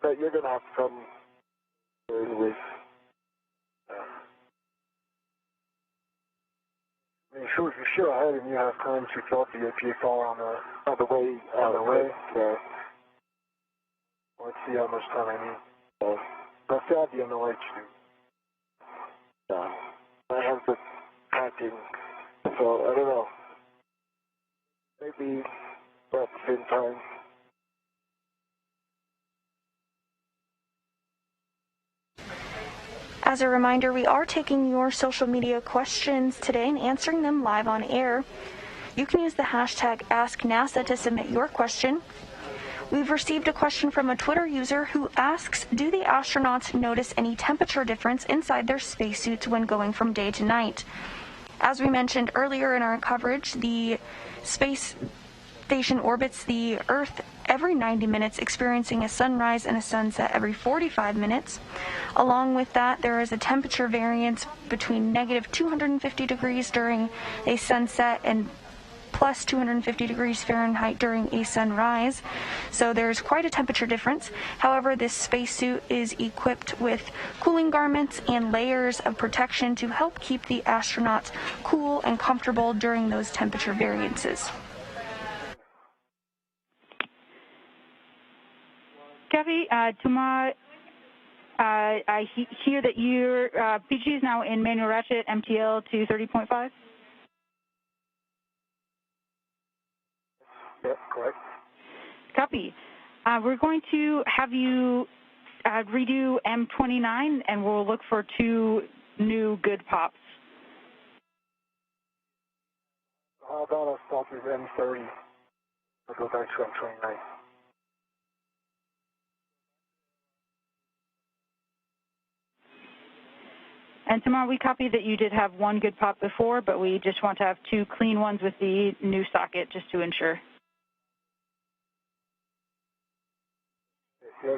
But you're going to have to come anyways. sure ahead and you have time to drop the APFR on the way. So let's see how much time I need. Let's say I'll be on the way to. I have the packing, so I don't know. Maybe about the same time. As a reminder, we are taking your social media questions today and answering them live on air. You can use the hashtag AskNASA to submit your question. We've received a question from a Twitter user who asks, do the astronauts notice any temperature difference inside their spacesuits when going from day to night? As we mentioned earlier in our coverage, the space station orbits the Earth every 90 minutes, experiencing a sunrise and a sunset every 45 minutes. Along with that, there is a temperature variance between negative 250 degrees during a sunset and plus 250 degrees Fahrenheit during a sunrise. So there's quite a temperature difference. However, this spacesuit is equipped with cooling garments and layers of protection to help keep the astronauts cool and comfortable during those temperature variances. Kathy, Thomas, I hear that your PG is now in manual ratchet MTL to 30.5? Yeah, correct. Copy. We're going to have you redo M29, and we'll look for 2 new good pops. How about I start with M30? I'll go back to M29. And tomorrow we copy that you did have 1 good pop before, but we just want to have 2 clean ones with the new socket just to ensure. Yeah,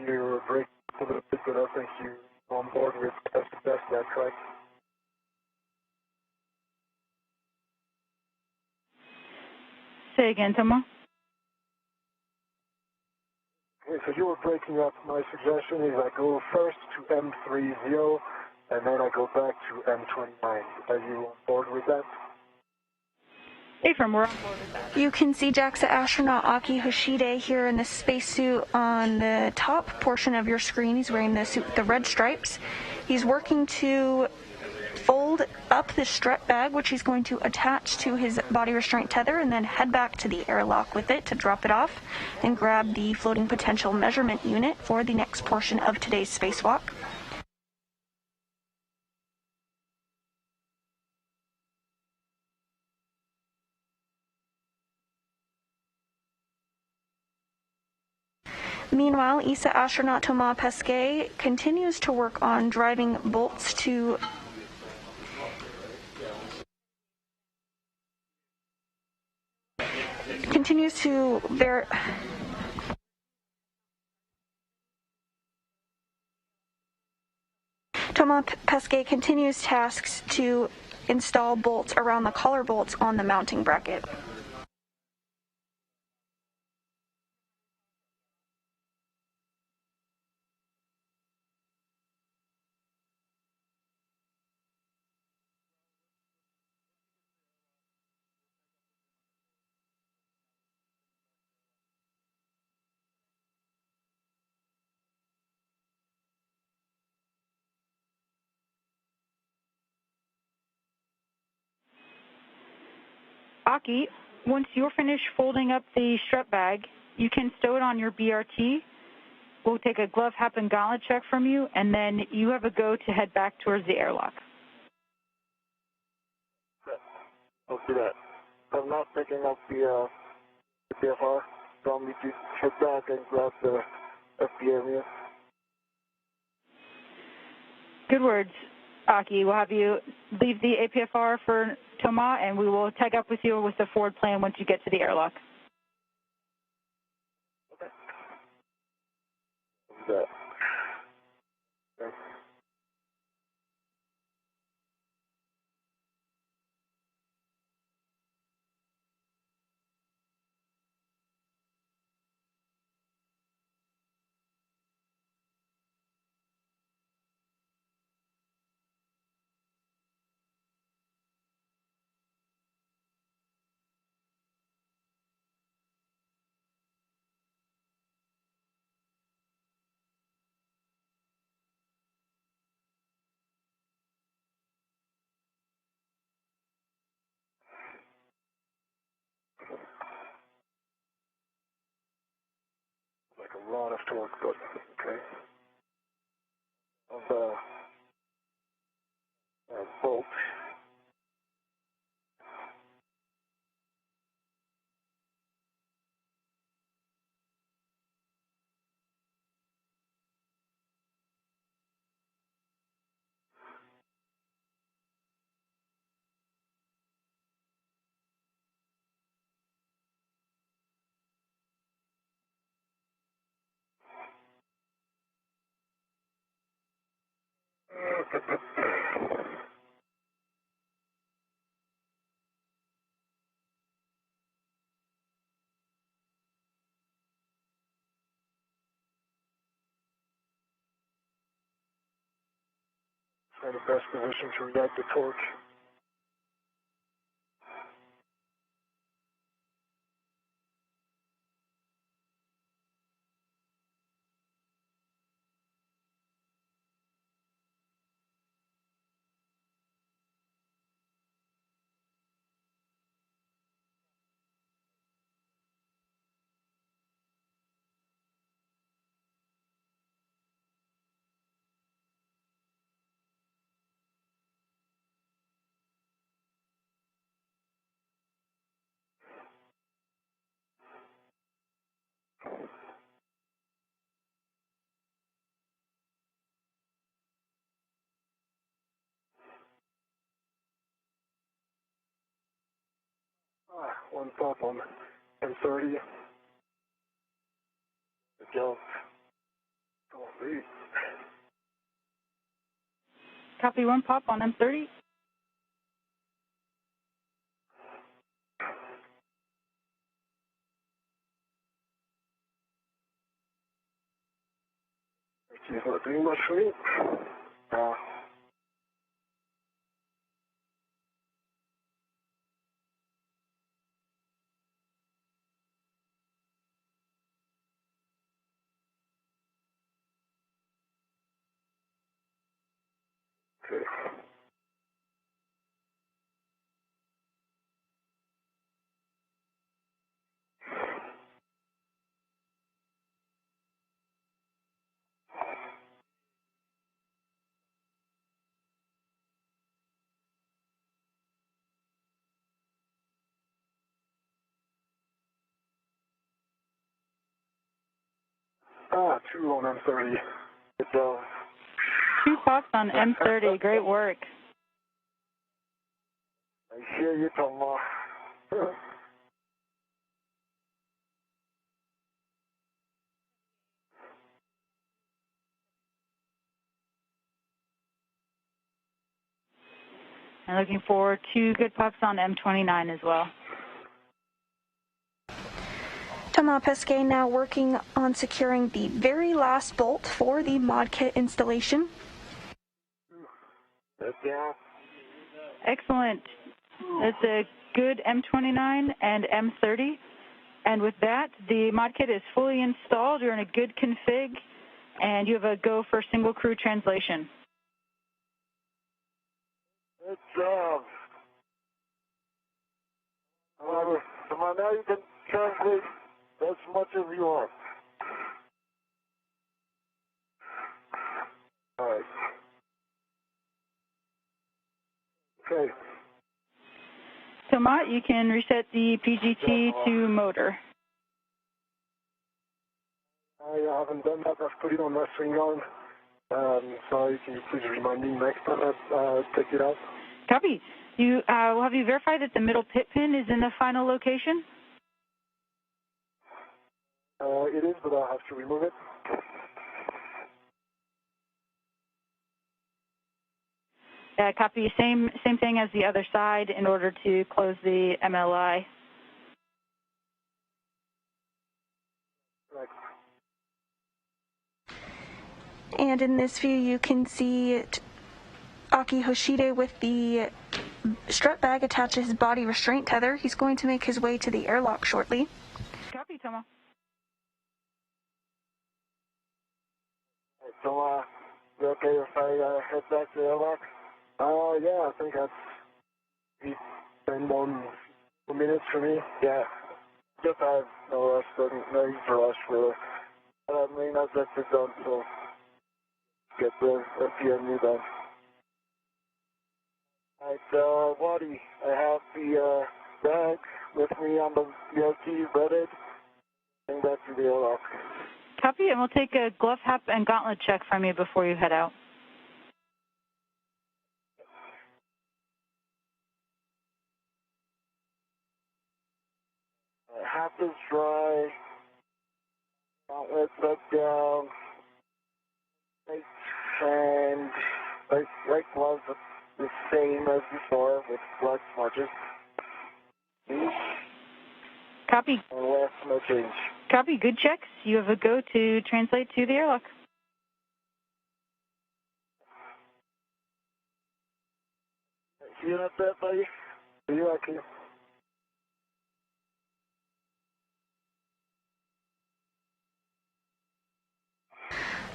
you're breaking a little bit, but I think you're on board with that's right. Say again, Thomas. Okay, so you were breaking up. My suggestion is I go first to M30, and then I go back to M29. Are you on board with that? Hey, we're on board with that. You can see JAXA astronaut Aki Hoshide here in the spacesuit on the top portion of your screen. He's wearing the suit with the red stripes. He's working to fold up the strut bag, which he's going to attach to his body restraint tether, and then head back to the airlock with it to drop it off and grab the floating potential measurement unit for the next portion of today's spacewalk. Meanwhile, ESA astronaut Thomas Pesquet continues to work on driving bolts to Thomas Pesquet continues tasks to install bolts around the collar bolts on the mounting bracket. Aki, once you're finished folding up the strut bag, you can stow it on your BRT. We'll take a glove, hat, and gauntlet check from you, and then you have a go to head back towards the airlock. I'll do that. I'm not picking up the PFR. So I'll need to head back and grab the FBA area. Good words, Aki. We'll have you leave the APFR for Thomas, and we will tag up with you with the forward plan once you get to the airlock. Okay. Okay. a lot of torque, but okay. Of the bolt. Find the best position to ignite the torch. One pop on M30. It jumped. Oh, please. Copy, one pop on M30. She's not doing much for me. Okay. Two on M30. Good job. 2 pops on M30. Great work. I hear you, Thomas. And looking for 2 good pops on M29 as well. Thomas Pesquet now working on securing the very last bolt for the mod kit installation. Yeah. Excellent. That's a good M29 and M30. And with that, the mod kit is fully installed. You're in a good config, and you have a go for single crew translation. Good job. Come on, now you can translate as much as you want. All right. Okay. Thomas, you can reset the PGT to motor. I haven't done that. I've put it on my swing arm. So can you please remind me next time I take it out? Copy. Have you verified that the middle pit pin is in the final location? It is, but I'll have to remove it. Copy. Same thing as the other side in order to close the MLI. Right. And in this view, you can see Aki Hoshide with the strut bag attached to his body restraint tether. He's going to make his way to the airlock shortly. Copy, Thomas. So, you okay if I head back to the airlock? Yeah, I think that's 10 more minutes for me. Yeah. Just I have no rush, no need to rush for main objective done, so get the FPMU done. Alright, Wadi, I have the bag with me on the ERT redded. Bring that to the airlock. Copy, and we'll take a glove hap and gauntlet check from you before you head out. Hap is dry. Gauntlets up, down. And right gloves the same as before with blood smudges. Copy. And last, no change. Copy, good checks. You have a go to translate to the airlock. See you at that, buddy. See you, Aki.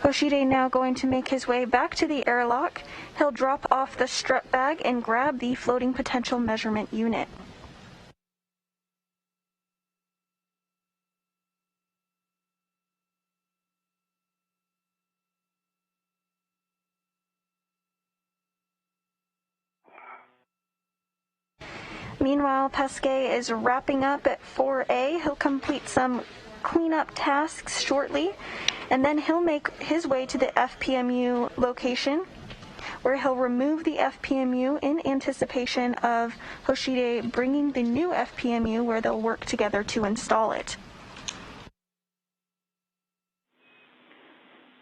Hoshide now going to make his way back to the airlock. He'll drop off the strut bag and grab the floating potential measurement unit. Meanwhile, Pesquet is wrapping up at 4A. He'll complete some cleanup tasks shortly, and then he'll make his way to the FPMU location, where he'll remove the FPMU in anticipation of Hoshide bringing the new FPMU where they'll work together to install it.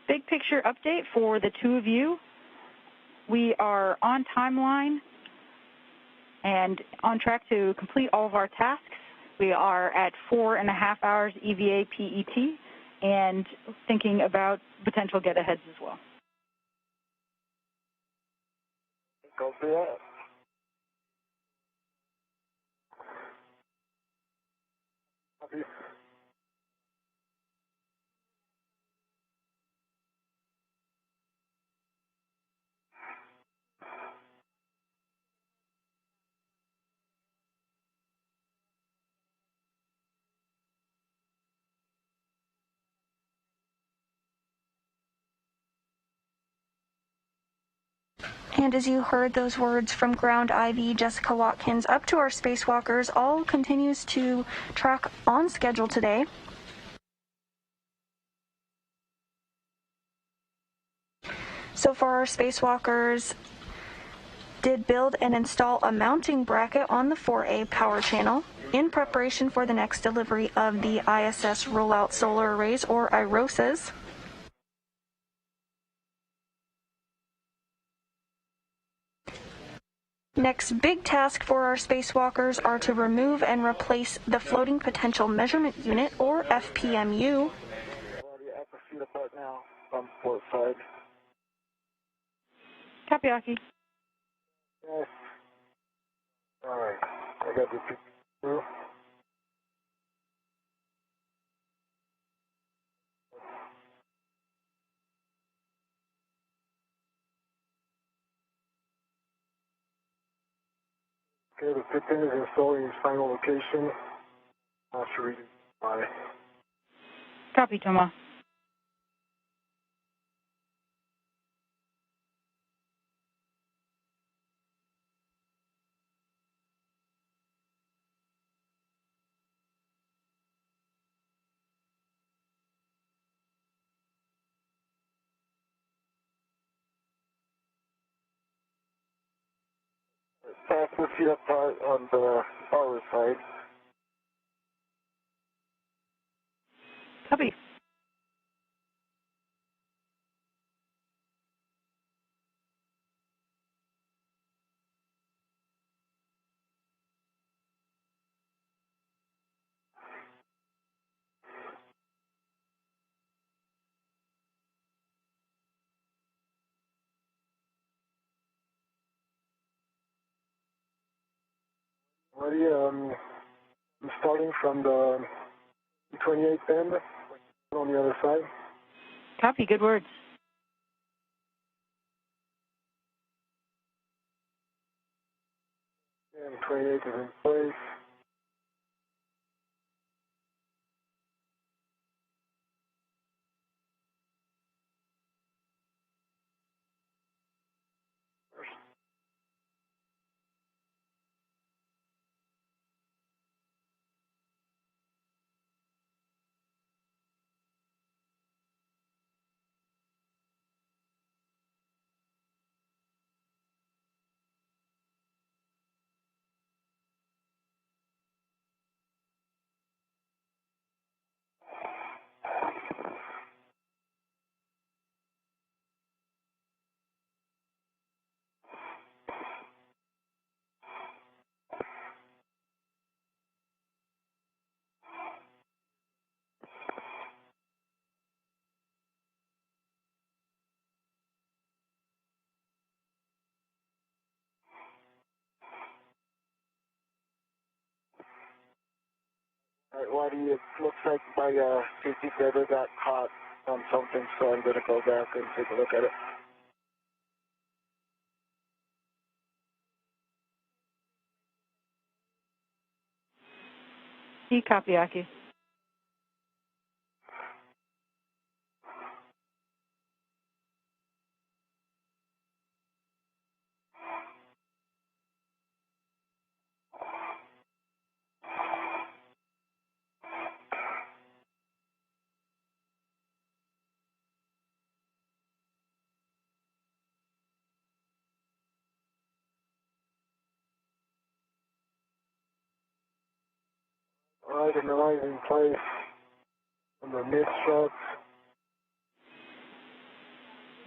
Big picture update for the two of you. We are on timeline and on track to complete all of our tasks. We are at 4.5 hours EVA PET and thinking about potential get-aheads as well. Go for that. Copy. And as you heard those words from Ground IV Jessica Watkins, up to our spacewalkers, all continues to track on schedule today. So far, our spacewalkers did build and install a mounting bracket on the 4A power channel in preparation for the next delivery of the ISS Rollout Solar Arrays, or IROSAs. Next big task for our spacewalkers are to remove and replace the Floating Potential Measurement Unit, or FPMU. Already at the feet apart now on port side. Copy, Aki. Yes. Alright, I got the two through. Okay, the pit pin is installing its final location. Should we by Copy, Thomas. pass the feet apart on the power side. Copy. Ready, I'm starting from the 28th end on the other side. Copy, good words. And 28th is in place. Waddy, it looks like my safety feather got caught on something, so I'm going to go back and take a look at it. Copy, Aki. Alright, analyzing place on the mid-strut.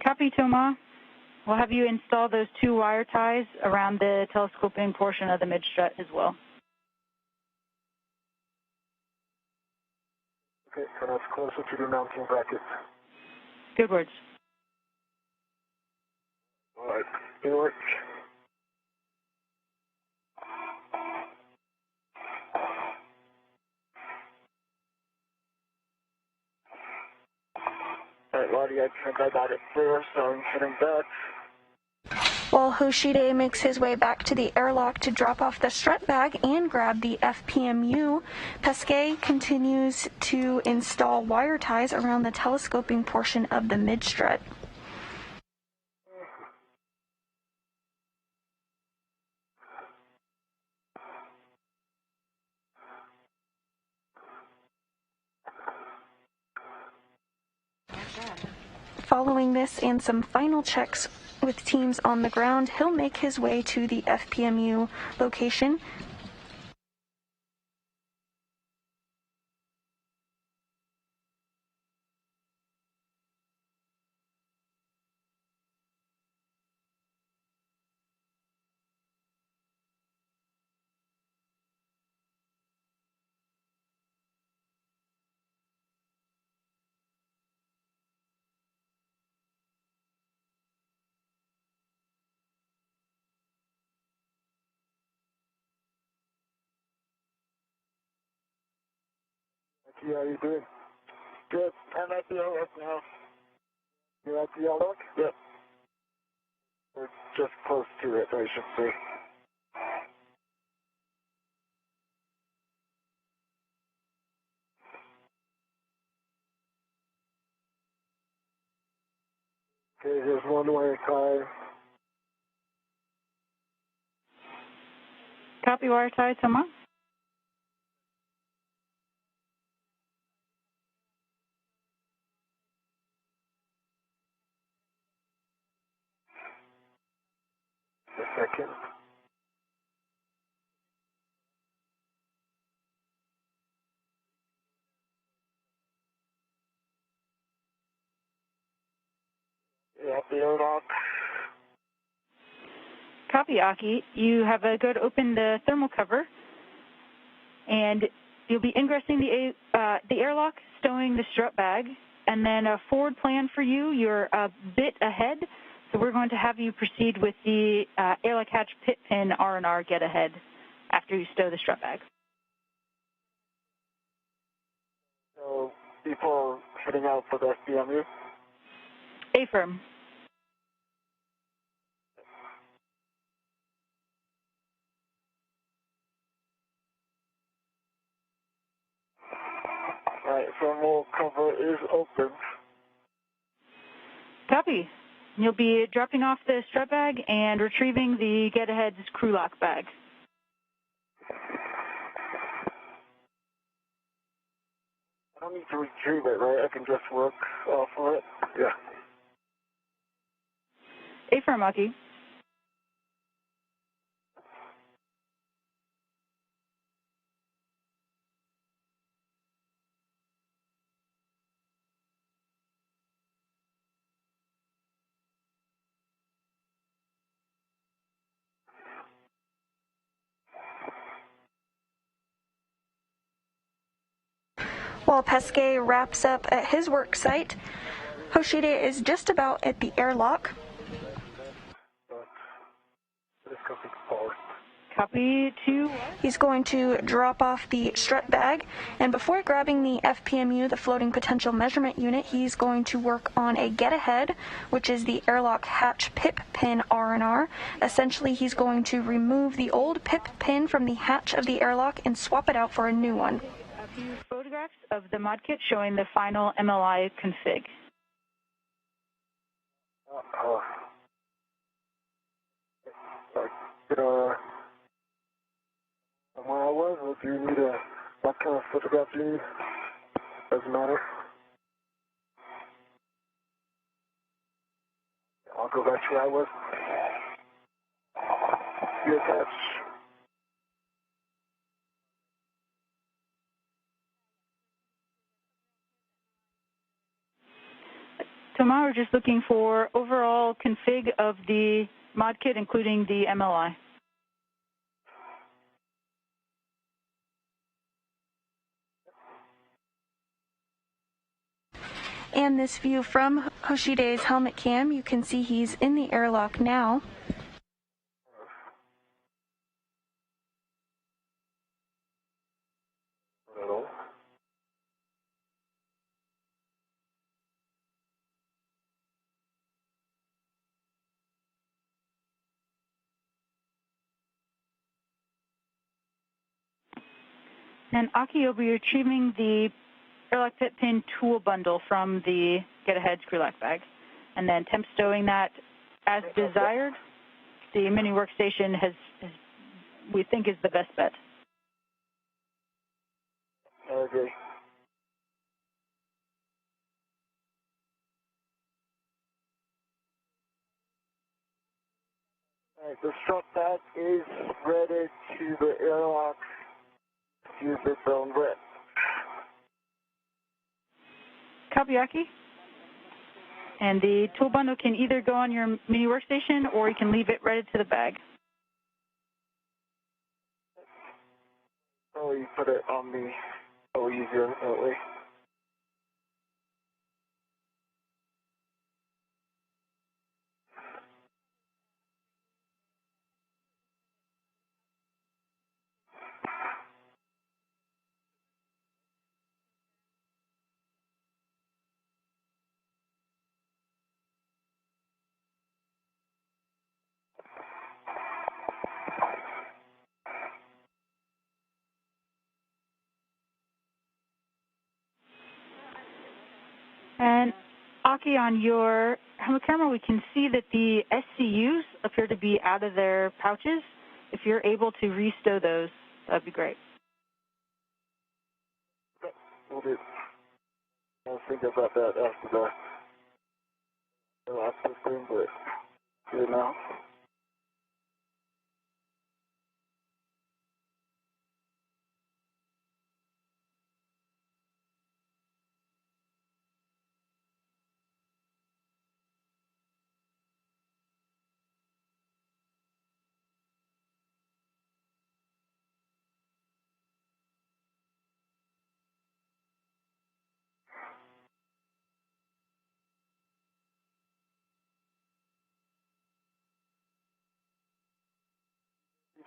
Copy, Thomas. We'll have you install those 2 wire ties around the telescoping portion of the mid-strut as well. Okay, so that's closer to the mounting bracket. Good words. Alright, good work. Alright, Lottie, I think I got it clear, so I'm heading back. While Hoshide makes his way back to the airlock to drop off the strut bag and grab the FPMU, Pesquet continues to install wire ties around the telescoping portion of the mid-strut. Following this and some final checks with teams on the ground, he'll make his way to the FPMU location. How are you doing? Good. I'm at the airlock now. You're at the airlock? Yep. We're just close to it, I should say. Okay, here's one wire tie. Copy, wire tie, Thomas. A second. You're at the airlock. Copy, Aki. You have a go to open the thermal cover, and you'll be ingressing the airlock, stowing the strut bag, and then a forward plan for you. You're a bit ahead, so we're going to have you proceed with the airlock hatch pit pin R&R get ahead after you stow the strut bag. So people heading out for the FPMU? Affirm. Alright, thermal cover is open. Copy. You'll be dropping off the strut bag and retrieving the get ahead's crew lock bag. I don't need to retrieve it, right? I can just work off of it? Yeah. Affirm, Aki. While Pesquet wraps up at his work site, Hoshide is just about at the airlock. Copy to? He's going to drop off the strut bag, and before grabbing the FPMU, the floating potential measurement unit, he's going to work on a get ahead, which is the airlock hatch pip pin R&R. Essentially, he's going to remove the old pip pin from the hatch of the airlock and swap it out for a new one. A few photographs of the mod kit showing the final MLI config. Where I was, or do you need what kind of photograph do you need? Doesn't matter. I'll go back to where I was. You attach. Tomorrow, we're just looking for overall config of the mod kit, including the MLI. And this view from Hoshide's helmet cam, you can see he's in the airlock now. Hello. And Aki, you'll be retrieving the airlock pit pin tool bundle from the get-ahead screw lock bag, and then temp stowing that as desired. The mini workstation we think is the best bet. I agree. All right, the strut bag is ready to the airlock. Use it on red. Copy, Aki. And the tool bundle can either go on your mini workstation or you can leave it ready to the bag. Oh, you put it on the easier that way. And Aki, on your helmet camera, we can see that the SCUs appear to be out of their pouches. If you're able to restow those, that'd be great. We'll do. I'll think about that after the last system, but good now.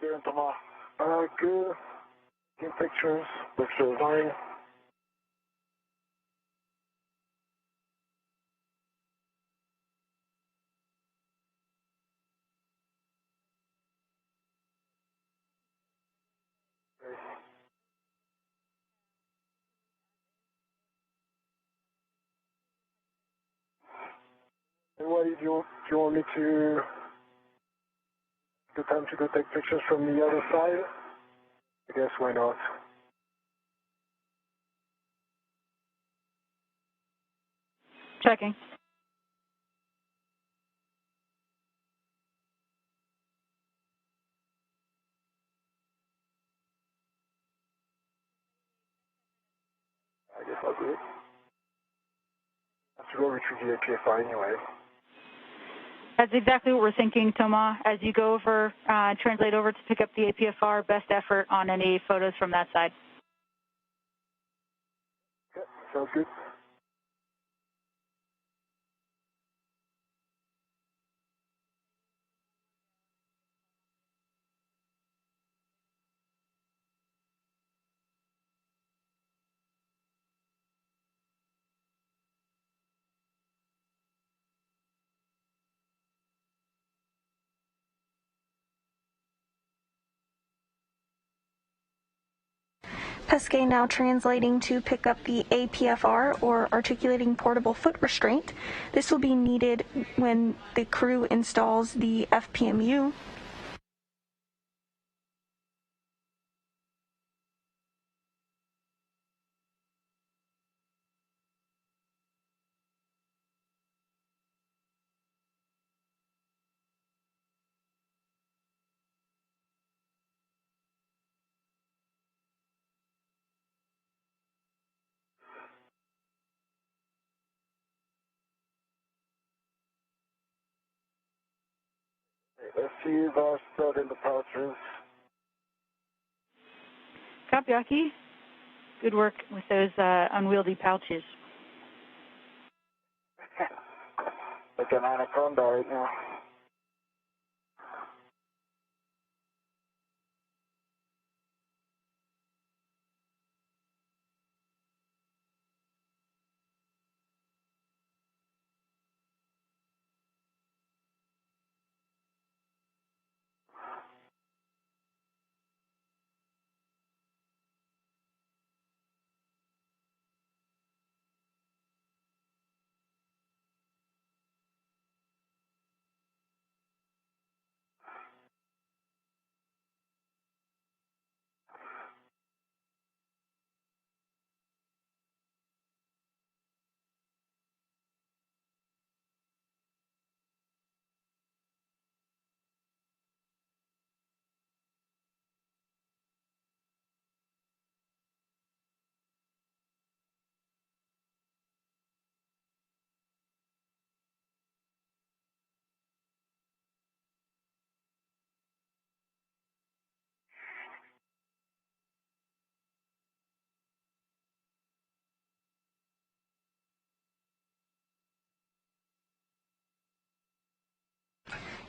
Doing tomorrow. Good. Taking pictures. Pictures fine. And what do you want me to the time to go take pictures from the other side? I guess why not? Checking. I guess I'll do it. I have to go retrieve the APFR anyway. That's exactly what we're thinking, Thomas. As you go over, translate over to pick up the APFR, best effort on any photos from that side. Okay, sounds good. Pesquet now translating to pick up the APFR, or Articulating Portable Foot Restraint. This will be needed when the crew installs the FPMU. Let's see if our Strut in the pouches. Copy, Aki. Good work with those unwieldy pouches. Like an anaconda right now.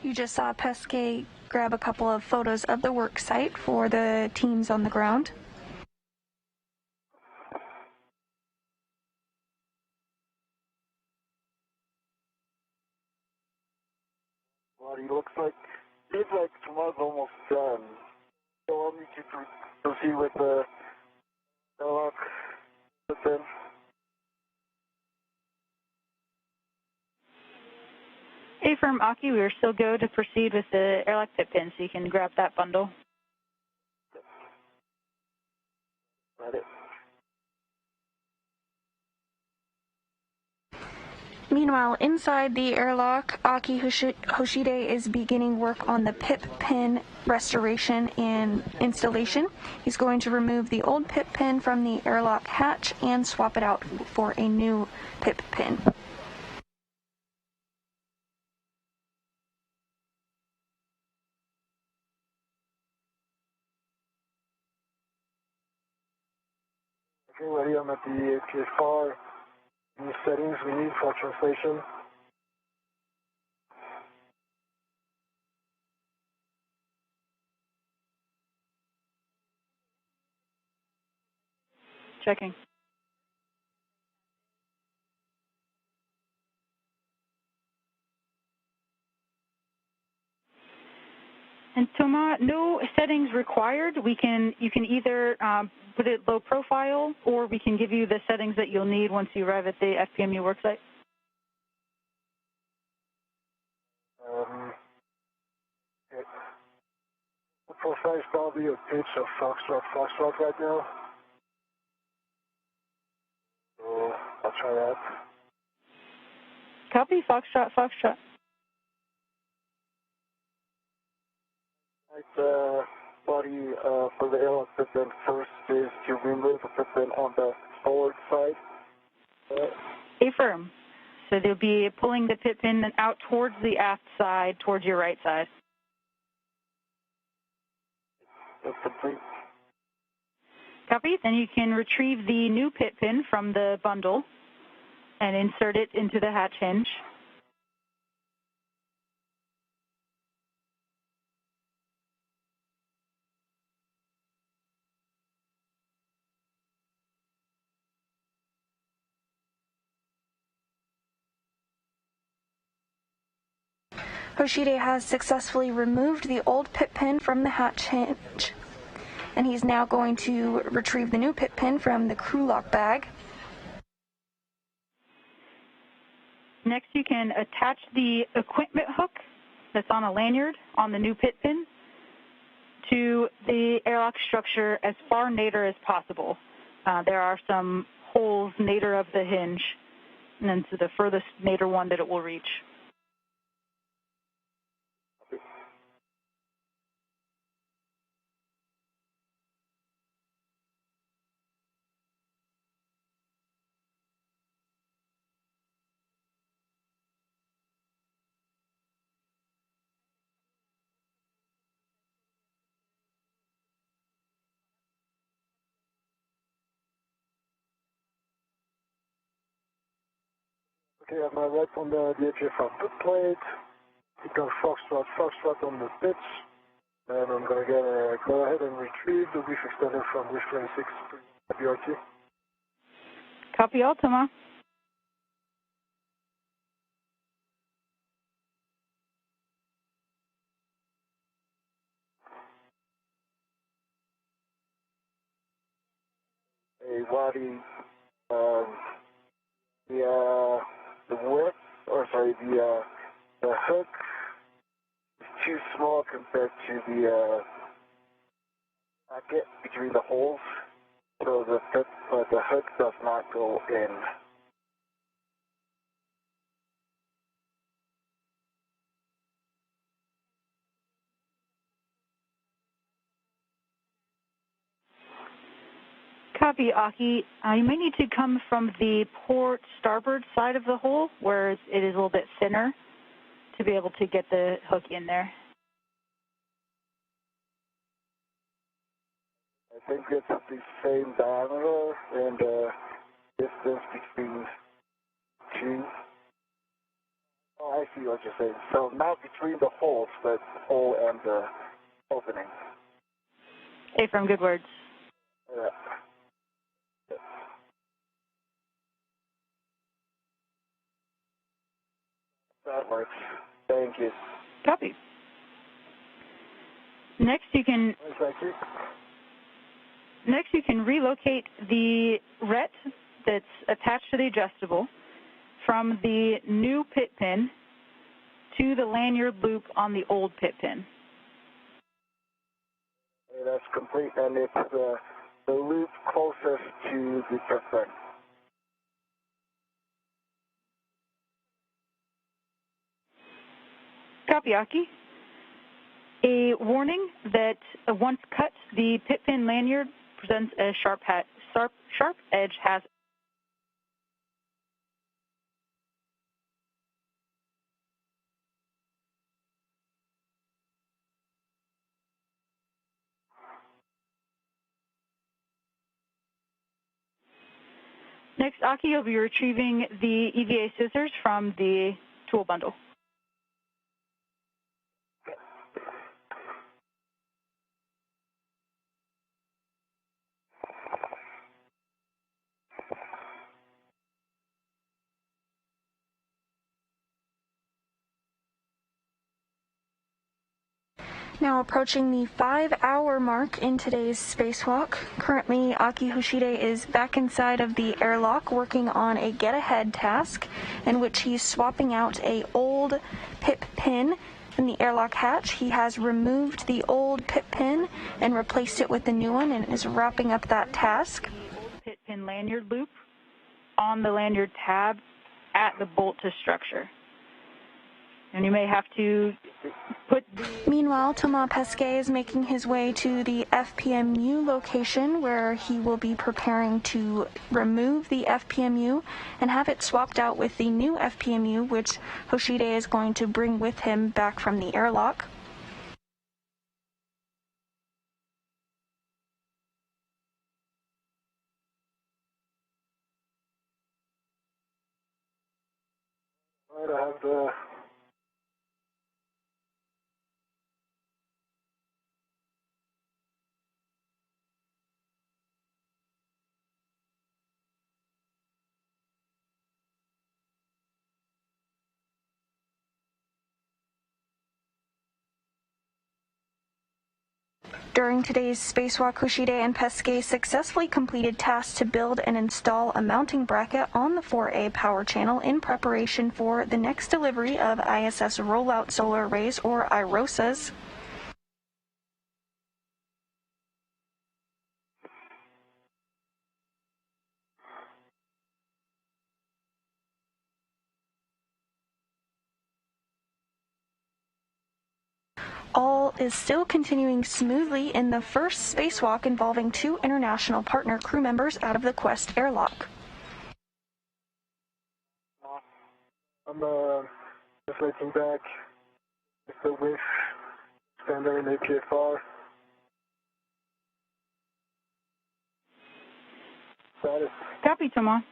You just saw Pesquet grab a couple of photos of the work site for the teams on the ground. Well, he seems like tomorrow's almost done. So I'll need you to proceed with the airlock system. Affirm, Aki, we are still go to proceed with the airlock tip pin, so you can grab that bundle. Got it. Meanwhile, inside the airlock, Hoshide is beginning work on the pip pin restoration and installation. He's going to remove the old pip pin from the airlock hatch and swap it out for a new pip pin. Okay, ready, I'm at the APFR. Any settings we need for translation? Checking. And Thomas, no settings required. You can either put it low profile, or we can give you the settings that you'll need once you arrive at the FPMU worksite. Okay. The profile is probably a pitch of Foxtrot right now. So I'll try that. Copy, Foxtrot. The body for the airlock pin first is to remove the pin on the forward side. Affirm. So they'll be pulling the pip pin out towards the aft side, towards your right side. That's complete. Copy. Then you can retrieve the new pip pin from the bundle and insert it into the hatch hinge. Hoshide has successfully removed the old pip pin from the hatch hinge. and he's now going to retrieve the new pit pin from the crew lock bag. Next, you can attach the equipment hook that's on a lanyard on the new pit pin to the airlock structure as far nadir as possible. There are some holes nadir of the hinge, and then to the furthest nadir one that it will reach. Okay, I have my right on the HFR foot plate. He goes Foxtrot on the pitch. And I'm going to go ahead and retrieve the reef extender from Restraint 6 WRT. Copy all, Thomas. Hey, Wadi, the width, or sorry, the hook is too small compared to the bracket between the holes, so the hook does not go in. Copy, Aki. You may need to come from the port starboard side of the hole, where it is a little bit thinner, to be able to get the hook in there. I think it's the same diameter and distance between two. Oh, I see what you're saying. So not between the holes, but the hole and the opening. Hey, from good words. Yeah. That works. Thank you. Copy. Next, you can Thank you. relocate the ret that's attached to the adjustable from the new pit pin to the lanyard loop on the old pit pin. Okay, that's complete, and it's the loop closest to the Tether. Copy, Aki. A warning that once cut, the pit pin lanyard presents a sharp edge hazard. Next, Aki will be retrieving the EVA scissors from the tool bundle. Now approaching the 5-hour mark in today's spacewalk. Currently, Aki Hoshide is back inside of the airlock working on a get-ahead task in which he's swapping out a old pip pin in the airlock hatch. He has removed the old pip pin and replaced it with the new one and is wrapping up that task. Pit pin lanyard loop on the lanyard tab at the bolt to structure. And you may have to put... Meanwhile, Thomas Pesquet is making his way to the FPMU location where he will be preparing to remove the FPMU and have it swapped out with the new FPMU, which Hoshide is going to bring with him back from the airlock. All right, I have the... During today's spacewalk, Hoshide and Pesquet successfully completed tasks to build and install a mounting bracket on the 4A power channel in preparation for the next delivery of ISS rollout solar arrays, or IROSAs. All is still continuing smoothly in the first spacewalk involving 2 international partner crew members out of the Quest airlock. I'm just looking back. It's the wish, standard in APFR. Status. Copy, Thomas.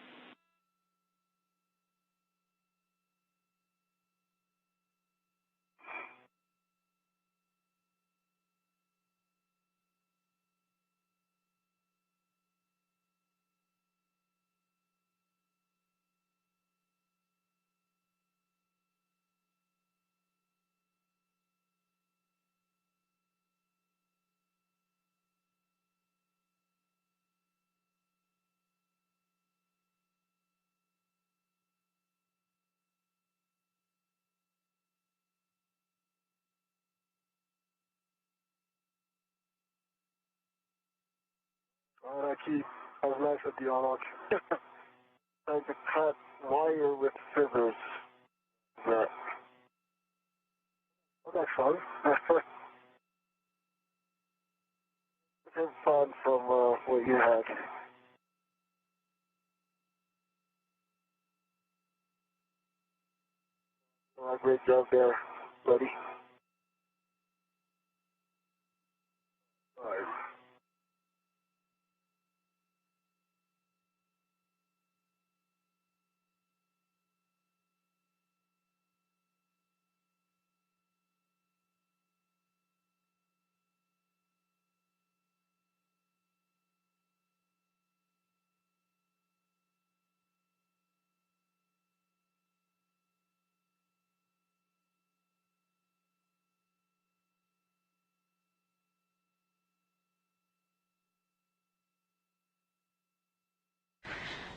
I was nice at the airlock. Trying to cut wire with scissors. Yeah. Oh, that's fun. Have fun from what you had. Great job there, buddy. All right.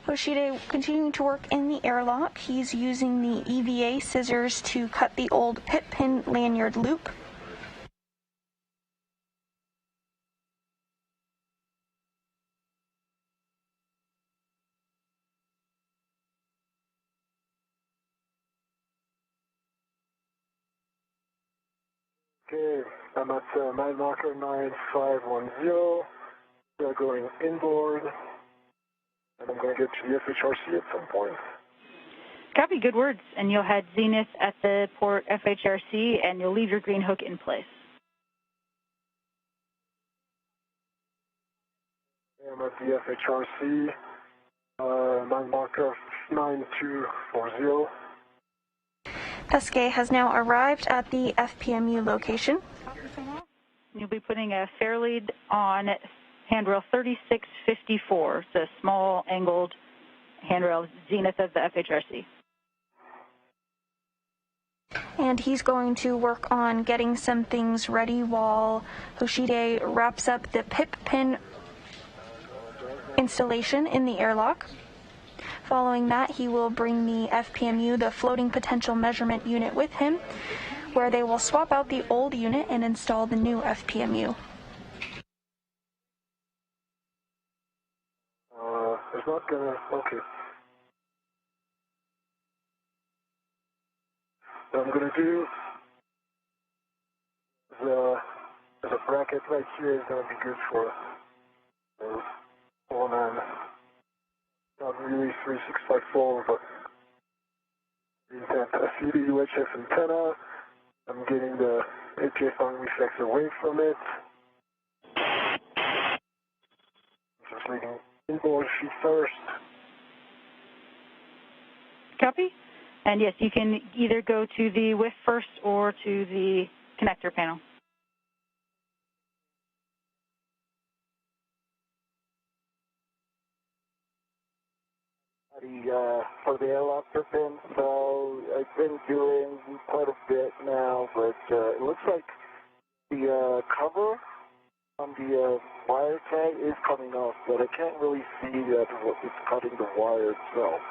Hoshide continuing to work in the airlock. He's using the EVA scissors to cut the old pit pin lanyard loop. Okay, I'm at mile marker 9510. We're going inboard, and I'm going to get to the FHRC at some point. Copy, good words. And you'll head zenith at the port FHRC, and you'll leave your green hook in place. I'm at the FHRC, mile marker 9240. Pesquet has now arrived at the FPMU location. You'll be putting a fair lead on handrail 3654. It's a small angled handrail zenith of the FHRC. And he's going to work on getting some things ready while Hoshide wraps up the pip pin installation in the airlock. Following that, he will bring the FPMU, the floating potential measurement unit, with him, where they will swap out the old unit and install the new FPMU. It's not gonna, okay. What I'm gonna do is, there's a bracket right here is gonna be good for one and not really 3654, but a CD UHF antenna. I'm getting the APFR reflex away from it. Just leaving inboard sheet first. Copy. And yes, you can either go to the WIF first or to the connector panel. For the airlock pin, so I've been doing quite a bit now, but it looks like the cover The wire tag is coming off, but I can't really see that it's cutting the wire itself.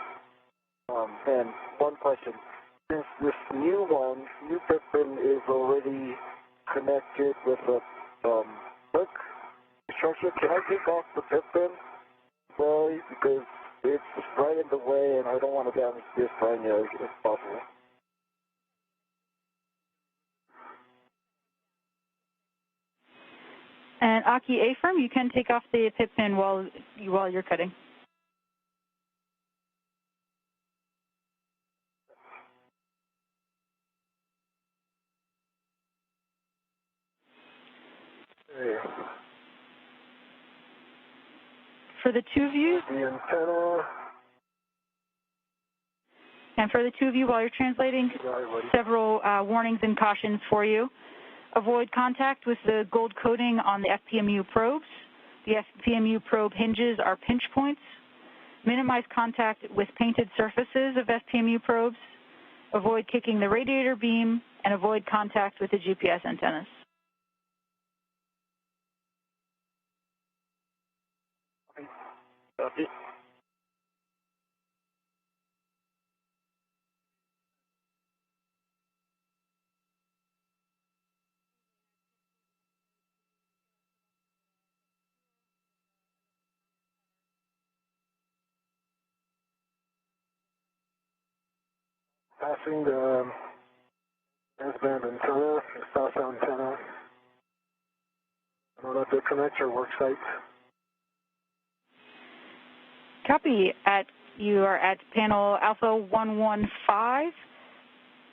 And one question, since this new Pippin is already connected with a hook structure, can I take off the Pippin? Sorry, because it's right in the way and I don't want to damage this thing if possible. And Aki A-firm, you can take off the pit pin while you're cutting. Yeah. For the two of you, The antenna. and for the two of you while you're translating, several warnings and cautions for you. Avoid contact with the gold coating on the FPMU probes. The FPMU probe hinges are pinch points. Minimize contact with painted surfaces of FPMU probes. Avoid kicking the radiator beam, and avoid contact with the GPS antennas. Copy. Passing the S-band antenna, the south antenna. I know that the connector work site. Copy. You are at panel Alpha 115,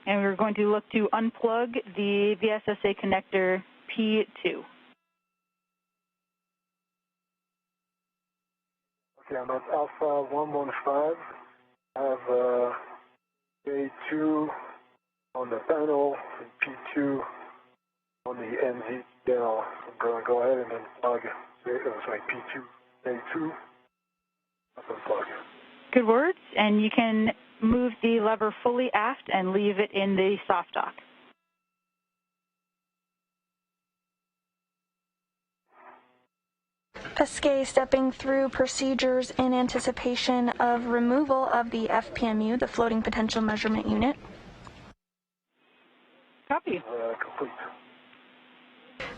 and we're going to look to unplug the VSSA connector P2. Okay, I'm at Alpha 115. I have A2 on the panel and P2 on the NZ panel. I'm going to go ahead and unplug, P2, A2. Let's unplug. Good words, and you can move the lever fully aft and leave it in the soft dock. Pesquet stepping through procedures in anticipation of removal of the FPMU, the Floating Potential Measurement Unit. Copy. Complete.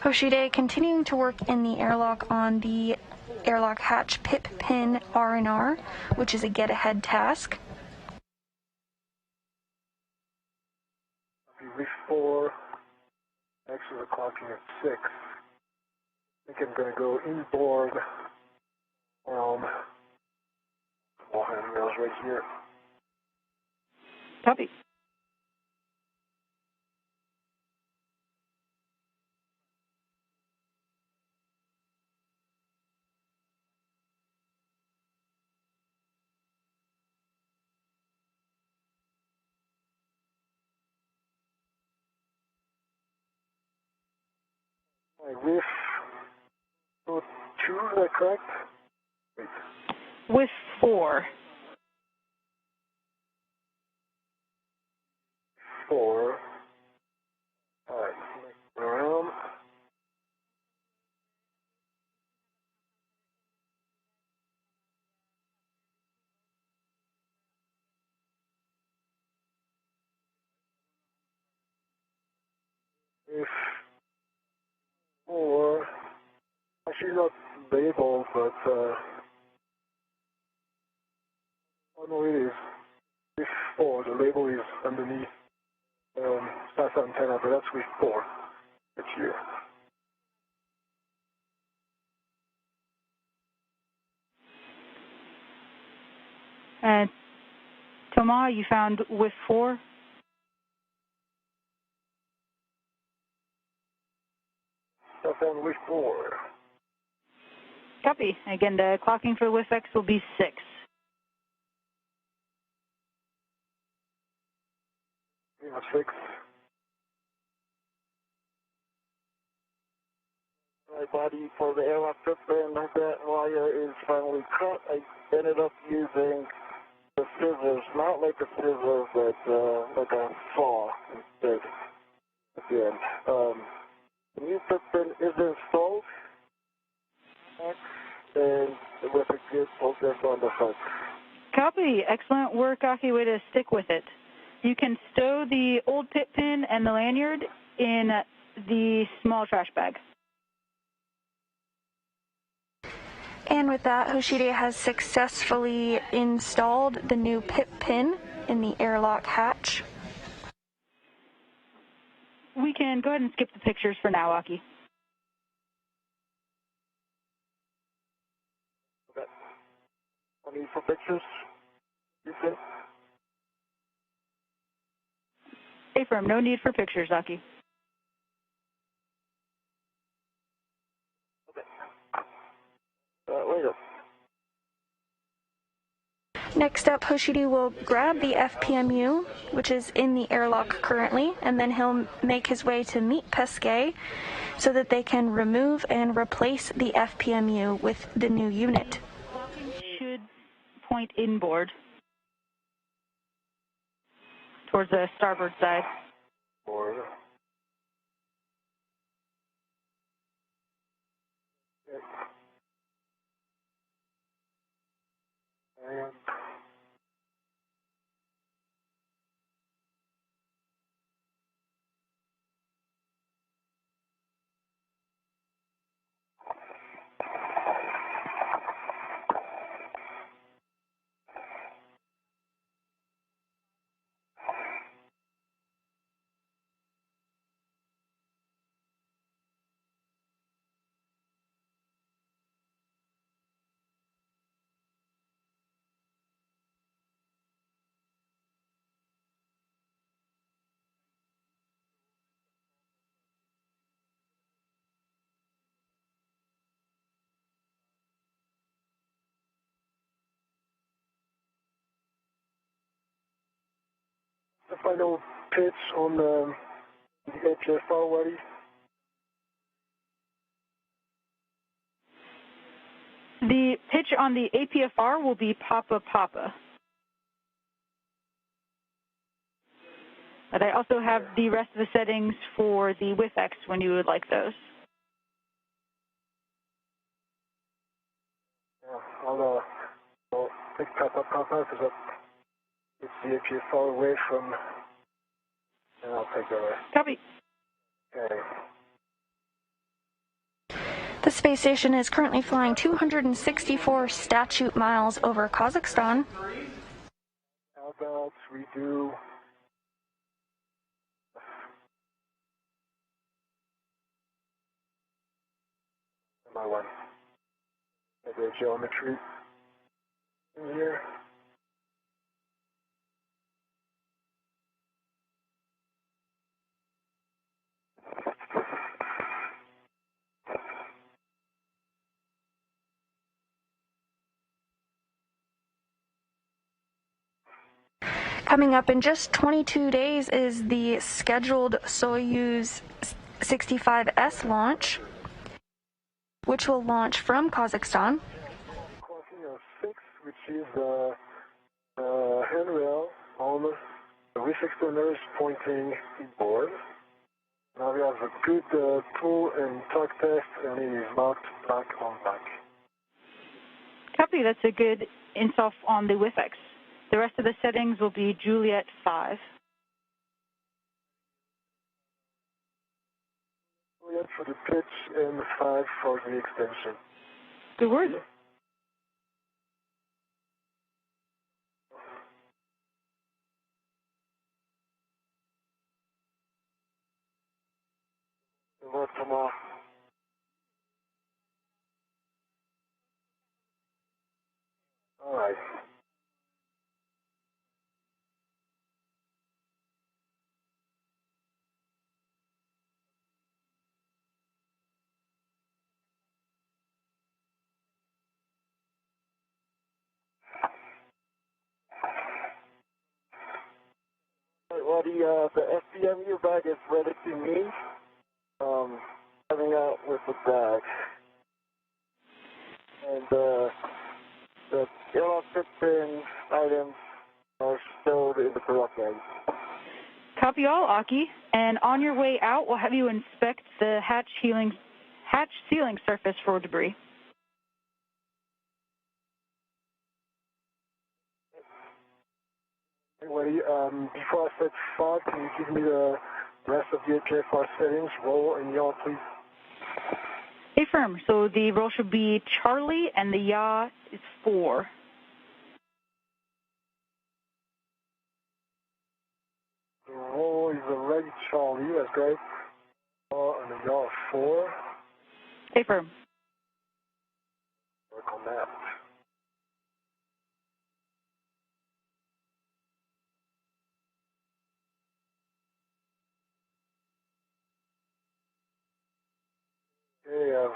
Hoshide continuing to work in the airlock on the airlock hatch pip pin R&R, which is a get-ahead task. Reef 4, actually the clocking at 6. I think I'm going to go inboard all handrails right here. Copy. Reef 2, is that correct? Wait. With 4. 4. All right, around. If 4, actually not labeled, but oh no, it is. If 4, the label is underneath SAS antenna, but that's with 4. It's here. And Thomas, you found with 4? I found with 4. Copy. Again, the clocking for WIFX will be 6. Yeah, 6. My body for the airlock Pippin, that wire is finally cut. I ended up using the scissors, not like a scissor, but like a saw instead at the end. The new Pippin is installed. just on the front. Copy. Excellent work, Aki. Way to stick with it. You can stow the old pit pin and the lanyard in the small trash bag. And with that, Hoshide has successfully installed the new pit pin in the airlock hatch. We can go ahead and skip the pictures for now, Aki. Okay. No need for pictures, you say? Affirm, no need for pictures, Aki. Later. Next up, Hoshide will grab the FPMU, which is in the airlock currently, and then he'll make his way to meet Pesquet so that they can remove and replace the FPMU with the new unit. Should point inboard towards the starboard side. Board. And the final pitch on the HFR ready. The pitch on the APFR will be Papa Papa. But I also have the rest of the settings for the WIFX when you would like those. Yeah, I'll take Papa Papa because it's the HFR away from, and I'll take the rest. Copy. Okay. The space station is currently flying 264 statute miles over Kazakhstan. How about we do my one? Maybe a geometry in here. Coming up in just 22 days is the scheduled Soyuz 65S launch, which will launch from Kazakhstan. Crossing of 6, which is the handrail on the WIFX tuners pointing inboard. Now we have a good pull and tug test, and it is marked black on black. Copy. That's a good install on the WIFX. The rest of the settings will be Juliet 5. Juliet for the pitch and 5 for the extension. Good word. Good work, Thomas. All right. Well, the FPMU bag is ready to me. Coming out with the bag. And the yellow pin items are stored in the product bag. Copy all, Aki. And on your way out, we'll have you inspect the hatch sealing surface for debris. Wally. Before I set fog, can you give me the rest of the APFR settings, roll and yaw, please? Affirm. So the roll should be Charlie, and the yaw is 4. The roll is already Charlie, that's great. And the yaw is 4. Affirm. Work on that. Okay, I have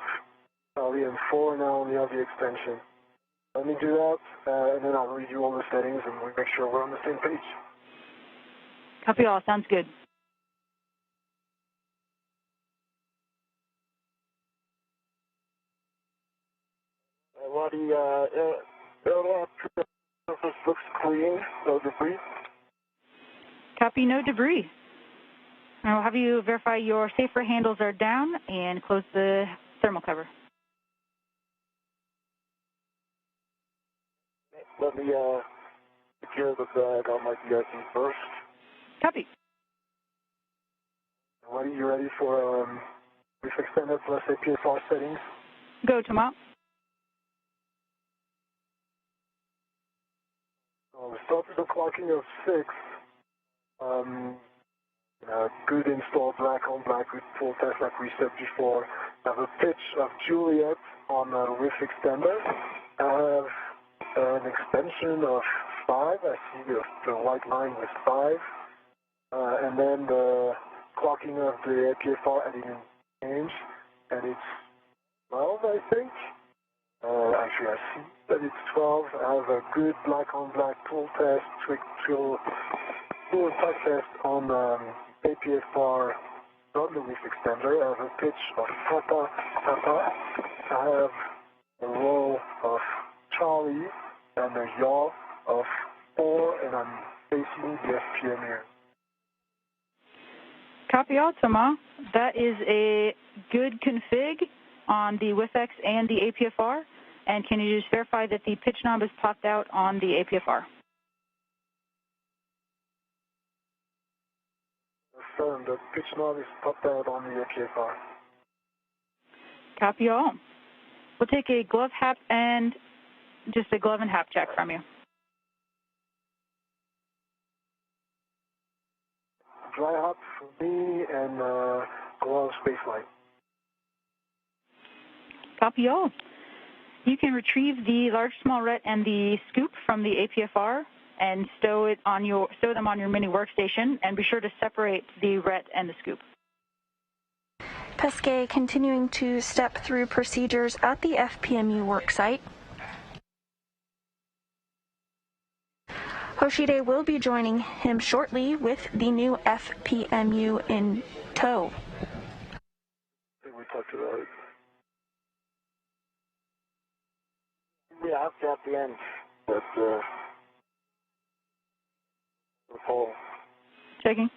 Charlie and 4 now on the other extension. Let me do that, and then I'll read you all the settings and we make sure we're on the same page. Copy all. Sounds good. Roddy, airlock surface looks clean, no debris. Copy, no debris. I'll have you verify your safer handles are down and close the thermal cover. Let me secure the bag on my DIC first. Copy. Roddy, you ready for brief extended plus APFR settings? Go, Thomas. We start with the clocking of 6. Good install black on black with full test like we said before. I have a pitch of Juliet on the whiff extender. I have an extension of 5. I see the white line with 5. And then the clocking of the APFR I didn't change. And it's 12, I think. Actually, I see that it's 12. I have a good black on black pull test, full type test on APFR on the whiff extender. I have a pitch of Papa. I have a roll of Charlie and a yaw of 4, and I'm facing the FPMU. Copy all, Thomas. That is a good config on the WIFX and the APFR. And can you just verify that the pitch knob is popped out on the APFR? Affirm, the pitch knob is popped out on the APFR. Copy all. We'll take a glove hap and just a glove and hap check from you. Dry hop for me and glow space light. Copy all. You can retrieve the large, small ret and the scoop from the APFR and stow them on your mini workstation, and be sure to separate the ret and the scoop. Pesquet continuing to step through procedures at the FPMU worksite. Hoshide will be joining him shortly with the new FPMU in tow. I think we talked about it. Yeah, I've got the end. But, the pole. Checking.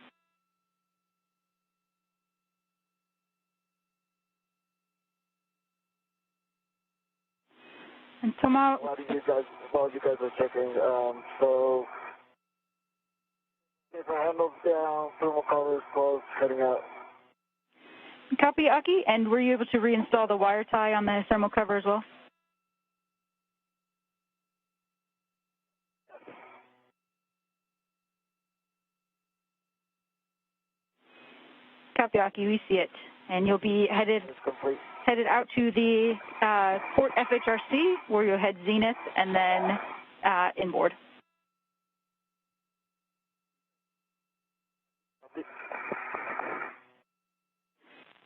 And Thomas, While you guys are checking, so if our handles down, thermal cover is closed, heading out. copy, Aki. And were you able to reinstall the wire tie on the thermal cover as well? Copy, Aki. We see it. And you'll be headed out to the port FHRC, where you'll head zenith and then inboard.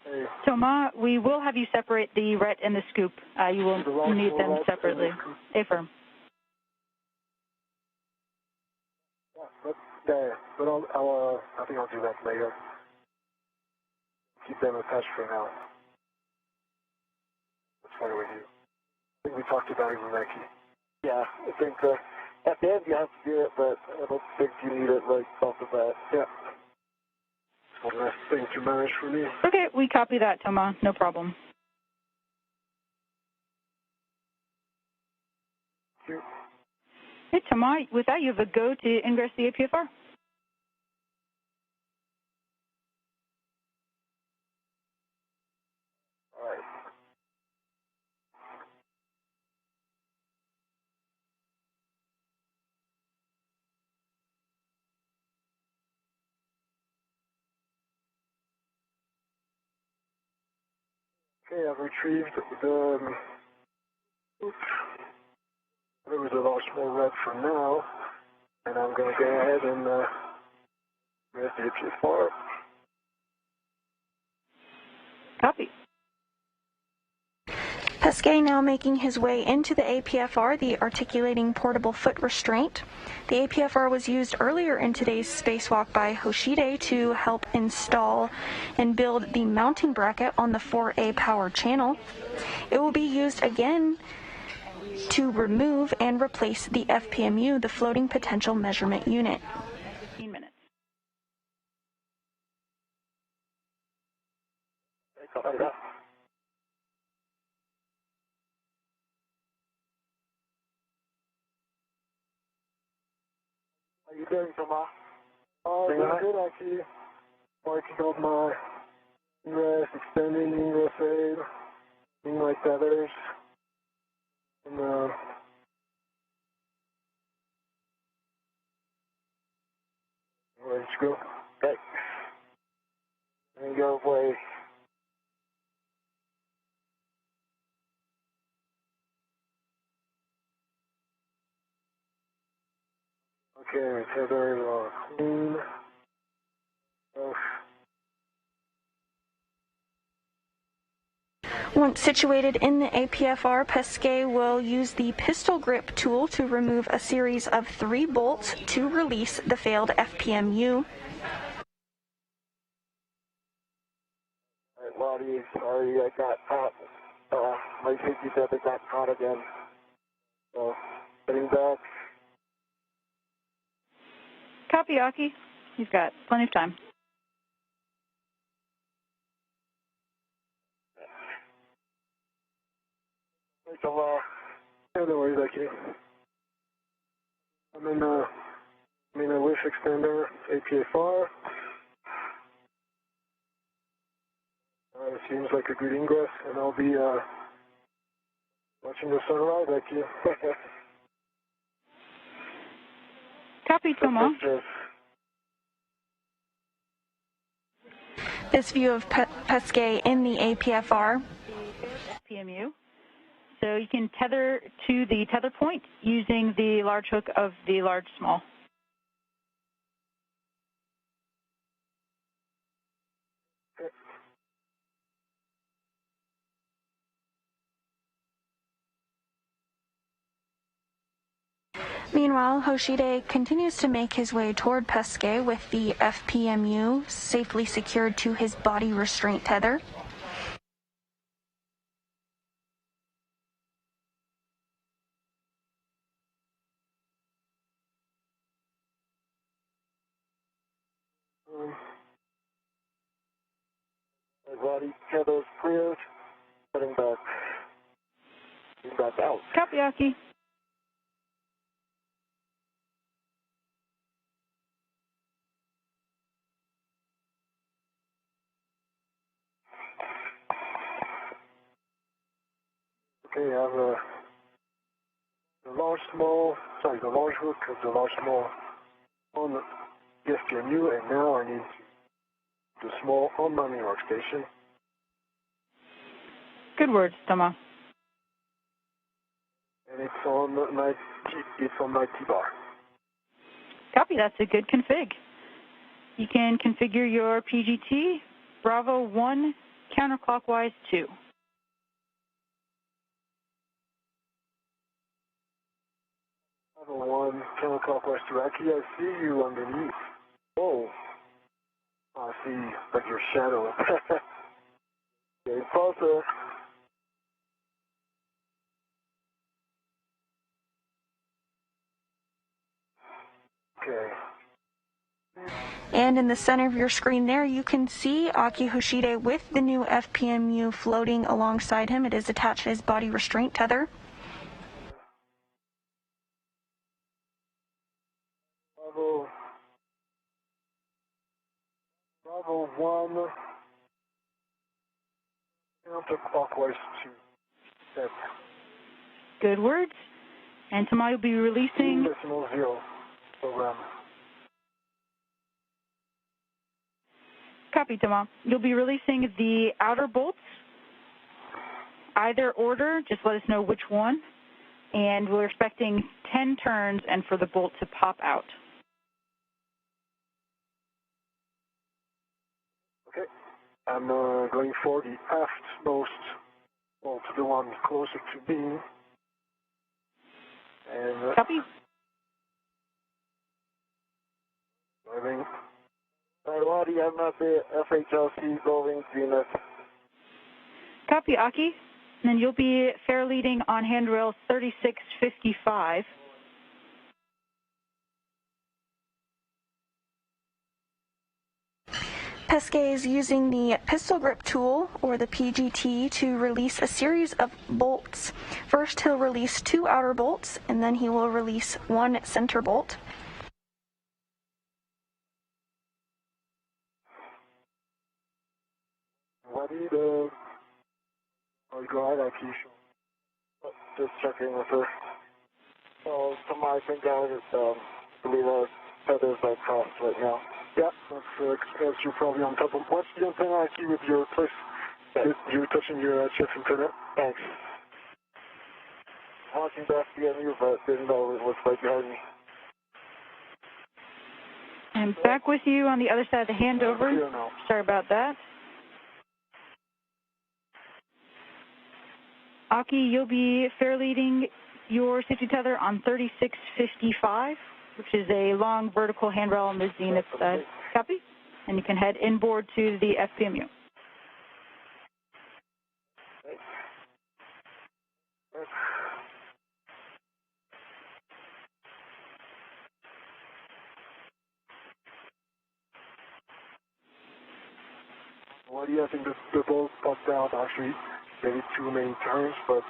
Hey. Thomas, we will have you separate the ret and the scoop. You will need them separately. Affirm. Yeah, but I think I'll do that later. Keep them attached for now. That's fine with you. I think we talked about it with Nike. Yeah, I think at the end you have to do it, but I don't think you need it right off the bat. Yeah. It's one last thing to manage for me. Okay, we copy that, Thomas. No problem. Thank you. Hey, Thomas, with that, you have a go to ingress the APFR. Okay, I've retrieved the, oops, there was a lot more red for now, and I'm going to go ahead and raise the APFR. Copy. Pesquet now making his way into the APFR, the Articulating Portable Foot Restraint. The APFR was used earlier in today's spacewalk by Hoshide to help install and build the mounting bracket on the 4A power channel. It will be used again to remove and replace the FPMU, the Floating Potential Measurement Unit. 15 minutes. Copy that. How you doing, Thomas? Doing good, actually. Working on my ingress, extending ingress aid, doing my tethers, and ready to go. Okay. And go away. Okay, tether clean. Oh. Once situated in the APFR, Pesquet will use the pistol grip tool to remove a series of 3 bolts to release the failed FPMU. Alright, Lottie, sorry, I got caught. My safety tether got caught again. So, getting back. Copy, Aki. You've got plenty of time. Thanks a lot. Yeah, no worries, I can't. I'm in a wish extender, APFR. It seems like a good ingress, and I'll be watching the sunrise, actually. Copy, Thomas. This view of Pesquet in the APFR. PMU. So you can tether to the tether point using the large hook of the large small. Meanwhile, Hoshide continues to make his way toward Pesquet with the FPMU safely secured to his body restraint tether. Body tethers cleared. Heading back. Heading back out. Copy, Aki. Okay, I have the large hook of the large small on the FPMU, and now I need the small on my main workstation. Good words, Thomas. And it's on my T-bar. Copy, that's a good config. You can configure your PGT, Bravo 1, counterclockwise 2. Bravo 1, counterclockwise 2. Actually, I see you underneath. Oh. I see, like your shadow. Okay, closer. Okay. And in the center of your screen there, you can see Aki Hoshide with the new FPMU floating alongside him. It is attached to his body restraint tether. Bravo 1, counterclockwise 2. Sept. Good words. And tomorrow you'll be releasing... Decimal 0 program. Copy, Thomas. You'll be releasing the outer bolts either order, just let us know which one. And we're expecting 10 turns and for the bolt to pop out. Okay. I'm going for the aftmost bolt, the one closer to beam. And Copy. Driving. Wadi, I'm at the FHLC going Zenith. Copy, Aki. And then you'll be fair leading on handrail 3655. Pesquet is using the pistol grip tool, or the PGT, to release a series of bolts. First, he'll release 2 outer bolts, and then he will release 1 center bolt. Wadi, go ahead, Akihiko. Just checking with her. So, I think I believe our feathers are crossed right now. Yeah, that's you're probably on top of. What's the antenna key with your place? You're touching your chest antenna? Thanks. Watching back behind you, but didn't know it was right behind me. And back with you on the other side of the handover. Sorry about that. Aki, you'll be fair leading your safety tether on 3655, which is a long vertical handrail on the zenith side. Copy? And you can head inboard to the FPMU. What do you think the bolt popped out actually? Maybe 2 main turns, but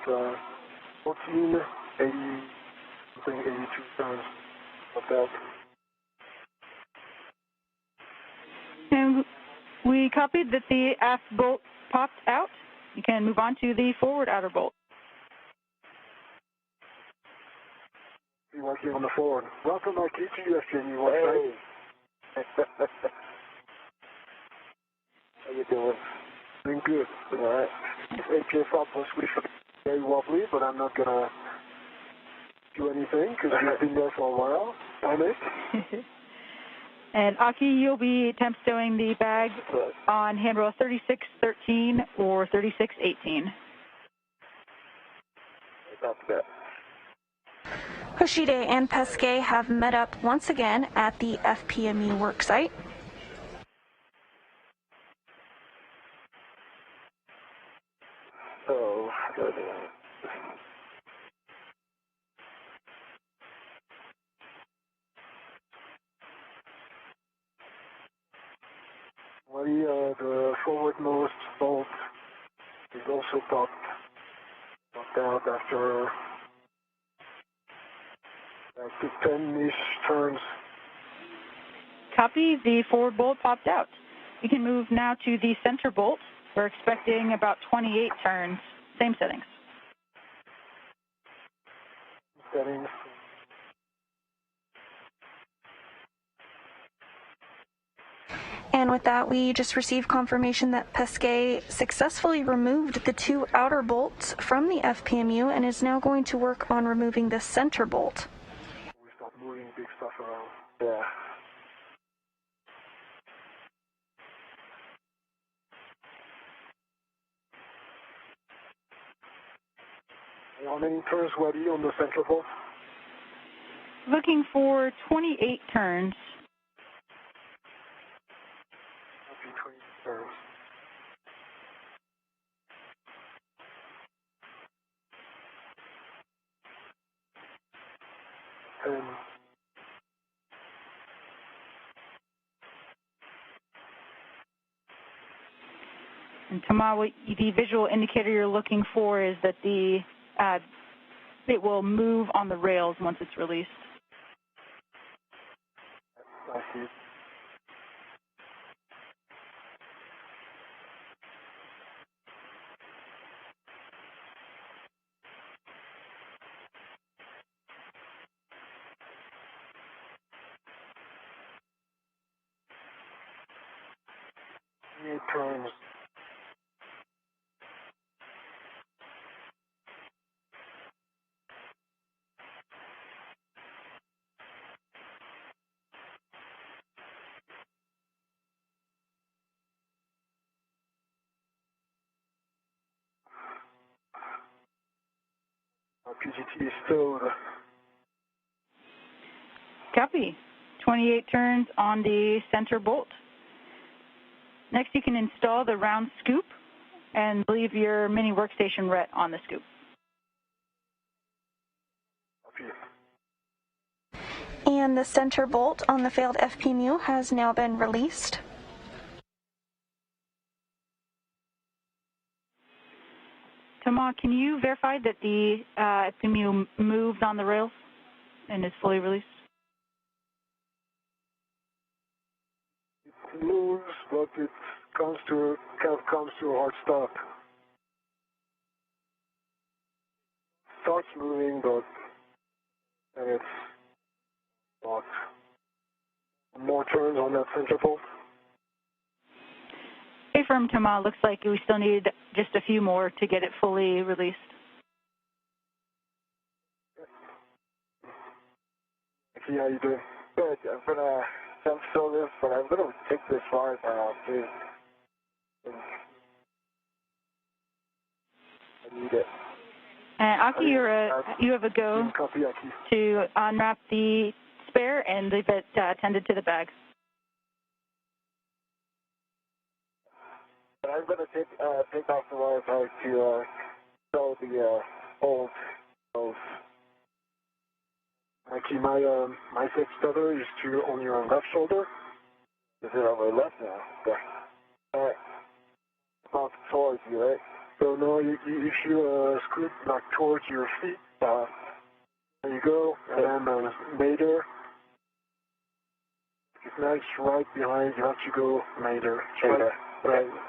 14, 80, something 82 turns popped out. And we copied that the aft bolt popped out. You can move on to the forward outer bolt. You're working on the forward. Welcome, Akihiko, to FPMU. Hey. How you doing? Doing good. All right. APS outpost very wobbly, but I'm not gonna do anything because you've been there for a while. On it. And Aki, you'll be temp stowing the bag on handrail 3613 or 3618. That's that. Hoshide and Pesquet have met up once again at the FPMU worksite. So, the forwardmost bolt is also popped out after 10-ish turns. Copy, the forward bolt popped out. You can move now to the center bolt. We're expecting about 28 turns. Same settings. Settings. And with that, we just received confirmation that Pesquet successfully removed the 2 outer bolts from the FPMU and is now going to work on removing the center bolt. We start moving big stuff around. Yeah. How many turns were you on the central bolt? Looking for 28 turns. Okay, 20 turns. And Tama, the visual indicator you're looking for is that it will move on the rails once it's released. I see. Turns. PGT is stowed. Copy. 28 turns on the center bolt. Next, you can install the round scoop and leave your mini workstation ret on the scoop. And the center bolt on the failed FPMU has now been released. Thomas, can you verify that the FPMU moved on the rails and is fully released? It moves, but it comes to a hard stop. Starts moving, but and it's locked. More turns on that center bolt. Hey, firm, Thomas. Looks like we still need just a few more to get it fully released. Aki, how you doing? Good. I'm gonna fill this, but I'm gonna take this far now, too. I need it. And Aki, you have a go Copy, Aki. to unwrap the spare and leave it tended to the bag. But I'm gonna take off the wire bag to sew the holes. Aki, my fixed tether is on your left shoulder. Is it on my left now? Yeah. Alright. Not towards you, right? So now, if you scoot back towards your feet, there you go, and then Mater. It's nice right behind, you have to go Mater.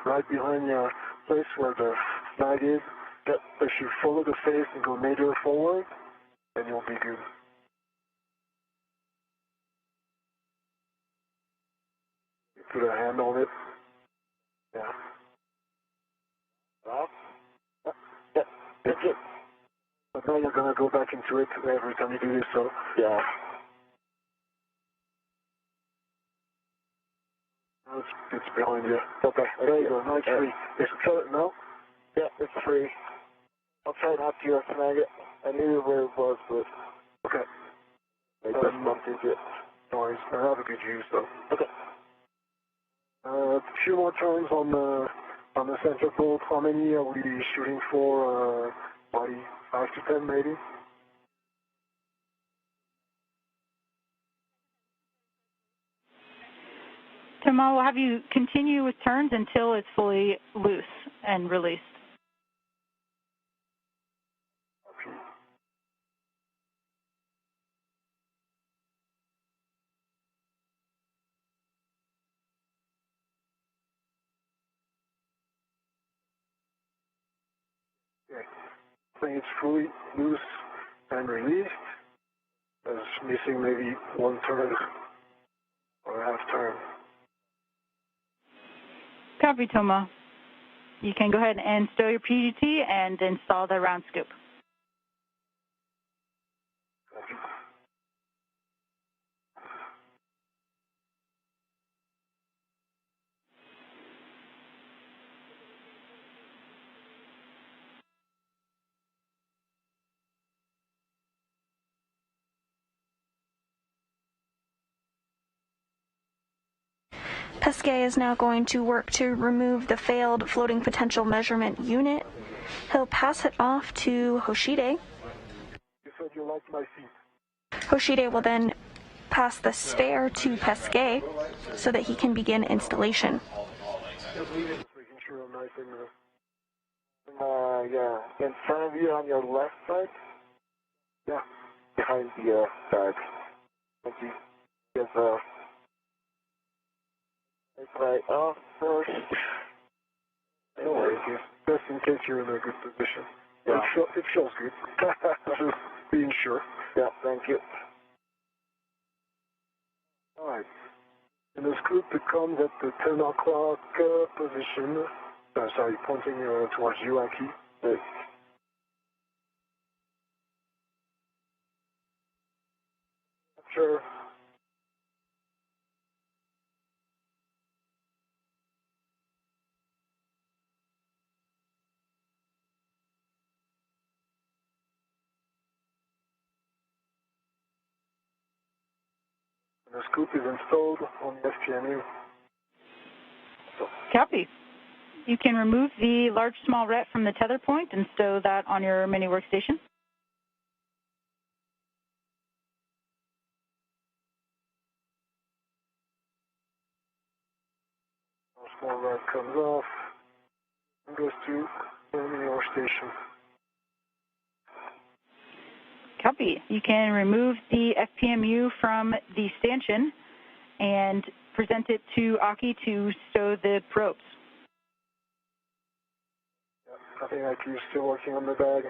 Right behind the place where the flag is. If you follow the face and go Mater forward, then you'll be good. You put a hand on it. Yeah. Off? Yeah. That's it. But now you're gonna go back into it every time you do this, so. Yeah. Now it's behind you. Okay, there you go, now it's free. Is it no? Yeah, it's free. I'll try not to snag it. I knew where it was, but. Okay. I just bumped into it. No worries, I have a good use though. Okay. A few more turns on the center bolt. How many are we shooting for, buddy? 5 to 10 maybe? Thomas, we'll have you continue with turns until it's fully loose and released. Okay. I think it's fully loose and released. It's missing maybe one turn or a half turn. Copy, Thomas. You can go ahead and stow your PGT and install the round scoop. Copy. Pesquet is now going to work to remove the failed floating potential measurement unit. He'll pass it off to Hoshide. You said you liked my seat. Hoshide will then pass the spare to Pesquet so that he can begin installation. Just making sure I'm nice and yeah. In front of you on your left side? yeah. Behind the bag. Thank you. Yes, it's right off first. No worries, just in case you're in a good position. Yeah. It feels good. Just being sure. Yeah, thank you. Alright. And the scoop that comes at the 10 o'clock position. Sorry, pointing towards you, Aki. Yes. Sure. The scoop is installed on the SPMU. Copy. You can remove the large small ret from the tether point and stow that on your mini workstation. Small ret comes off and goes to the mini workstation. Copy. You can remove the FPMU from the stanchion and present it to Aki to stow the probes. I think Aki's still working on the bag.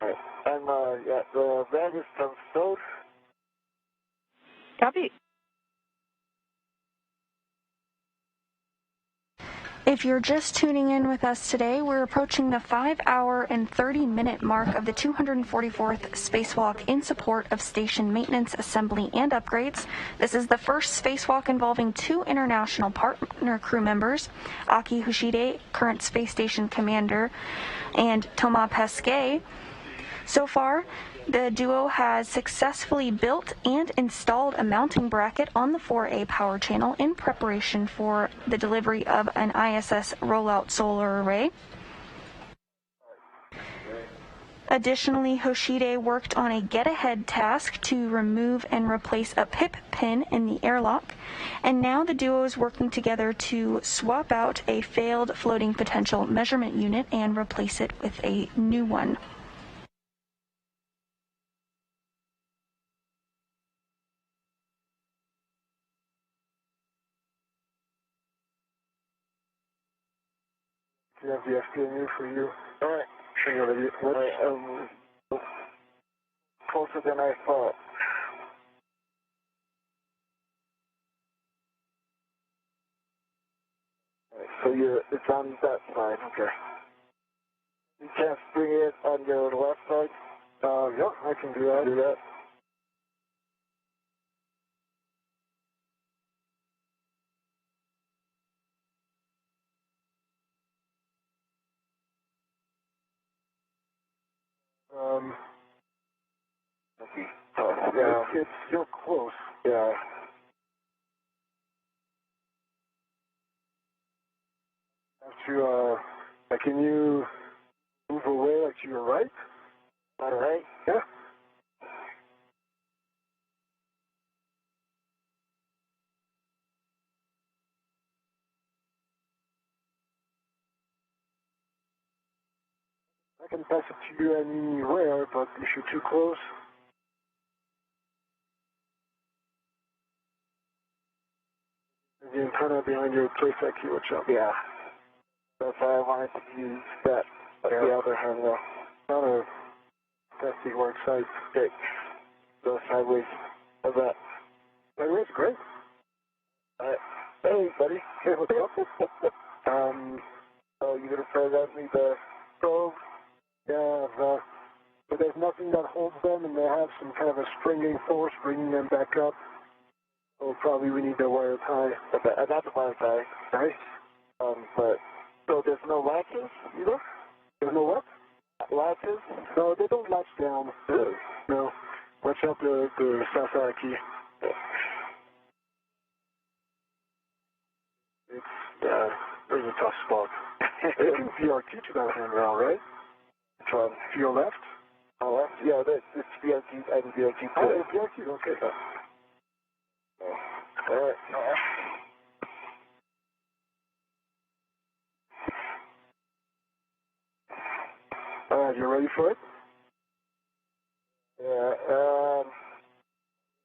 Right. And yeah, the bag is stowed. Copy. If you're just tuning in with us today, we're approaching the 5-hour and 30-minute mark of the 244th spacewalk in support of station maintenance, assembly, and upgrades. This is the first spacewalk involving 2 international partner crew members, Aki Hoshide, current space station commander, and Thomas Pesquet. So far, the duo has successfully built and installed a mounting bracket on the 4A power channel in preparation for the delivery of an ISS rollout solar array. Additionally, Hoshide worked on a get-ahead task to remove and replace a PIP pin in the airlock, and now the duo is working together to swap out a failed floating potential measurement unit and replace it with a new one. We have the FPMU for you. All right. Sure you're ready. All right. Closer than I thought. All right, so it's on that side. Okay. You can't bring it on your left side? Yeah, I can do that. Do that. Okay. Yeah. It's still close. Yeah. Can you move away like to your right? All right. Yeah. I can pass it to you anywhere, but if you're too close. The antenna behind your playset key, watch out. Yeah. That's why I wanted to use that, the other hand though. Not a testy work site. Okay. Go sideways. How's that? Sideways, great. All right. Hey, buddy. Hey, what's up? So you gonna present me the probe? Yeah, but there's nothing that holds them, and they have some kind of a springing force bringing them back up. So probably we need the wire tie. That's a wire tie. Nice. But so there's no latches either? There's no what? Latches? No, they don't latch down. No. Watch out the Sasaki. It's, there's a tough spot. You can VRT to that handrail, right? To your left? Oh, left? Yeah, it's VRT and VRT too. Oh, VRT, okay. All right. All right, you ready for it? Yeah,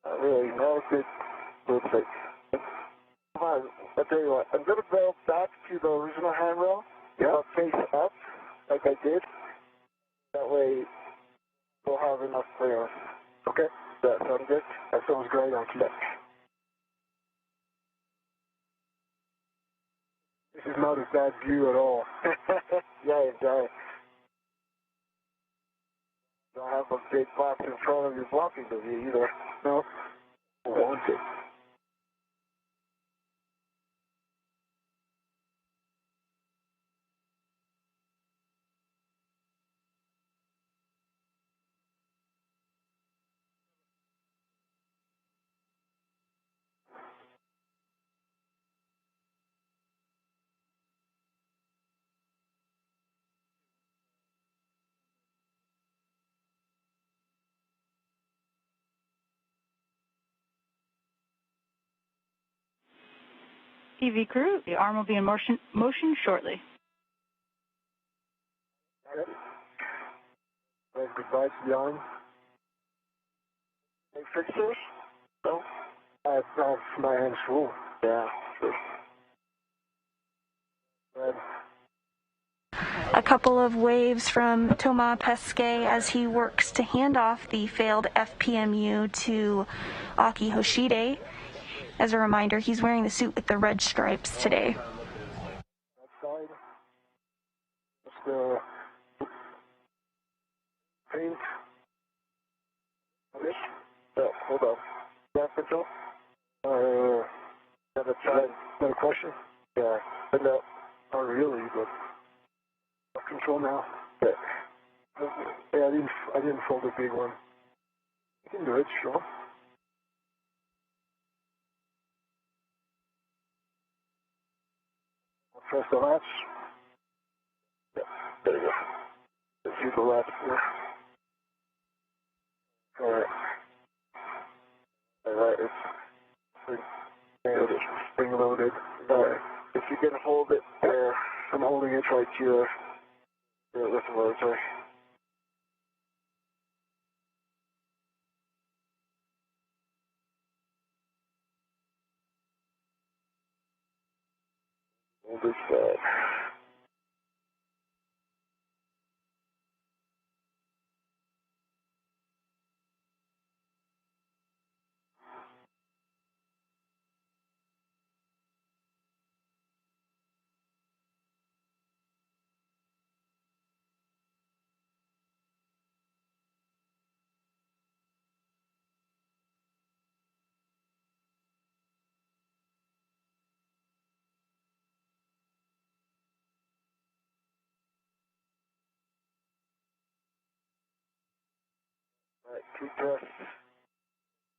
not really. No, it's good. Come on, I'll tell you what. I'm going to go back to the original handrail. Yeah. Face up, like I did. That way, we'll have enough clearance. Okay. That sound good? That sounds great. I'll keep it. This is not a bad view at all. Yeah, enjoy it. Don't have a big box in front of you blocking the view either. No. I want it. EV crew, the arm will be in motion shortly. Well, goodbye to the arm. Any fixtures? No? I have my hands full. Yeah, sure. A couple of waves from Thomas Pesquet as he works to hand off the failed FPMU to Aki Hoshide. As a reminder, he's wearing the suit with the red stripes today. Outside, just the paint. Yeah, hold on. Gas control? Another question? Yeah, but no, not really, but control now. Yeah, yeah, I didn't fold a big one. You can do it, sure. I'll press the latch. Yeah, there you go. Let's use the latch here. Alright. Alright, it's spring loaded. Alright. If you can hold it there, I'm holding it right here. Yeah, that's what I was saying. Hold this side. Alright, keep press.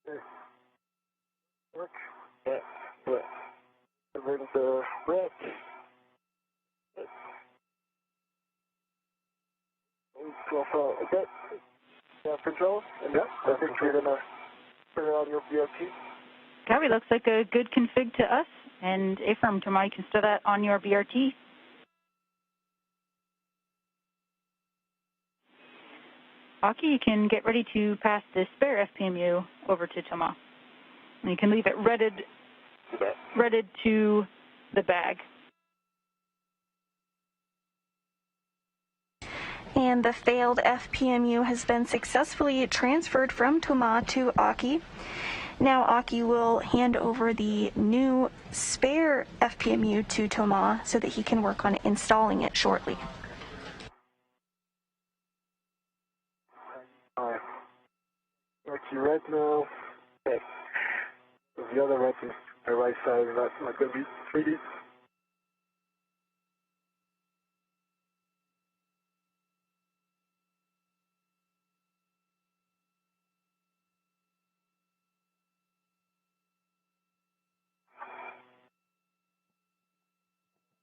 Okay. Work. Yeah, but covering the red. Profile. Okay. Yeah, control. And yeah, I think you're gonna put it on your BRT. Copy, looks like a good config to us. And affirm, Thomas, you can store that on your BRT. Aki, you can get ready to pass the spare FPMU over to Thomas. And you can leave it redded to the bag. And the failed FPMU has been successfully transferred from Thomas to Aki. Now Aki will hand over the new spare FPMU to Thomas so that he can work on installing it shortly. Alright. Aki right now. Okay. The other red is the right side, that's not going to be 3D.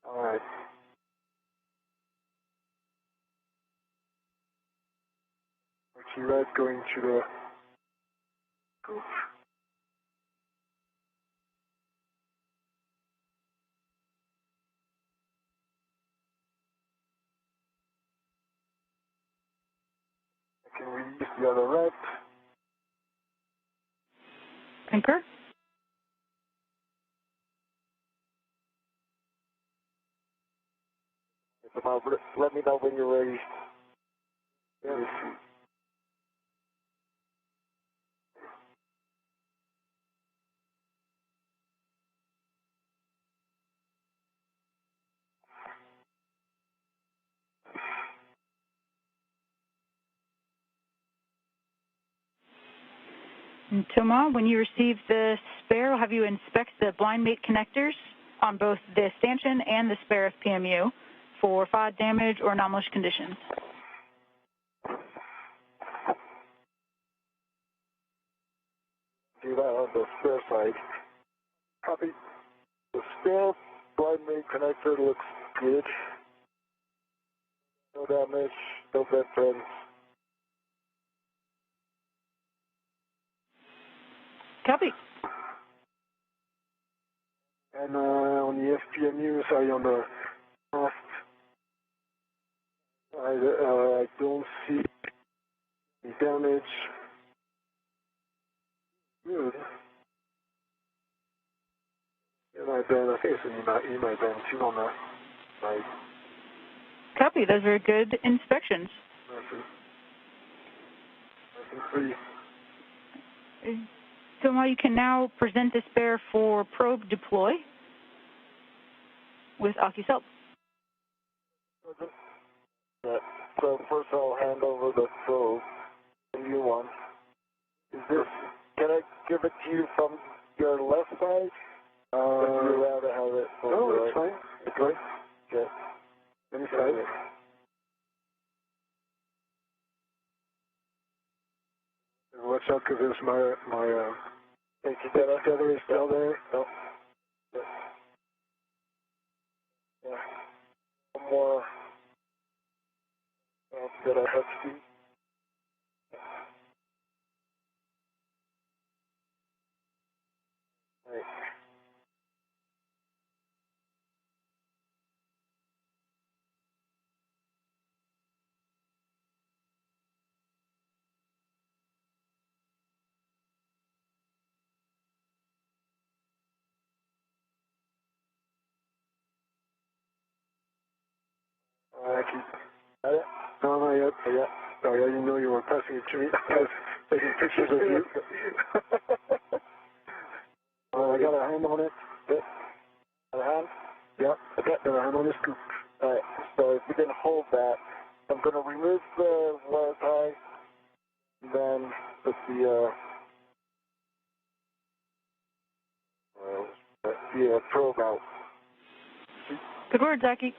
Alright. Aki red going to the coop. I can release the other red. Concur? Let me know when you're ready. Yeah. And Thomas, when you receive the spare, we'll have you inspect the blind mate connectors on both the stanchion and the spare FPMU for FOD damage or anomalous conditions. Do that on the spare side. Copy. The spare blind main connector looks good. No damage, no bent pins. And on the FPMU, sorry, on the Mast, I don't see any damage. Good. And I think it's an E-my band too on that side. Copy. Those are good inspections. Pretty. So you can now present the spare for probe deploy with Sept. So first I'll hand over the probe, the new one. Can I give it to you from your left side? Or would you rather have it from No, your it's right? fine. It's right. Okay. Any side. Watch out, because there's my tether is still there. No. Yeah. One more that I have to do. Right. Got it? No, not yet. Oh, yeah. Oh, yeah, you know you were passing it to me. I was taking pictures of you. I got a hand on it. Yep. Got a hand? Yeah. Okay. Got a hand on the scoop. All right. So if you can hold that, I'm going to remove the wire tie, and then put the probe out. Good word, Zaki.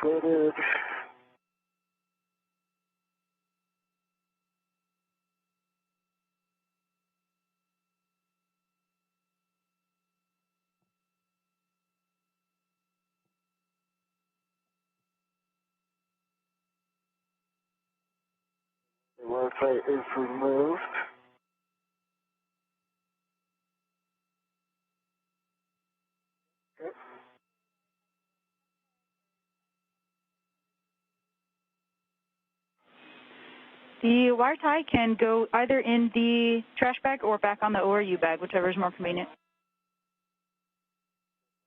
Threaded. The wire tie is removed. Okay. The wire tie can go either in the trash bag or back on the ORU bag, whichever is more convenient.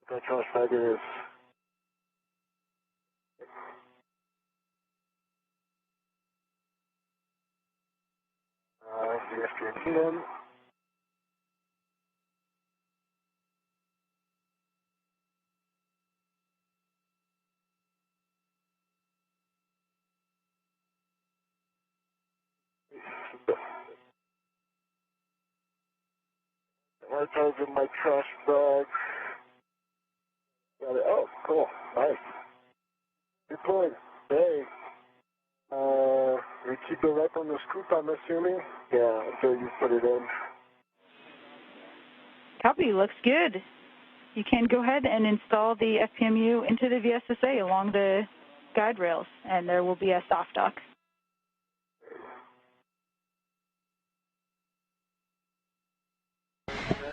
The trash bag is. The FPM. Wire tie's in my trash bag. Got it. Oh, cool. Nice. Good point. Hey. We keep it right on the scoop, I'm assuming. Yeah, until you put it in. Copy. Looks good. You can go ahead and install the FPMU into the VSSA along the guide rails, and there will be a soft dock.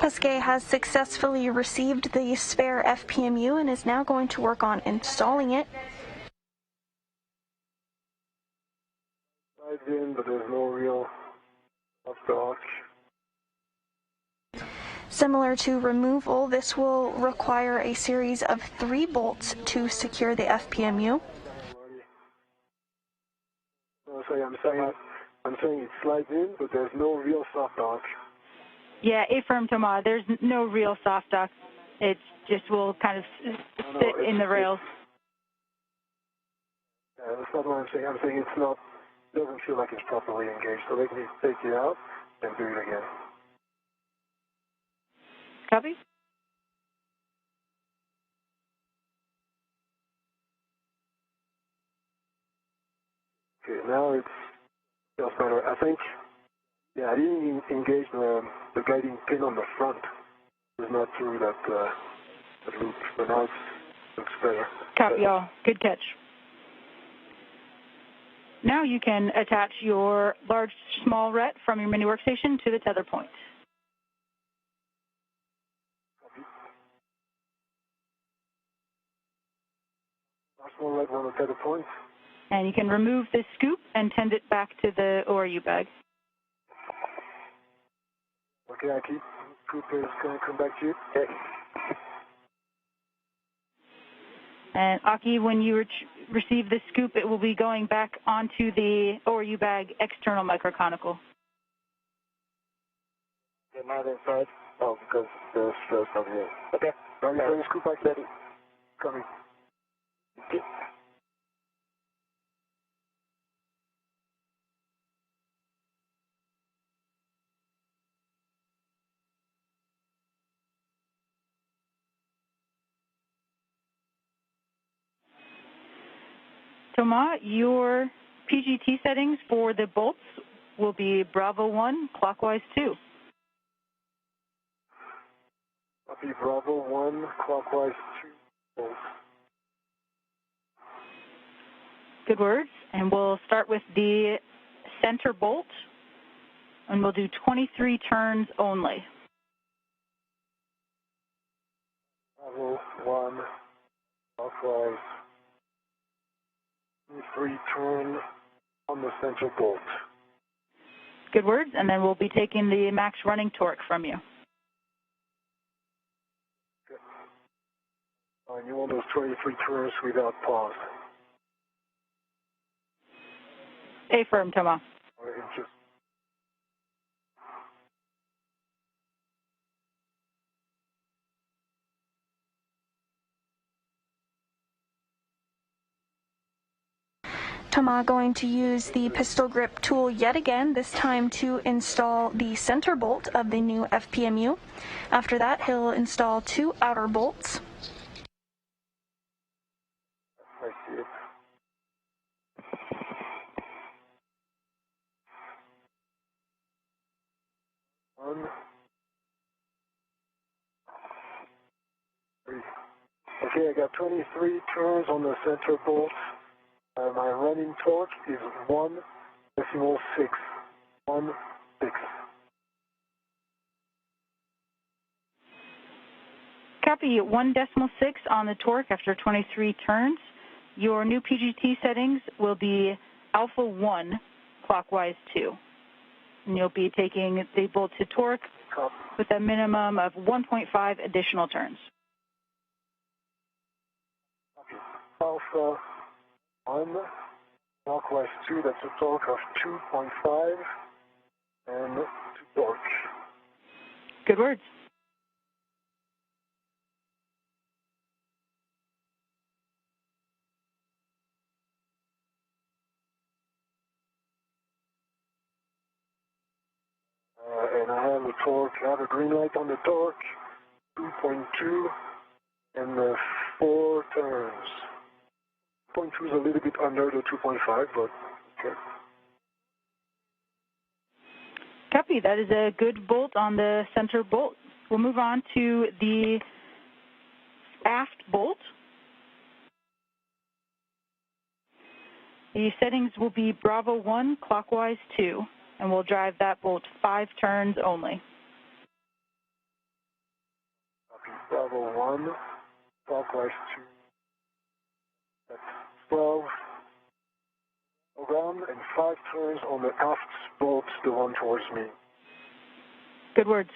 Pesquet has successfully received the spare FPMU and is now going to work on installing it. Slides in, but there's no real off dock. Similar to removal, this will require a series of 3 bolts to secure the FPMU. Oh, sorry, I'm saying it slides in, but there's no real soft dock. Yeah, affirm, Thomas. There's no real soft dock. It just will kind of sit in the rails. Yeah, that's not what I'm saying. I'm saying it doesn't feel like it's properly engaged, so they can take it out and do it again. Copy? Okay, now it's just better. I think, yeah, I didn't engage the guiding pin on the front. It's not through that loop, but now it looks better. Copy all. Good catch. Now you can attach your large small RET from your mini workstation to the tether point. Small RET on the tether point. And you can remove this scoop and tend it back to the ORU bag. Okay, Aki. Scoop is going to come back to you. Okay. And Aki, when you receive the scoop, it will be going back onto the ORU bag external microconical. Okay, not inside. Oh, because the stress over here. Okay. Ready for the scoop, Aki? Ready. Coming. Okay. Thomas, your PGT settings for the bolts will be Bravo 1, clockwise 2. Copy Bravo 1, clockwise 2 volts. Good words. And we'll start with the center bolt, and we'll do 23 turns only. Bravo 1, clockwise 3 turn on the center bolt. Good words. And then we'll be taking the max running torque from you. Okay. And you want those 23 turns without pause. Stay firm, Thomas. Or inches. Thomas going to use the pistol grip tool yet again, this time to install the center bolt of the new FPMU. After that, he'll install 2 outer bolts. I see it. One, 3. Okay, I got 23 turns on the center bolt. My running torque is 1.6. 1.6. Copy 1.6 on the torque after 23 turns. Your new PGT settings will be Alpha 1, clockwise 2. And you'll be taking the bolt to torque with a minimum of 1.5 additional turns. Alpha 1, clockwise 2, that's a torque of 2.5, and to torque. Good words. And I have a torque, I have a green light on the torque, 2.2, and 4 turns. 2.2 is a little bit under the 2.5, but okay. Copy. That is a good bolt on the center bolt. We'll move on to the aft bolt. The settings will be Bravo 1, clockwise 2, and we'll drive that bolt 5 turns only. Copy. Bravo 1, clockwise 2. That's 12 around and 5 turns on the aft bolt, the one towards me. Good words.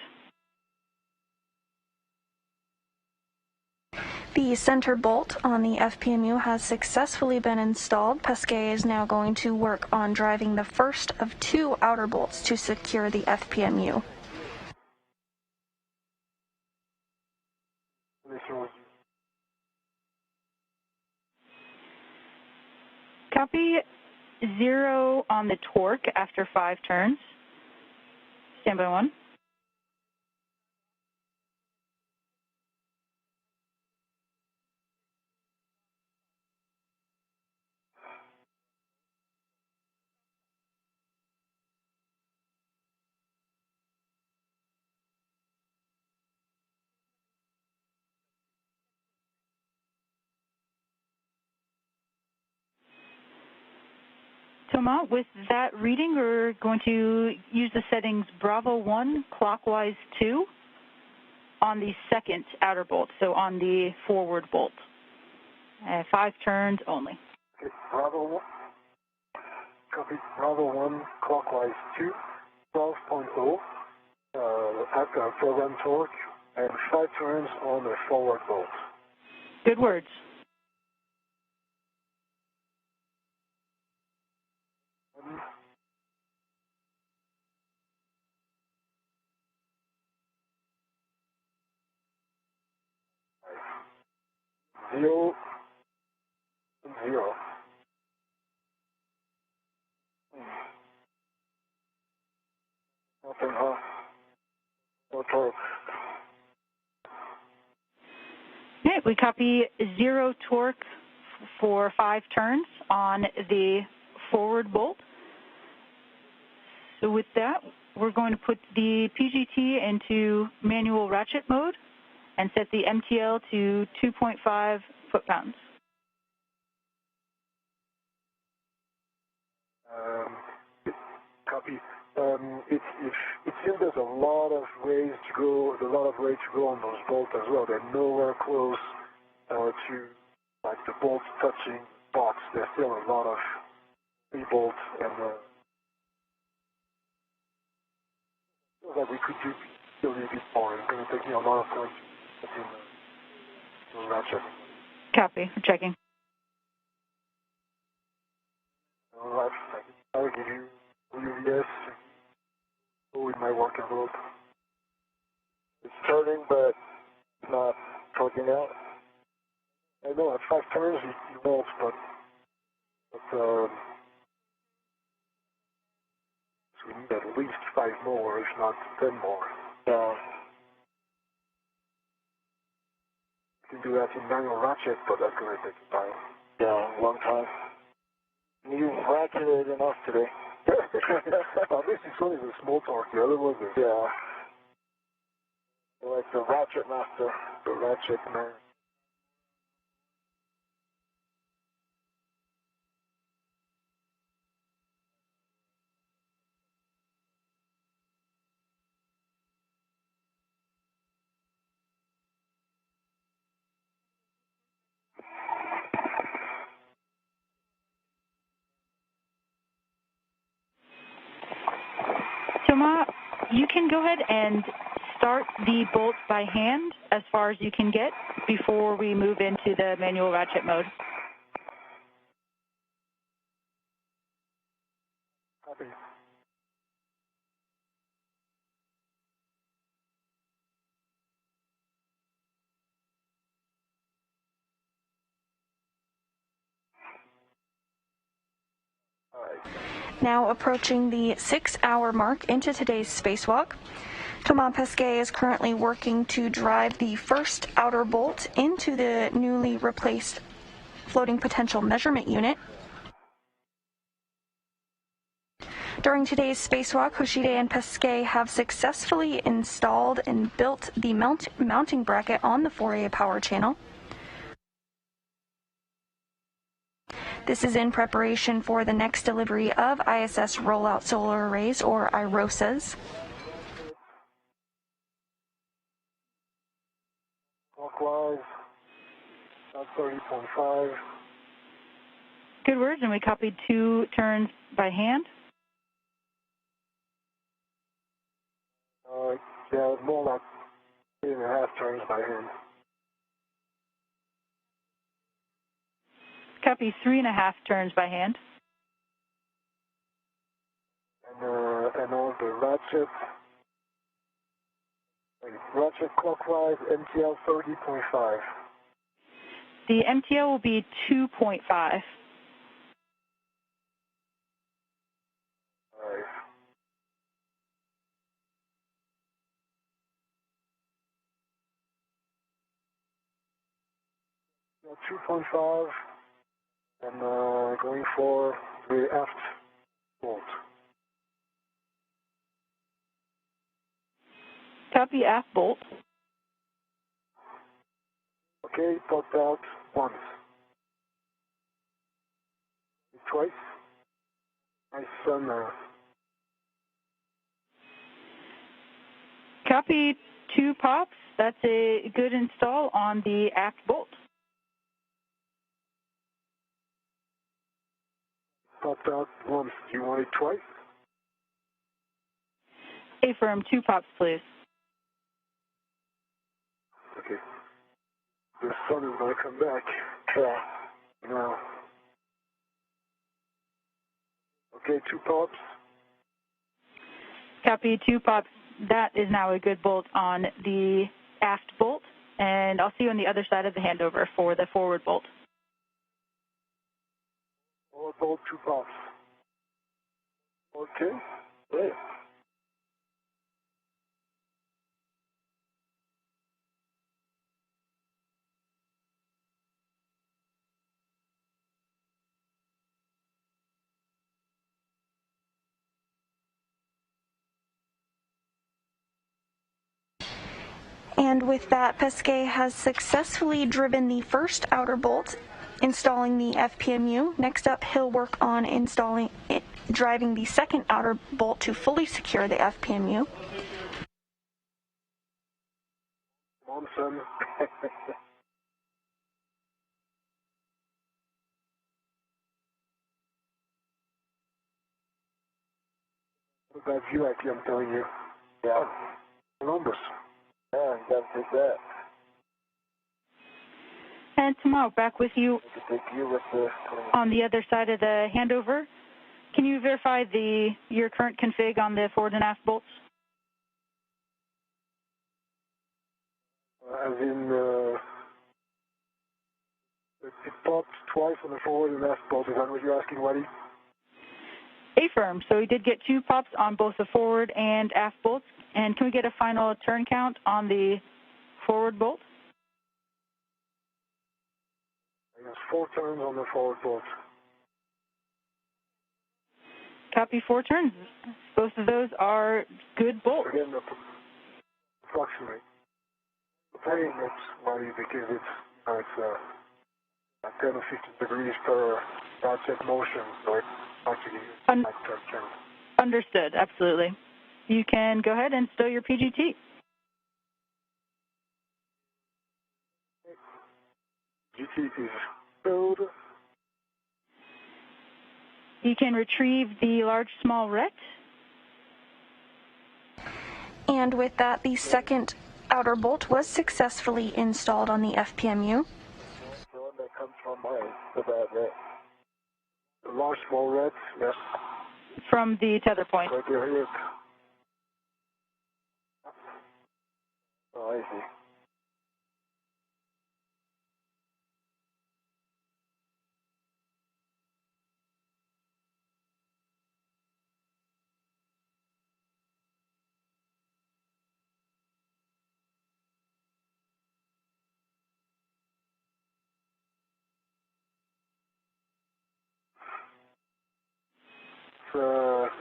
The center bolt on the FPMU has successfully been installed. Pesquet is now going to work on driving the first of 2 outer bolts to secure the FPMU. Copy 0 on the torque after 5 turns. Standby 1. Thomas, with that reading, we're going to use the settings Bravo 1, clockwise 2 on the second outer bolt, so on the forward bolt. 5 turns only. Okay, Bravo 1. Copy. Bravo 1, clockwise 2, 12.0 at program torque, and 5 turns on the forward bolt. Good words. Zero, 0. Nothing, huh? No torque. Okay, we copy 0 torque for 5 turns on the forward bolt. So with that, we're going to put the PGT into manual ratchet mode and set the MTL to 2.5 foot-pounds. Copy. It seems there's a lot of ways to go. There's a lot of way to go on those bolts as well. They're nowhere close to like the bolts touching box. There's still a lot of free bolts, and feels like we could do still a bit more. It's going to take me a lot of time to put in the ratchet. Copy. We're checking. All right. I will give you UVS with my work envelope. It's turning, but not torquing out. I know at 5 turns you won't, but so we need at least 5 more, if not 10 more. Yeah. You can do that in manual ratchet, but that's going to take time. Yeah, long time. You've ratcheted enough today. At least this one is a small torque, the other one is, yeah. Like the ratchet master, the ratchet man. Thomas, you can go ahead and start the bolts by hand as far as you can get before we move into the manual ratchet mode. Copy. Now approaching the 6-hour mark into today's spacewalk. Thomas Pesquet is currently working to drive the first outer bolt into the newly replaced floating potential measurement unit. During today's spacewalk, Hoshide and Pesquet have successfully installed and built the mounting bracket on the 4A power channel. This is in preparation for the next delivery of ISS Rollout Solar Arrays, or IROSAs. Clockwise, about 30.5. Good words, and we copied 2 turns by hand. Yeah, more like 3.5 turns by hand. Copy 3.5 turns by hand. And on the ratchet clockwise, MTL 30.5. The MTL will be 2.5. Alright. Yeah, 2.5, and going for the aft bolt. Copy aft bolt. Okay, popped out once. Twice. My son, Copy 2 pops. That's a good install on the aft bolt. popped out once. Do you want it twice? Affirm, 2 pops, please. Okay. The sun is going to come back. Yeah. No. Okay, 2 pops. Copy 2 pops. That is now a good bolt on the aft bolt. And I'll see you on the other side of the handover for the forward bolt. Forward bolt, 2 pops. Okay. Great. And with that, Pesquet has successfully driven the first outer bolt, installing the FPMU. Next up, he'll work on driving the second outer bolt to fully secure the FPMU. Come on, son. Look at that view, I'm telling you. Yeah. Numbers. Yeah, you gotta take that. And tomorrow, back with you on the other side of the handover. Can you verify your current config on the forward and aft bolts? As in, it popped twice on the forward and aft bolt. Is that what you're asking, Waddy? Affirm. So we did get 2 pops on both the forward and aft bolts. And can we get a final turn count on the forward bolt? I guess 4 turns on the forward bolt. Copy 4 turns. Both of those are good bolts. Again, approximately. Depending on Waddy, because it's 10 or 15 degrees per project motion, so it's not to give you turn. Understood, absolutely. You can go ahead and stow your PGT. GT is stowed. You can retrieve the large small ret. And with that, the second outer bolt was successfully installed on the FPMU. The one that comes from the large small ret, yes. From the tether point. Right there, here. Oh, I see.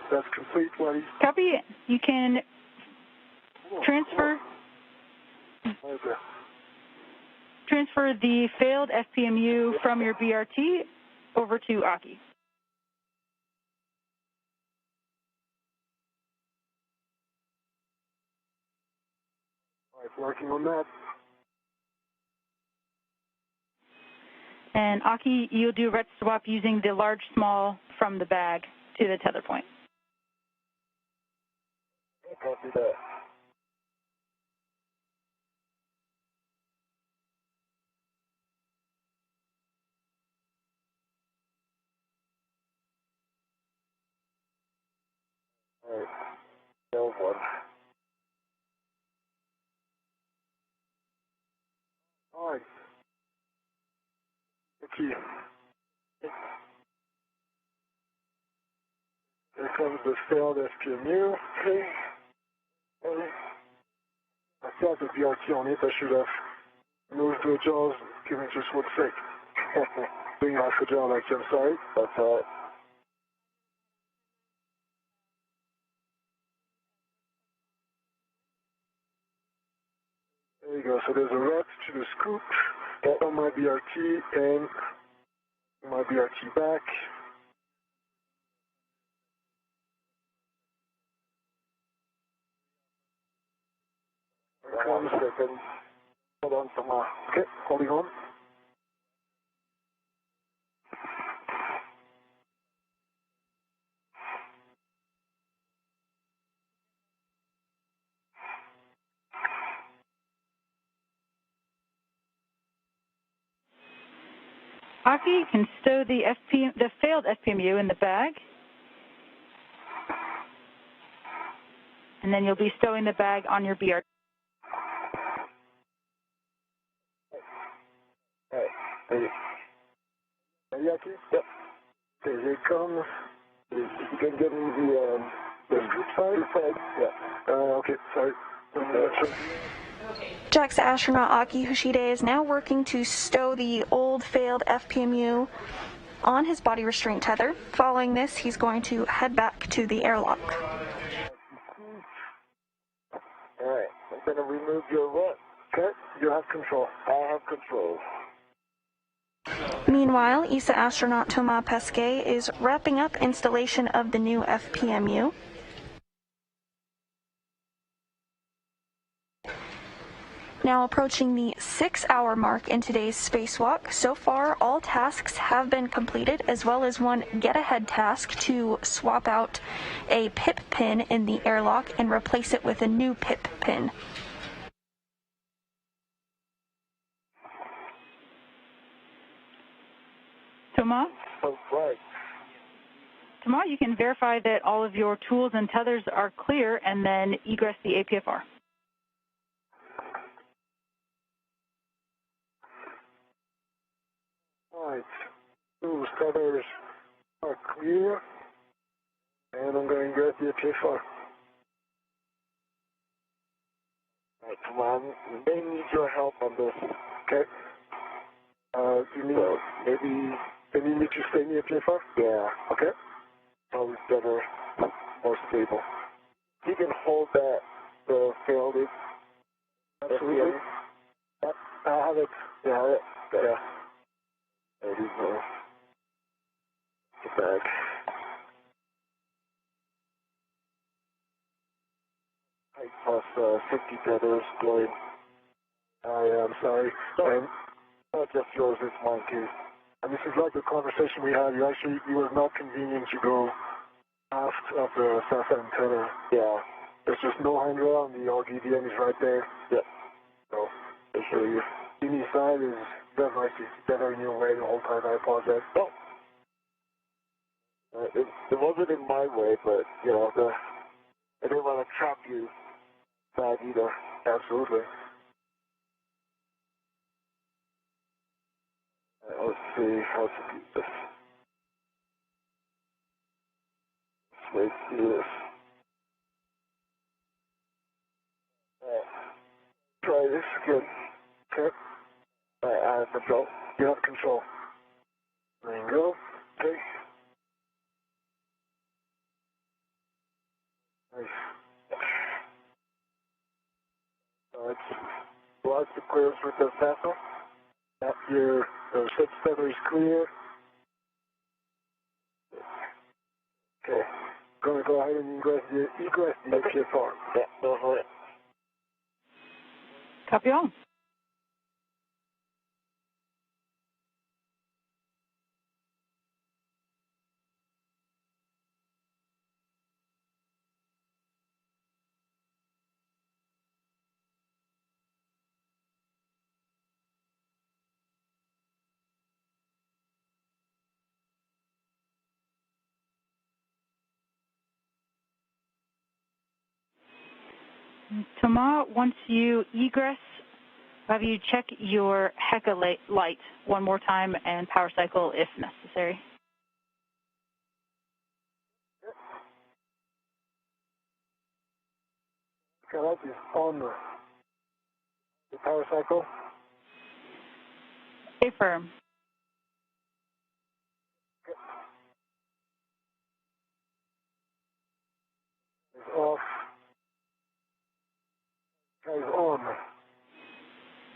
That's complete, Waddy. Copy. You can transfer the failed FPMU from your BRT over to Aki. All right, working on that. And Aki, you'll do ret swap using the large small from the bag to the tether point. Copy that. All right, L1. All right. Okay. Here comes the failed FPMU. Okay. I still have the BRT on it. I should have moved to a jaws, given just one sake. Doing half a job, actually. I'm sorry. That's all right. There you go. So there's a ret to the scoop on my BRT and my BRT back. 1 second. Hold on, Thomas. Okay, holding on. Aki, you can stow the failed FPMU in the bag. And then you'll be stowing the bag on your BR. All right, ready. Ready, Aki? Yep. Okay, here it comes. You can get me the side? Yeah. Okay, sorry. JAXA astronaut Aki Hoshide is now working to stow the old failed FPMU on his body restraint tether. Following this, he's going to head back to the airlock. All right, I'm going to remove your what? Okay, you have control. I have control. Meanwhile, ESA astronaut Thomas Pesquet is wrapping up installation of the new FPMU. Now approaching the 6-hour mark in today's spacewalk. So far, all tasks have been completed, as well as one get-ahead task to swap out a PIP pin in the airlock and replace it with a new PIP pin. Thomas? Oh, right. Thomas, you can verify that all of your tools and tethers are clear and then egress the APFR. All right, those tethers are clear, and I'm going to grab the APFR. All right, come on, we may need your help on this, okay? You need, maybe you need to stay in the APFR? Yeah. Okay. Probably better, more stable. You can hold that, the failed it. Absolutely. Yep, I have it. You have it? Yeah. There you go. Get back. Height plus 50 tethers going. I am sorry. And not just yours, it's mine too. And this is like the conversation we had. You were not convenient to go aft of the SAS antenna. Yeah. There's just no handrail, and the RGDM is right there. Yeah. So, I'll show you. Any side is better in your way the whole time. I apologize. Oh. It wasn't in my way, but, you know, I didn't want to trap you bad either. Absolutely. Let's see how to do this. Let's do this. Try this again. Okay. I have control. You have control. There you go. Okay. Nice. Let's block the clearance with the vessel. After the ship's tether is clear. Okay. Going to go ahead and egress the APFR. Yeah, go for it. Copy all. Thomas, once you egress, have you check your HECA light one more time and power cycle if necessary. Okay, that is on the power cycle. Stay firm. It's off. It's on.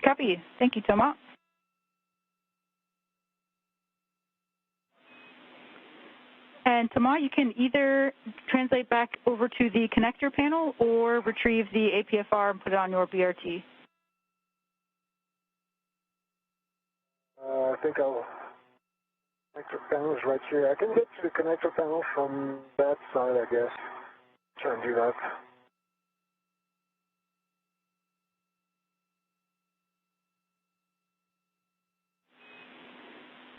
Copy. Thank you, Thomas. And And Thomas, you can either translate back over to the connector panel or retrieve the APFR and put it on your BRT. I think I'll... Connector panel is right here. I can get to the connector panel from that side, I guess. Try and do that.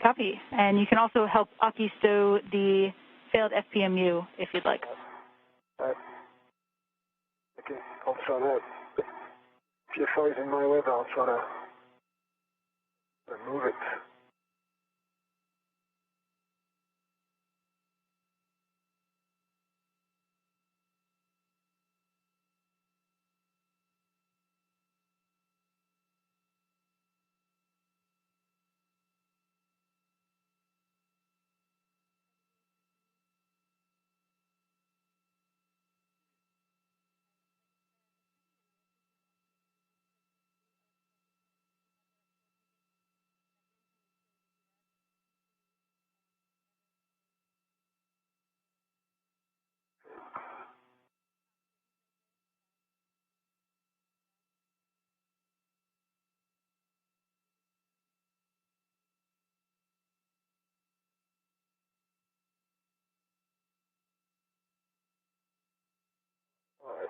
Copy. And you can also help Aki stow the failed FPMU if you'd like. All right. Okay, I'll try that. If PFR is in my way, I'll try to remove it. All right.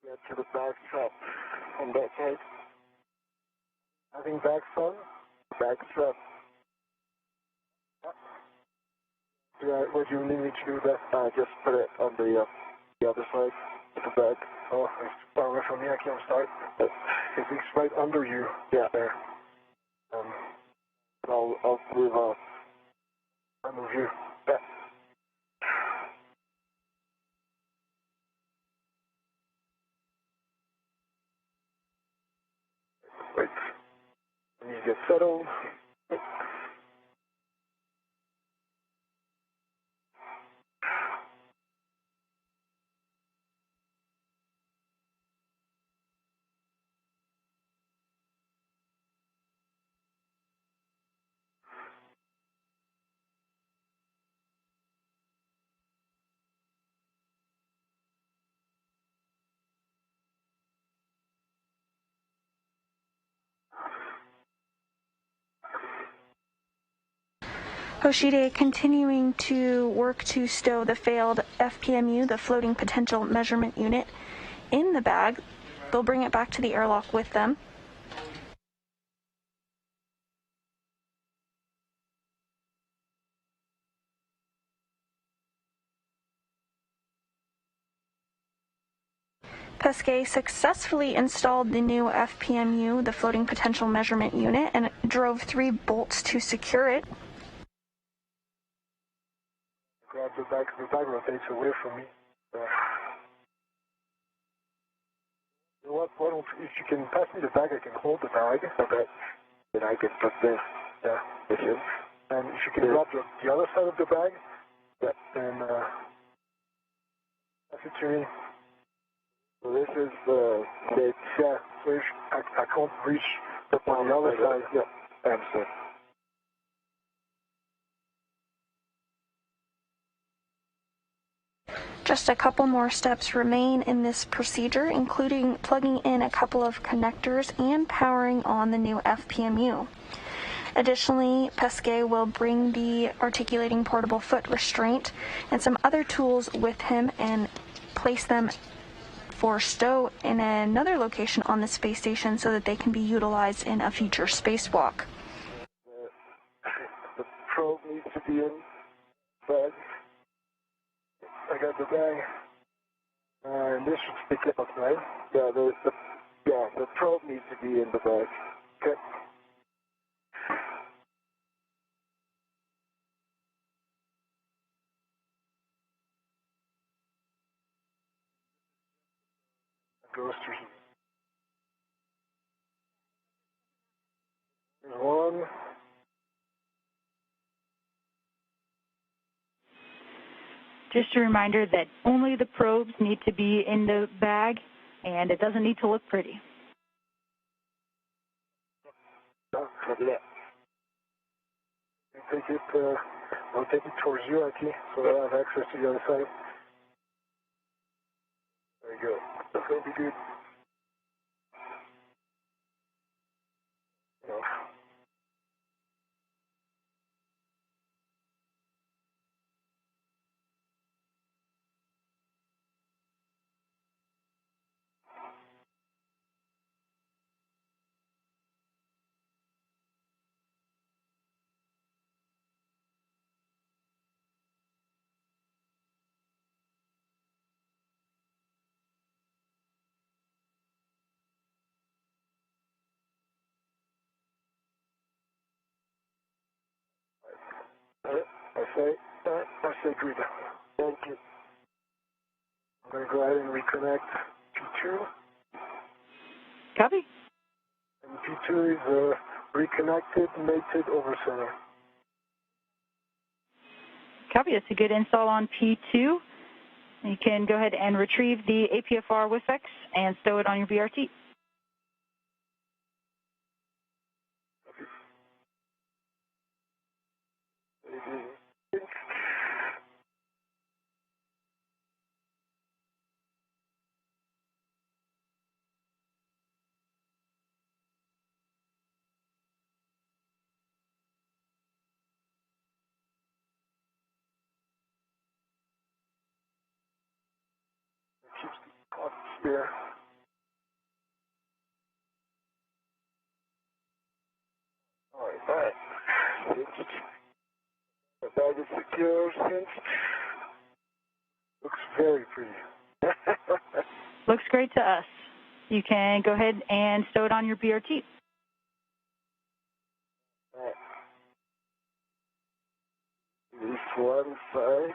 Get to the back strap on that side. Having back on, back strap. Yeah, what do you need me to do that? Just put it on the other side of the bag. Oh, it's far away from me, I can't start. But it's right under you. Yeah, there. I'll remove you. Yeah. Wait. When you get settled. Hoshide continuing to work to stow the failed FPMU, the floating potential measurement unit, in the bag. They'll bring it back to the airlock with them. Pesquet successfully installed the new FPMU, the floating potential measurement unit, and drove 3 bolts to secure it. Grab the bag rotates away from me. You know what, if you can pass me the bag, I can hold the bag. Okay. Then I can put this. Yeah. This is. And if you can grab the other side of the bag, yeah, then pass it to me. So this is the yeah, so if I can't reach the on the other side. Yeah, I understand. Just a couple more steps remain in this procedure, including plugging in a couple of connectors and powering on the new FPMU. Additionally, Pesquet will bring the articulating portable foot restraint and some other tools with him and place them for stow in another location on the space station so that they can be utilized in a future spacewalk. The probe needs to be in bag. I got the bag. And this should stick out, right? Yeah, the probe needs to be in the bag. Okay. Goes through. There's one. Just a reminder that only the probes need to be in the bag, and it doesn't need to look pretty. No, copy that. rotate it towards you, Aki, so that I have access to the other side. There you go. That's going to be good. No. I say good. Thank you. I'm going to go ahead and reconnect P2. Copy. And P2 is reconnected, mated over center. Copy. That's a good install on P2. You can go ahead and retrieve the APFR WIFX and stow it on your BRT. Keeps the clock here. All right. Cinched. The bag is secure, cinched. Looks very pretty. Looks great to us. You can go ahead and stow it on your BRT. All right. This one side.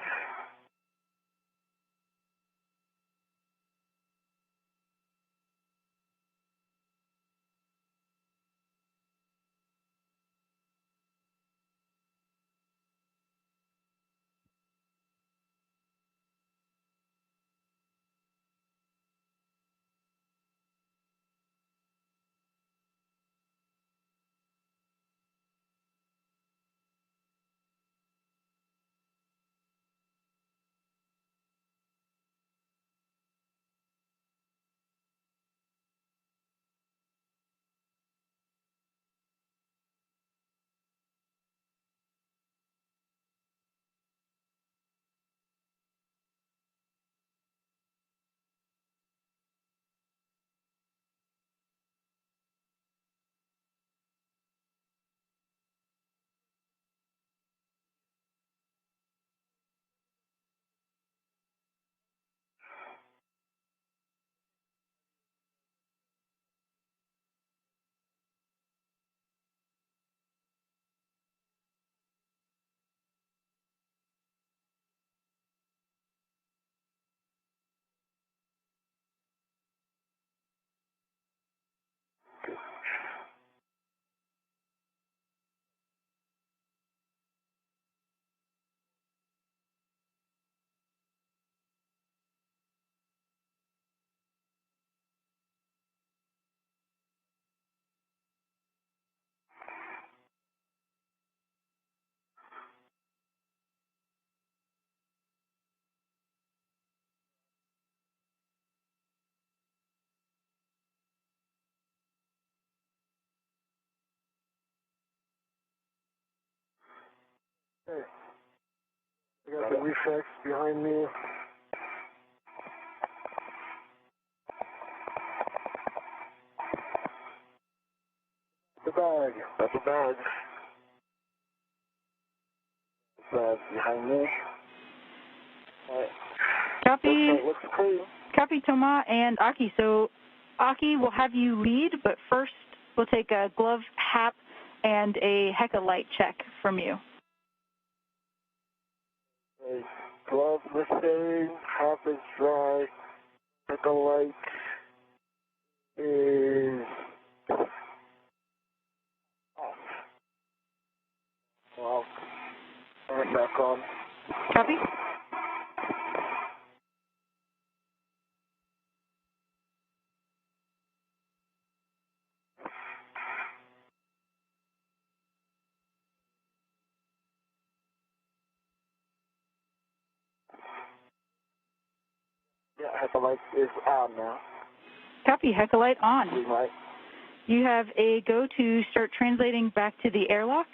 Okay. I got the WIFX behind me. The bag. That's the bag. The bag behind me. All right. Copy. Looks clean. Copy, Thomas and Aki. So, Aki will have you lead, but first we'll take a glove hap and a HECA light check from you. Okay. Glove the same. Hap is dry. HECA light is off. Well, turn it back on. Copy. Heckalite is on now. Copy, Heckalite on. Green light. You have a go to start translating back to the airlock,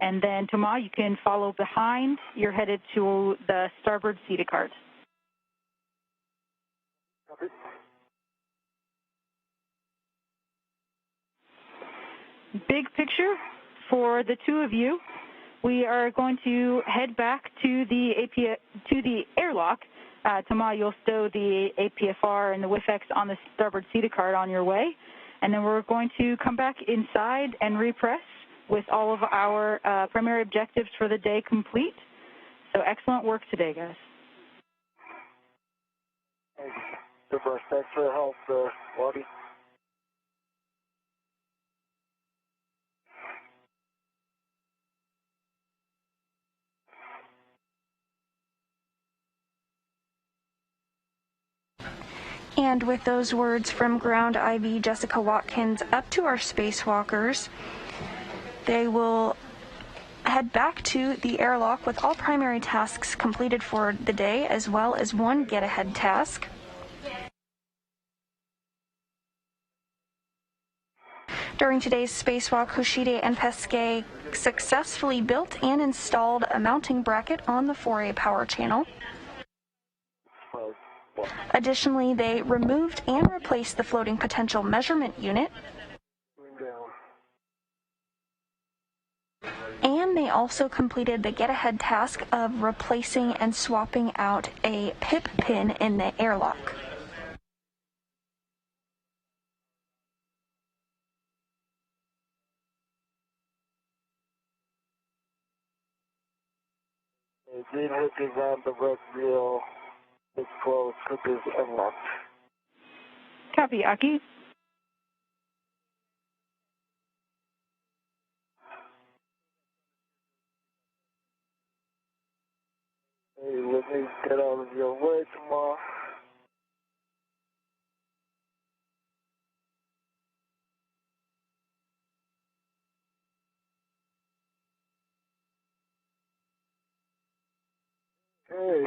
and then Thomas, you can follow behind. You're headed to the starboard seat cart. Copy. Big picture for the two of you. We are going to head back to the airlock. Thomas, you'll stow the APFR and the WIFX on the starboard seat cart on your way. And then we're going to come back inside and repress with all of our primary objectives for the day complete. So excellent work today, guys. Super. Thanks for your help, Waddy. And with those words from Ground IV Jessica Watkins up to our spacewalkers, they will head back to the airlock with all primary tasks completed for the day, as well as one get-ahead task. During today's spacewalk, Hoshide and Pesquet successfully built and installed a mounting bracket on the 4A power channel. Additionally, they removed and replaced the floating potential measurement unit. And they also completed the get-ahead task of replacing and swapping out a pip pin in the airlock. Green hook is on the red wheel. It's closed. Hook is unlocked. Copy, Aki. Hey, let me get out of your way tomorrow. Hey.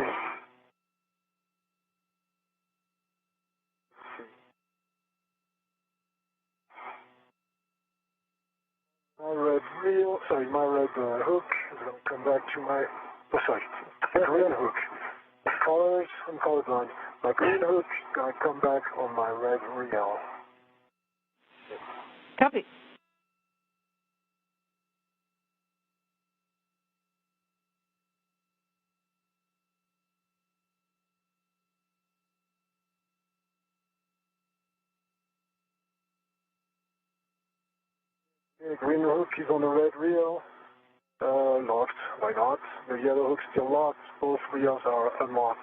My red hook is going to come back to my, green hook. Colors, I'm colorblind. My green hook is going to come back on my red reel. Copy. The green hook is on the red reel. Locked. Why not? The yellow hook's still locked. Both reels are unlocked.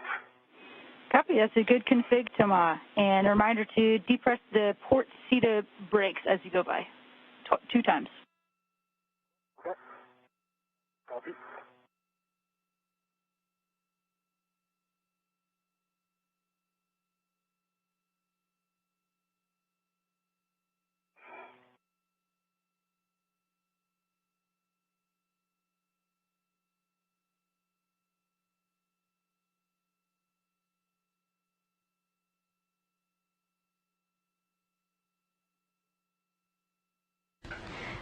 Copy. That's a good config, Thomas. And a reminder to depress the port CETA brakes as you go by. 2 times. Okay. Copy.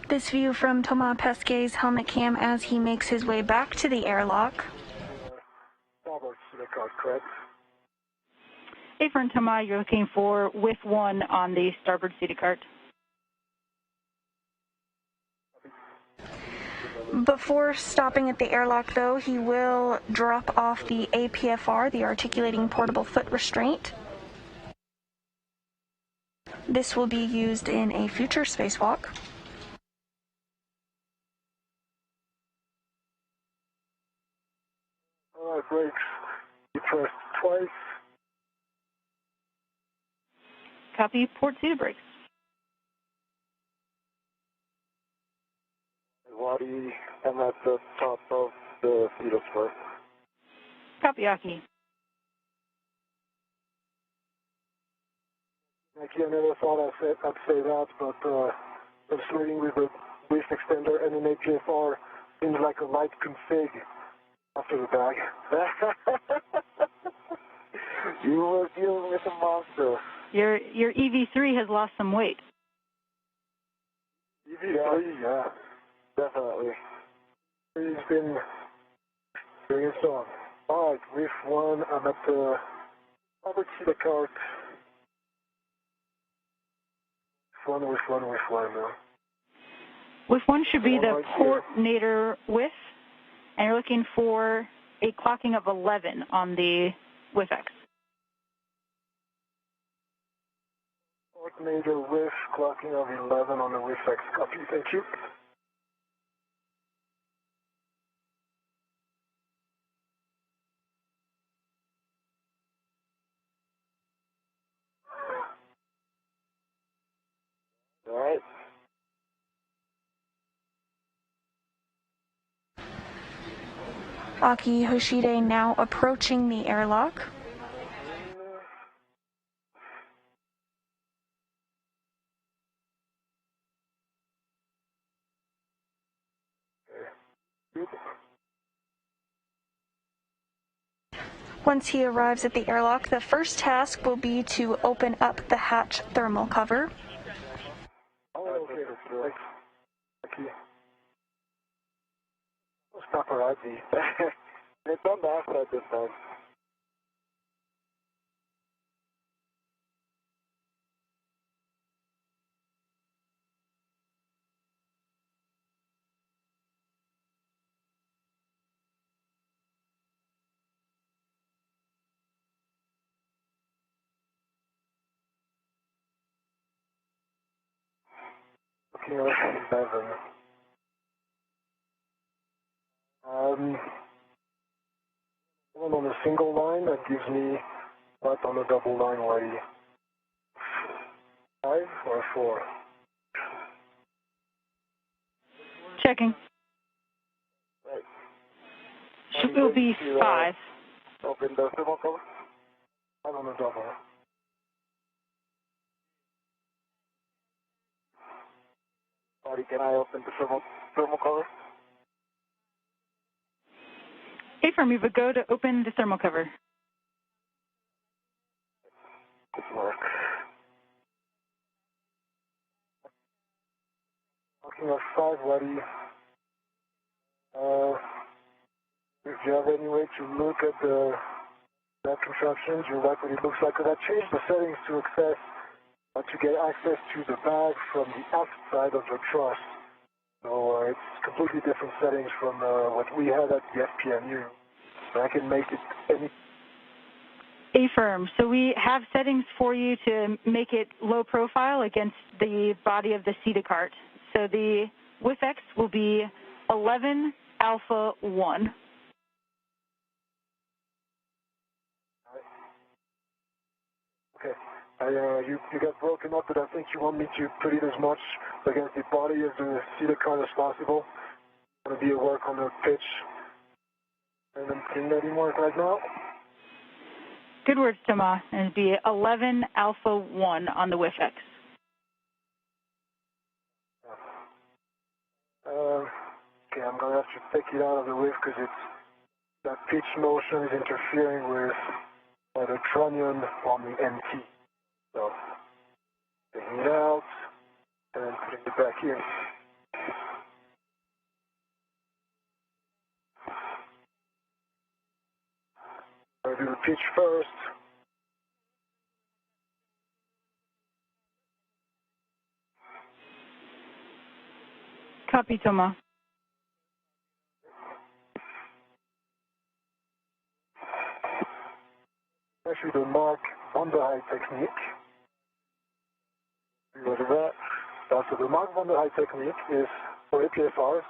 This view from Thomas Pesquet's helmet cam as he makes his way back to the airlock. Correct. Hey, friend Thomas, you're looking for with 1 on the starboard seated cart. Before stopping at the airlock, though, he will drop off the APFR, the Articulating Portable Foot Restraint. This will be used in a future spacewalk. Brakes. You press twice. Copy. Port CETA brakes. Waddy, I'm at the top of the fetal spur. Copy, Aki. Aki, I never thought I'd say that, but illustrating with a waist extender and an APFR seems like a light config after the bag. You were dealing with a monster. Your EV3 has lost some weight. EV3, yeah, Definitely. he's been doing his song. Alright, with one, I'm at the the cart. With one now. With one should be the port nadir width, and you're looking for a clocking of 11 on the WIFX. Coordinator with clocking of 11 on the WIFX. Copy, thank you. All right. Aki Hoshide now approaching the airlock. Once he arrives at the airlock, the first task will be to open up the hatch thermal cover. Oh, okay. Aquí. Los paparazzi. It's on the outside this time. Okay, 11. One on a single line, that gives me what on a double line already? 5 or 4? Checking. Right. Should will be 5. Open the thermal cover. 5 on a double. Sorry, can I open the thermal cover? Affirm, you would go to open the thermal cover. Good work. Talking of 5, Waddy. If you have any way to look at that contraption, do you like what it looks like? Because I changed the settings to get access to the bag from the outside of the truss. So it's completely different settings from what we had at the FPMU. So I can make it any. Affirm. So we have settings for you to make it low profile against the body of the SETA cart. So the WIFX will be 11 alpha 1. Okay. You got broken up, but I think you want me to put it as much against the body of the SETA cart as possible. It's going to be a work on the pitch. And I'm seeing that work right now. Good words, Thomas. And it'd be 11 alpha 1 on the WIFX. Okay, I'm going to have to take it out of the whiff because that pitch motion is interfering with the trunnion on the NT. So, taking it out and then putting it back in. I'll do the pitch first. Copy, Thomas. Actually, the Mark von der High technique. Look at that. So the Mark von der High technique is, for APFRs,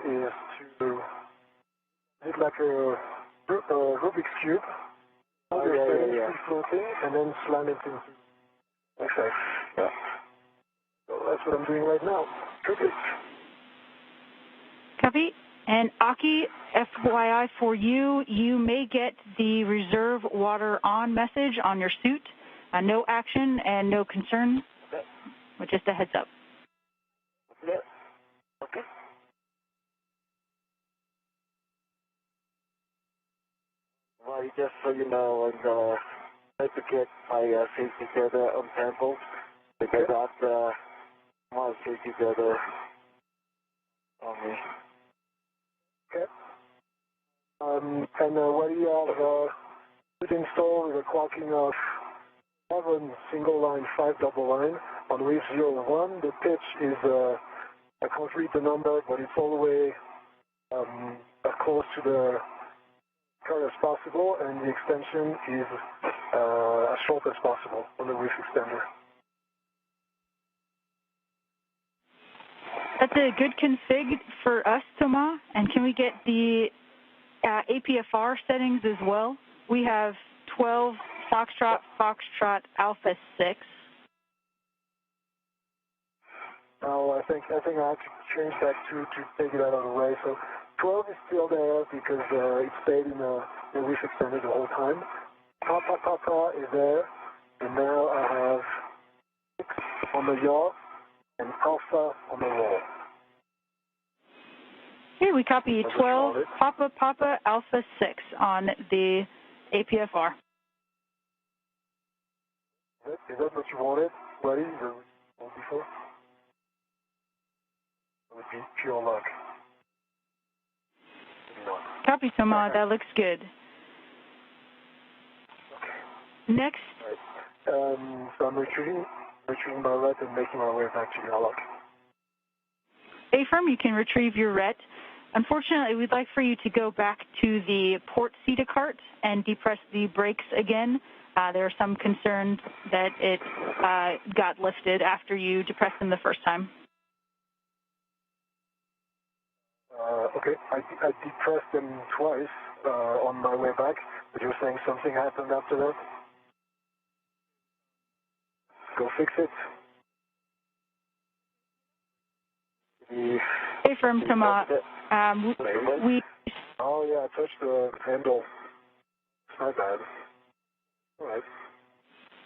is to make like a Rubik's Cube, floating, and then slam it into. Okay. Yeah. So that's what I'm doing right now. Perfect. Copy. And Aki, FYI for you, you may get the reserve water on message on your suit. No action and no concern, but just a heads up. Yeah. Okay. just so you know, and I had to get my safety tether untangled. I got my safety tether on me. Okay. And what do you have installed is a clocking of 7 single line, 5 double line. On wave 01, the pitch is, I can't read the number, but it's all the way as close to the curve as possible, and the extension is as short as possible on the wave extender. That's a good config for us, Thomas. And can we get the APFR settings as well? We have 12 Foxtrot Alpha 6. No, I think I have to change that to take it out of the way. So 12 is still there because it stayed in the wave extender the whole time. Papa is there, and now I have 6 on the yaw and Alpha on the roll. Okay, we copy 12 Papa Alpha 6 on the APFR. Is that what you wanted? Ready? Or before? It would be pure luck. Copy, Thomas. That looks good. Okay. Next. Right. So I'm retrieving my ret and making my way back to your lock. Affirm, you can retrieve your ret. Unfortunately, we'd like for you to go back to the port CETA cart and depress the brakes again. There are some concerns that it got lifted after you depressed them the first time. Okay, I depressed them twice on my way back, but you're saying something happened after that? Go fix it. Affirm, Thomas. We. Oh yeah, I touched the handle. It's not bad. All right,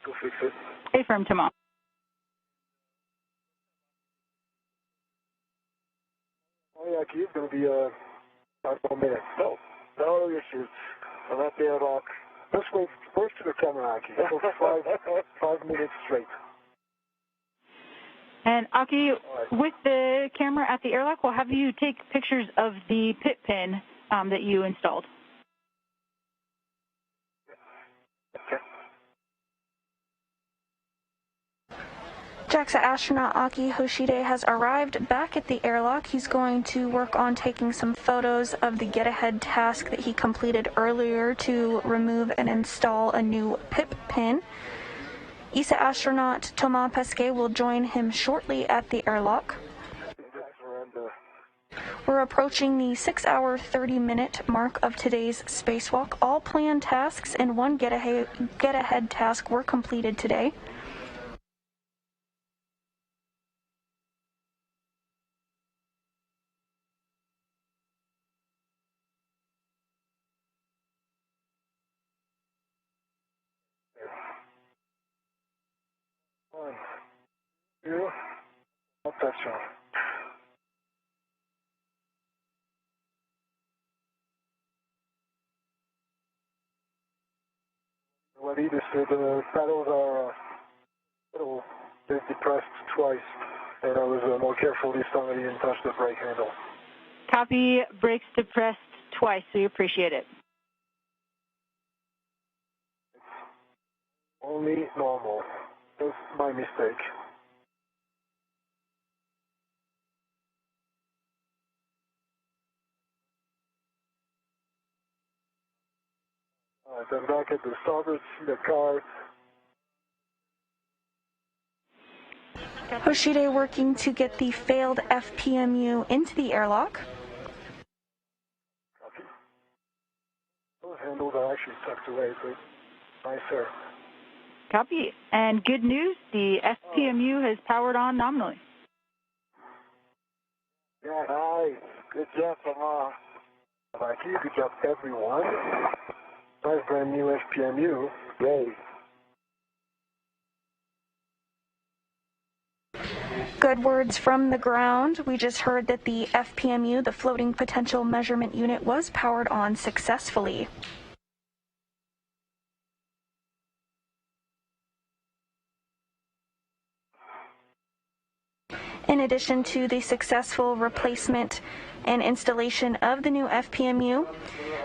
go fix it. Affirm, Thomas. Oh yeah, it's gonna be 5 more minutes. No issues. I'm at the airlock. Let's wait to the camera, Aki. For 5 minutes straight. And Aki, with the camera at the airlock, we'll have you take pictures of the pit pin that you installed. Okay. JAXA astronaut Aki Hoshide has arrived back at the airlock. He's going to work on taking some photos of the get-ahead task that he completed earlier to remove and install a new pip pin. ESA astronaut Thomas Pesquet will join him shortly at the airlock. We're approaching the 6-hour, 30-minute mark of today's spacewalk. All planned tasks and one get-ahead task were completed today. You? Not that sure. What either said the pedals are they're depressed twice, and I was more careful this time. I didn't touch the brake handle. Copy, brakes depressed twice, so you appreciate it. Only normal. That's my mistake. Alright, I'm back at the starboard seat of car. Hoshide working to get the failed FPMU into the airlock. Copy. Those handles are actually tucked away, but nicer. Copy. And good news, the FPMU has powered on nominally. Yeah, nice. Good job, Thomas. Thank you. Good job, everyone. Nice brand new FPMU. Yay. Good words from the ground. We just heard that the FPMU, the Floating Potential Measurement Unit, was powered on successfully. In addition to the successful replacement and installation of the new FPMU,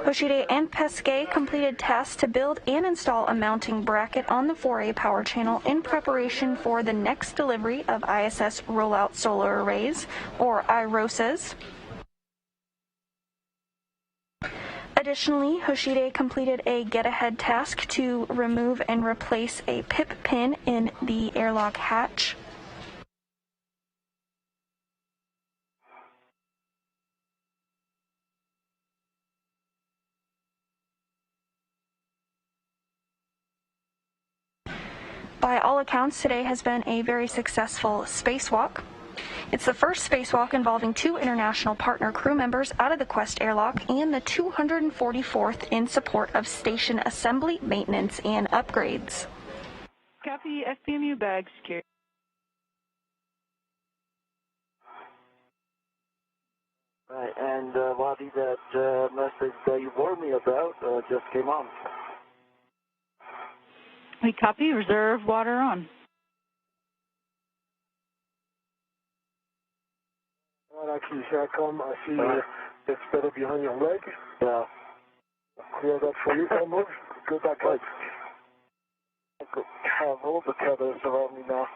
Hoshide and Pesquet completed tasks to build and install a mounting bracket on the 4A power channel in preparation for the next delivery of ISS Rollout Solar Arrays, or IROSAs. Additionally, Hoshide completed a get-ahead task to remove and replace a PIP pin in the airlock hatch. By all accounts, today has been a very successful spacewalk. It's the first spacewalk involving 2 international partner crew members out of the Quest airlock and the 244th in support of station assembly, maintenance, and upgrades. Copy, FPMU bag secure. Right, and Wadi, that message that you warned me about just came on. We copy, reserve water on. Alright, Aki, here I come. I see it's better behind your leg. Yeah. I'll clear that for you. Don't move. Go back up. I have all the tethers around me now.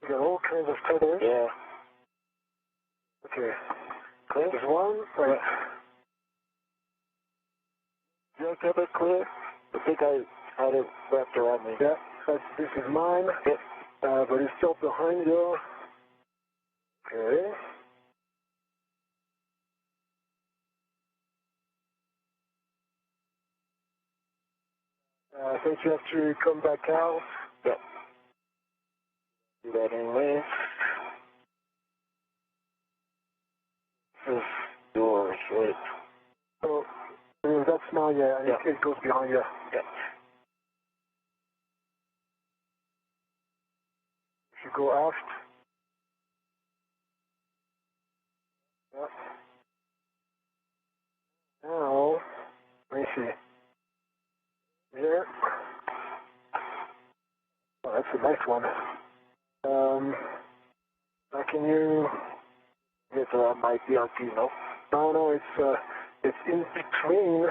You got all kinds of tethers? Yeah. Okay. Clear. There's one. Right. Your tether clear? I think I had it wrapped around me. Yeah, this is mine. Yep. But it's still behind you. Okay. I think you have to come back out. Yep. Do that anyway. This is yours, right? So, that's mine, yeah. Yep. It goes behind you. Yep. If you go aft. Yep. Now, let me see. Here. Oh, that's a nice one. Now can you... It might be on no? No, it's in between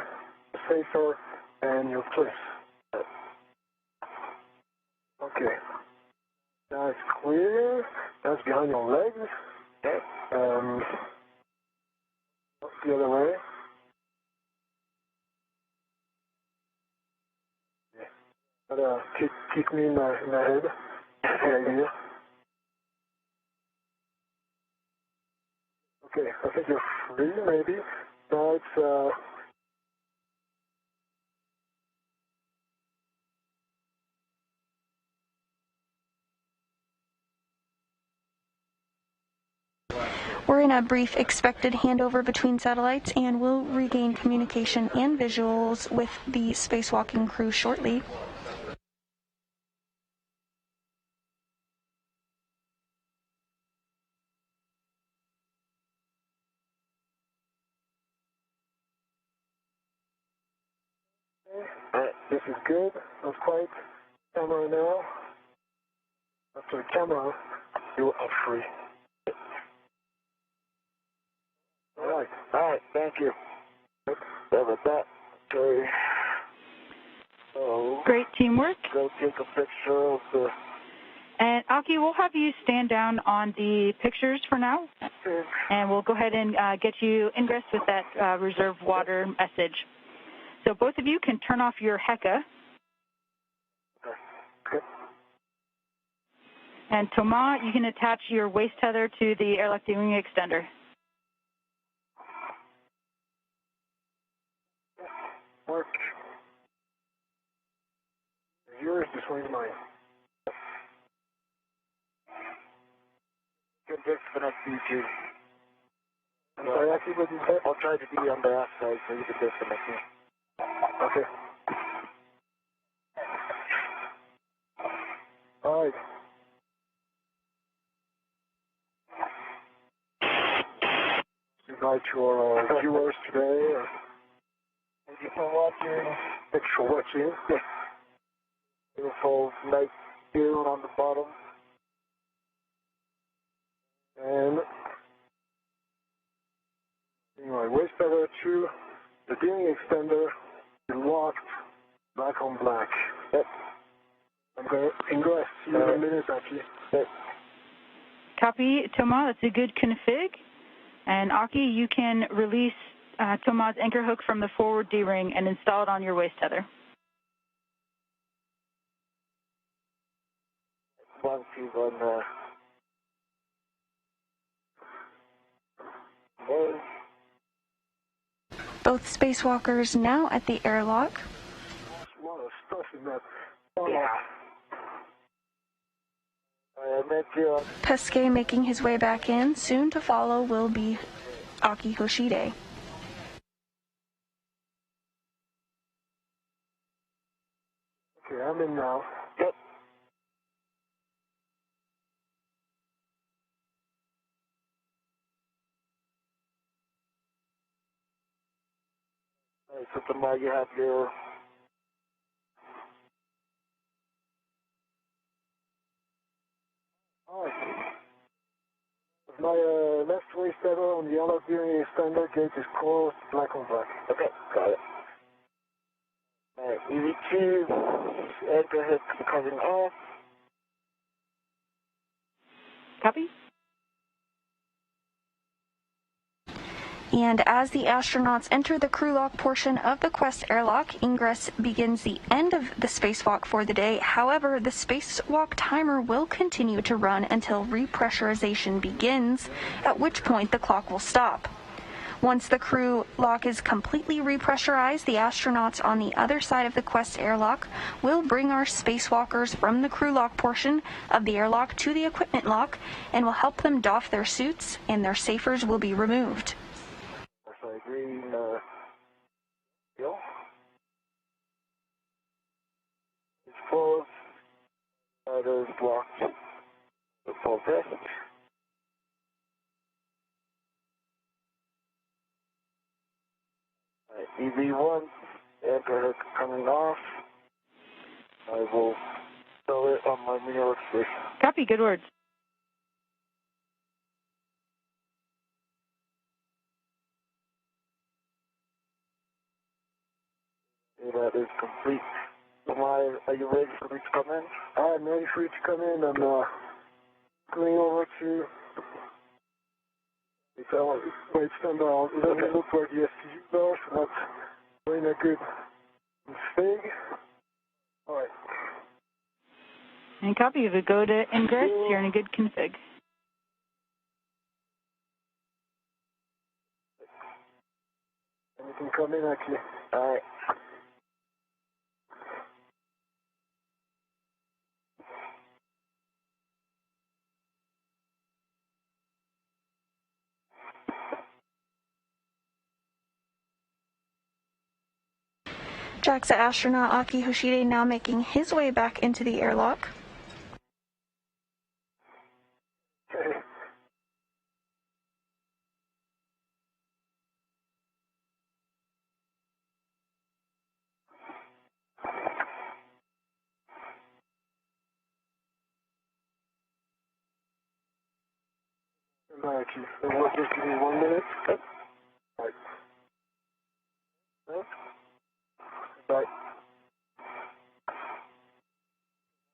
the safer and your cliff. Okay. Now it's clear. That's behind your legs. Okay. The other way. Yeah. But kick me in the head. That's the idea. Okay, I think you're free, maybe. Now it's We're in a brief expected handover between satellites, and we'll regain communication and visuals with the spacewalking crew shortly. This is good. Let's quiet. Camera now. After the camera, you are free. Alright. Alright, thank you. Sorry about that. Okay. So, Great teamwork. go take a picture of the... And Aki, we'll have you stand down on the pictures for now, and we'll go ahead and get you ingress with that reserve water message. So both of you can turn off your HECA. Okay. And Thomas, you can attach your waist tether to the airlock wing extender. Mark. Yours, this one's mine. Can disconnect you two. I'm sorry, Aki, what you said? I'll try to be on the aft side so you can disconnect me. Okay. Alright. Goodbye to our viewers today. Thank you for watching. Thanks for watching. Yeah. Beautiful night view on the bottom. And anyway, waist tether to the gearing extender is locked, black on black. Yep. I'm going to ingress. See you in a minute, Aki. Yep. Copy, Thomas. That's a good config. And Aki, you can release Thomas' anchor hook from the forward D-ring and install it on your waist tether. 1, 2, 1, Both spacewalkers now at the airlock. A lot of stuff in that. yeah. Pesquet making his way back in. Soon to follow will be Aki Hoshide. Okay, I'm in now. Yep. All right, so tomorrow you have your My left waist tether on the yellow gearing extender gate is closed, black on black. Okay, got it. All right, EV2, anchor hook coming off. Copy? And as the astronauts enter the crew lock portion of the Quest airlock, ingress begins the end of the spacewalk for the day. However, the spacewalk timer will continue to run until repressurization begins, at which point the clock will stop. Once the crew lock is completely repressurized, the astronauts on the other side of the Quest airlock will bring our spacewalkers from the crew lock portion of the airlock to the equipment lock and will help them doff their suits, and their safers will be removed. Green, deal. It's closed. That is blocked. The full test. EV1, anchor hook coming off. I will throw it on my mirror workstation. Copy, good words. That is complete. Are you ready for me to come in? I'm ready for you to come in. I'm going over to the waist tether. It doesn't look where the STU are, so that's doing a good thing. All right. And copy, if you go to ingress, you're in a good config. And you can come in, Aki. All right. JAXA astronaut Aki Hoshide now making his way back into the airlock. Okay. Bye, Aki. Just give me 1 minute. Okay. Bye. Bye.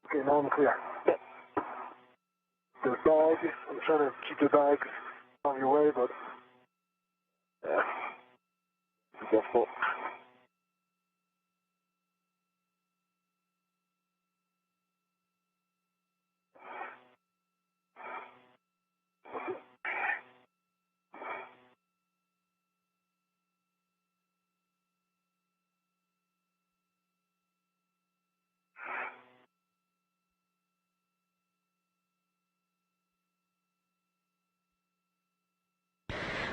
Okay, now I'm clear. Yep. The bag, I'm trying to keep the bag out of your way, but yeah, it's difficult.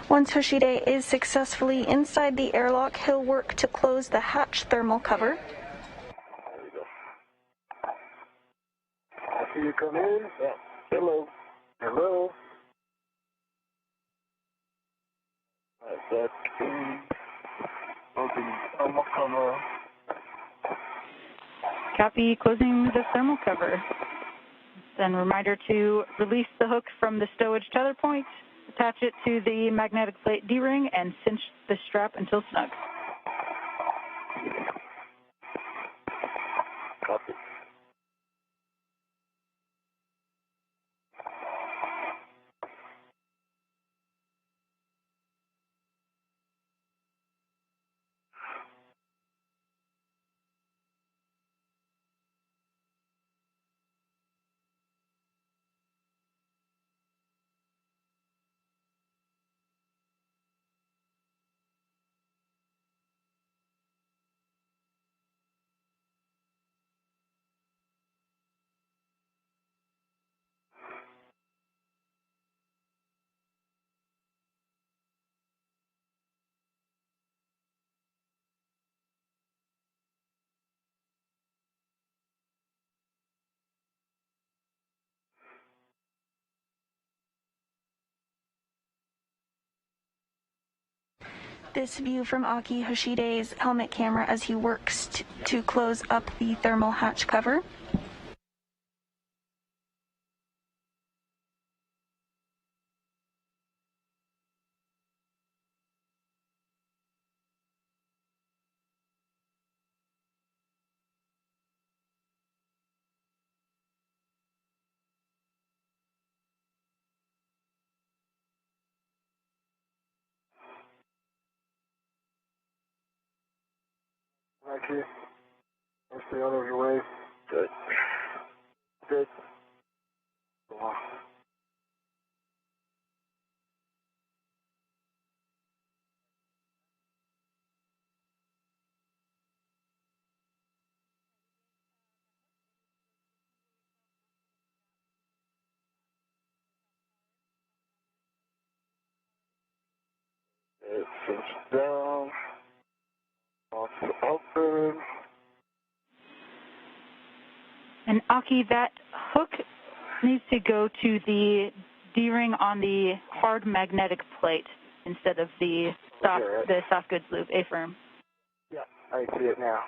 Once Hoshide is successfully inside the airlock, he'll work to close the hatch thermal cover. There we go. I see you come in. Yeah. Hello. Hello. That open thermal cover. Copy, closing the thermal cover. And reminder to release the hook from the stowage tether point, attach it to the magnetic plate D-ring, and cinch the strap until snug. Copy. This view from Aki Hoshide's helmet camera as he works to close up the thermal hatch cover. Aki, I'll stay out of your way. Good. Good. Wow. It cinches down. Locks open. And Aki, that hook needs to go to the D-ring on the hard magnetic plate instead of the soft goods loop A-firm. Yeah, I see it now.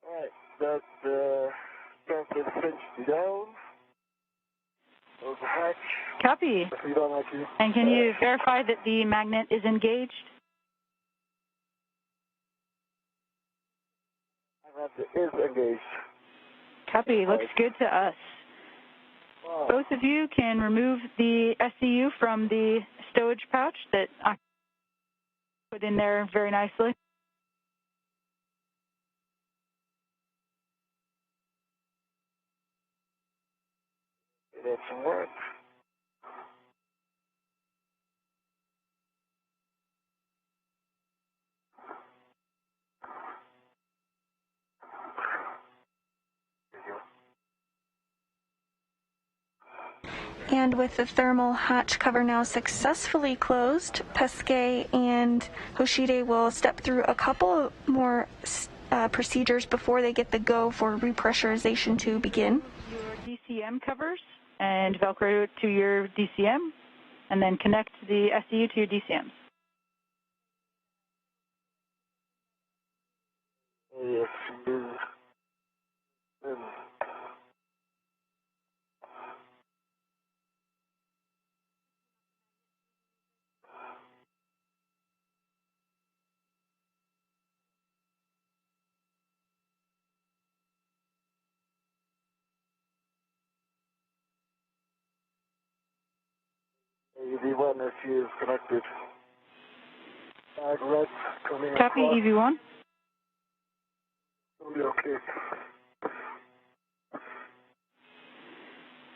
Alright, that strap is cinched down. Close the hatch. Copy. Feet on, Aki. And can you verify that the magnet is engaged? It is engaged. Copy. Looks good to us. Wow. Both of you can remove the SCU from the stowage pouch that I put in there very nicely. It did some work. And with the thermal hatch cover now successfully closed, Pesquet and Hoshide will step through a couple more procedures before they get the go for repressurization to begin. Your DCM covers and Velcro to your DCM, and then connect the SCU to your DCMs. Yes, UV1 SU is connected. Bag red coming Copy, across. EV1. It'll be okay.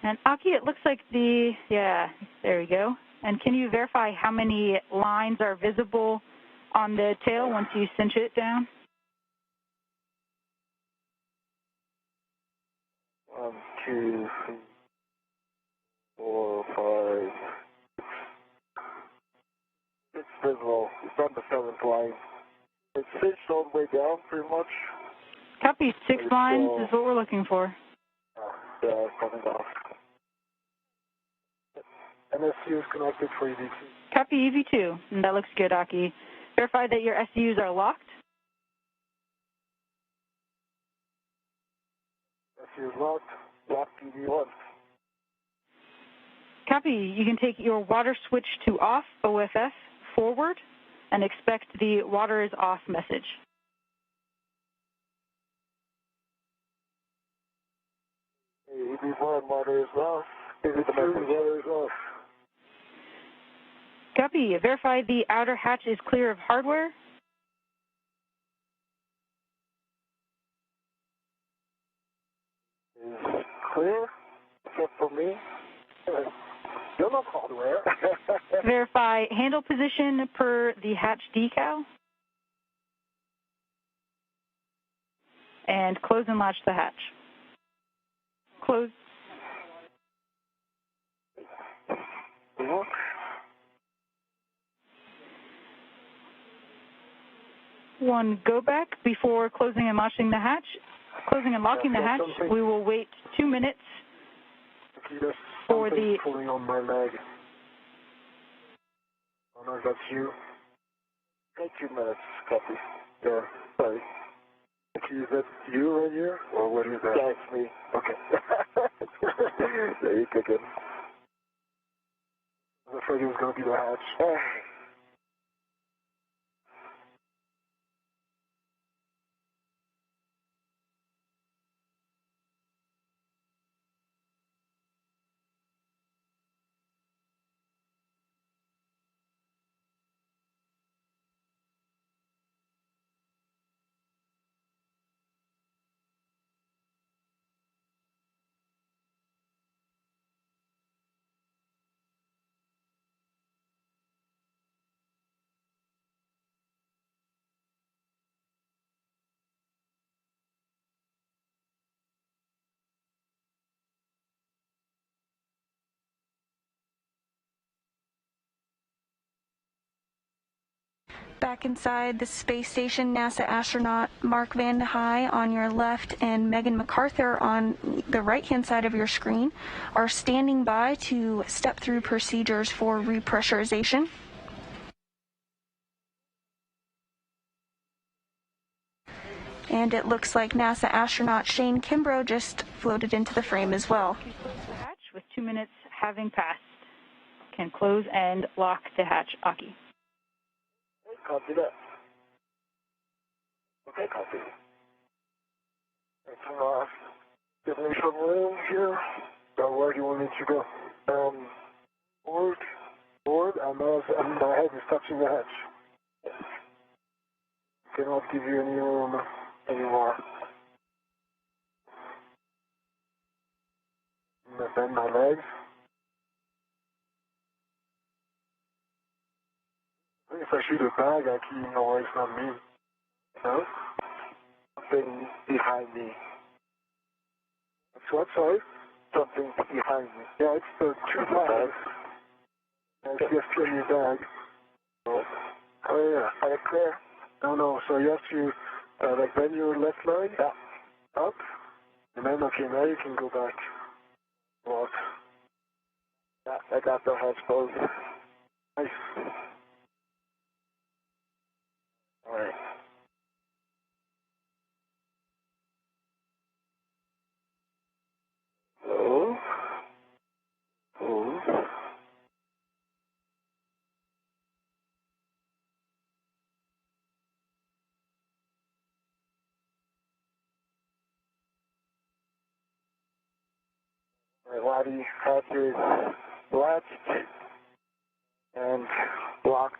And Aki, it looks like yeah, there we go. And can you verify how many lines are visible on the tail once you cinch it down? 1, 2, 3, 4, 5, 6. It's visible. It's on the 7th line. It's cinched all the way down, pretty much. Copy, 6 lines is what we're looking for. Yeah, it's coming off. NSU is connected for EV2. Copy, EV2. And that looks good, Aki. Verify that your SCUs are locked. NSU is locked. Lock EV1. Copy. You can take your water switch to off, OFF, forward, and expect the water is off message. EV1, water is off. EV2, water is off. Copy. Verify the outer hatch is clear of hardware. Is clear, except for me. You're not hardware. Verify handle position per the hatch decal. And close and latch the hatch. Close. One go back before closing and latching the hatch. Closing and locking the hatch, we will wait 2 minutes for the... pulling on my leg. Oh no, that's you. Take 2 minutes, copy. Yeah. Sorry. Okay, is that you right here? Or what is that? Yeah, it's me. Okay. There you kick it. I was afraid it was going to be the hatch. Back inside the space station, NASA astronaut Mark Vande Hei on your left and Megan MacArthur on the right-hand side of your screen are standing by to step through procedures for repressurization. And it looks like NASA astronaut Shane Kimbrough just floated into the frame as well. The hatch with 2 minutes having passed. Can close and lock the hatch, Aki. Copy that. Okay, copy. Turn off. Give me some room here. So where do you want me to go? Forward, and my head is touching the hatch. Cannot give you any room anymore. I'm gonna bend my legs. If I shoot a bag, I can know it's not me. No? Something behind me. It's what, sorry? Something behind me. Yeah, it's the two bags. It's just in your bag. Oh yeah. Are you clear? No. So you have to, like, bend your left leg up. And then, okay, now you can go back. Walk. Yeah, I got the hatch closed. Nice. Alright. Close. Close. Alright, Lottie, hatch is latched and locked.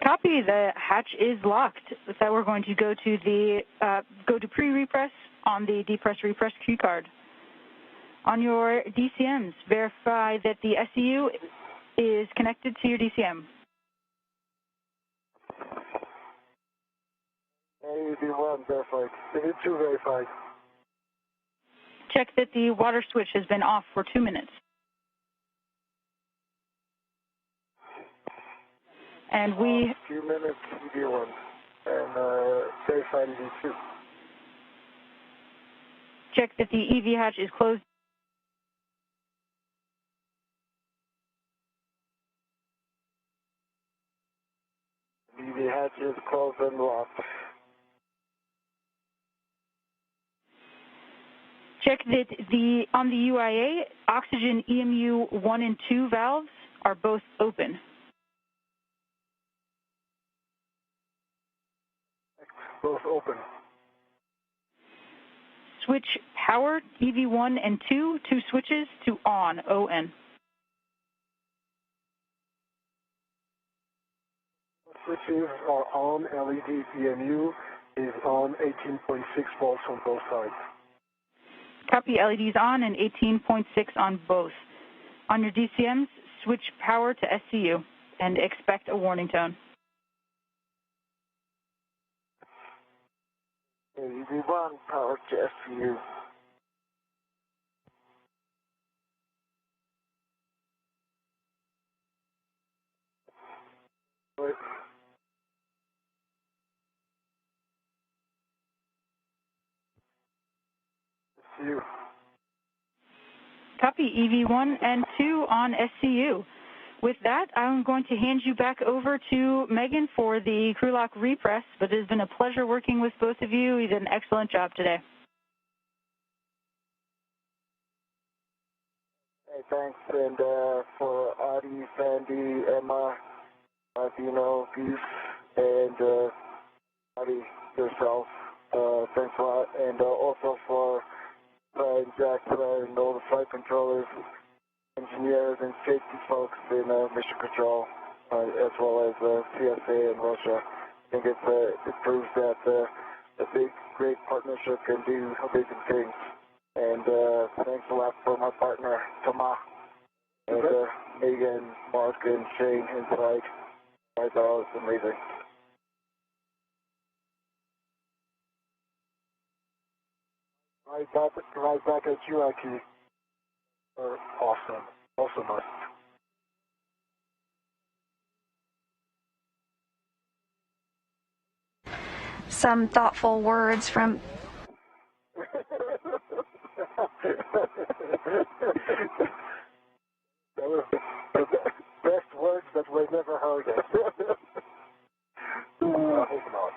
Copy. The hatch is locked. So we're going to go to pre-repress on the depress-repress cue card. On your DCMs, verify that the SCU is connected to your DCM. AV1 verified. AV2 verified. Check that the water switch has been off for 2 minutes. And we... 2 minutes, EV1, and verified EV2. Check that the EV hatch is closed. EV hatch is closed and locked. Check that on the UIA, oxygen EMU 1 and 2 valves are both open. Both open. Switch power EV1 and 2 switches to on, ON. Switches are on. LED EMU is on. 18.6 volts on both sides. Copy. LEDs on and 18.6 on both. On your DCMs, switch power to SCU and expect a warning tone. EV1 power to SCU. Wait. SCU. Copy. EV1 and 2 on SCU. With that, I'm going to hand you back over to Megan for the crew lock repress, but it has been a pleasure working with both of you. You did an excellent job today. Hey, thanks, and for Adi, Sandy, Emma, Dino, Goose, and Adi yourself, thanks a lot, and also for Jack and all the flight controllers, engineers, and safety folks in mission control, as well as CSA in Russia. I think it proves that a big, great partnership can do amazing things. And thanks a lot for my partner, Thomas, and Megan, Mark, and Shane inside. I thought it was amazing. Right back at you, Aki. Awesome. Awesome. Some thoughtful words from... That was the best words that we've never heard. I hope not.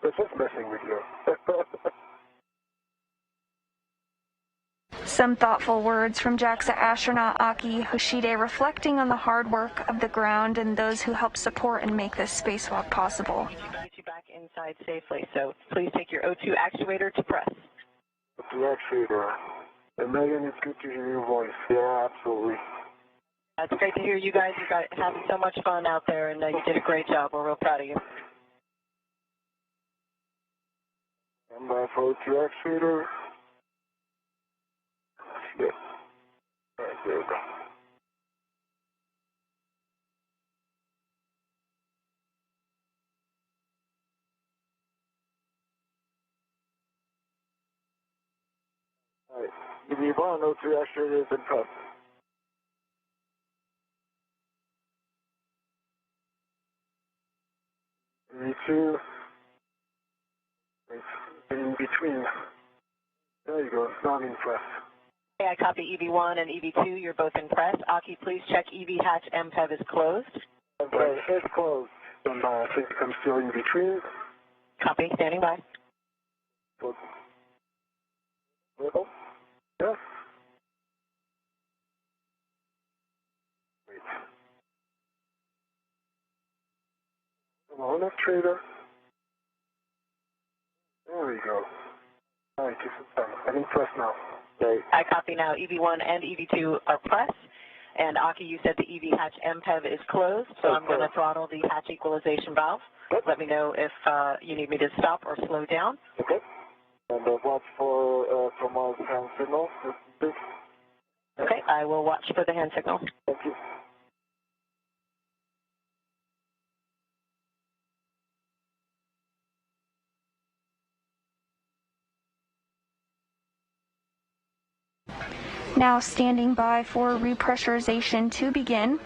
They're just messing with you. Some thoughtful words from JAXA astronaut Aki Hoshide reflecting on the hard work of the ground and those who help support and make this spacewalk possible. We can get you back inside safely, so please take your O2 actuator to press. O2 actuator. And Megan, it's good to hear your voice. Yeah, absolutely. It's great to hear you guys. You guys having so much fun out there, and you did a great job. We're real proud of you. And for O2 actuator. Yeah. All right, there we go. All right. If you want to know, O2 actuator has been cut. E2. It's in between. There you go. It's not in press. Okay, I copy EV1 and EV2. You're both in press. Aki, please check EV hatch MPEV is closed. Okay, it's closed. And I think I'm still in between. Copy, standing by. Good. Little? Yes. Wait. Come on, trader. There we go. All right, just in time. I'm in press now. Okay. I copy now. EV1 and EV2 are pressed. And Aki, you said the EV hatch MPEV is closed, so I'm going to throttle the hatch equalization valve. Good. Let me know if you need me to stop or slow down. Okay. And watch for Thomas' hand signal. Okay, I will watch for the hand signal. Thank you. Now standing by for repressurization to begin.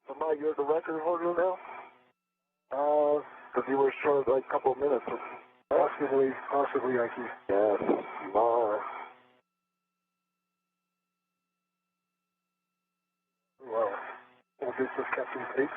Thomas, you're the record holder now? Because you were short like a couple of minutes. Possibly, Aki. Yes, you are. Wow. Well, this is Captain Tate.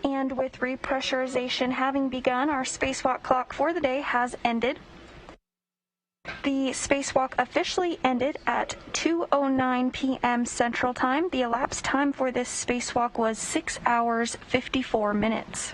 And with repressurization having begun, our spacewalk clock for the day has ended. The spacewalk officially ended at 2:09 p.m. Central Time. The elapsed time for this spacewalk was 6 hours, 54 minutes.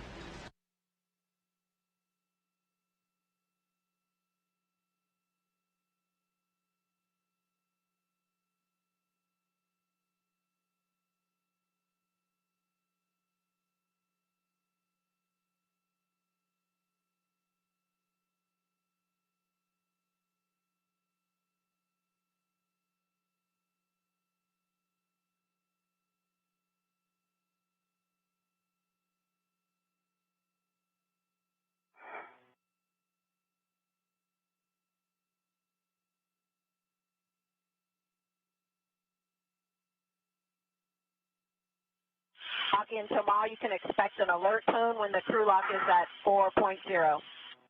Aki and Tomorrow, you can expect an alert tone when the crew lock is at 4.0.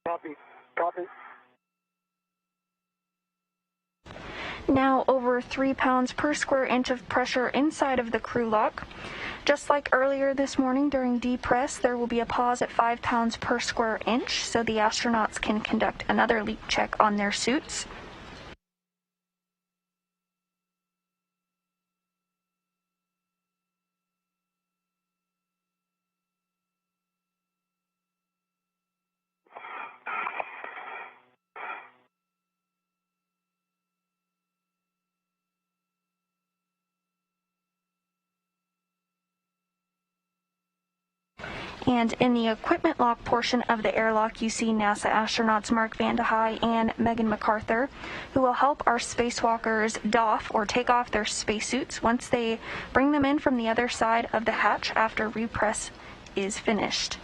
Copy. Copy. Now over 3 pounds per square inch of pressure inside of the crew lock. Just like earlier this morning during depress, there will be a pause at 5 pounds per square inch so the astronauts can conduct another leak check on their suits. And in the equipment lock portion of the airlock, you see NASA astronauts Mark Vande Hei and Megan MacArthur, who will help our spacewalkers doff or take off their spacesuits once they bring them in from the other side of the hatch after repress is finished.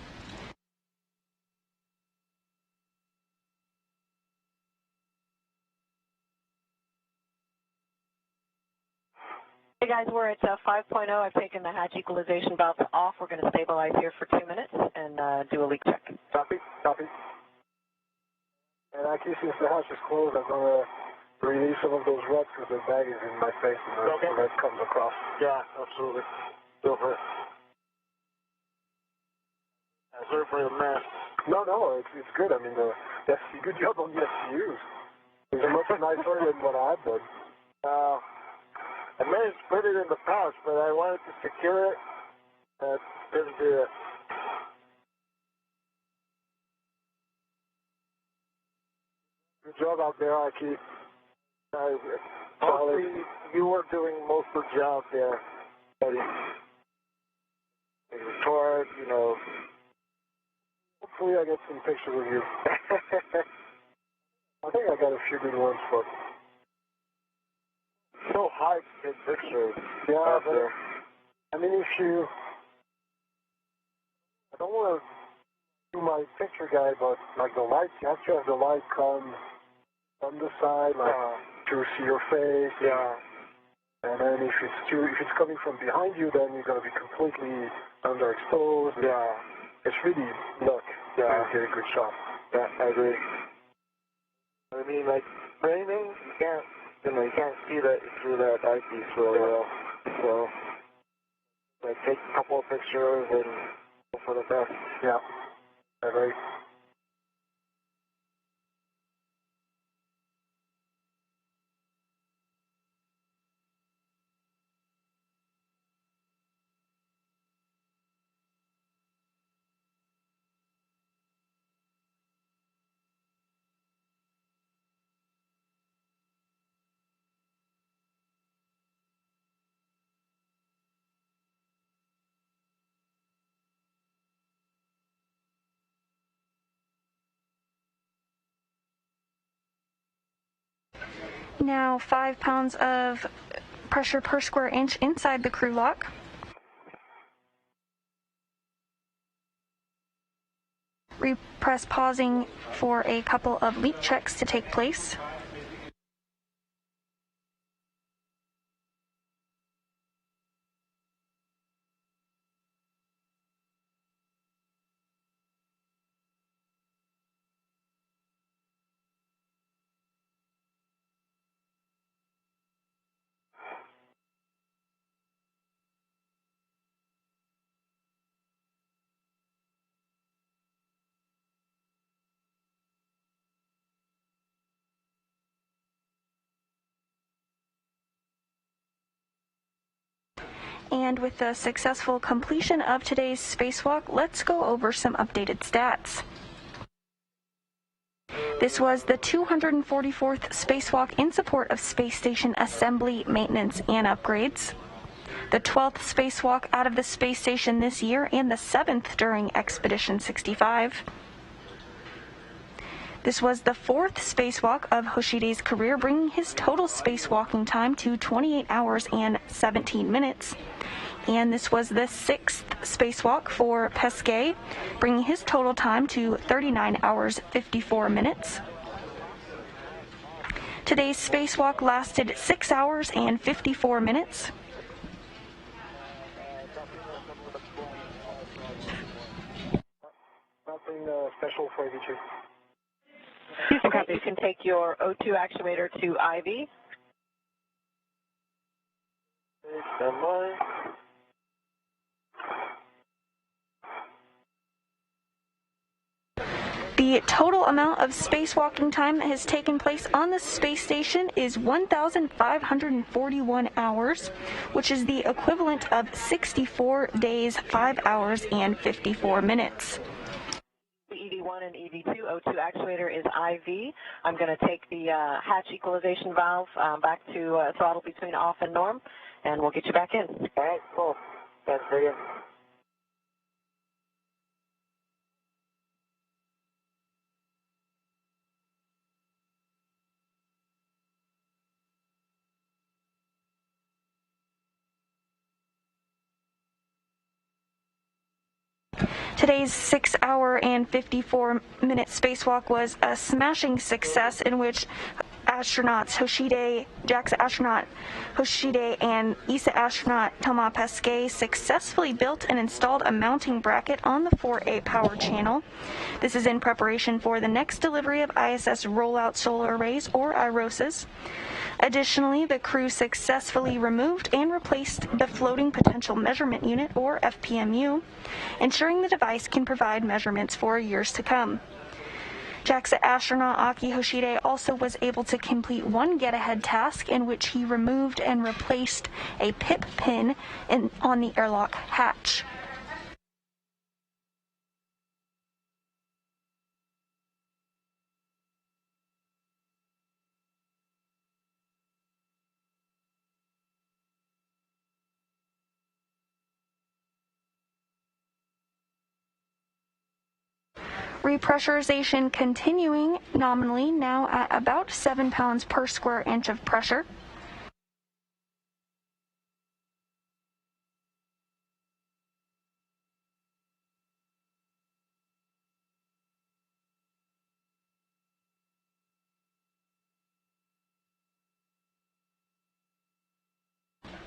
Hey guys, we're at 5.0. I've taken the hatch equalization valve off. We're going to stabilize here for 2 minutes and do a leak check. Copy. Copy. And Aki, since the hatch is closed, I'm going to release some of those ruts because the bag is in my face and the red comes across. Yeah, absolutely. Go for it. Sorry for the mess. No, it's good. I mean, good job on the SPUs. It's much nicer than what I've done. I managed to put it in the pouch, but I wanted to secure it. Didn't do it. Good job out there, Aki. Hopefully, you were doing most of the job there, buddy. You retort, you know. Hopefully I get some pictures of you. I think I got a few good ones, but so hard to get pictures. Yeah, out but there. I mean, I don't want to do my picture guide, but like the light, you have to have the light come from the side, like to see your face. Yeah. And then if it's coming from behind you, then you're gonna be completely underexposed. Yeah. It's really luck. Yeah. To get a good shot. Yeah, I agree. I mean, like framing, you can't see that through that eyepiece really well. So, like, take a couple of pictures and go for the best. Yeah. I agree. Now 5 pounds of pressure per square inch inside the crew lock. Repress pausing for a couple of leak checks to take place. And with the successful completion of today's spacewalk, let's go over some updated stats. This was the 244th spacewalk in support of space station assembly, maintenance, and upgrades. The 12th spacewalk out of the space station this year and the 7th during Expedition 65. This was the 4th spacewalk of Hoshide's career, bringing his total spacewalking time to 28 hours and 17 minutes. And this was the 6th spacewalk for Pesquet, bringing his total time to 39 hours 54 minutes. Today's spacewalk lasted 6 hours and 54 minutes. Nothing special for AV2. Okay, you can take your O2 actuator to IV. Stand by. The total amount of spacewalking time that has taken place on the space station is 1,541 hours, which is the equivalent of 64 days, 5 hours, and 54 minutes. EV1 and EV2 O2 actuator is IV. I'm going to take the hatch equalization valve back to throttle between off and norm, and we'll get you back in. All right, cool. Thanks for you. Today's 6 hour and 54 minute spacewalk was a smashing success in which astronauts Hoshide, JAXA astronaut Hoshide and ESA astronaut Thomas Pesquet successfully built and installed a mounting bracket on the 4A power channel. This is in preparation for the next delivery of ISS rollout solar arrays, or IROSAs. Additionally, the crew successfully removed and replaced the Floating Potential Measurement Unit, or FPMU, ensuring the device can provide measurements for years to come. JAXA astronaut Akihiko Hoshide also was able to complete one get-ahead task in which he removed and replaced a pip pin on the airlock hatch. Repressurization continuing nominally, now at about 7 pounds per square inch of pressure.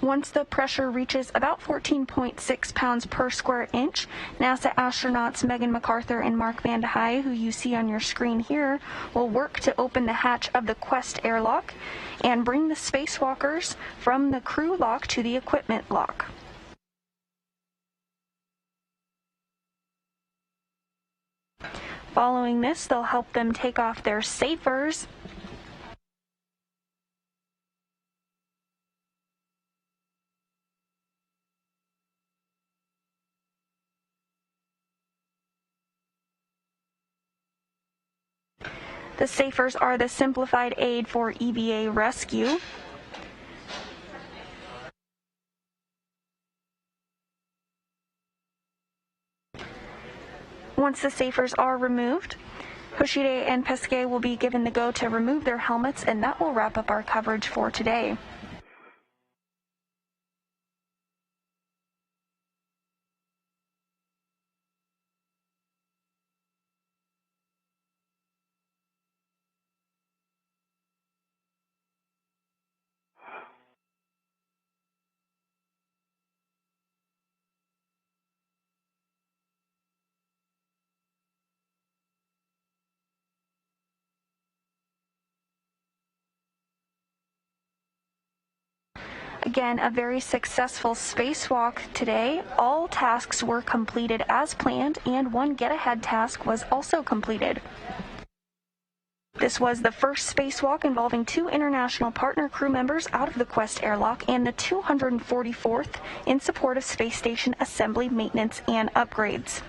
Once the pressure reaches about 14.6 pounds per square inch, NASA astronauts Megan McArthur and Mark Van de Hei, who you see on your screen here, will work to open the hatch of the Quest airlock and bring the spacewalkers from the crew lock to the equipment lock. Following this, they'll help them take off their safers. The safers are the simplified aid for EVA rescue. Once the safers are removed, Hoshide and Pesquet will be given the go to remove their helmets, and that will wrap up our coverage for today. Again, a very successful spacewalk today. All tasks were completed as planned, and one get-ahead task was also completed. This was the first spacewalk involving 2 international partner crew members out of the Quest airlock and the 244th in support of space station assembly, maintenance, and upgrades.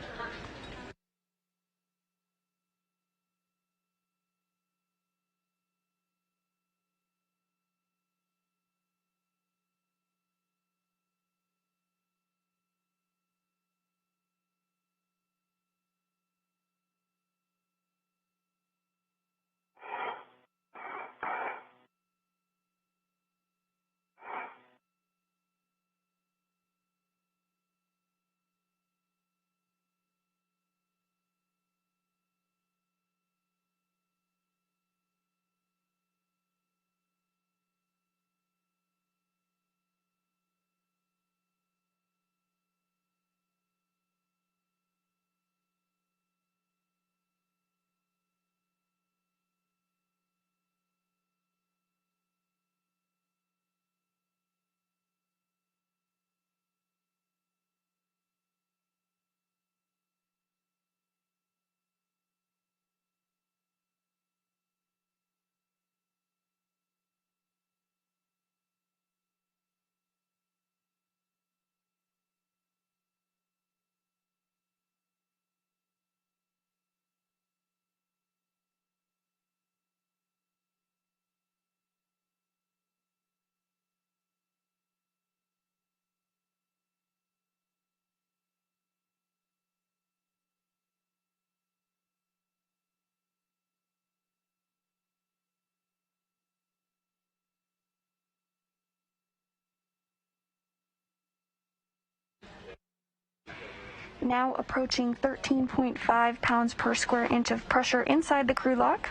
Now approaching 13.5 pounds per square inch of pressure inside the crew lock.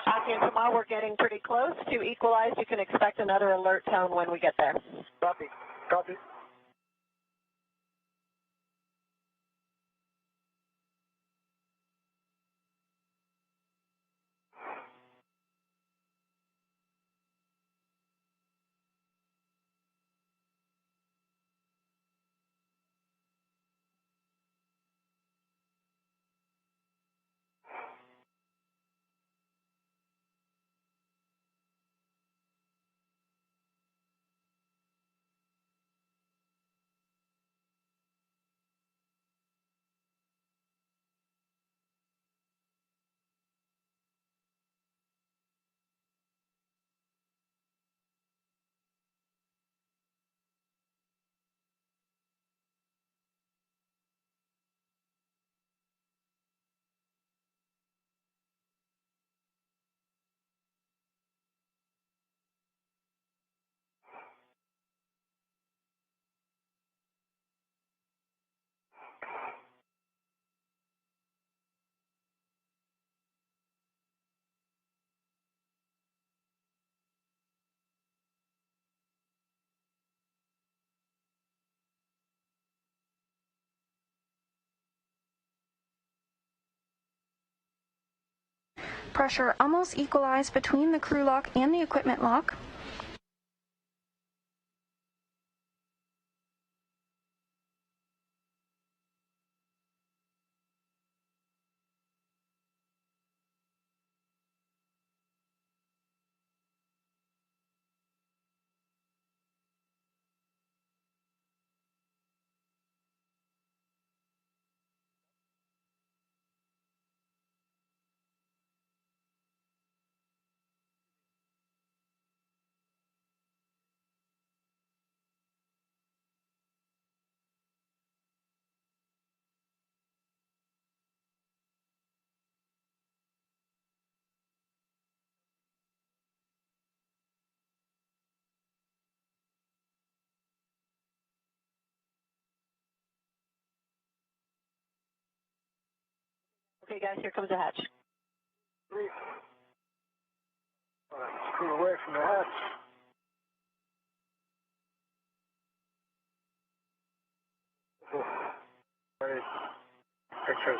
Aki, and tomorrow we're getting pretty close to equalize. You can expect another alert tone when we get there. Copy. Copy. pressure almost equalized between the crew lock and the equipment lock. Okay, guys, here comes the hatch. Scoot away from the hatch. Ready. Pictures.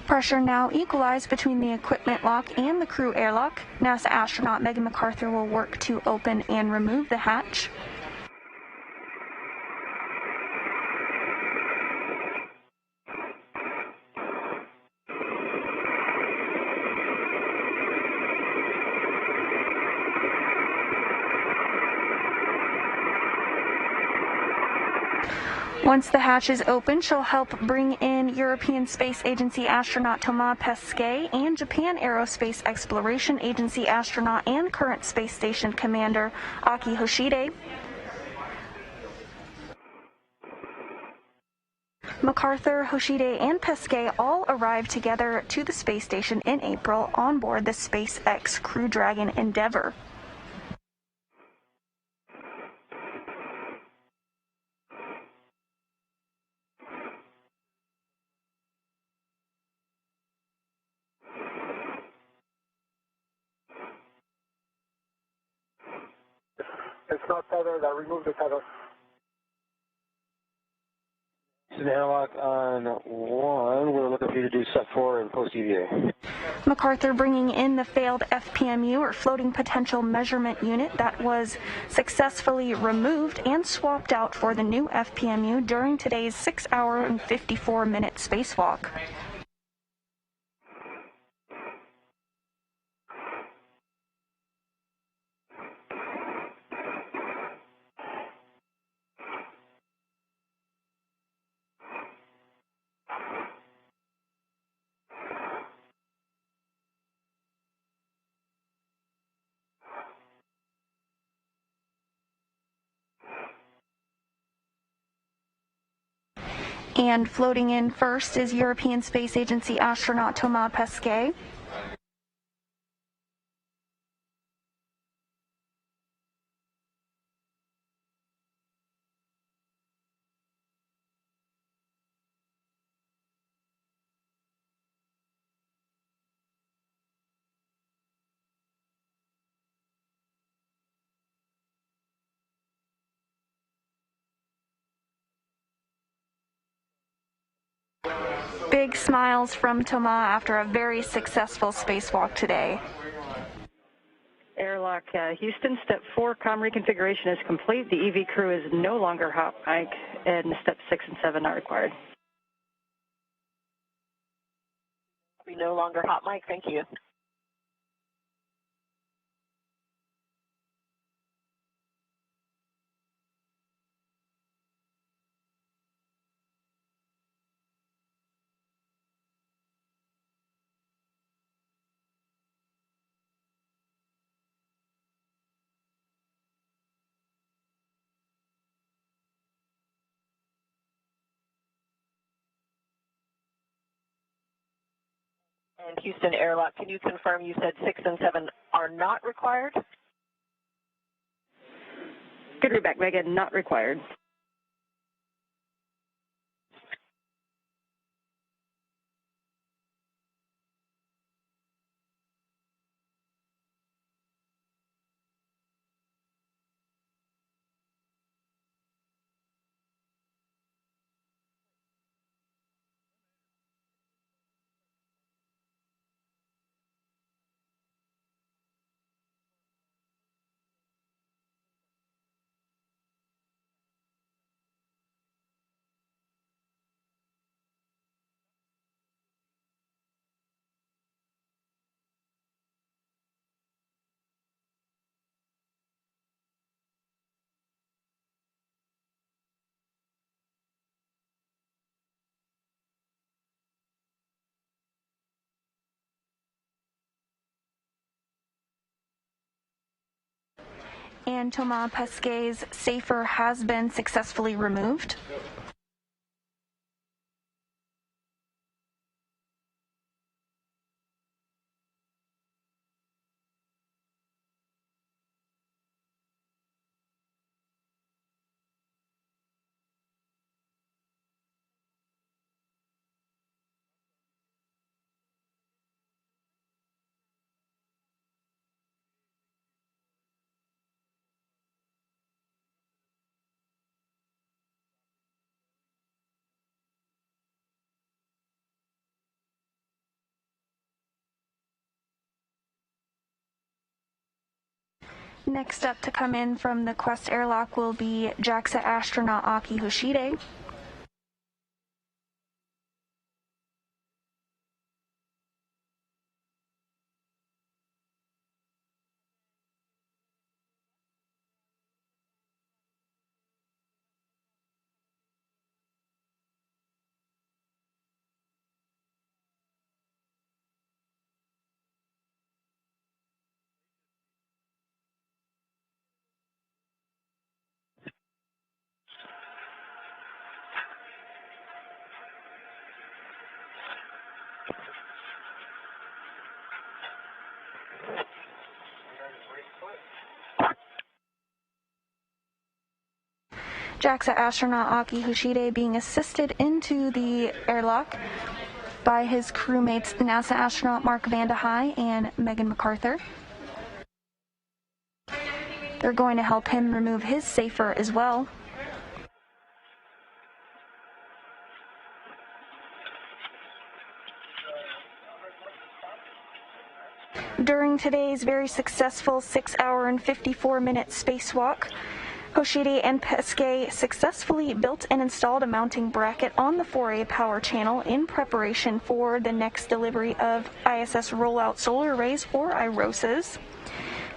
Pressure now equalized between the equipment lock and the crew airlock. NASA astronaut Megan MacArthur will work to open and remove the hatch. Once the hatch is open, she'll help bring in European Space Agency astronaut Thomas Pesquet and Japan Aerospace Exploration Agency astronaut and current space station commander Akihiko Hoshide. MacArthur, Hoshide, and Pesquet all arrived together to the space station in April on board the SpaceX Crew Dragon Endeavour. It's not tethered. I removed the tether. It's an airlock on 1. We're looking for you to do Sept 4 and post-EVA. MacArthur bringing in the failed FPMU, or Floating Potential Measurement Unit, that was successfully removed and swapped out for the new FPMU during today's 6-hour and 54-minute spacewalk. And floating in first is European Space Agency astronaut Thomas Pesquet. Big smiles from Thomas after a very successful spacewalk today. Airlock Houston, Step 4 comm reconfiguration is complete. The EV crew is no longer hot mic, and Step 6 and 7 not required. We no longer hot mic, thank you. And Houston Airlock, can you confirm you said 6 and 7 are not required? Good read back, Megan, not required. and Thomas Pesquet's safer has been successfully removed. Next up to come in from the Quest airlock will be JAXA astronaut Akihiko Hoshide. JAXA astronaut Akihiko Hoshide being assisted into the airlock by his crewmates NASA astronaut Mark Vande Hei and Megan MacArthur. They're going to help him remove his safer as well. During today's very successful 6-hour and 54-minute spacewalk, Hoshide and Pesquet successfully built and installed a mounting bracket on the 4A power channel in preparation for the next delivery of ISS rollout solar arrays, or IROSAs.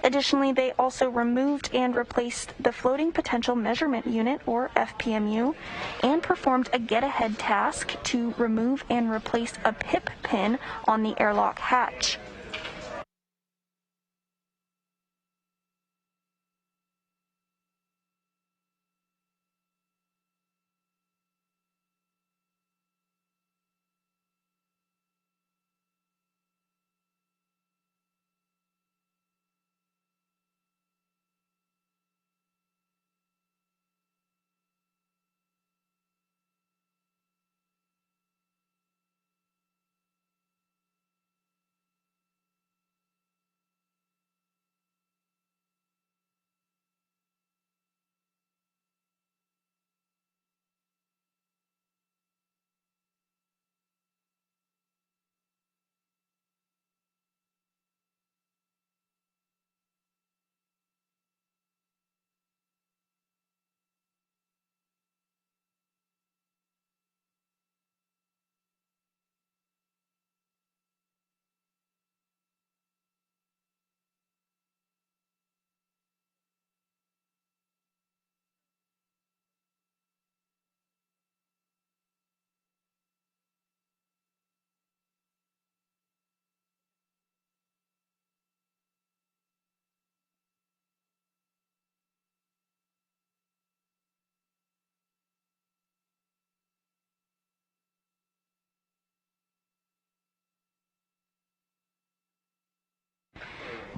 Additionally, they also removed and replaced the Floating Potential Measurement Unit, or FPMU, and performed a get-ahead task to remove and replace a PIP pin on the airlock hatch.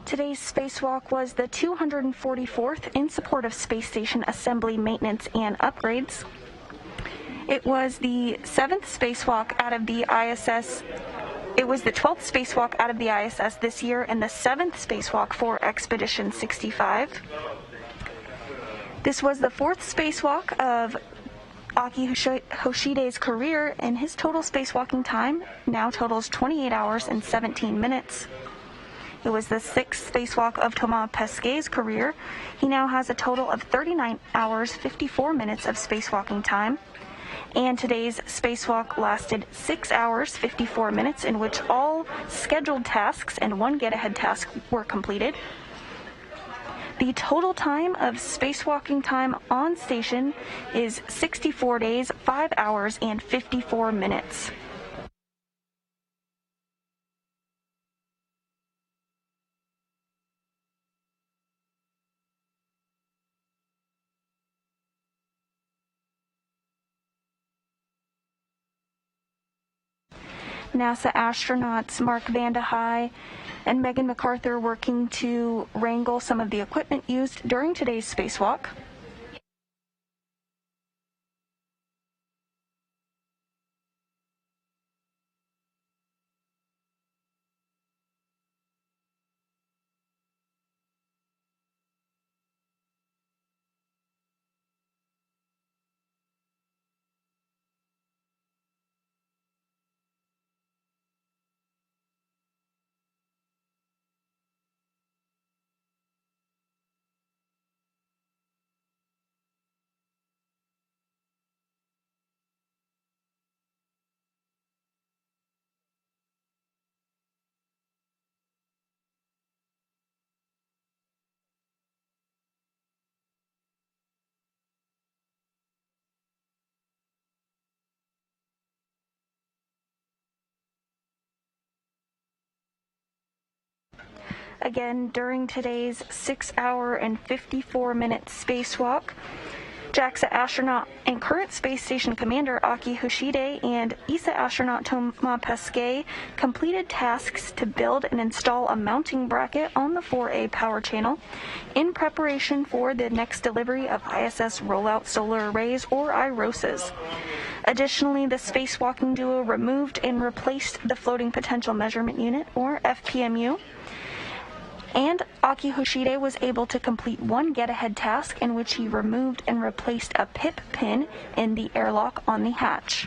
Today's spacewalk was the 244th in support of space station assembly, maintenance, and upgrades. It was the 7th spacewalk out of the ISS. It was the 12th spacewalk out of the ISS this year and the 7th spacewalk for Expedition 65. This was the 4th spacewalk of Akihiko Hoshide's career, and his total spacewalking time now totals 28 hours and 17 minutes. It was the 6th spacewalk of Thomas Pesquet's career. He now has a total of 39 hours, 54 minutes of spacewalking time. And today's spacewalk lasted 6 hours, 54 minutes, in which all scheduled tasks and one get-ahead task were completed. The total time of spacewalking time on station is 64 days, 5 hours, and 54 minutes. NASA astronauts Mark Vande Hei and Megan MacArthur working to wrangle some of the equipment used during today's spacewalk. Again, during today's 6-hour and 54-minute spacewalk, JAXA astronaut and current space station commander Aki Hoshide and ESA astronaut Thomas Pesquet completed tasks to build and install a mounting bracket on the 4A power channel in preparation for the next delivery of ISS rollout solar arrays, or IROSAs. Additionally, the spacewalking duo removed and replaced the floating potential measurement unit, or FPMU, and Aki Hoshide was able to complete one get-ahead task in which he removed and replaced a pip pin in the airlock on the hatch.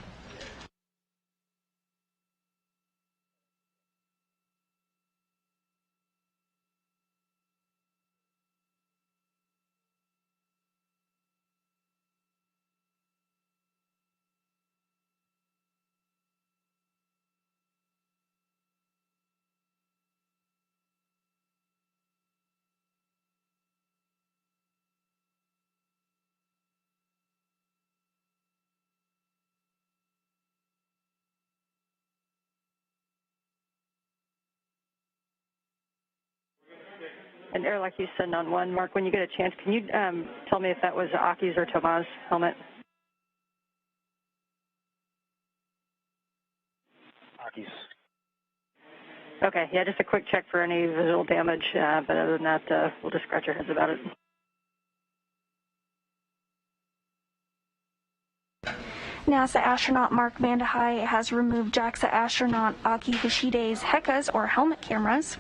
And Airlock Houston on 1. Mark, when you get a chance, can you tell me if that was Aki's or Tomas' helmet? Aki's. Okay, yeah, just a quick check for any visual damage, but other than that, we'll just scratch our heads about it. NASA astronaut Mark Vande Hei has removed JAXA astronaut Aki Hoshide's HECAs, or helmet cameras.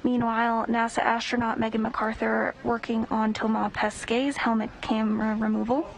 Meanwhile, NASA astronaut Megan MacArthur working on Thomas Pesquet's helmet camera removal.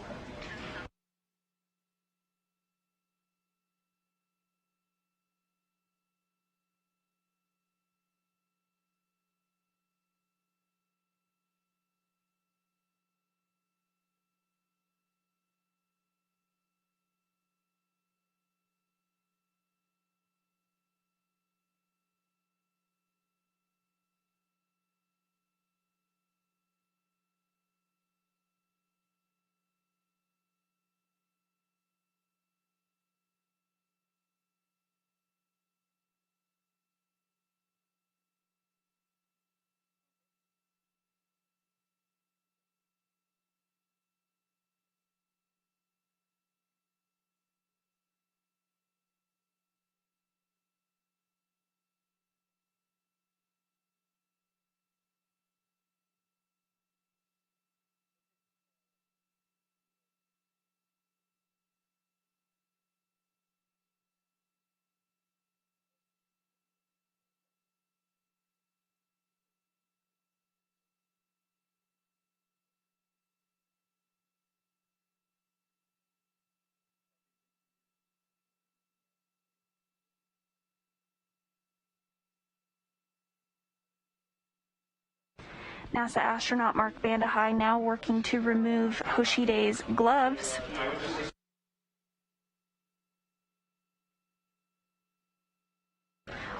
NASA astronaut Mark Vande Hei now working to remove Hoshide's gloves.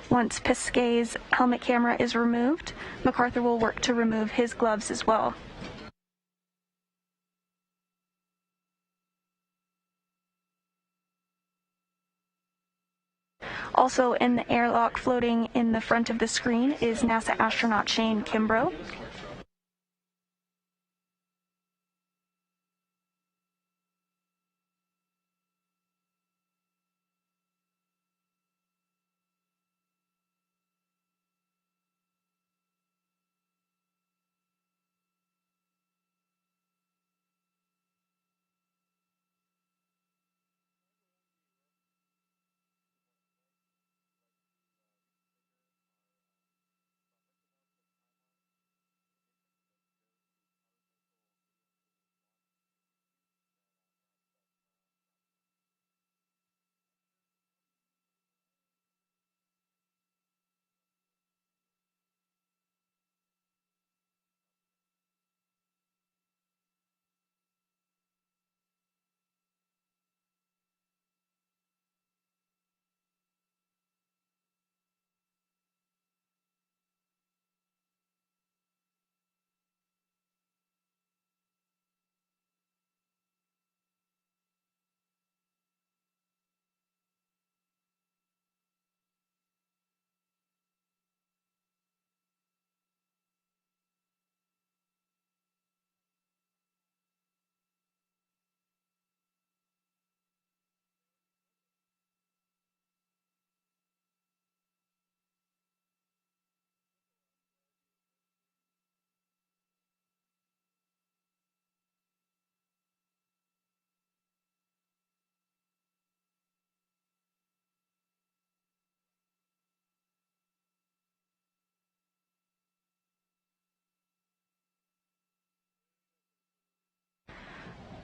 Once Pesquet's helmet camera is removed, MacArthur will work to remove his gloves as well. Also in the airlock floating in the front of the screen is NASA astronaut Shane Kimbrough.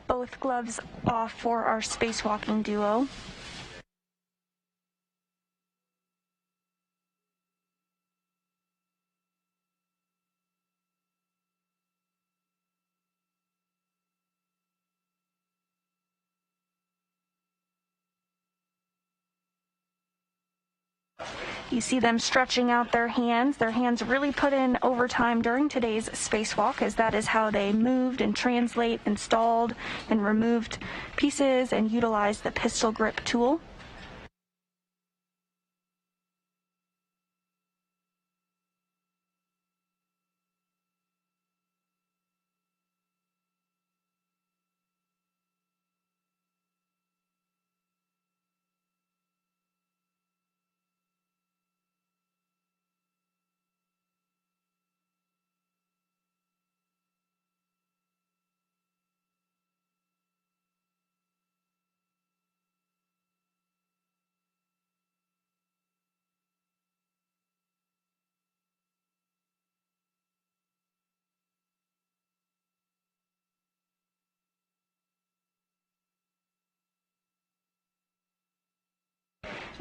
Both gloves off for our spacewalking duo. You see them stretching out their hands. Their hands really put in overtime during today's spacewalk, as that is how they moved and translate, installed and removed pieces and utilized the pistol grip tool.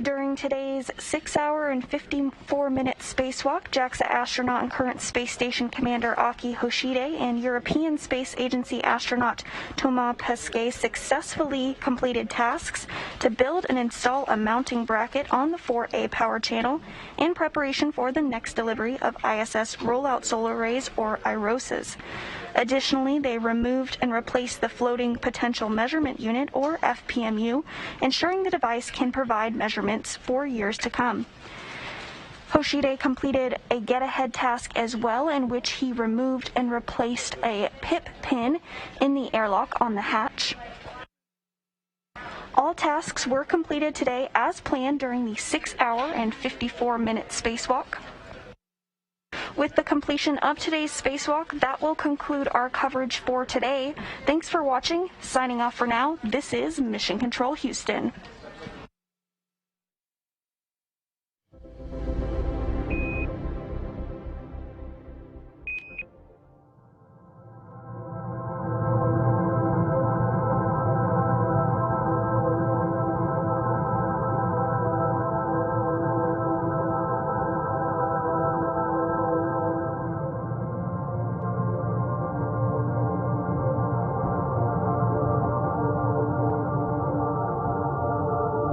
During today's 6-hour and 54-minute spacewalk, JAXA astronaut and current space station commander Akihiko Hoshide and European Space Agency astronaut Thomas Pesquet successfully completed tasks to build and install a mounting bracket on the 4A power channel in preparation for the next delivery of ISS rollout solar arrays, or IROSAs. Additionally, they removed and replaced the Floating Potential Measurement Unit, or FPMU, ensuring the device can provide measurements for years to come. Hoshide completed a get-ahead task as well, in which he removed and replaced a pip pin in the airlock on the hatch. All tasks were completed today as planned during the 6-hour and 54-minute spacewalk. With the completion of today's spacewalk, that will conclude our coverage for today. Thanks for watching. Signing off for now, this is Mission Control Houston.